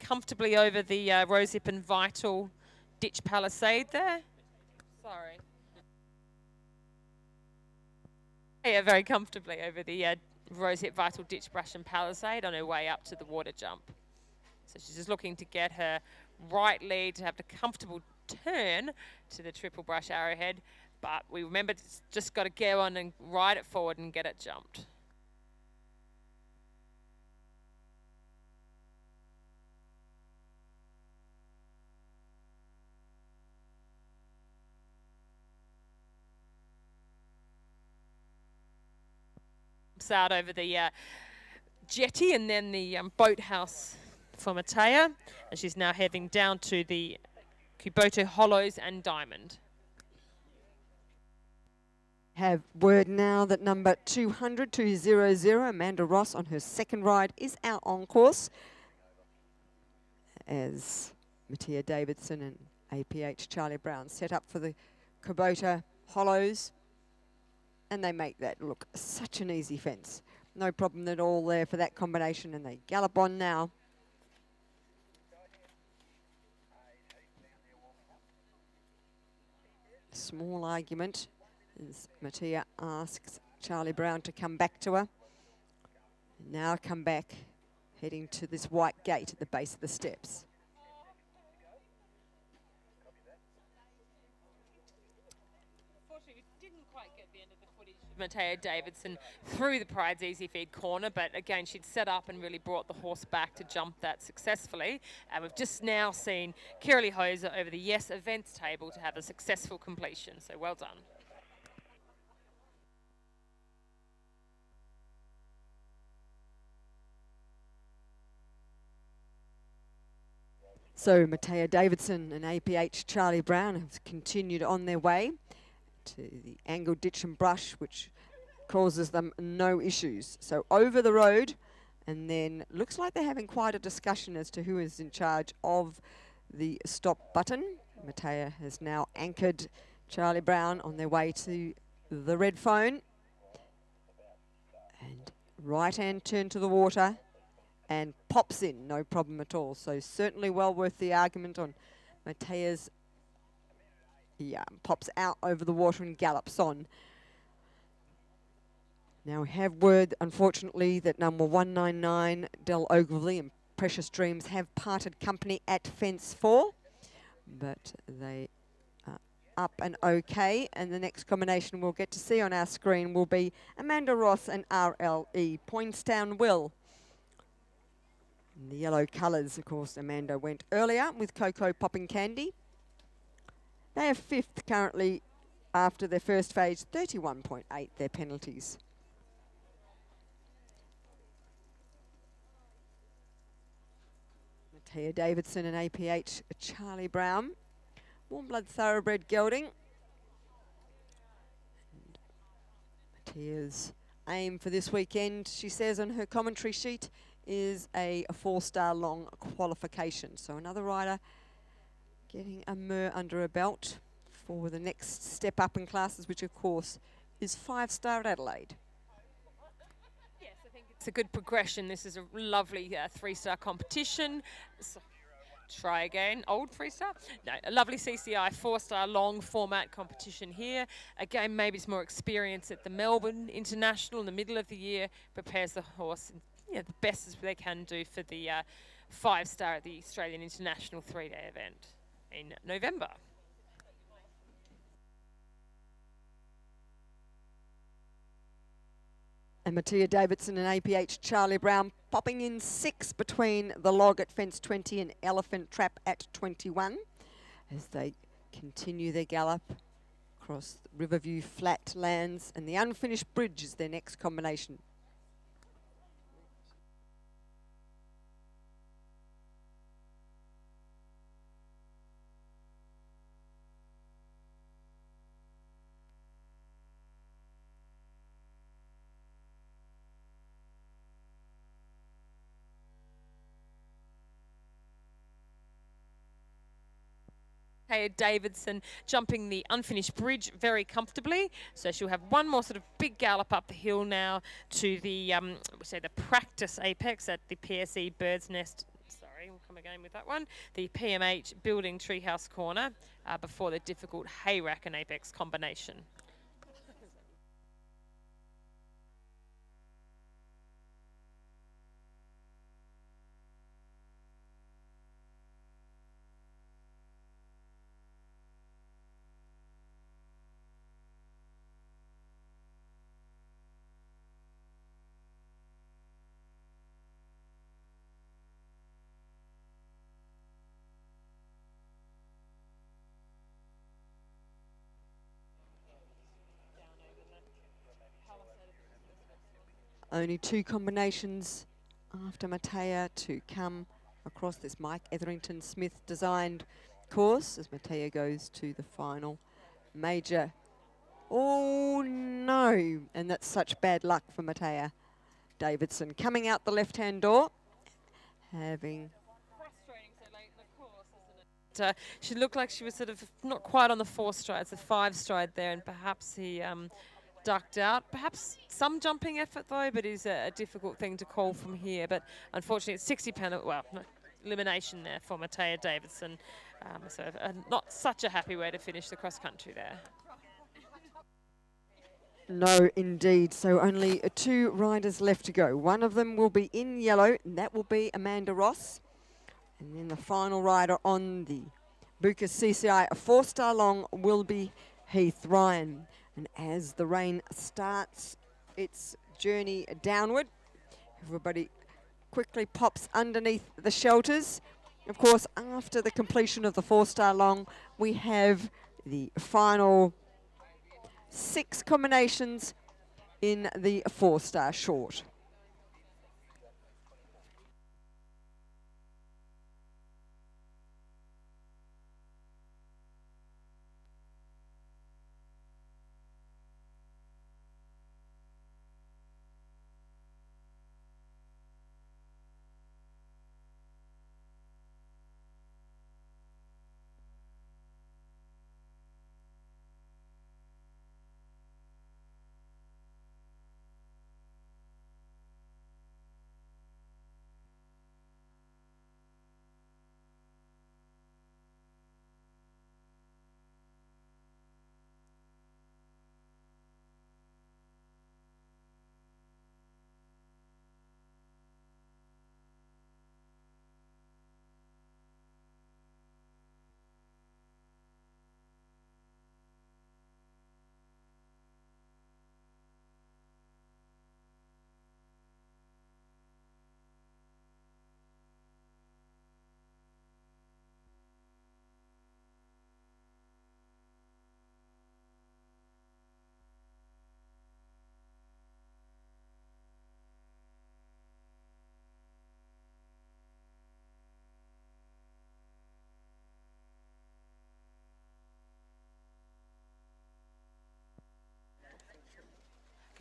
Comfortably over the Rosehip and Vital ditch palisade there. Sorry. Yeah, very comfortably over the Rosehip Vital ditch brush and palisade on her way up to the water jump. So she's just looking to get her right lead to have the comfortable turn to the triple brush arrowhead. But we remember it's just got to go on and ride it forward and get it jumped. Out over the jetty and then the boathouse for Matea, and she's now heading down to the Kuboto Hollows and Diamond. Have word now that number 200, Amanda Ross on her second ride, is out on course, as Matea Davidson and APH Charlie Brown set up for the Kubota Hollows. And they make that look such an easy fence. No problem at all there for that combination, and they gallop on now. Small argument as Matea asks Charlie Brown to come back to her. Now come back, heading to this white gate at the base of the steps. Matea Davidson through the Pride's Easy Feed corner, but again she'd set up and really brought the horse back to jump that successfully, and we've just now seen Kiralee Hosier over the Yes Events table to have a successful completion, so well done. So Matea Davidson and APH Charlie Brown have continued on their way to the angled ditch and brush, which causes them no issues. So over the road, and then looks like they're having quite a discussion as to who is in charge of the stop button. Matea has now anchored Charlie Brown on their way to the red phone. And right-hand turn to the water and pops in, no problem at all. So certainly well worth the argument on Matea's. Yeah, pops out over the water and gallops on. Now we have word, unfortunately, that number 199, Del Ogilvy and Precious Dreams have parted company at fence 4. But they are up and okay. And the next combination we'll get to see on our screen will be Amanda Ross and RLE, Poinstown Will. In the yellow colours, of course, Amanda went earlier with Cocoa Popping Candy. They are fifth currently after their first phase, 31.8 their penalties. Mattia Davidson and APH Charlie Brown. Warm blood thoroughbred gelding. Mattia's aim for this weekend, she says on her commentary sheet, is a 4-star long qualification. So another rider getting a mare under her belt for the next step up in classes, which of course is 5-star at Adelaide. Yes, I think it's a good progression. This is a lovely 3-star competition. So try again, old 3-star? No, a lovely CCI 4-star long format competition here. Again, maybe it's more experience at the Melbourne International in the middle of the year, prepares the horse the best as they can do for the 5-star at the Australian International 3-day event in November. And Mattia Davidson and APH Charlie Brown popping in 6 between the log at fence 20 and Elephant Trap at 21 as they continue their gallop across Riverview Flatlands, and the Unfinished Bridge is their next combination. Davidson jumping the Unfinished Bridge very comfortably, so she'll have one more sort of big gallop up the hill now to the we say the practice apex at the PSE Bird's Nest. Sorry, we'll come again with that one. The PMH Building Treehouse Corner before the difficult hay rack and apex combination. Only 2 combinations after Mattia to come across this Mike Etherington Smith designed course as Mattia goes to the final major. Oh no, and that's such bad luck for Mattia Davidson. Coming out the left-hand door, having... Frustrating so late in the course, isn't it? She looked like she was sort of not quite on the 4 strides, the 5 stride there, and perhaps he ducked out. Perhaps some jumping effort though, but is a difficult thing to call from here. But unfortunately, it's 60 penalty. Well, no, elimination there for Mattia Davidson. So not such a happy way to finish the cross country there. No, indeed. So only 2 riders left to go. One of them will be in yellow, and that will be Amanda Ross. And then the final rider on the Bucas CCI, a 4-star long, will be Heath Ryan. And as the rain starts its journey downward, everybody quickly pops underneath the shelters. Of course, after the completion of the 4-star long, we have the final 6 combinations in the 4-star short.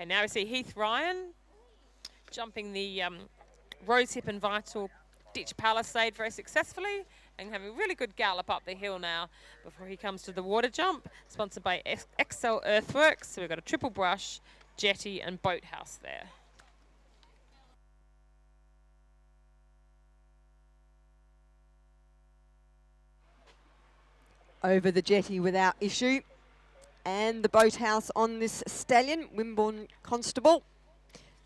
Okay, now we see Heath Ryan jumping the Rosehip and Vital Ditch Palisade very successfully and having a really good gallop up the hill now before he comes to the water jump, sponsored by Excel Earthworks. So we've got a triple brush, jetty and boathouse there. Over the jetty without issue. And the boathouse on this stallion, Wimborne Constable,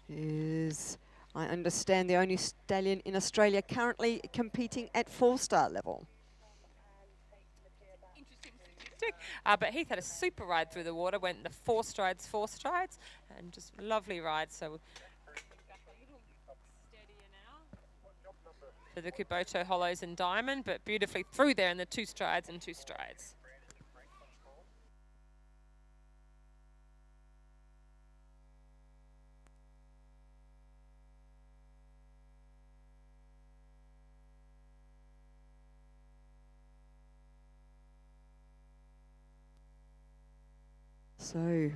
is, I understand, the only stallion in Australia currently competing at 4-star level. Interesting statistic. But Heath had a super ride through the water, went in the 4 strides, and just a lovely ride. So back a little steadier now for the Kuboto Hollows and Diamond, but beautifully through there in the 2 strides and 2 strides. So,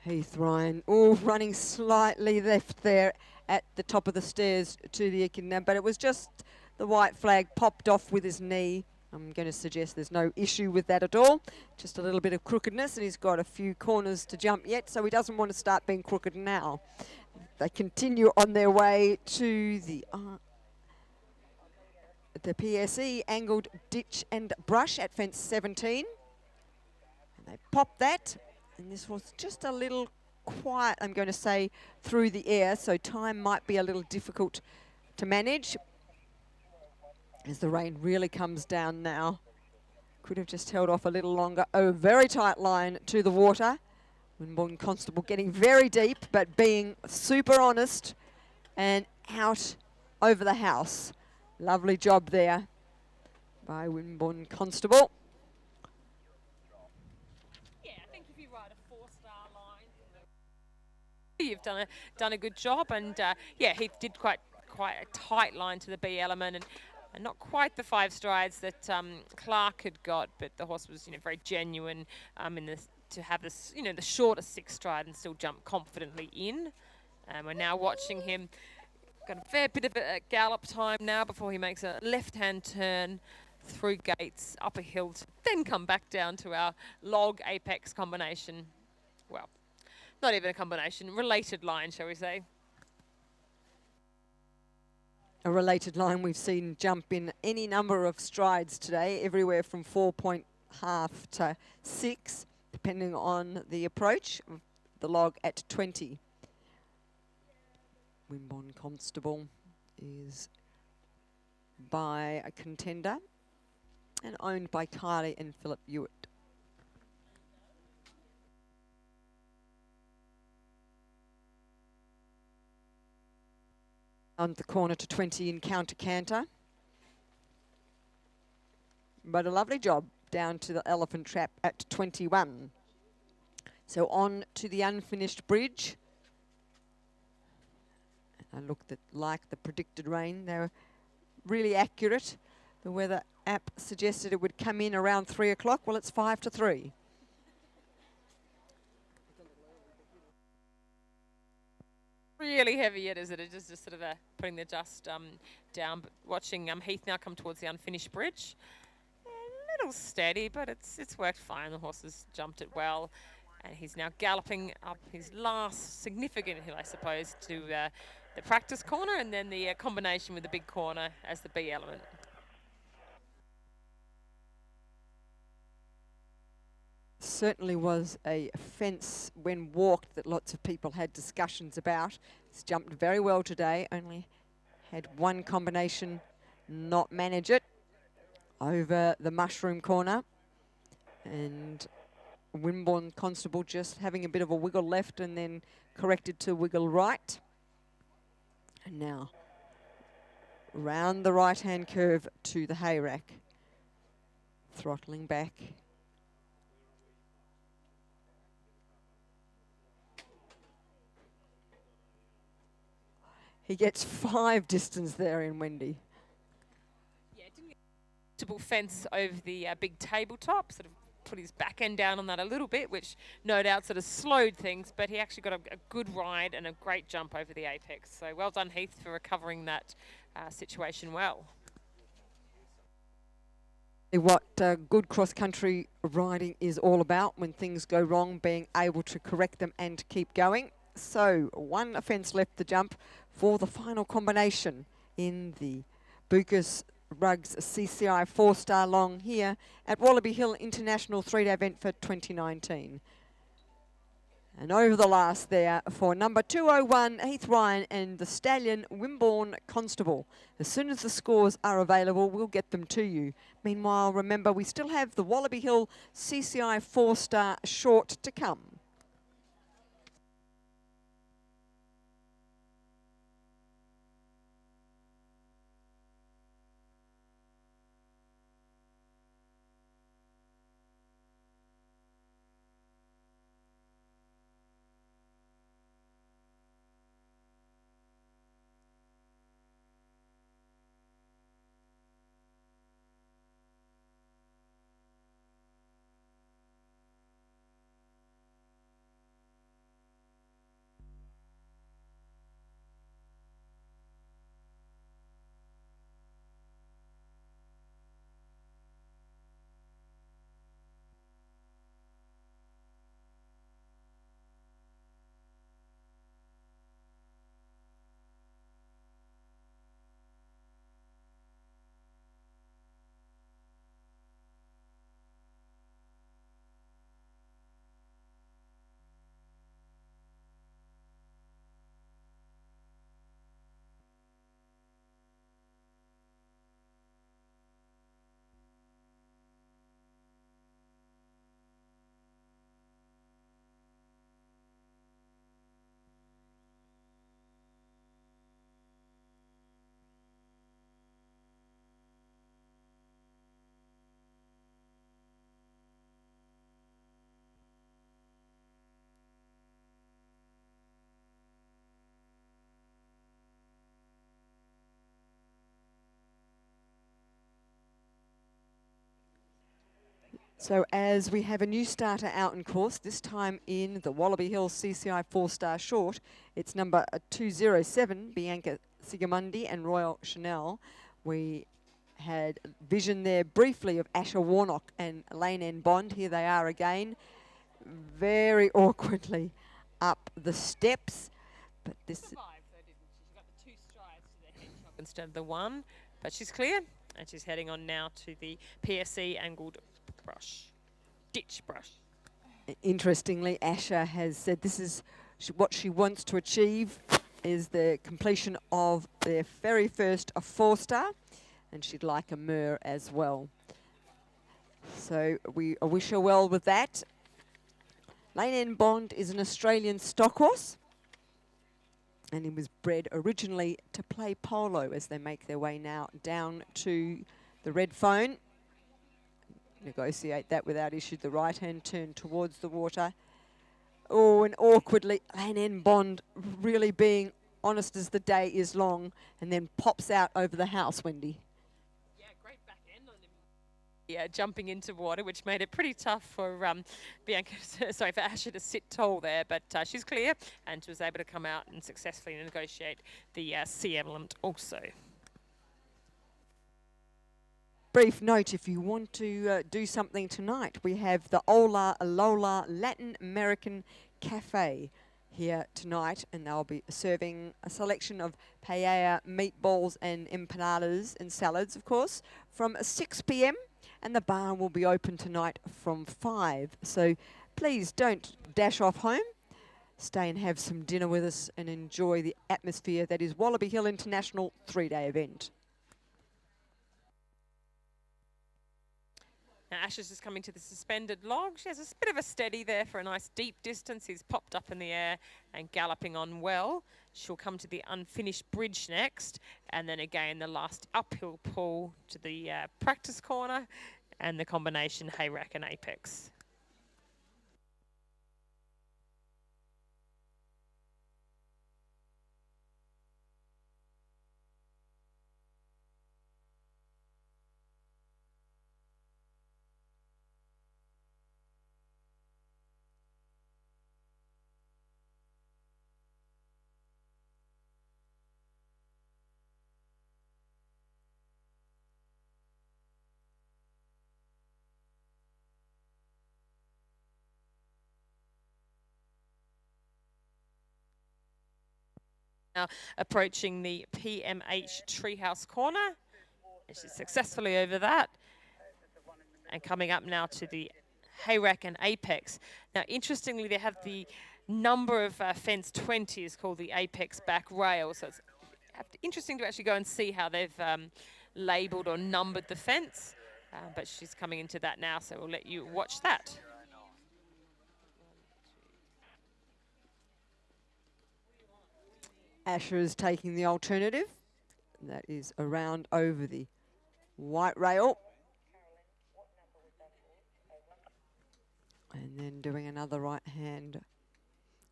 Heath Ryan, running slightly left there at the top of the stairs to the Echidna, but it was just the white flag popped off with his knee. I'm going to suggest there's no issue with that at all, just a little bit of crookedness, and he's got a few corners to jump yet, so he doesn't want to start being crooked now. They continue on their way to the PSE angled ditch and brush at fence 17. They popped that, and this was just a little quiet, I'm going to say, through the air, so time might be a little difficult to manage as the rain really comes down now. Could have just held off a little longer. Oh, very tight line to the water. Wimborne Constable getting very deep, but being super honest and out over the house. Lovely job there by Wimborne Constable. You've done a good job, and yeah, he did quite a tight line to the B element, and not quite the 5 strides that Clark had got, but the horse was very genuine in this to have this the shortest 6 stride and still jump confidently in. And we're now watching him. Got a fair bit of a gallop time now before he makes a left-hand turn through gates up a hill, to then come back down to our log apex combination. Well, not even a combination, related line, shall we say. A related line we've seen jump in any number of strides today, everywhere from 4.5 to 6, depending on the approach. The log at 20. Wimborne Constable is by a contender and owned by Kylie and Philip Hewitt. On the corner to 20 in counter canter. But a lovely job down to the elephant trap at 21. So on to the unfinished bridge. I looked at like the predicted rain. They were really accurate. The weather app suggested it would come in around 3 o'clock. Well, it's 5 to 3. Really heavy yet, is it? It's just sort of putting the dust down. But watching Heath now come towards the unfinished bridge. A little steady, but it's worked fine. The horse has jumped it well. And he's now galloping up his last significant hill, I suppose, to the practice corner, and then the combination with the big corner as the B element. Certainly was a fence when walked that lots of people had discussions about. He's jumped very well today, only had one combination not manage it over the mushroom corner, and Wimborne Constable just having a bit of a wiggle left and then corrected to wiggle right. And now round the right-hand curve to the hay rack, throttling back. He gets 5 distance there in Wendy. Yeah, didn't get a fence over the big tabletop, sort of put his back end down on that a little bit, which no doubt sort of slowed things, but he actually got a good ride and a great jump over the apex. So well done, Heath, for recovering that situation well. What good cross-country riding is all about when things go wrong, being able to correct them and keep going. So one offence left to jump for the final combination in the Bucas Rugs CCI 4-star long here at Wallaby Hill International 3-day event for 2019. And over the last there for number 201, Heath Ryan and the Stallion Wimborne Constable. As soon as the scores are available, we'll get them to you. Meanwhile, remember, we still have the Wallaby Hill CCI 4-star short to come. So as we have a new starter out in course, this time in the Wallaby Hill CCI 4-star short, it's number 207, Bianca Sigamundi and Royal Chanel. We had vision there briefly of Asher Warnock and Lane N. Bond. Here they are again, very awkwardly up the steps. But this Survived, though, didn't she? She got the 2 strides to the hedgehog instead of the 1, but she's clear, and she's heading on now to the PSC angled ditch brush. Interestingly, Asher has said this is what she wants to achieve is the completion of their very first 4-star, and she'd like a Mur as well. So we wish her well with that. Lane N. Bond is an Australian stock horse, and he was bred originally to play polo as they make their way now down to the red phone. Negotiate that without issue. The right-hand turn towards the water. Oh, and awkwardly, Lane N. Bond really being honest as the day is long, and then pops out over the house, Wendy. Yeah, great back end on him. Yeah, jumping into water, which made it pretty tough for for Asher to sit tall there, but she's clear, and she was able to come out and successfully negotiate the C element also. Brief note, if you want to do something tonight, we have the Ola Lola Latin American Cafe here tonight, and they'll be serving a selection of paella, meatballs and empanadas and salads, of course, from 6 p.m. and the bar will be open tonight from 5. So please don't dash off home. Stay and have some dinner with us and enjoy the atmosphere that is Wallaby Hill International 3-day event. Now Asher's just coming to the suspended log. She has a bit of a steady there for a nice deep distance. He's popped up in the air and galloping on well. She'll come to the unfinished bridge next, and then again the last uphill pull to the practice corner and the combination hayrack and apex. Now approaching the PMH Treehouse corner. And she's successfully over that. And coming up now to the Hayrack and Apex. Now, interestingly, they have the number of fence 20 is called the Apex back rail. So it's interesting to actually go and see how they've labelled or numbered the fence. But she's coming into that now, so we'll let you watch that. Asher is taking the alternative. That is around over the white rail. And then doing another right hand.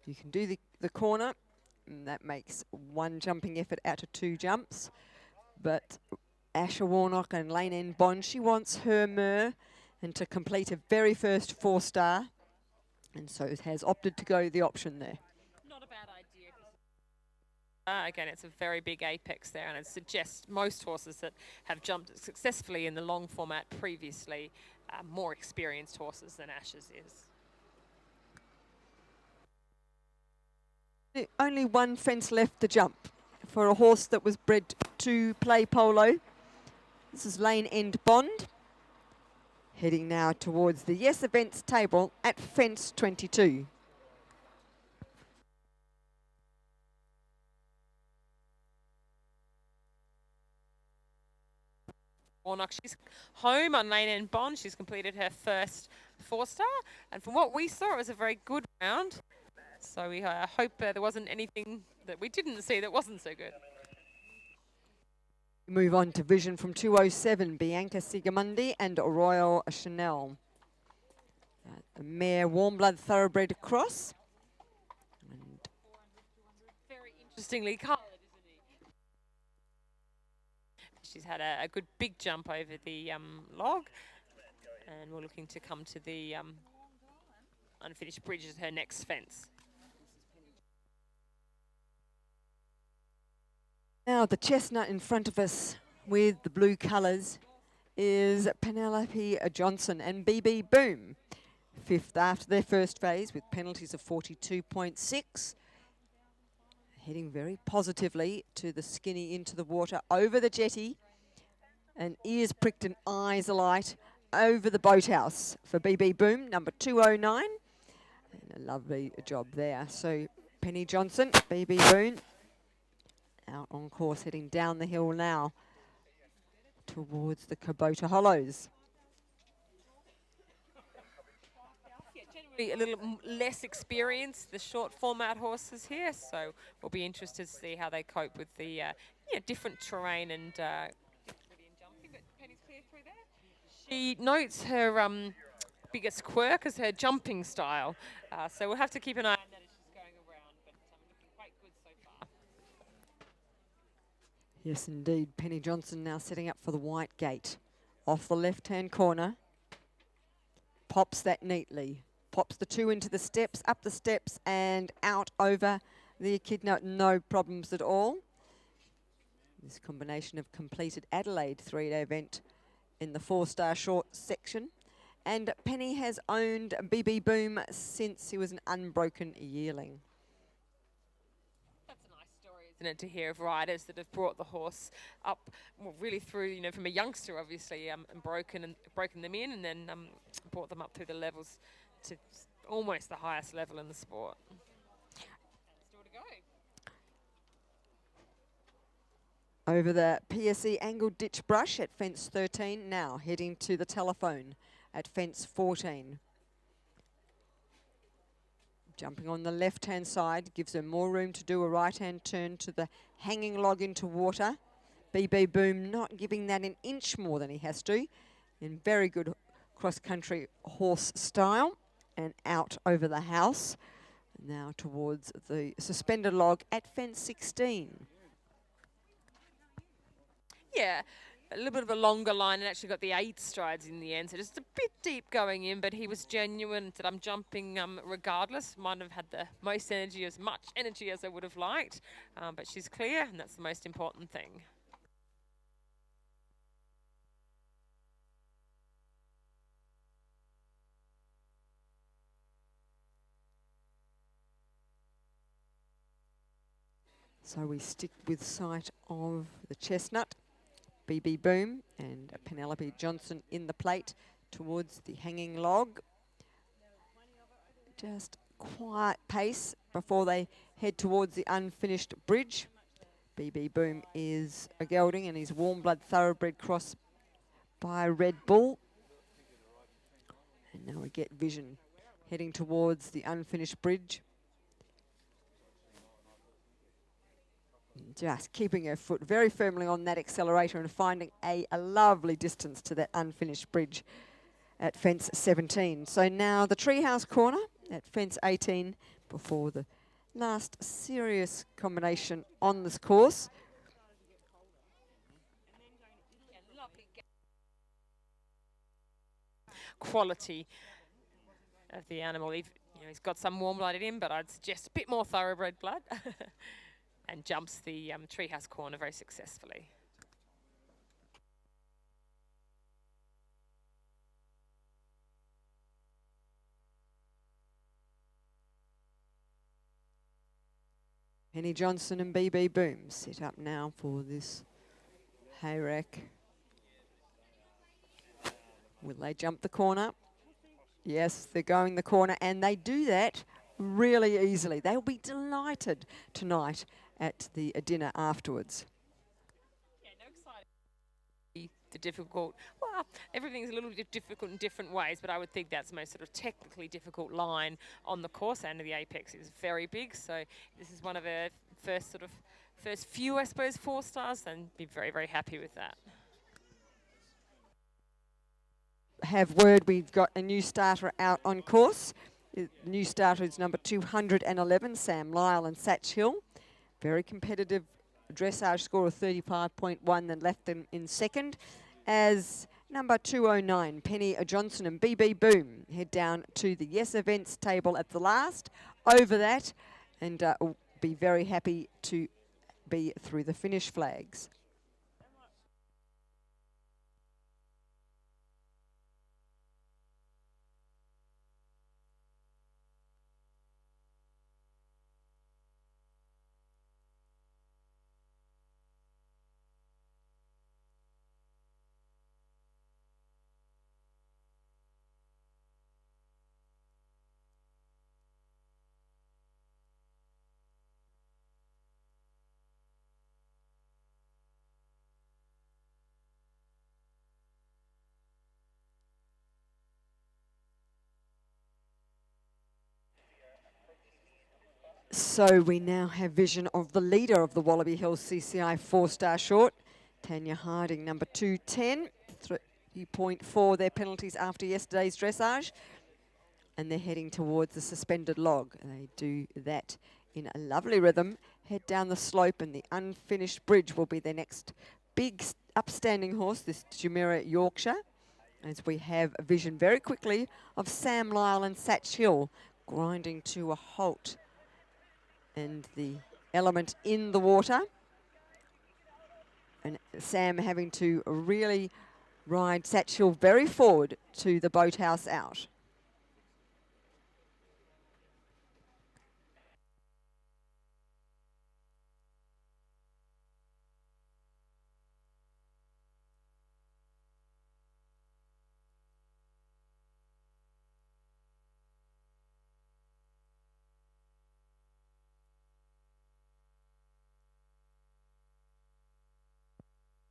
You can do the corner, and that makes one jumping effort out of two jumps. But Asher Warnock and Lane N. Bond, she wants her Mer and to complete a very first 4-star, and so has opted to go the option there. Not a bad idea. Again, it's a very big apex there, and it suggests most horses that have jumped successfully in the long format previously are more experienced horses than Asher's is. Only one fence left to jump for a horse that was bred to play polo. This is Lane End Bond, heading now towards the Yes Events table at fence 22. Warnock, she's home on Lane End Bond. She's completed her first 4-star, and from what we saw, it was a very good round. So we hope there wasn't anything that we didn't see that wasn't so good. Move on to Vision from 207, Bianca Sigamundi and Royal Chanel. The mare Warm Blood Thoroughbred Cross. And Very interestingly coloured, isn't he? She's had a good big jump over the log, and we're looking to come to the unfinished bridge as her next fence. now the chestnut in front of us with the blue colours is Penelope Johnson and BB Boom. 5th after their first phase with penalties of 42.6. Heading very positively to the skinny into the water over the jetty, and ears pricked and eyes alight over the boathouse for BB Boom, number 209. And a lovely job there. So Penny Johnson, BB Boom, out on course, heading down the hill now towards the Kubota Hollows. Generally a little less experienced, the short format horses here, so we'll be interested to see how they cope with the different terrain and jumping. But Penny's clear through there. She notes her biggest quirk is her jumping style, so we'll have to keep an eye on that as she's going around, but looking quite good so far. Yes, indeed. Penny Johnson now setting up for the white gate. Off the left-hand corner. Pops that neatly. Pops the 2 into the steps, up the steps and out over the echidna. No problems at all. This combination of completed Adelaide 3-day event in the 4-star short section. And Penny has owned BB Boom since he was an unbroken yearling. That's a nice story, isn't it, to hear of riders that have brought the horse up, well, really through, from a youngster, obviously, and broken them in, and then brought them up through the levels to almost the highest level in the sport. Still to go. Over the PSE angled ditch brush at fence 13, now heading to the telephone at fence 14. Jumping on the left-hand side gives her more room to do a right-hand turn to the hanging log into water. BB Boom not giving that an inch more than he has to, in very good cross-country horse style, and out over the house. Now towards the suspended log at fence 16. Yeah, a little bit of a longer line and actually got the 8 strides in the end, so just a bit deep going in, but he was genuine, said I'm jumping regardless. Might have had the most energy, as much energy as I would have liked, but she's clear, and that's the most important thing. So we stick with sight of the Chestnut, BB Boom, and Penelope Johnson in the plate towards the hanging log. Just quiet pace before they head towards the unfinished bridge. BB Boom is a gelding and he's warm blood thoroughbred cross by Red Bull. And now we get Vision heading towards the unfinished bridge. Just keeping her foot very firmly on that accelerator and finding a lovely distance to that unfinished bridge at fence 17. So now the Treehouse corner at fence 18 before the last serious combination on this course. Quality of the animal. He's got some warm blood in him, but I'd suggest a bit more thoroughbred blood. And jumps the Treehouse corner very successfully. Penny Johnson and BB Boom set up now for this hayrack. Will they jump the corner? Yes, they're going the corner, and they do that really easily. They'll be delighted tonight at the dinner afterwards. Yeah, no exciting. The difficult, well, everything's a little bit difficult in different ways, but I would think that's the most sort of technically difficult line on the course, and the apex is very big, so this is one of our first few, I suppose, 4 stars, and be very, very happy with that. Have word we've got a new starter out on course. The new starter is number 211, Sam Lyle and Satch Hill. Very competitive dressage score of 35.1, then left them in second. As number 209, Penny Johnson and BB Boom head down to the Yes Events table at the last. Over that, and will be very happy to be through the finish flags. So we now have vision of the leader of the Wallaby Hills CCI 4-star short, Tanya Harding, number 210, 3.4 their penalties after yesterday's dressage. And they're heading towards the suspended log. And they do that in a lovely rhythm, head down the slope, and the unfinished bridge will be their next big upstanding horse, this Jumeirah Yorkshire, as we have a vision very quickly of Sam Lyle and Satch Hill grinding to a halt. And the element in the water. And Sam having to really ride Satch Hill very forward to the boathouse out.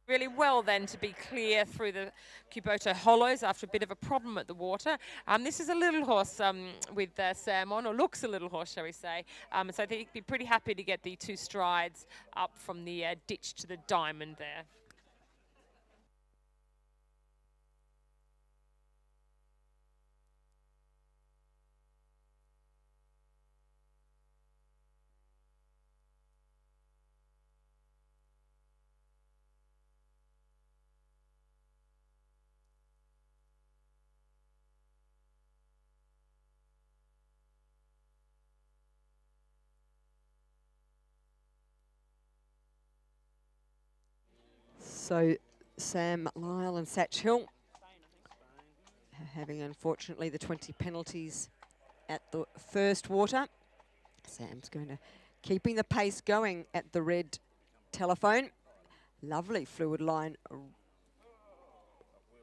Really well then to be clear through the Kubota hollows after a bit of a problem at the water. This is a little horse with Sam on, or looks a little horse, shall we say. So I think he'd be pretty happy to get the 2 strides up from the ditch to the diamond there. So Sam Lyle and Satch Hill having, unfortunately, the 20 penalties at the first water. Sam's going to keeping the pace going at the red telephone. Lovely fluid line.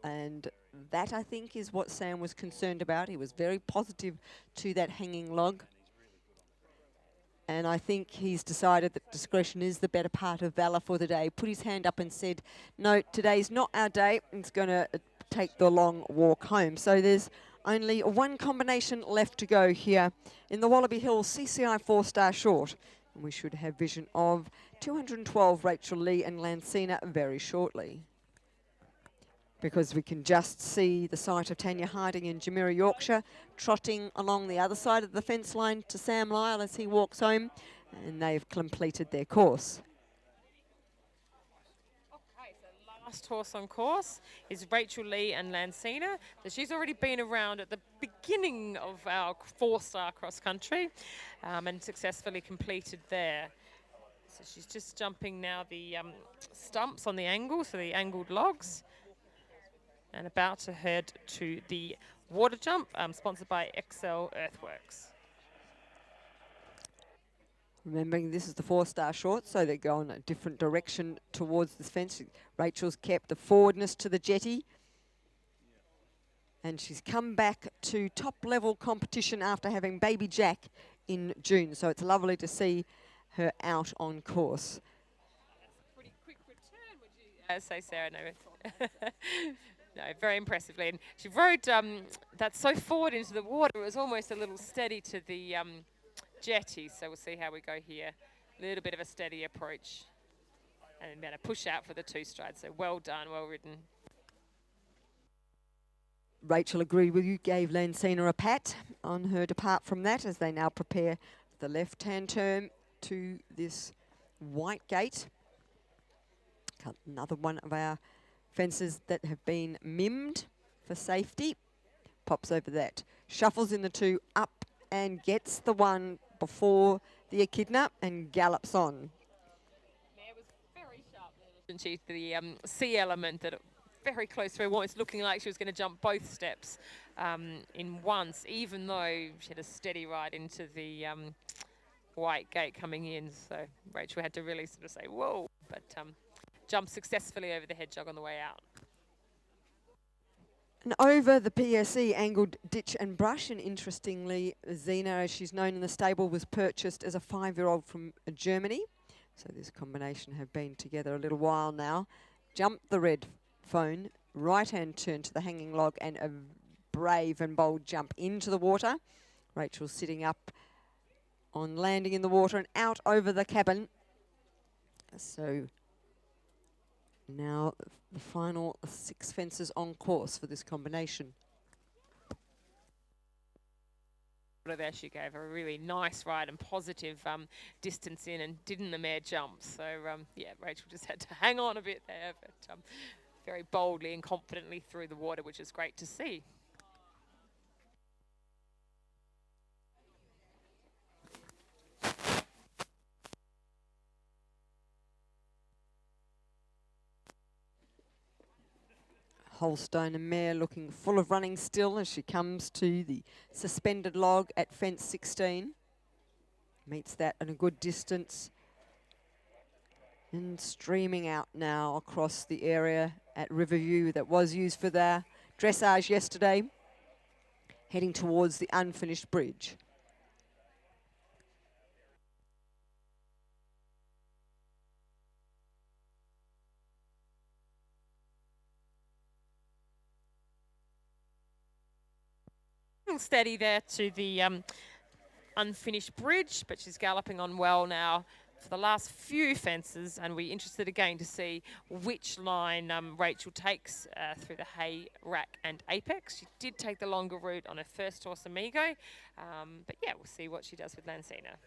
And that, I think, is what Sam was concerned about. He was very positive to that hanging log. And I think he's decided that discretion is the better part of valour for the day. Put his hand up and said, no, today's not our day. It's going to take the long walk home. So there's only one combination left to go here in the Wallaby Hills CCI 4-star short. And we should have vision of 212 Rachel Lee and Lancina very shortly, because we can just see the sight of Tanya Harding in Jumeirah, Yorkshire, trotting along the other side of the fence line to Sam Lyle as he walks home, and they've completed their course. Okay, so last horse on course is Rachel Lee and Lancina. So she's already been around at the beginning of our 4-star cross country and successfully completed there. So she's just jumping now the stumps on the angle, so the angled logs, and about to head to the water jump, sponsored by cci-l Earthworks. Remembering this is the 4-star short, so they're going a different direction towards the fence. Rachel's kept the forwardness to the jetty, and she's come back to top-level competition after having baby Jack in June. So it's lovely to see her out on course. Pretty quick return, would you say, Sarah? No. No, very impressively. And she rode that so forward into the water, it was almost a little steady to the jetty. So we'll see how we go here. A little bit of a steady approach. And then a push out for the 2 strides. So well done, well ridden. Rachel agreed with you, gave Lancina a pat on her depart from that as they now prepare the left-hand turn to this white gate. Another one of our fences that have been mimmed for safety. Pops over that. Shuffles in the 2 up and gets the 1 before the echidna and gallops on. Yeah, it was very sharp, didn't she? The C element that very close through, almost looking like she was going to jump both steps in once, even though she had a steady ride into the white gate coming in. So Rachel had to really sort of say, whoa, but jumped successfully over the hedgehog on the way out. And over the PSE angled ditch and brush, and interestingly, Zena, as she's known in the stable, was purchased as a 5-year-old from Germany. So this combination have been together a little while now. Jumped the red phone, right-hand turn to the hanging log, and a brave and bold jump into the water. Rachel sitting up on landing in the water and out over the cabin. So now the final 6 fences on course for this combination. There she gave her a really nice ride and positive distance in, and didn't the mare jump. So yeah, Rachel just had to hang on a bit there, but very boldly and confidently through the water, which is great to see. Holstein and mare looking full of running still as she comes to the suspended log at fence 16. Meets that at a good distance. And streaming out now across the area at Riverview that was used for their dressage yesterday. Heading towards the unfinished bridge. Steady there to the unfinished bridge, but she's galloping on well now for the last few fences, and we're interested again to see which line Rachel takes through the hay, rack and apex. She did take the longer route on her first horse, Amigo, but yeah, we'll see what she does with Lancina.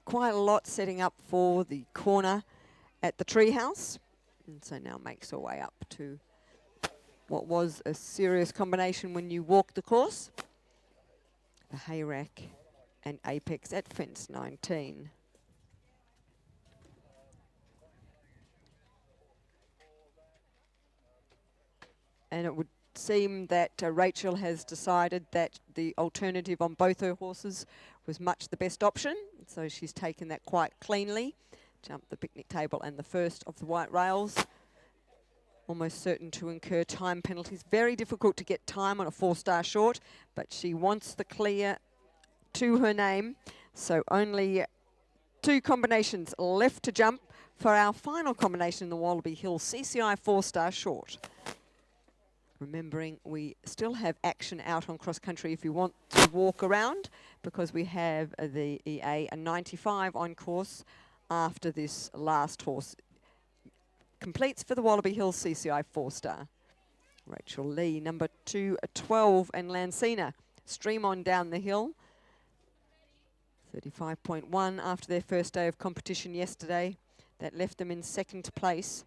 Quite a lot setting up for the corner at the treehouse, and so now makes her way up to what was a serious combination when you walk the course. The hay rack and apex at fence 19. And it would seem that Rachel has decided that the alternative on both her horses was much the best option. So she's taken that quite cleanly. Jumped the picnic table and the first of the white rails. Almost certain to incur time penalties. Very difficult to get time on a 4-star short, but she wants the clear to her name. So only 2 combinations left to jump for our final combination in the Wallaby Hill CCI 4-star short. Remembering we still have action out on cross country if you want to walk around, because we have the EA a 95 on course after this last horse completes for the Wallaby Hill CCI 4-star. Rachel Lee, number 2, 12, and Lancina stream on down the hill. 35.1 after their first day of competition yesterday. That left them in 2nd place.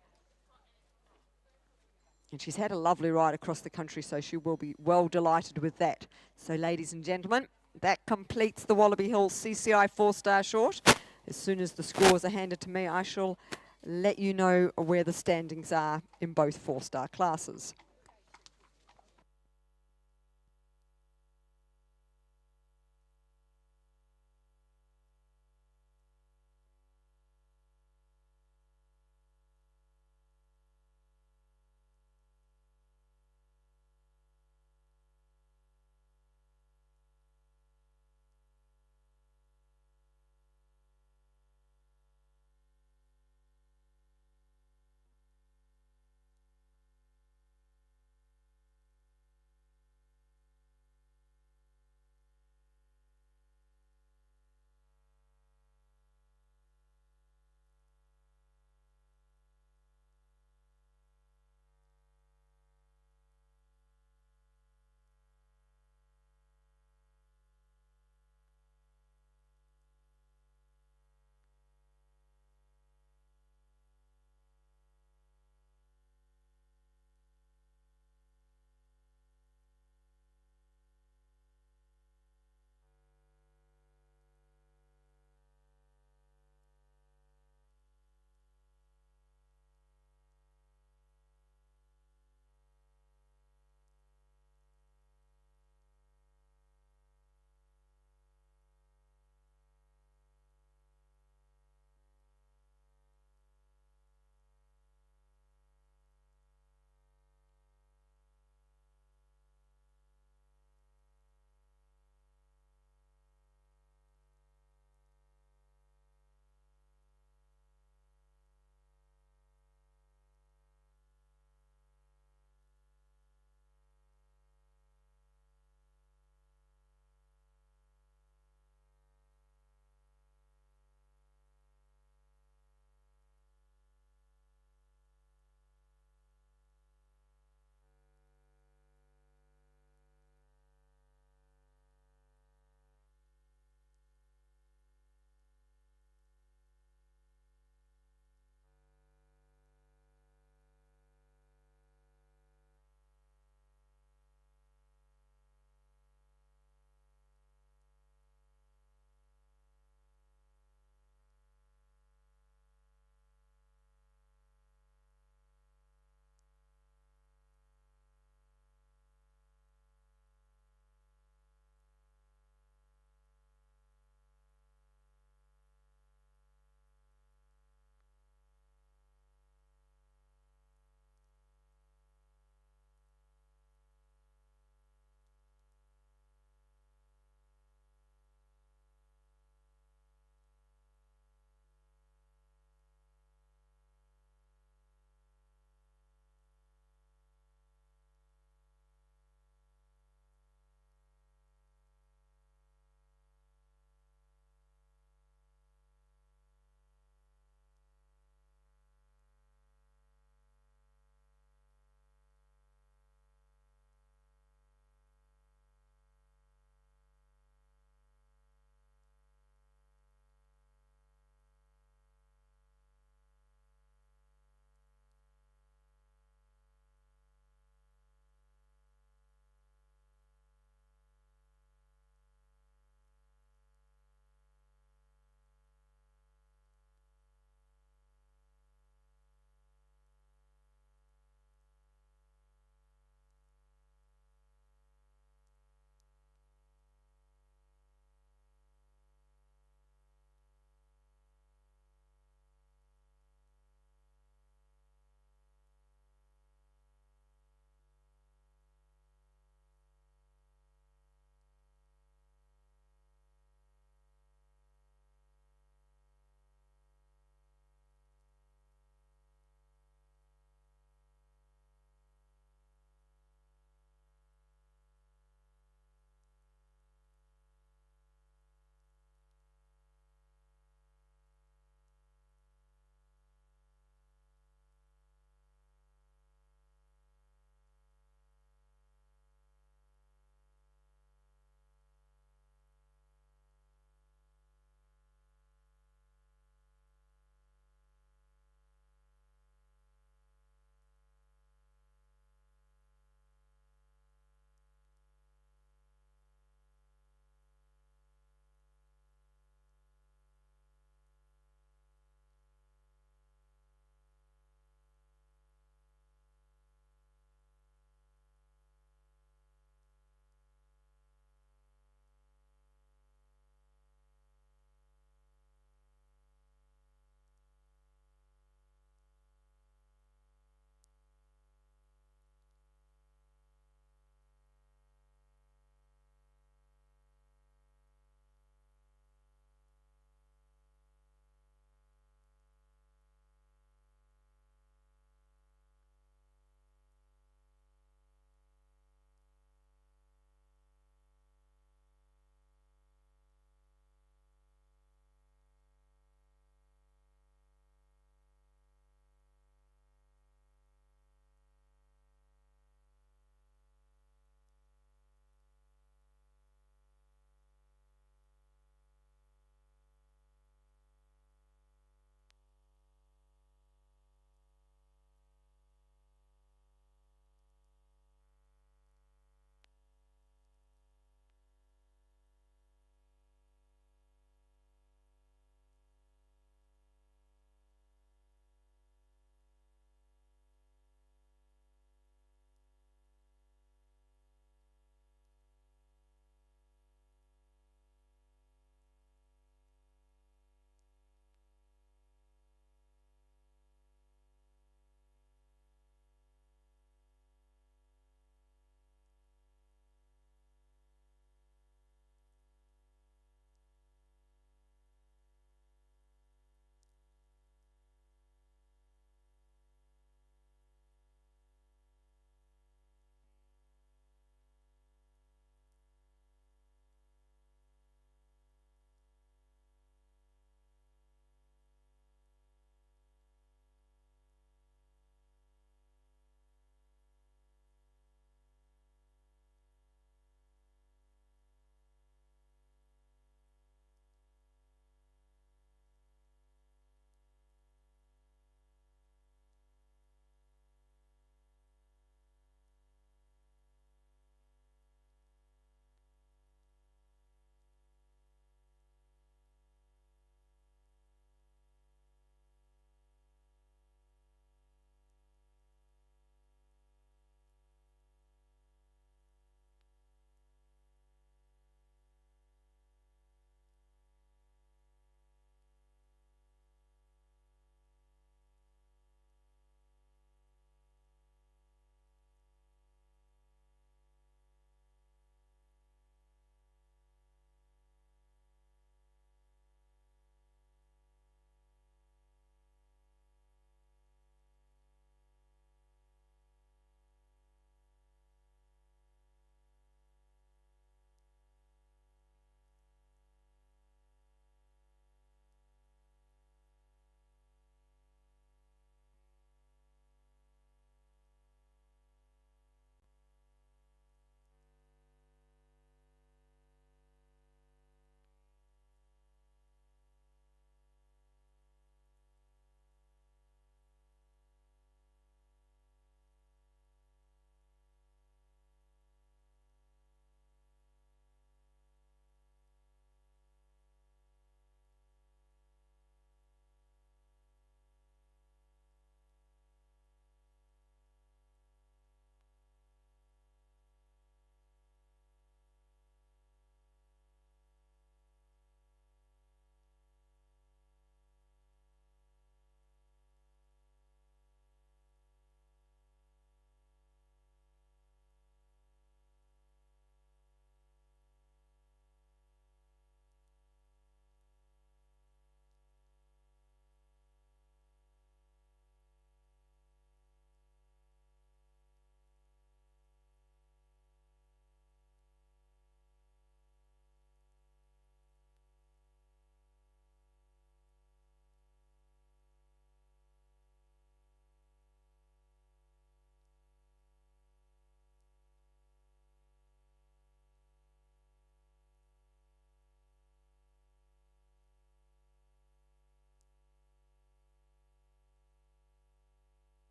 And she's had a lovely ride across the country, so she will be well delighted with that. So, ladies and gentlemen, that completes the Wallaby Hill CCI 4-star short. As soon as the scores are handed to me, I shall let you know where the standings are in both 4-star classes.